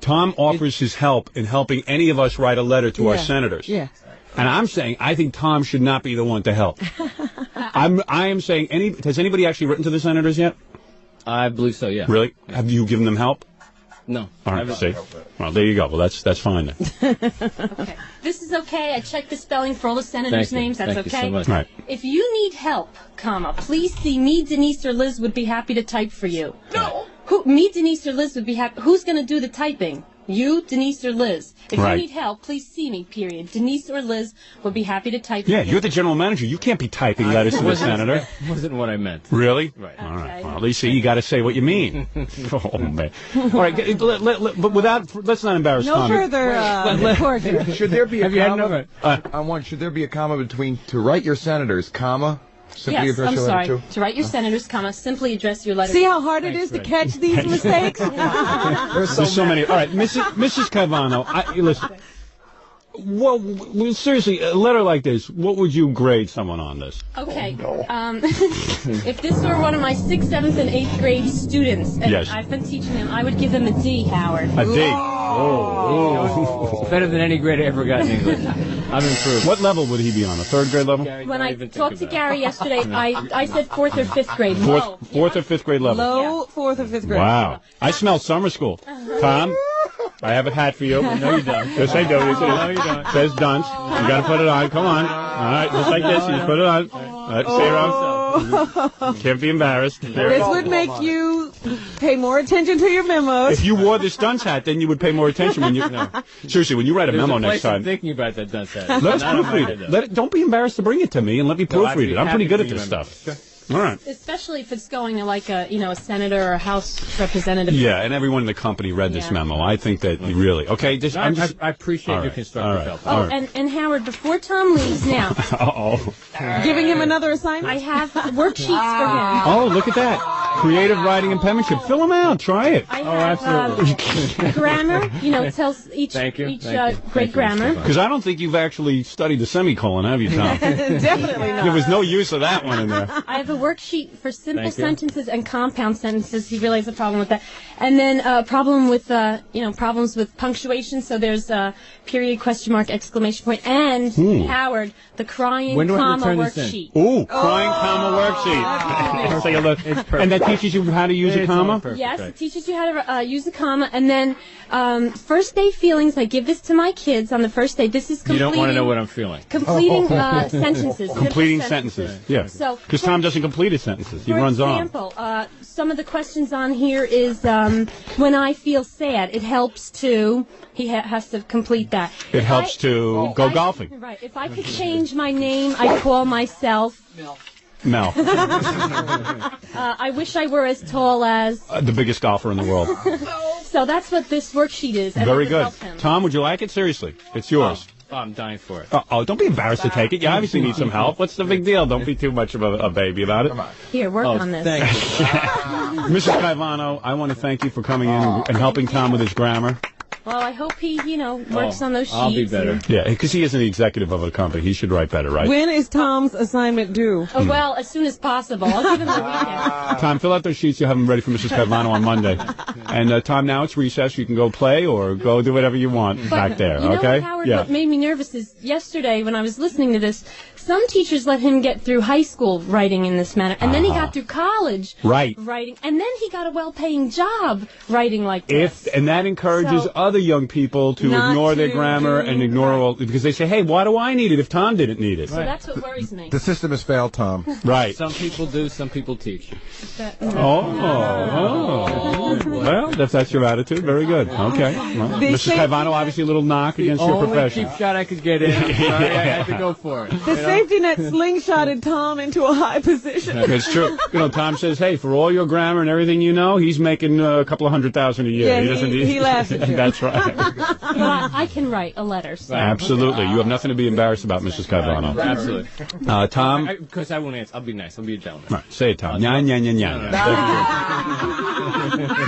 Tom offers his help in helping any of us write a letter to our Yeah. senators. Yeah. And I'm saying, I think Tom should not be the one to help. I am saying, has anybody actually written to the senators yet? I believe so, yeah. Really? Have you given them help? No. All right, see. Well, there you go. Well, that's fine then. Okay. This is okay. I checked the spelling for all the senators' Thank you. names. That's Thank you okay. so much. Right. If you need help, comma, please see me, Denise, or Liz would be happy to type for you. No. Me, Denise, or Liz would be happy. Who's going to do the typing? You, Denise, or Liz? If Right. you need help, please see me, period. Denise or Liz would be happy to type Yeah, for you. you're the general manager. You can't be typing letters to the senator. Wasn't what I meant. Really? Right. All right. Well, at least you got to say what you mean. Oh man. All right, but let's not embarrass No Tommy. further report here. Should there be a Have you had comma? enough? On one, should there be a comma between to write your senators, comma, simply Yes, address I'm your sorry. letter to? To write your senators, comma, simply address your letter. See how hard it is to catch these mistakes? There's so many. All right, Mrs. Caivano, listen. Well, seriously, a letter like this, what would you grade someone on this? Okay. If this were one of my 6th, 7th, and 8th grade students, and Yes. I've been teaching them, I would give them a D, Howard. A D. Oh. Better than any grade I ever got in English. I'm improved. What level would he be on? A 3rd grade level? When I talked to Gary yesterday, I said 4th or 5th grade. Low. Fourth or 5th grade level? Low 4th or 5th grade. Wow. I smell summer school. Tom, I have a hat for you. No, you don't. Yes, I do. No, you don't. It says dunce. You got to put it on. Come on. All right, just like this. You put it on. Say wrong. Can't be embarrassed. There. This would make you pay more attention to your memos. If you wore this dunce hat, then you would pay more attention when you. Seriously, when you write a There's memo a place next time. I'm thinking about that dunce hat. Let us Not on my proofread head, it. though. Don't be embarrassed to bring it to me and let me No, I'd proofread be it. I'm pretty happy good to at bring this you a stuff. All right. Especially if it's going to like a senator or a House representative. Yeah, and everyone in the company read this memo. I think that really okay. Just No, I'm just. I appreciate All your right. constructive help. All Oh, right. and Howard, before Tom leaves now, Uh-oh. Giving him another assignment? I have worksheets for him. Oh, look at that. Creative writing and penmanship. Fill them out. Try it. I have grammar, it tells each Thank you. each Thank you. grade grammar. Because I don't think you've actually studied the semicolon, have you, Tom? Definitely not. There was no use of that one in there. I have a worksheet for simple Thank you. sentences and compound sentences. He really has a problem with that. And then a problem with, problems with punctuation. So there's a period, question mark, exclamation point, and Howard, the crying When do I have to comma turn this in? worksheet. Ooh, crying comma worksheet. Take a look. And that teaches you how to use a comma? Yes, it teaches you how to use a comma. And then first day feelings, I give this to my kids on the first day. This is You completing. don't want to know what I'm feeling. Completing sentences. Completing simple sentences. Yeah. So, Because Tom doesn't complete his sentences. He For runs on. example, some of the questions on here is when I feel sad, it helps to. He has to complete that. It helps to go golfing. Right. If I could change my name, I'd call myself. Mel, I wish I were as tall as. the biggest golfer in the world. So that's what this worksheet is. And Very it would good. help him. Tom, would you like it? Seriously. It's yours. Oh, I'm dying for it. Oh, don't be embarrassed to take it. You obviously need some help. What's the big deal? Don't be too much of a baby about it. Here, work on this. Thank you. Mrs. Caivano, I want to thank you for coming in and helping Tom with his grammar. Well, I hope he, works on those sheets. I'll be better. Yeah, because he isn't the executive of a company. He should write better, right? When is Tom's assignment due? Oh, well, as soon as possible. I'll give him the weekend. Tom, fill out those sheets. You'll have them ready for Mrs. Cavano on Monday. And, Tom, now it's recess. You can go play or go do whatever you want back there, You know okay? what, Howard, what made me nervous is yesterday when I was listening to this, some teachers let him get through high school writing in this manner, and then he got through college writing, and then he got a well-paying job writing like this. And that encourages other young people to ignore their grammar and ignore all, because they say, hey, why do I need it if Tom didn't need it? So that's what worries me. The system has failed, Tom. Right. Some people do, some people teach. Well, that's your attitude. Very good. Okay. Well, Mrs. Cavano, obviously a little knock against your profession. Only cheap shot I could get in. Sorry, I had to go for it. The safety net slingshotted Tom into a high position. It's true. Tom says, hey, for all your grammar and everything you know, he's making a couple of $100,000 a year. Yeah, he laughs at you. That's right. Well, I can write a letter. So. Absolutely. You have nothing to be embarrassed about, Mrs. Cavano. Absolutely. Tom? Because I won't answer. I'll be nice. I'll be a gentleman. Right. Say it, Tom. Nya, nya, nya, nya.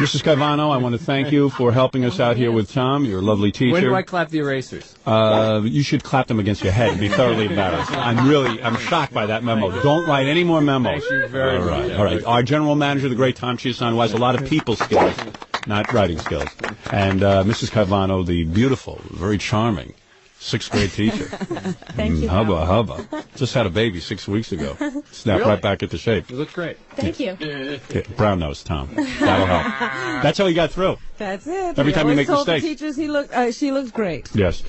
Mrs. Cavano, I want to thank you for helping us out here with Tom. You're a lovely teacher. When do I clap the erasers? You should clap them against your head and be thoroughly embarrassed. I'm shocked by that memo. Don't write any more memos. Thank you very much. All right. Our general manager, the great Tom Chiusano, who has a lot of people skills, not writing skills. And Mrs. Cavano, the beautiful, very charming 6th grade teacher. Thank you. Hubba. Just had a baby 6 weeks ago. Snapped right back into shape. You look great. Thank you. Yeah, brown nose, Tom. That'll help. That's how he got through. That's it. Every time you make told mistakes. The teachers she looks great. Yes.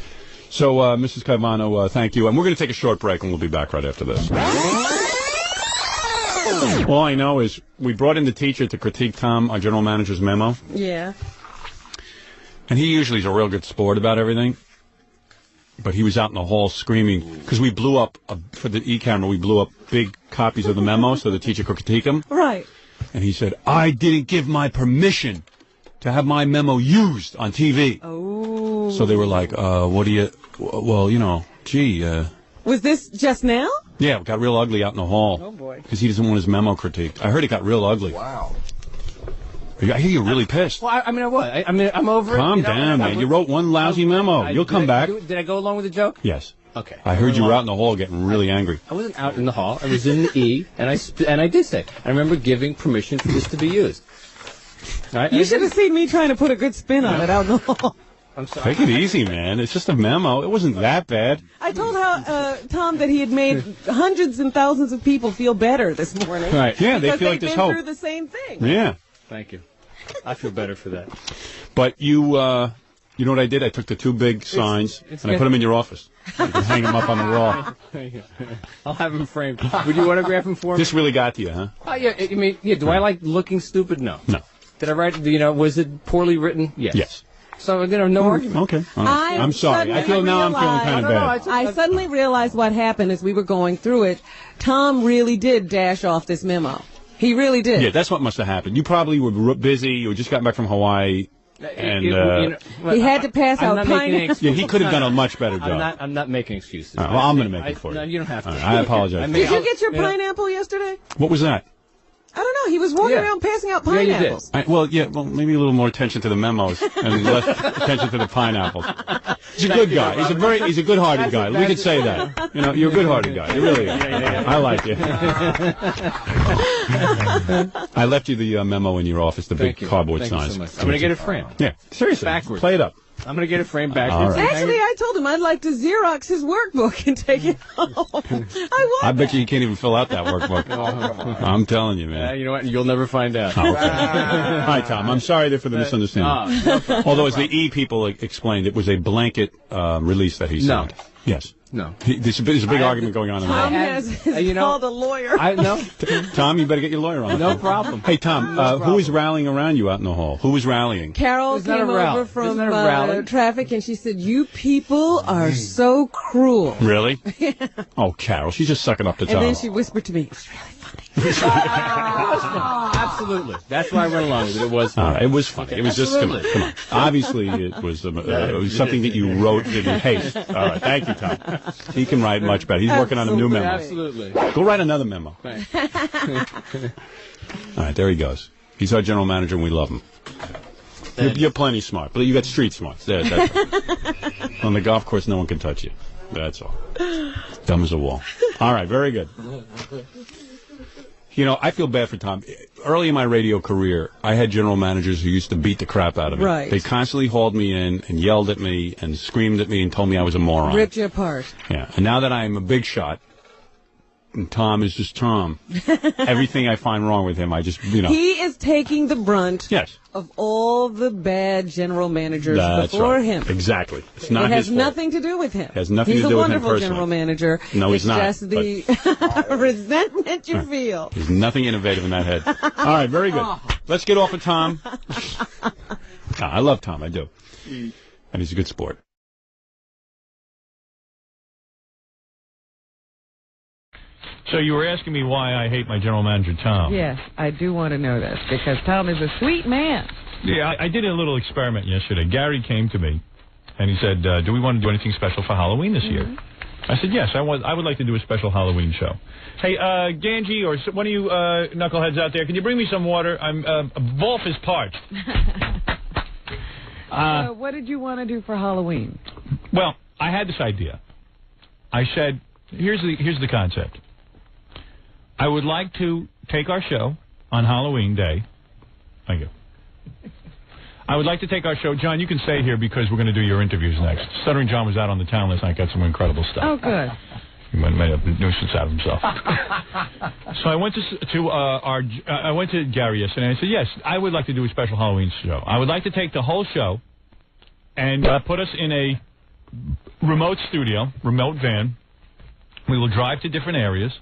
So, Mrs. Cavano, thank you. And we're going to take a short break, and we'll be back right after this. All I know is we brought in the teacher to critique Tom, our general manager's memo. Yeah. And he usually is a real good sport about everything. But he was out in the hall screaming, because we blew up, for the e-camera, we blew up big copies of the memo so the teacher could critique him. Right. And he said, I didn't give my permission to have my memo used on TV. Oh. So they were like, what do you, well, gee. Was this just now? Yeah, it got real ugly out in the hall. Oh, boy. Because he doesn't want his memo critiqued. I heard it got real ugly. Wow. I hear you're really pissed. Well, I'm over it. Calm down, man. You wrote one lousy memo. You'll come back. Did I go along with the joke? Yes. Okay. I heard you were out in the hall getting really angry. I wasn't out in the hall. I was in the E, and I did say. I remember giving permission for this to be used. Right? You should have seen me trying to put a good spin on it out in the hall. I'm sorry. Take it easy, man. It's just a memo. It wasn't that bad. I told Tom that he had made hundreds and thousands of people feel better this morning. Right. Yeah, they feel like there's hope. They've been through the same thing. Yeah. Thank you. I feel better for that. But you know what I did? I took the 2 big signs and I put them in your office. You can hang them up on the wall. I'll have them framed. Would you autograph them for me? This really got to you, huh? Oh, yeah. I mean, yeah. Do I like looking stupid? No. No. Did I write? Was it poorly written? Yes. Yes. So no argument. Okay. I'm sorry. I feel now I'm feeling kind of bad. I suddenly realized what happened as we were going through it. Tom really did dash off this memo. He really did. Yeah, that's what must have happened. You probably were busy. You just got back from Hawaii. And he had to pass out pineapples. Yeah, he could have done a much better job. I'm not making excuses. Well, I'm going to make it for you. No, you don't have to. I apologize. Did you get your pineapple yesterday? What was that? I don't know. He was walking around passing out pineapples. Well, maybe a little more attention to the memos and less attention to the pineapples. He's a good guy. He's a good-hearted guy. We could say that. You're a good-hearted guy. You really are. I like you. I left you the memo in your office, the big cardboard signs. So much. I'm going to get it framed. Yeah, seriously. Backwards. Play it up. I'm going to get it framed backwards. Right. Actually, I told him I'd like to Xerox his workbook and take it home. I bet you can't even fill out that workbook. I'm telling you, man. You know what? You'll never find out. Oh, okay. Hi, Tom. I'm sorry there for the misunderstanding. Although, as the E people explained, it was a blanket release that he signed. No. Yes. No. There's a big argument going on in the Tom has called a lawyer. Tom, you better get your lawyer on. No problem. Hey, Tom, who was rallying around you out in the hall? Who was rallying? Carol came over from traffic, and she said, "You people are so cruel." Really? Oh, Carol, she's just sucking up to Tom. And then she whispered to me, "It was really funny." Absolutely. That's why I went along with it. It was funny. It was funny. It was just, come on. Obviously, it was something that you wrote in haste. All right. Thank you, Tom. He can write much better. He's working on a new memo. Absolutely. Go write another memo. Thanks. All right, there he goes. He's our general manager, and we love him. You're plenty smart, but you got street smarts. There, that's on the golf course, no one can touch you. That's all. Dumb as a wall. All right, very good. You know, I feel bad for Tom. Early in my radio career, I had general managers who used to beat the crap out of me. Right. They constantly hauled me in and yelled at me and screamed at me and told me I was a moron. Ripped you apart. Yeah. And now that I'm a big shot, and Tom is just Tom, everything I find wrong with him, I just, you know. He is taking the brunt Yes. of all the bad general managers That's before right. him. Exactly. It's not It has his fault. nothing to do with him. It has nothing He's to do with a him wonderful personally. general manager. No, he's not, It's just the resentment you feel. There's nothing innovative in that head. All right, very good. Let's get off of Tom. I love Tom, I do. And he's a good sport. So you were asking me why I hate my general manager, Tom. Yes, I do want to know this, because Tom is a sweet man. Yeah, I did a little experiment yesterday. Gary came to me, and he said, do we want to do anything special for Halloween this year? I said, yes, I would like to do a special Halloween show. Hey, Ganji, or one of you knuckleheads out there, can you bring me some water? Wolf is parched. So what did you want to do for Halloween? Well, I had this idea. I said, here's the concept. I would like to take our show on Halloween Day. Thank you. I would like to take our show. John, you can stay here because we're going to do your interviews next. Stuttering John was out on the town last night, got some incredible stuff. Oh, good. He made a nuisance out of himself. So I went I went to Gary yesterday and I said, yes, I would like to do a special Halloween show. I would like to take the whole show and put us in a remote studio, remote van. We will drive to different areas.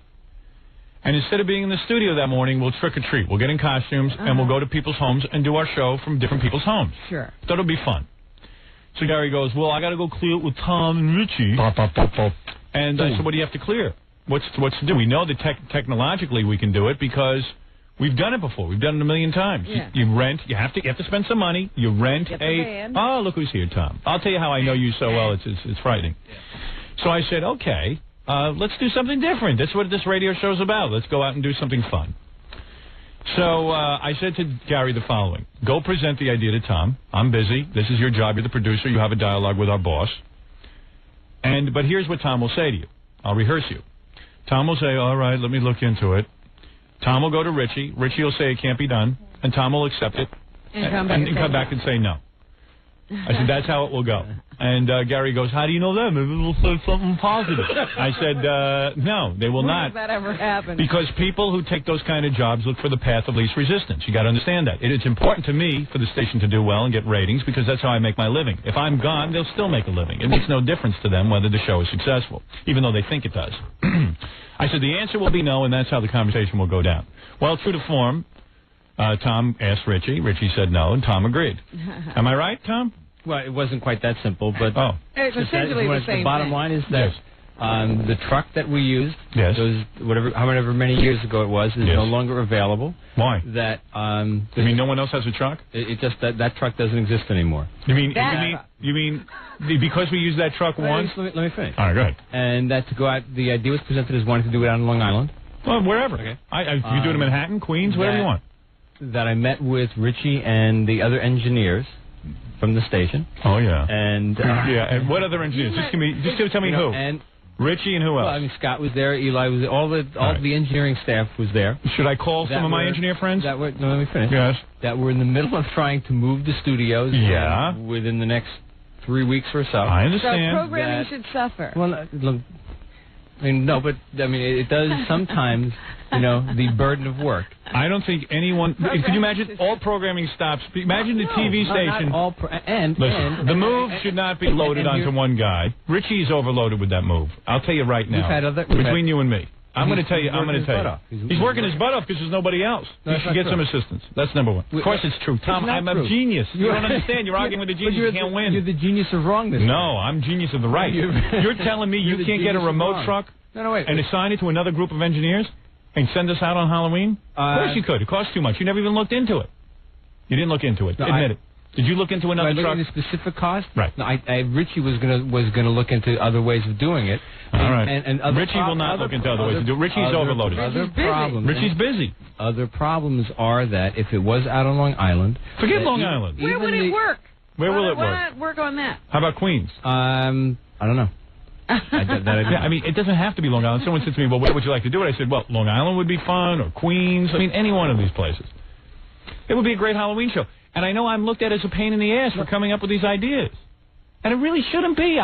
And instead of being in the studio that morning, we'll trick or treat. We'll get in costumes and we'll go to people's homes and do our show from different people's homes. Sure. That'll be fun. So Gary goes, well, I got to go clear it with Tom and Richie. And I said, what do you have to clear? What's to do? We know that technologically we can do it because we've done it before. We've done it a million times. Yeah. You rent. You have to spend some money. You rent Get the van. Oh, look who's here, Tom. I'll tell you how I know you so well. It's frightening. So I said, okay. Let's do something different. That's what this radio show's about. Let's go out and do something fun. So I said to Gary the following. Go present the idea to Tom. I'm busy. This is your job. You're the producer. You have a dialogue with our boss. But here's what Tom will say to you. I'll rehearse you. Tom will say, all right, let me look into it. Tom will go to Richie. Richie will say it can't be done. And Tom will accept it. And come back and say no. I said, that's how it will go. And Gary goes, how do you know that? Maybe we'll say something positive. I said, no, they will not. When does that ever happen? Because people who take those kind of jobs look for the path of least resistance. You got to understand that. It's important to me for the station to do well and get ratings because that's how I make my living. If I'm gone, they'll still make a living. It makes no difference to them whether the show is successful, even though they think it does. I said, the answer will be no, and that's how the conversation will go down. Well, true to form, Tom asked Richie. Richie said no, and Tom agreed. Am I right, Tom? Well, it wasn't quite that simple, but It's essentially the same the bottom thing. line is that the truck that we used, Yes. those however many years ago it was, is Yes. no longer available. Why? That You mean no one else has a truck? it just that truck doesn't exist anymore. You mean because we used that truck once? Let me finish. All right, go ahead. And that to go out, the idea was presented as wanting to do it out on Long Island. Well, wherever. Okay. You do it in Manhattan, Queens, whatever you want. That I met with Richie and the other engineers from the station. Oh yeah. And and what other engineers? Just tell me who. And Richie and who else? Well, I mean, Scott was there. Eli was there. All the engineering staff was there. Should I call some of my engineer friends? No, let me finish. Yes. That were in the middle of trying to move the studios. Yeah. Within the next 3 weeks or so. I understand. So programming should suffer. Well, look, I mean, no, but I mean, it does sometimes. The burden of work. I don't think anyone. Could you imagine all programming stops? Imagine the TV station. Listen, the move should not be loaded onto one guy. Richie's overloaded with that move. I'll tell you right now. Between you and me. I'm going to tell you. He's working his butt off because there's nobody else. No, he should get some assistance. That's number one. Of course it's true. Tom, I'm a genius. You don't understand. You're arguing with a genius. You can't win. You're the genius of wrongness. No, I'm genius of the right. You're telling me you can't get a remote truck and assign it to another group of engineers? And send us out on Halloween? Of course you could. It costs too much. You never even looked into it. You didn't look into it. Admit it. Did you look into another truck? The specific cost? Right. No, Richie was gonna look into other ways of doing it. All right. And other Richie will not look into other ways to do it. Richie's overloaded. Richie's busy. Other problems are that if it was out on Long Island... Forget Long Island. Where would it work? Where will it Why work? not work on that? How about Queens? I don't know. I mean, it doesn't have to be Long Island. Someone said to me, well, where would you like to do it? I said, well, Long Island would be fun, or Queens. I mean, any one of these places. It would be a great Halloween show. And I know I'm looked at as a pain in the ass for coming up with these ideas. And it really shouldn't be.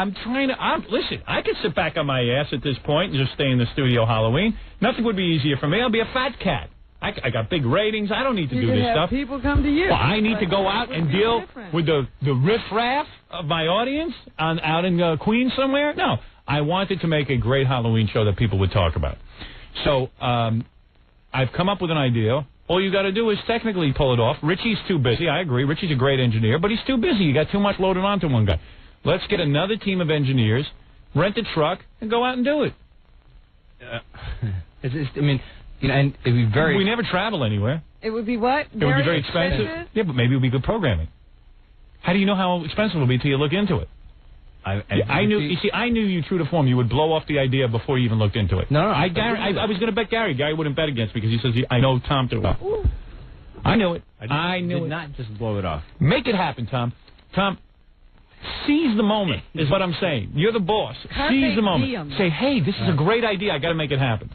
Listen, I could sit back on my ass at this point and just stay in the studio Halloween. Nothing would be easier for me. I'll be a fat cat. I got big ratings. I don't need to do this stuff. People come to you. Well, I need to go out and deal with the riffraff of my audience out in Queens somewhere? No. I wanted to make a great Halloween show that people would talk about. So I've come up with an idea. All you got to do is technically pull it off. Richie's too busy. I agree. Richie's a great engineer, but he's too busy. You got too much loaded onto one guy. Let's get another team of engineers, rent a truck, and go out and do it. And it'd be very... We never travel anywhere. It would be what? It would be very expensive. Yeah, but maybe it would be good programming. How do you know how expensive it will be until you look into it? I knew. You see, I knew you true to form. You would blow off the idea before you even looked into it. No. I was going to bet Gary. Gary wouldn't bet against me because he says I know Tom too well. I knew it. I knew it. Did not just blow it off. Make it happen, Tom. Tom, seize the moment is what I'm saying. You're the boss. Seize the moment. Say, hey, this is a great idea. I got to make it happen.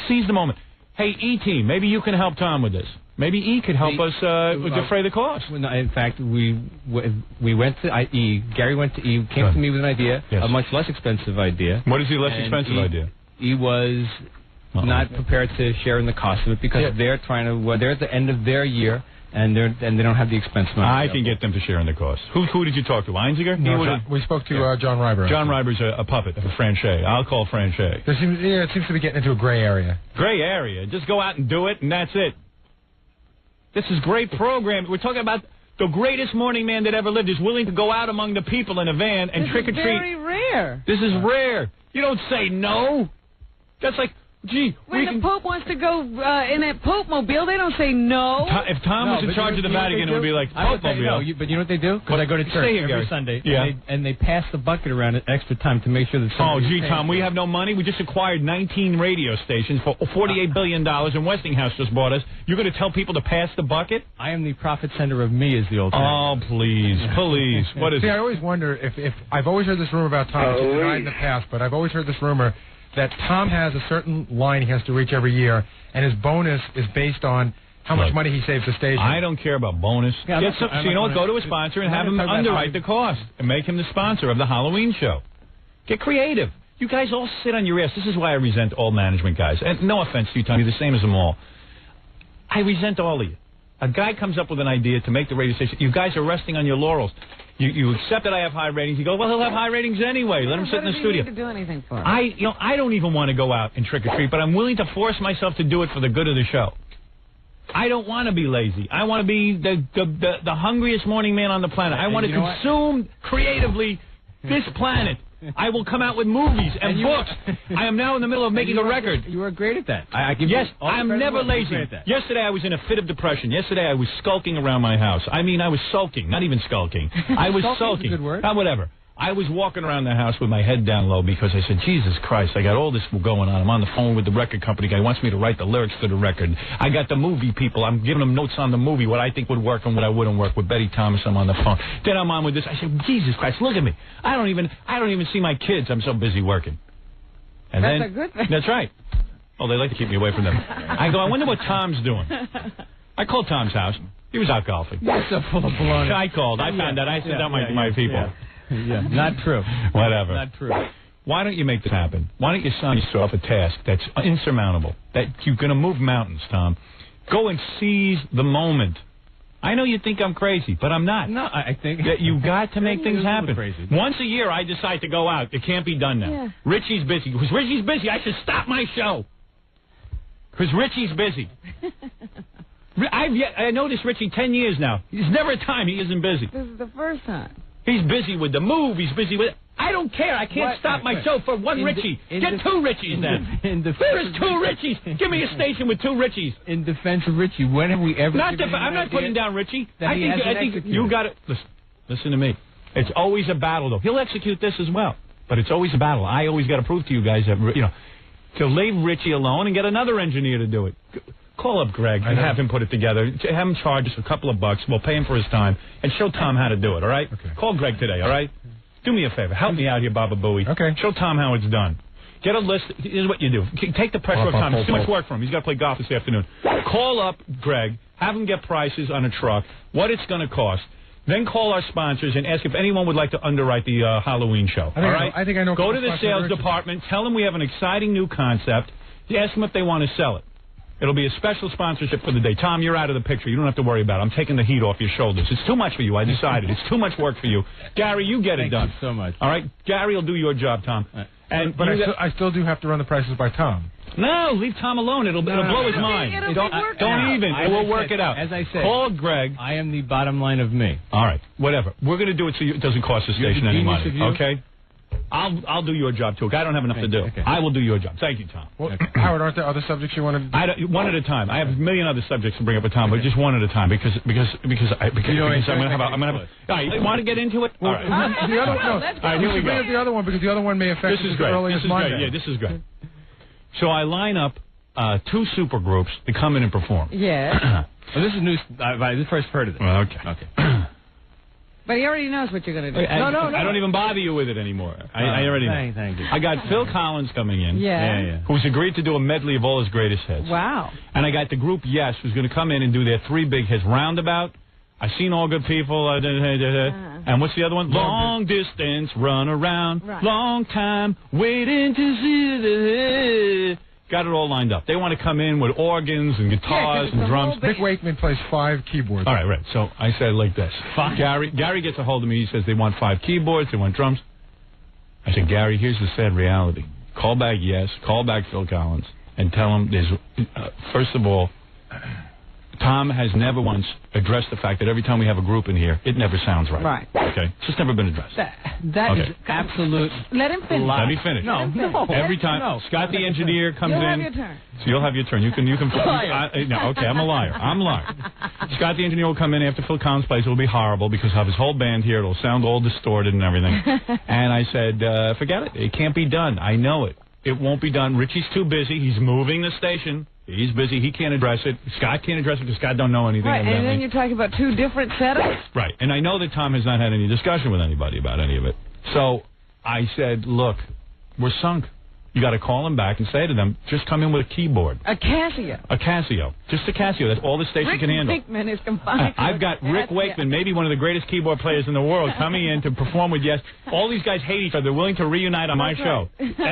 Seize the moment. Hey, E-Team, maybe you can help Tom with this. Maybe E could help us defray the cost. No, in fact, we went to E. Gary went to E. Came to me with an idea, a much less expensive idea. What is the less expensive idea? E was not prepared to share in the cost of it because they're they're at the end of their year and they don't have the expense money. I can get them to share in the cost. Who did you talk to? Einziger? No, we spoke to John Reiber. John Reiber's a puppet, a franchise. I'll call franchise. It seems to be getting into a gray area. Gray area. Just go out and do it, and that's it. This is great programming. We're talking about the greatest morning man that ever lived is willing to go out among the people in a van and trick or treat. This is very rare. This is rare. You don't say no. That's like, gee, when the Pope wants to go in that Pope mobile, they don't say no. If Tom was in charge of the Vatican, it would be like Pope mobile. But you know what they do? Because I go to church every Sunday, and they pass the bucket around at extra time to make sure that. Oh, gee, Tom, we have no money. We just acquired 19 radio stations for $48 billion, and Westinghouse just bought us. You're going to tell people to pass the bucket? I am the profit center of me, is the old. Oh, please, please. What is it? I always wonder if I've always heard this rumor about Tom, which is denied in the past, but I've always heard this rumor that Tom has a certain line he has to reach every year, and his bonus is based on how much money he saves the station. I don't care about bonus. Go to a sponsor and have him underwrite the cost and make him the sponsor of the Halloween show. Get creative. You guys all sit on your ass. This is why I resent all management guys. And no offense to you, Tom, you're the same as them all. I resent all of you. A guy comes up with an idea to make the radio station. You guys are resting on your laurels. You accept that I have high ratings. You go, well, he'll have high ratings anyway. Let him sit in the studio. What do you need to do anything for? I don't even want to go out and trick or treat, but I'm willing to force myself to do it for the good of the show. I don't want to be lazy. I want to be the hungriest morning man on the planet. I want to consume creatively this planet. I will come out with movies and books. I am now in the middle of making a record. You are great at that. I am never lazy. Yesterday I was in a fit of depression. Yesterday I was skulking around my house. I mean, I was sulking, not even skulking. I was sulking. Good word. Whatever. I was walking around the house with my head down low because I said, Jesus Christ, I got all this going on. I'm on the phone with the record company guy. He wants me to write the lyrics to the record. I got the movie people. I'm giving them notes on the movie, what I think would work and what I wouldn't work. With Betty Thomas, I'm on the phone. Then I'm on with this. I said, Jesus Christ, look at me. I don't even see my kids. I'm so busy working. And that's a good thing. That's right. Oh, they like to keep me away from them. I go, I wonder what Tom's doing. I called Tom's house. He was out golfing. You're so full of baloney. I called. I found out. I sent out my people. Yeah, not true. Whatever. Not true. Why don't you make this happen? Why don't you sign yourself a task that's insurmountable? That you're going to move mountains, Tom. Go and seize the moment. I know you think I'm crazy, but I'm not. No, I think that you got to make things happen. Crazy. Once a year, I decide to go out. It can't be done now. Yeah. Richie's busy. Because Richie's busy, I should stop my show. Because Richie's busy. I know this Richie 10 years now. There's never a time he isn't busy. This is the first time. He's busy with the move. He's busy with... I don't care. I can't stop myself for one Richie. Get two Richies then. There is two Richies. Give me a station with two Richies. In defense of Richie, when have we ever... I'm not putting down Richie. I think you got it. Listen to me. It's always a battle, though. He'll execute this as well. But it's always a battle. I always got to prove to you guys that, to leave Richie alone and get another engineer to do it. Call up Greg and have him put it together. Have him charge us a couple of bucks. We'll pay him for his time and show Tom how to do it, all right? Okay. Call Greg today, all right? Do me a favor. Help me out here, Baba Booey. Okay. Show Tom how it's done. Get a list. Here's what you do. Take the pressure off Tom. It's too much work for him. He's got to play golf this afternoon. Call up Greg. Have him get prices on a truck, what it's going to cost. Then call our sponsors and ask if anyone would like to underwrite the Halloween show. All right? I think I know. Go to the sales department. Tell them we have an exciting new concept. Ask them if they want to sell it. It'll be a special sponsorship for the day. Tom, you're out of the picture. You don't have to worry about it. I'm taking the heat off your shoulders. It's too much for you. I decided. It's too much work for you. Gary, you get it done. Thank you so much. All right? Gary will do your job, Tom. But I still do have to run the prices by Tom. No, leave Tom alone. It'll blow his mind. Don't even. We'll work it out. As I said, call Greg. I am the bottom line of me. All right, whatever. We're going to do it so it doesn't cost the station any money. Okay? I'll do your job, too. I don't have enough to do. Okay. I will do your job. Thank you, Tom. Well, Howard, aren't there other subjects you want to... One at a time. I have a million other subjects to bring up with Tom, but just one at a time because I'm going to have... All right, you want to get into it? All right. The other one, no. All right, here we go. The other one because the other one may affect this is great. This is great. Yeah, this is great. So I line up two super groups to come in and perform. Yeah. Well, this is news. I first heard of it. Well, okay. But he already knows what you're going to do. No. I don't even bother you with it anymore. I already know. Thank you. I got Phil Collins coming in. Yeah. Who's agreed to do a medley of all his greatest hits. Wow. And I got the group Yes, who's going to come in and do their three big hits. Roundabout, I've Seen All Good People, and what's the other one? Long Distance, Run Around, right. Long Time, Waiting to See. Got it all lined up. They want to come in with organs and guitars and drums. Dick Wakeman plays 5 keyboards. All right. So I said like this. Gary gets a hold of me. He says they want 5 keyboards. They want drums. I said, Gary, here's the sad reality. Call back Yes. Call back Phil Collins and tell him there's, first of all, Tom has never once addressed the fact that every time we have a group in here, it never sounds right. Right. Okay? It's just never been addressed. That is absolute... Let him finish. Let me finish. No. Every time Scott the engineer comes in... You'll have your turn. So you'll have your turn. You can okay, I'm a liar. I'm lying. Scott the engineer will come in after Phil Collins plays. It will be horrible because I'll have his whole band here. It'll sound all distorted and everything. And I said, forget it. It can't be done. I know it. It won't be done. Richie's too busy. He's moving the station. He's busy. He can't address it. Scott can't address it because Scott don't know anything. Right, and then you're talking about 2 different setups? Right, and I know that Tom has not had any discussion with anybody about any of it. So I said, look, we're sunk. You got to call them back and say to them, just come in with a keyboard. A Casio. A Casio. Just a Casio. That's all the station can handle. Rick Wakeman is confined. I've got Rick Wakeman, maybe one of the greatest keyboard players in the world, coming in to perform with Yes. All these guys hate each other. They're willing to reunite on my show.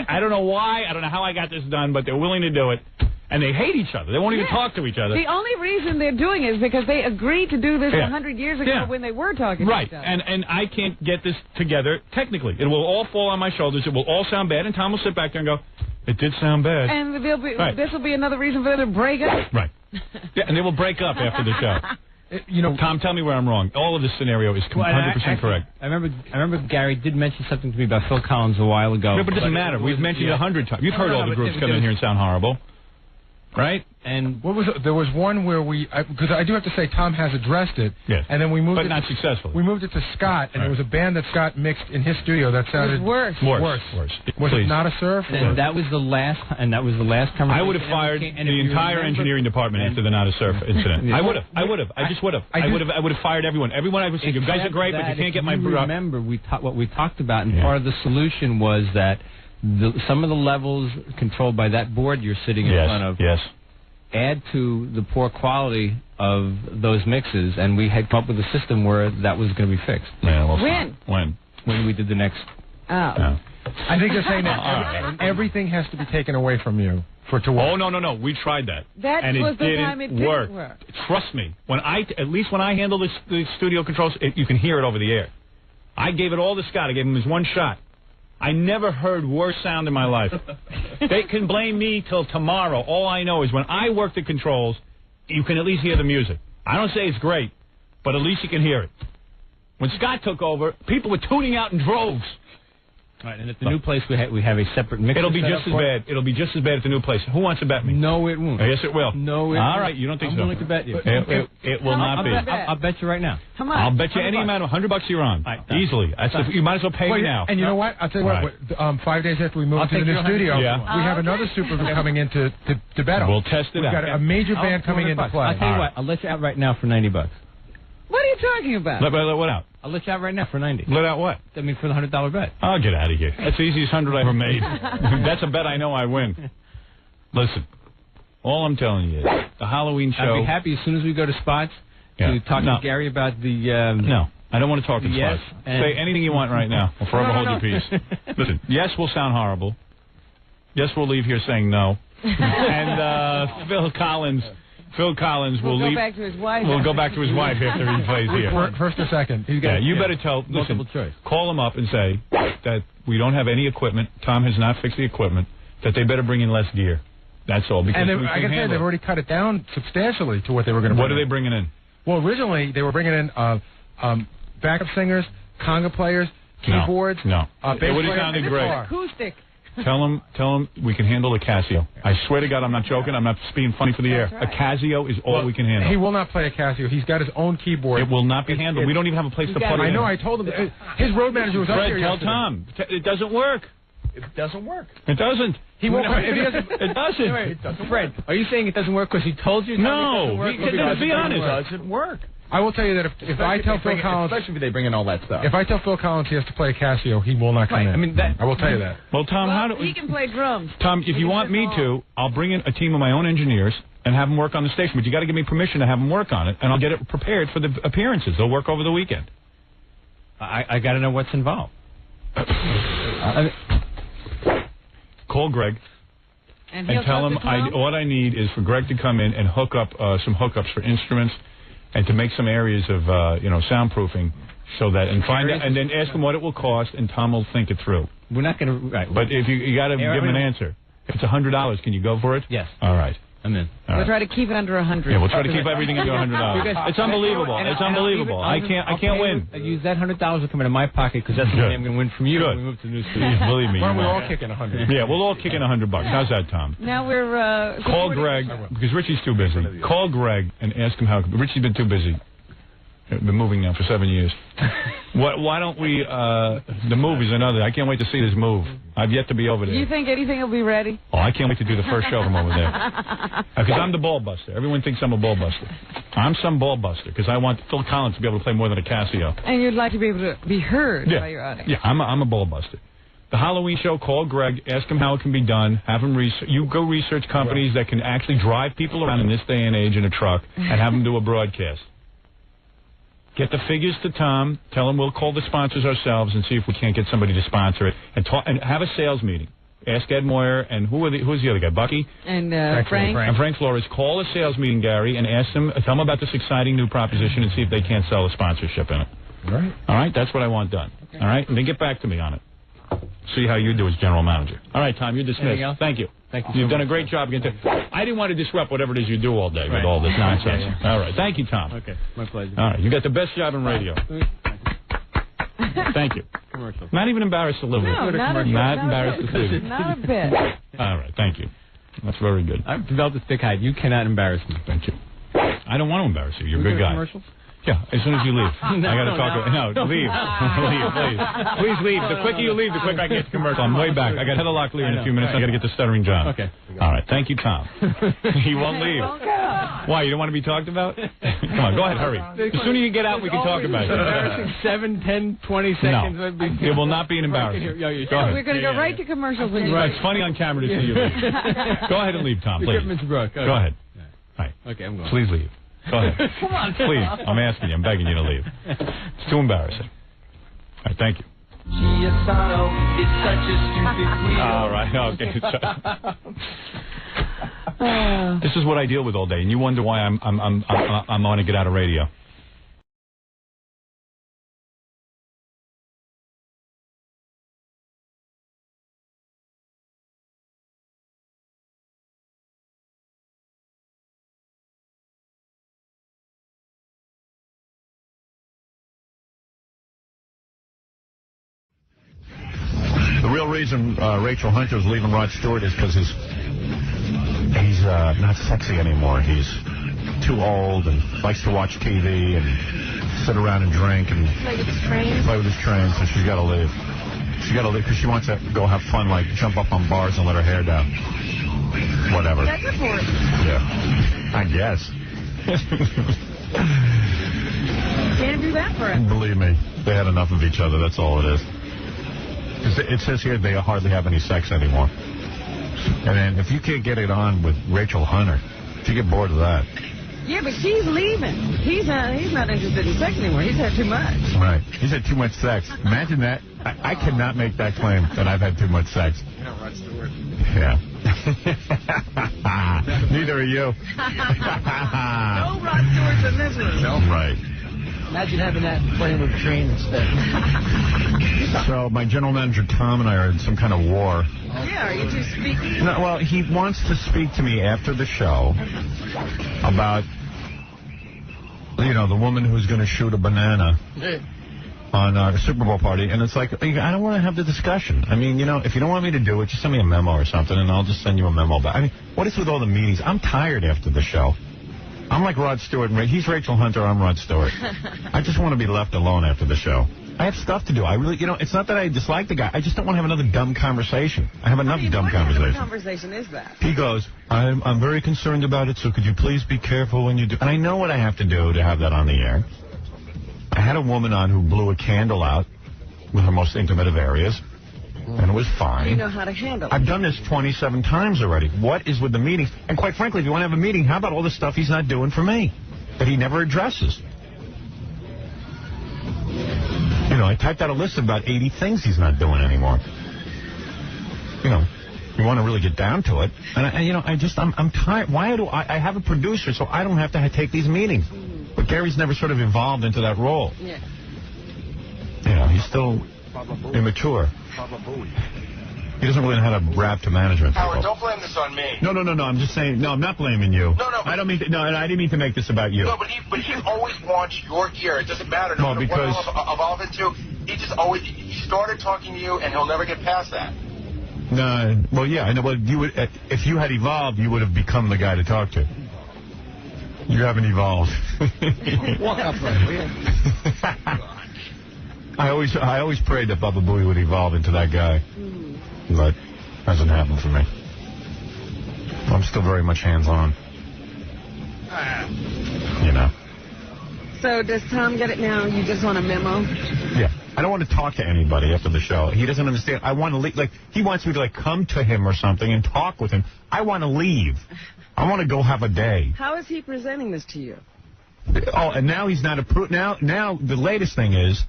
I don't know why. I don't know how I got this done, but they're willing to do it. And they hate each other. They won't even talk to each other. The only reason they're doing it is because they agreed to do this 100 years ago when they were talking to each other. Right, and I can't get this together technically. It will all fall on my shoulders. It will all sound bad, and Tom will sit back there and go, it did sound bad. And this will be another reason for them to break up. Right. Yeah, and they will break up after the show. Tom, tell me where I'm wrong. All of this scenario is 100% correct. I remember Gary did mention something to me about Phil Collins a while ago. No, but it doesn't matter. We've mentioned it 100 times. You've heard all the groups come in here and sound horrible. Right? And there was one where because I do have to say Tom has addressed it. Yes. And then we moved but not successfully. We moved it to Scott, and it was a band that Scott mixed in his studio that sounded worse. Was it Not a Surf? And that was the last conversation. I would have fired the entire engineering department after the Not a Surf incident. I would have. I just would have. I would have fired everyone. Everyone I was thinking, you guys are great, but you can't get my... Remember, what we talked about, and part of the solution was that some of the levels controlled by that board you're sitting in front of... Yes. Add to the poor quality of those mixes, and we had come up with a system where that was going to be fixed. Yeah, well, when we did the next. I think they're saying that everything has to be taken away from you for it to work. Oh no, we tried that. That and was it the didn't time it didn't work. Trust me, at least when I handle the studio controls, you can hear it over the air. I gave it all to Scott. I gave him his one shot. I never heard worse sound in my life. They can blame me till tomorrow. All I know is when I work the controls, you can at least hear the music. I don't say it's great, but at least you can hear it. When Scott took over, people were tuning out in droves. Right, and at the new place, we have a separate mixer. It'll be set just up as for bad. It'll be just as bad at the new place. Who wants to bet me? No, it won't. Yes, it will. No, it All won't. right, you don't think I'm so? willing to bet you. It will not be. I'll bet you right now. How much? I'll bet you any amount of $100 you're on. Right, Easily. You might as well pay me now. And you know what? I'll tell you what. 5 days after we move to the new studio, we have another super group coming in to bet on. We'll test it We've out. got a major band coming into play. I'll tell you what. I'll let you out right now for $90. What are you talking about? Let what out? I'll let you out right now for $90. Let out what? I mean, for the $100 bet. Oh, get out of here. That's the easiest 100 I ever made. That's a bet I know I win. Listen, all I'm telling you is the Halloween show. I'd be happy as soon as we go to Spots to talk to Gary about the... No, I don't want to talk to yes, Spots. Say anything you want right now. I'll forever hold your peace. Listen, yes, we'll sound horrible. Yes, we'll leave here saying no. And Phil Collins will leave. Go back to his wife. We'll go back to his wife after he plays here. First or second? You better tell. Listen, call him up and say that we don't have any equipment. Tom has not fixed the equipment. That they better bring in less gear. That's all. Because and I can say they've already cut it down substantially to what they were going to bring in. What are they bringing in? Well, originally they were bringing in backup singers, conga players, keyboards, bass players, sounded great. Acoustic. Tell him we can handle a Casio. I swear to God, I'm not joking. I'm not being funny for the air. Right. A Casio is all we can handle. He will not play a Casio. He's got his own keyboard. It will not be handled. We don't even have a place to put it in. I know. I told him. His road manager was up here tell yesterday. Tom. It doesn't work. It doesn't work. It doesn't. He won't. It doesn't. It doesn't. Fred, are you saying it doesn't work because he told you? No. Be honest. It doesn't work. I will tell you that if I tell Phil Collins, especially if they bring in all that stuff. If I tell Phil Collins he has to play a Casio, he will not come in. I mean, I will tell you that. Well, Tom, he can play drums. Tom, if you want me to, I'll bring in a team of my own engineers and have them work on the station. But you got to give me permission to have them work on it, and I'll get it prepared for the appearances. They'll work over the weekend. I got to know what's involved. Call Greg. And tell him what I need is for Greg to come in and hook up some hookups for instruments and to make some areas of soundproofing so that and then ask him what it will cost and Tom will think it through. We're not going to But if you got to give him an answer. If it's $100, can you go for it? Yes. All right. I'm in. We'll try to keep it under $100. Yeah, we'll try to keep everything under $100. It's unbelievable. It's unbelievable. I can't win. I use that $100 to come into my pocket because that's the money I'm going to win from you when we move to the new studio. Believe me. Why don't we all kick in $100? Yeah, we'll all kick in $100. How's that, Tom? Now we're call Greg because Richie's too busy. Call Greg and ask him how. Richie's been too busy. Been moving now for 7 years. Why don't we? The move is another. I can't wait to see this move. I've yet to be over there. Do you think anything will be ready? Oh, I can't wait to do the first show from over there. Because I'm the ball buster. Everyone thinks I'm a ball buster. I'm some ball buster because I want Phil Collins to be able to play more than a Casio. And you'd like to be able to be heard by your audience. Yeah, I'm a ball buster. The Halloween show, call Greg, ask him how it can be done, have him you go research companies that can actually drive people around in this day and age in a truck and have them do a broadcast. Get the figures to Tom. Tell him we'll call the sponsors ourselves and see if we can't get somebody to sponsor it. And have a sales meeting. Ask Ed Moyer and who's the other guy? Bucky? And Frank. And Frank Flores. Call a sales meeting, Gary, and tell them about this exciting new proposition and see if they can't sell a sponsorship in it. All right? That's what I want done. Okay. All right? And then get back to me on it. See how you do as general manager. All right, Tom, you're dismissed. Thank you. Thank you. You've done a great job. I didn't want to disrupt whatever it is you do all day with all this nonsense. Yeah. All right. Thank you, Tom. Okay. My pleasure. All right. You got the best job in radio. Thank you. Commercial. Not even embarrassed to live with. No, not embarrassed to see. Not a bit. All right. Thank you. That's very good. I've developed a thick hide. You cannot embarrass me. Thank you. I don't want to embarrass you. You're a good guy. Commercials? Yeah, as soon as you leave. I got to talk. Leave. Leave, please. Please leave. The quicker you leave, the quicker I get to commercial. I'm way back. I got Heather Lear in a few minutes. I got to get to Stuttering John. Okay. All right. Thank you, Tom. He won't leave. Why? You don't want to be talked about? Come on. Go ahead. Hurry. The sooner you get out, we can talk about it. Embarrassing 7, 10, 20 seconds. No. It will not be an embarrassment. Go ahead. We're going to go right to commercials when you It's funny on camera to see you leave. Go ahead and leave, Tom, please. Go ahead. All right. Okay, I'm going. Please leave. Go ahead. Come on. Please. I'm asking you. I'm begging you to leave. It's too embarrassing. All right. Thank you. Chiusano is such a stupid wheel. All right. Okay. This is what I deal with all day, and you wonder why I'm on to get out of radio. The real reason Rachel Hunter's leaving Rod Stewart is because he's not sexy anymore. He's too old and likes to watch TV and sit around and drink and Play with his train. So she's got to leave. She's got to leave because she wants to go have fun, like jump up on bars and let her hair down. Whatever. That's good for it. Yeah, I guess. Can't do that for it. Believe me, they had enough of each other. That's all it is. It says here they hardly have any sex anymore. And then if you can't get it on with Rachel Hunter, if you get bored of that. Yeah, but she's leaving. He's not interested in sex anymore. He's had too much. Right. He's had too much sex. Imagine that. I cannot make that claim that I've had too much sex. You know, Rod Stewart. Yeah. Neither are you. No Rod Stewart's in this room. No. Right. Imagine having that playing with a train instead. So my general manager Tom and I are in some kind of war. Yeah, are you two speaking? No, well, he wants to speak to me after the show about, you know, the woman who's going to shoot a banana on a Super Bowl party. And it's like, I don't want to have the discussion. I mean, you know, if you don't want me to do it, just send me a memo or something, and I'll just send you a memo back. I mean, what is with all the meetings? I'm tired after the show. I'm like Rod Stewart. He's Rachel Hunter. I'm Rod Stewart. I just want to be left alone after the show. I have stuff to do. I really, you know, it's not that I dislike the guy. I just don't want to have another dumb conversation. I have enough dumb conversation. What conversation is that? He goes, I'm very concerned about it, so could you please be careful when you do. And I know what I have to do to have that on the air. I had a woman on who blew a candle out with her most intimate of areas, and it was fine. You know how to handle it. I've done this 27 times already. What is with the meetings? And quite frankly, if you want to have a meeting, how about all the stuff he's not doing for me that he never addresses? You know, I typed out a list of about 80 things he's not doing anymore. You know, you want to really get down to it. And, you know, I'm tired. Why do I have a producer so I don't have to take these meetings? But Gary's never sort of evolved into that role. Yeah. You know, he's still immature. He doesn't really know how to rap to management. Howard, don't blame this on me. No. I'm just saying. No, I'm not blaming you. No. I don't mean to, I didn't mean to make this about you. No, but he always wants your ear. It doesn't matter. No matter because what he'll evolve into. He started talking to you, and he'll never get past that. No. Well, yeah. I know. Well, you would, if you had evolved, you would have become the guy to talk to. You haven't evolved. Walk up right. I always prayed that Baba Booey would evolve into that guy, but hasn't happened for me. I'm still very much hands-on. You know. So does Tom get it now? You just want a memo? Yeah. I don't want to talk to anybody after the show. He doesn't understand. I want to leave. Like, he wants me to, like, come to him or something and talk with him. I want to leave. I want to go have a day. How is he presenting this to you? Oh, and now he's not approved. Now the latest thing is,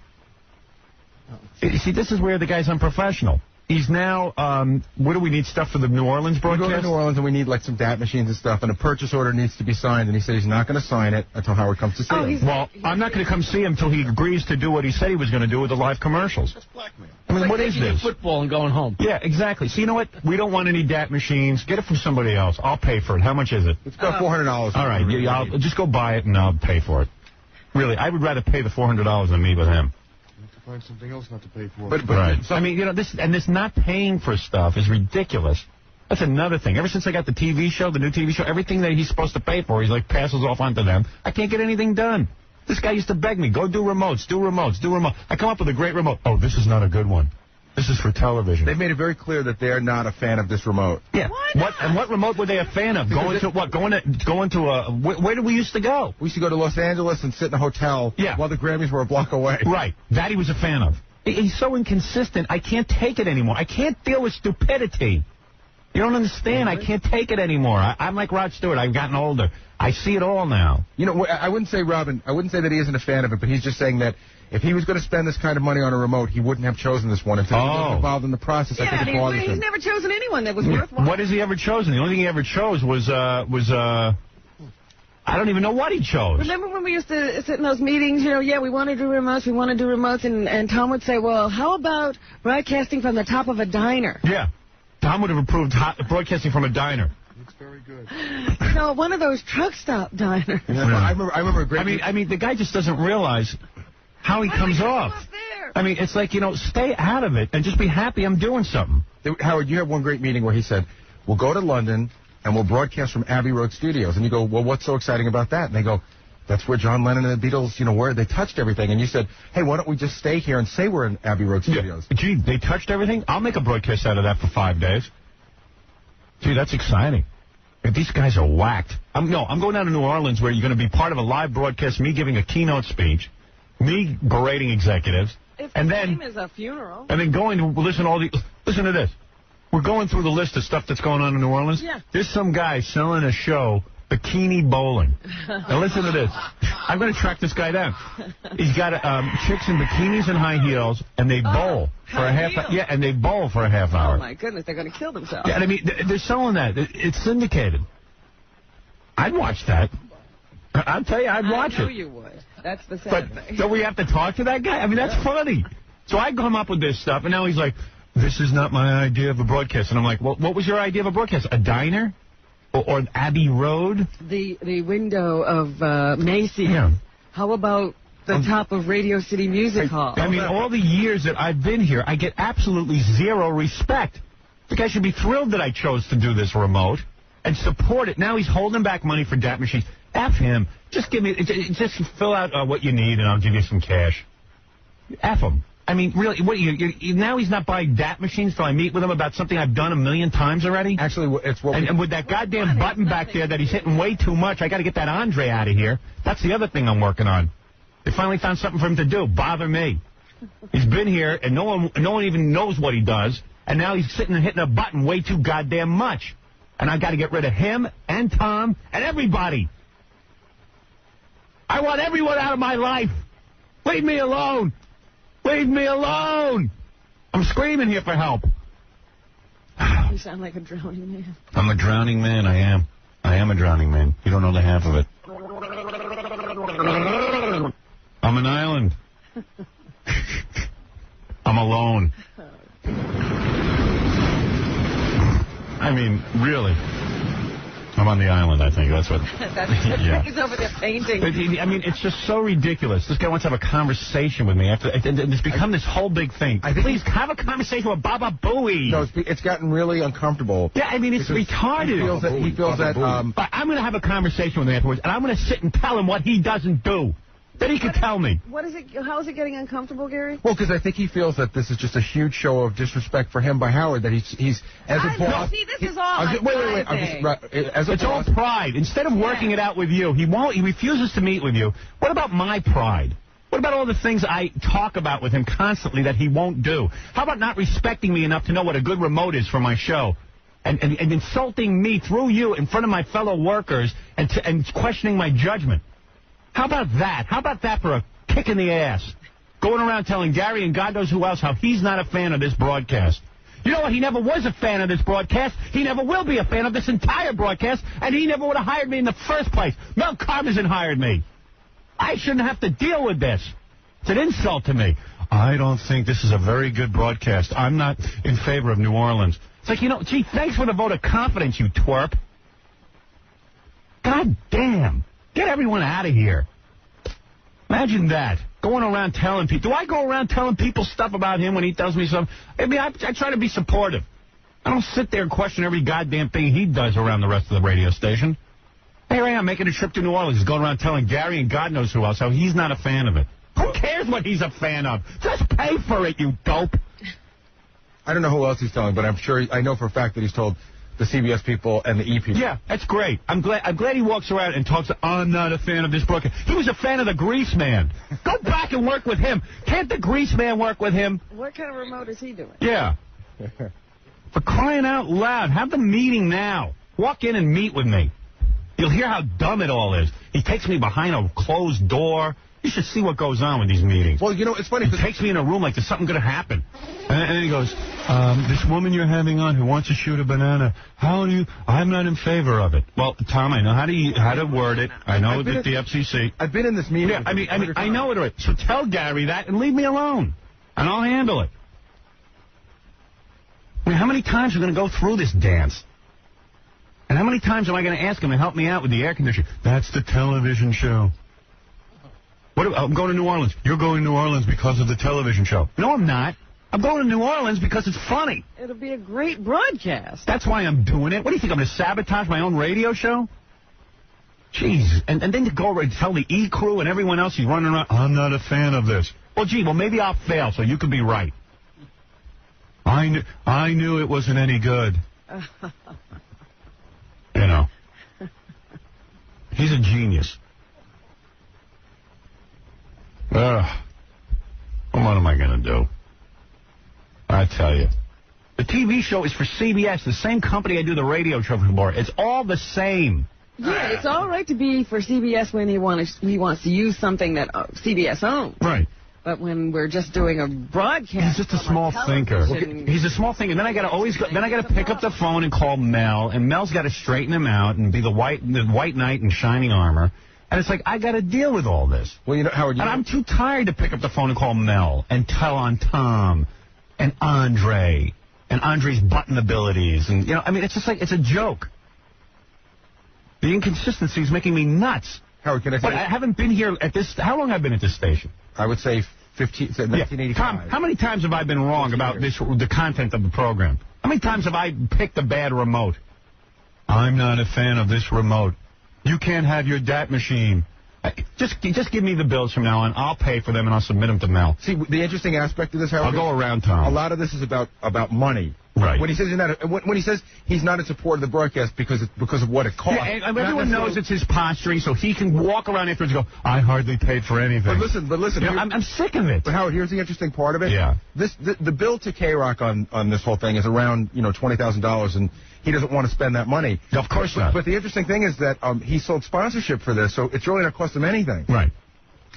see, this is where the guy's unprofessional. He's now, what do we need, stuff for the New Orleans broadcast? We go to New Orleans and we need, like, some DAT machines and stuff, and a purchase order needs to be signed, and he said he's not going to sign it until Howard comes to see him. Well, I'm not going to come see him until he agrees to do what he said he was going to do with the live commercials. That's blackmail. I mean, what is this? Football and going home. Yeah, exactly. So you know what? We don't want any DAT machines. Get it from somebody else. I'll pay for it. How much is it? It's about $400. All right, I'll just go buy it and I'll pay for it. Really, I would rather pay the $400 than meet with him. Find something else not to pay for. But right. I mean, you know, this not paying for stuff is ridiculous. That's another thing. Ever since I got the TV show, the new TV show, everything that he's supposed to pay for, he's like passes off onto them. I can't get anything done. This guy used to beg me, go do remotes. I come up with a great remote. Oh, this is not a good one. This is for television. They've made it very clear that they're not a fan of this remote. Yeah. What remote were they a fan of? Going to where did we used to go? We used to go to Los Angeles and sit in a hotel while the Grammys were a block away. Right. That he was a fan of. He's so inconsistent. I can't take it anymore. I can't deal with stupidity. You don't understand. I can't take it anymore. I'm like Rod Stewart. I've gotten older. I see it all now. You know, I wouldn't say, Robin, I wouldn't say that he isn't a fan of it, but he's just saying that if he was going to spend this kind of money on a remote, he wouldn't have chosen this one. Until he was involved in the process, I think it bothers him. He's never chosen anyone that was worthwhile. What has he ever chosen? The only thing he ever chose was I don't even know what he chose. Remember when we used to sit in those meetings, you know, we want to do remotes, and Tom would say, well, how about broadcasting from the top of a diner? Yeah. Tom would have approved broadcasting from a diner. It's very good. You know, one of those truck stop diners. Yeah. I remember a great... I mean, the guy just doesn't realize how he comes off. I mean, it's like, stay out of it and just be happy I'm doing something. Howard, you had one great meeting where he said, we'll go to London and we'll broadcast from Abbey Road Studios. And you go, well, what's so exciting about that? And they go, that's where John Lennon and the Beatles, were. They touched everything. And you said, hey, why don't we just stay here and say we're in Abbey Road Studios? Yeah. Gee, they touched everything? I'll make a broadcast out of that for 5 days. Gee, that's exciting. These guys are whacked. I'm going down to New Orleans where you're going to be part of a live broadcast, me giving a keynote speech, me berating executives, and then is a funeral. And then going to listen to this. We're going through the list of stuff that's going on in New Orleans. Yeah. There's some guy selling a show, bikini bowling. Now listen to this. I'm going to track this guy down. He's got chicks in bikinis and high heels, and they bowl for a half. Yeah, and they bowl for a half hour. Oh my goodness, they're going to kill themselves. Yeah, and I mean, they're selling that. It's syndicated. I'd watch that. I'll tell you, I'd watch it. I know you would. That's the sad thing. Don't we have to talk to that guy? I mean, that's funny. So I come up with this stuff, and now he's like, this is not my idea of a broadcast. And I'm like, well, what was your idea of a broadcast? A diner? Or Abbey Road? The window of Macy's. Yeah. How about the top of Radio City Music Hall? I mean, all the years that I've been here, I get absolutely zero respect. The guy should be thrilled that I chose to do this remote and support it. Now he's holding back money for DAT machines. F him. Just just fill out what you need, and I'll give you some cash. F him. I mean, really, now he's not buying DAT machines till I meet with him about something I've done 1,000,000 times already? Actually, it's what and with that goddamn button back there that he's hitting way too much, I got to get that Andre out of here. That's the other thing I'm working on. They finally found something for him to do. Bother me. He's been here, and no one even knows what he does, and now he's sitting and hitting a button way too goddamn much. And I got to get rid of him and Tom and everybody. I want everyone out of my life. Leave me alone. Leave me alone! I'm screaming here for help. You sound like a drowning man. I'm a drowning man, I am. I am a drowning man. You don't know the half of it. I'm an island. I'm alone. I mean, really. I'm on the island, I think. That's what... yeah. He's over there painting. I mean, it's just so ridiculous. This guy wants to have a conversation with me. It's become this whole big thing. Please, have a conversation with Baba Booey. No, it's gotten really uncomfortable. Yeah, I mean, it's retarded. He feels that but I'm going to have a conversation with him afterwards, and I'm going to sit and tell him what he doesn't do. Then he can tell me. How is it getting uncomfortable, Gary? Well, because I think he feels that this is just a huge show of disrespect for him by Howard, that he's as a boss... See, this is all It's all pride. Instead of working it out with you, he refuses to meet with you. What about my pride? What about all the things I talk about with him constantly that he won't do? How about not respecting me enough to know what a good remote is for my show? And insulting me through you in front of my fellow workers and questioning my judgment? How about that? How about that for a kick in the ass? Going around telling Gary and God knows who else how he's not a fan of this broadcast. You know what? He never was a fan of this broadcast. He never will be a fan of this entire broadcast, and he never would have hired me in the first place. Mel Karmazin hired me. I shouldn't have to deal with this. It's an insult to me. I don't think this is a very good broadcast. I'm not in favor of New Orleans. It's like, gee, thanks for the vote of confidence, you twerp. God damn. Get everyone out of here. Imagine that. Going around telling people. Do I go around telling people stuff about him when he tells me something? I mean, I try to be supportive. I don't sit there and question every goddamn thing he does around the rest of the radio station. Here I am making a trip to New Orleans, going around telling Gary and God knows who else how he's not a fan of it. Who cares what he's a fan of? Just pay for it, you dope. I don't know who else he's telling, but I know for a fact that he's told the CBS people and the E people. Yeah, that's great. I'm glad he walks around and talks. I'm not a fan of this broadcast. He was a fan of the Grease Man. Go back and work with him. Can't the Grease Man work with him? What kind of remote is he doing? Yeah. For crying out loud, have the meeting now. Walk in and meet with me. You'll hear how dumb it all is. He takes me behind a closed door. You should see what goes on with these meetings. Well, it's funny. He takes me in a room like there's something going to happen. And then he goes, this woman you're having on who wants to shoot a banana, I'm not in favor of it. Well, Tom, I know how to word it. I know that the FCC. I've been in this meeting. Yeah, I know it already. So tell Gary that and leave me alone. And I'll handle it. I mean, how many times are we going to go through this dance? And how many times am I going to ask him to help me out with the air conditioner? That's the television show. I'm going to New Orleans. You're going to New Orleans because of the television show. No, I'm not. I'm going to New Orleans because it's funny. It'll be a great broadcast. That's why I'm doing it. What do you think, I'm going to sabotage my own radio show? Jeez. And then to go and tell the E! Crew and everyone else he's running around, I'm not a fan of this. Well, gee, maybe I'll fail so you could be right. I knew it wasn't any good. You know. He's a genius. What am I going to do? I tell you. The TV show is for CBS, the same company I do the radio show for. It's all the same. Yeah, it's all right to be for CBS when he wants to use something that CBS owns. Right. But when we're just doing a broadcast, he's just a small thinker. He's a small thinker. Then I got to pick up the phone and call Mel, and Mel's got to straighten him out and be the white knight in shining armor. And it's like, I got to deal with all this. Well, Howard, I'm too tired to pick up the phone and call Mel and tell on Tom and Andre and Andre's button abilities. And, it's just like, it's a joke. The inconsistency is making me nuts. Howard, can I say? But I haven't been here at this. How long have I been at this station? I would say 1985. Tom, how many times have I been wrong about the content of the program? How many times have I picked a bad remote? I'm not a fan of this remote. You can't have your DAT machine. Just give me the bills from now on. I'll pay for them and I'll submit them to Mel. See, the interesting aspect of this, Howard, I'll go around, Tom. A lot of this is about money. Right. When he says he's not in support of the broadcast because of what it costs. Yeah, and everyone knows it's his posturing, so he can walk around afterwards and go, I hardly paid for anything. But listen. I'm sick of it. But Howard, here's the interesting part of it. Yeah. The bill to K-Rock on this whole thing is around $20,000, and he doesn't want to spend that money. Of course not. But the interesting thing is that he sold sponsorship for this, so it's really not cost him anything. Right.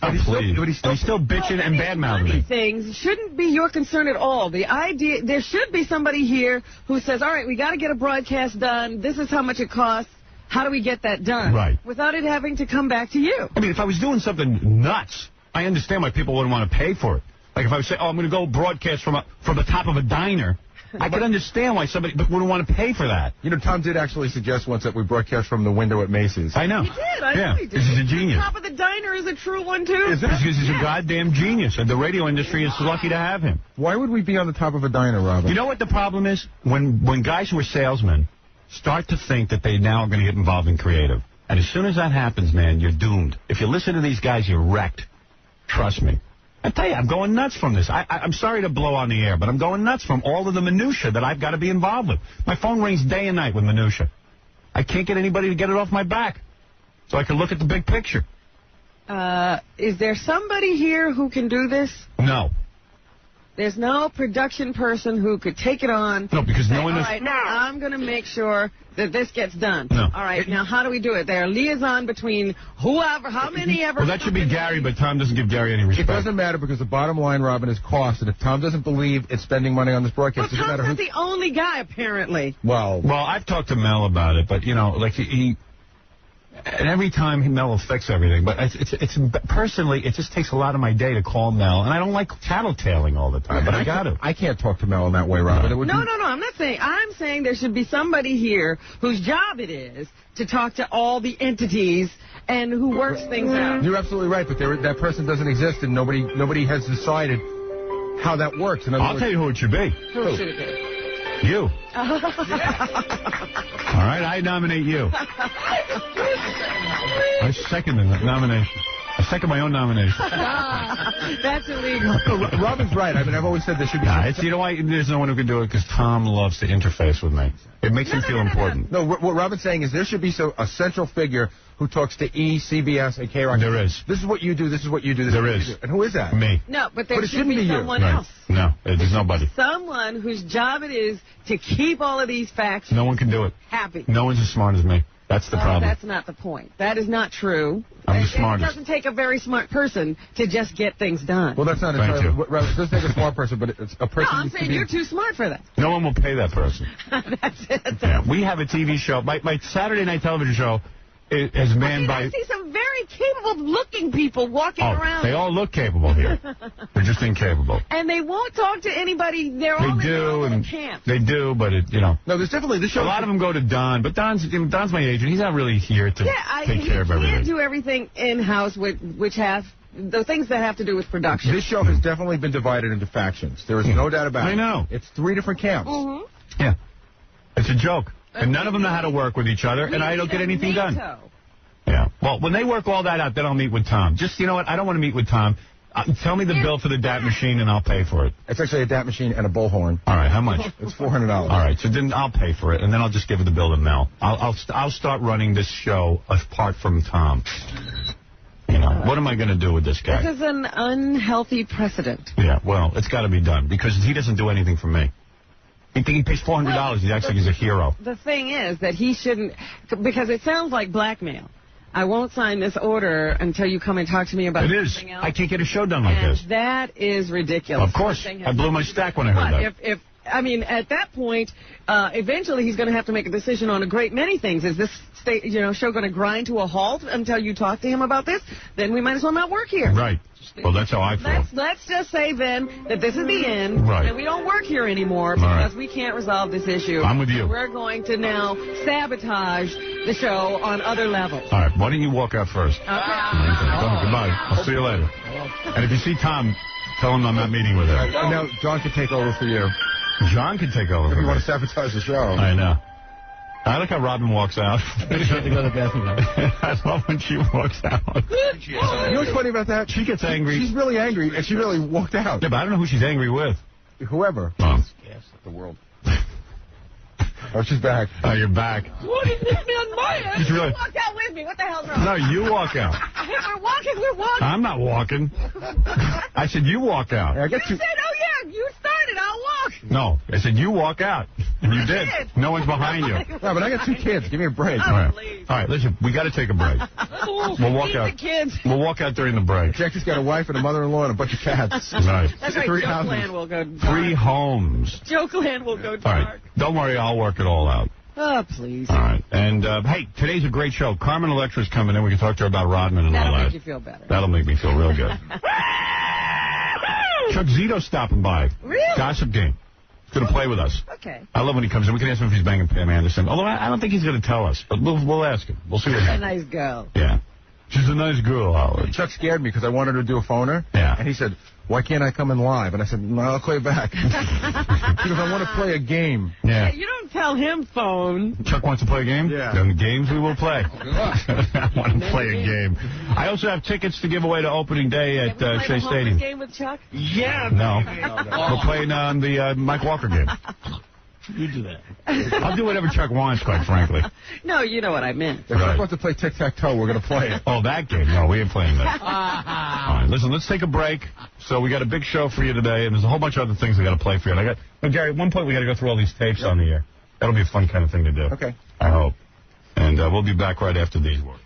But he's still bitching and bad-mouthing me. Things shouldn't be your concern at all. The idea, there should be somebody here who says, all right, we got to get a broadcast done. This is how much it costs. How do we get that done? Right. Without it having to come back to you. I mean, if I was doing something nuts, I understand why people wouldn't want to pay for it. Like if I was saying, I'm going to go broadcast from the top of a diner, I could understand why somebody wouldn't want to pay for that. Tom did actually suggest once that we broadcast from the window at Macy's. I know. He did. I know he did. Because he's a genius. The top of the diner is a true one, too. Is it? Because he's a goddamn genius, and the radio industry is lucky to have him. Why would we be on the top of a diner, Robin? You know what the problem is? When guys who are salesmen start to think that they now are going to get involved in creative, and as soon as that happens, man, you're doomed. If you listen to these guys, you're wrecked. Trust me. I tell you, I'm going nuts from this. I'm sorry to blow on the air, but I'm going nuts from all of the minutia that I've got to be involved with. My phone rings day and night with minutia. I can't get anybody to get it off my back so I can look at the big picture. Is there somebody here who can do this? No. There's no production person who could take it on. No, because no one all is... right, I'm going to make sure that this gets done. No. All right, now how do we do it? They're a liaison between whoever, how many ever... Well, that should be Gary, but Tom doesn't give Gary any respect. It doesn't matter because the bottom line, Robin, is cost. And if Tom doesn't believe it's spending money on this broadcast, it doesn't matter Tom's not the only guy, apparently. Well, I've talked to Mel about it, but, like, he... And every time Mel will fix everything, but it's personally, it just takes a lot of my day to call Mel, and I don't like tattletaling all the time, but I got to. I can't talk to Mel in that way, Robin. No, I'm not saying. I'm saying there should be somebody here whose job it is to talk to all the entities and who works things out. You're absolutely right, but that person doesn't exist, and nobody has decided how that works. I'll tell you who it should be. Who should it be? You. All right, I nominate you. I second the nomination. I second my own nomination. That's illegal. Robin's right. I mean, I've always said there should be... You know why there's no one who can do it? Because Tom loves to interface with me. It makes him feel important. No, what Robin's saying is there should be a central figure who talks to E, CBS, and K-Rock. There is. This is what you do, this is what you do, There is. And who is that? Me. No, but there it should shouldn't be you. someone else. No, there's nobody. Someone whose job it is to keep all of these facts No one can do it. happy. No one's as smart as me. That's the problem. That's not the point. That is not true. I'm the smartest. It doesn't take a very smart person to just get things done. Well, that's not Thank you. It doesn't take a smart person, but it's a person... No, I'm saying you're too smart for that. No one will pay that person. That's it. Yeah, we have a TV show. My Saturday night television show is manned by... I see some very capable-looking people walking around. They all look capable here. They're just incapable. And they won't talk to anybody. They're all in their own little camp. They do, but No, there's definitely this show. A lot of them go to Don, but Don's my agent. He's not really here to take care of everything. He can't do everything in-house, which half the things that have to do with production. This show has definitely been divided into factions. There is no doubt about it. I know. It's 3 different camps. Yeah. It's a joke. And none of them know how to work with each other, and I don't get anything done. Yeah. Well, when they work all that out, then I'll meet with Tom. Just, you know what? I don't want to meet with Tom. Tell me the bill for the DAT machine, and I'll pay for it. It's actually a DAT machine and a bullhorn. All right, how much? It's $400. All right, so then I'll pay for it, and then I'll just give the bill to Mel. I'll start running this show apart from Tom. You know, what am I going to do with this guy? This is an unhealthy precedent. Yeah, well, it's got to be done, because he doesn't do anything for me. He pays $400. He acts like he's a hero. The thing is that he shouldn't, because it sounds like blackmail. I won't sign this order until you come and talk to me about something else. I can't get a show done like this. That is ridiculous. Of course. I blew my stack when I heard that. I mean, at that point, eventually he's going to have to make a decision on a great many things. Is this show going to grind to a halt until you talk to him about this? Then we might as well not work here. Right. Well, that's how I feel. Let's just say then that this is the end, and we don't work here anymore because we can't resolve this issue. I'm with you. We're going to now sabotage the show on other levels. All right. Why don't you walk out first? Okay. Goodbye. I'll see you later. And if you see Tom, tell him I'm not meeting with him. Now, John can take over for you. John can take over. If you want to sabotage the show. I know. I like how Robin walks out. I love when she walks out. You know what's funny about that? She gets angry. She's really angry, and she really walked out. Yeah, but I don't know who she's angry with. Whoever. Oh. Yes, the world. Oh, she's back. Oh, you're back. What is this man Maya? She's really... You walk out with me. What the hell's wrong? No, you walk out. We're walking. I'm not walking. I said you walk out. I you said, oh, yeah, you started. I'll walk. No, I said you walk out. And you did. No one's behind you. No, but I got 2 kids. Give me a break. All right, listen, we got to take a break. We'll walk out. The kids. We'll walk out during the break. Jackie's got a wife and a mother-in-law and a bunch of cats. Right. That's right. 3 Jokeland will go dark. 3 homes. Jokeland will go dark. All right. Don't worry, I'll work it all out. Oh, please. All right. And, hey, today's a great show. Carmen Electra's coming in. We can talk to her about Rodman and all that. That'll make you feel better. That'll make me feel real good. Chuck Zito's stopping by. Really? Gossip Game. He's going to play with us. Okay. I love when he comes in. We can ask him if he's banging Pam Anderson. Although I don't think he's going to tell us. But we'll ask him. We'll see what happens. A nice girl. Yeah. She's a nice girl, Howard. Chuck scared me because I wanted her to do a phoner. Yeah. And he said, why can't I come in live? And I said, no, I'll call you back. Because I want to play a game. Yeah. You don't tell him phone. Chuck wants to play a game? Yeah. Then games we will play. I want to play a game. I also have tickets to give away to opening day at Shea Stadium. Game with Chuck? Yeah. No. We're playing on the Mike Walker game. You do that. I'll do whatever Chuck wants, quite frankly. No, you know what I meant. If Chuck wants to play tic-tac-toe, we're going to play it. Oh, that game? No, we ain't playing that. All right, listen, let's take a break. So we got a big show for you today, and there's a whole bunch of other things we got to play for you. And Gary, at one point we got to go through all these tapes on the air. That'll be a fun kind of thing to do. Okay. I hope. And we'll be back right after these words.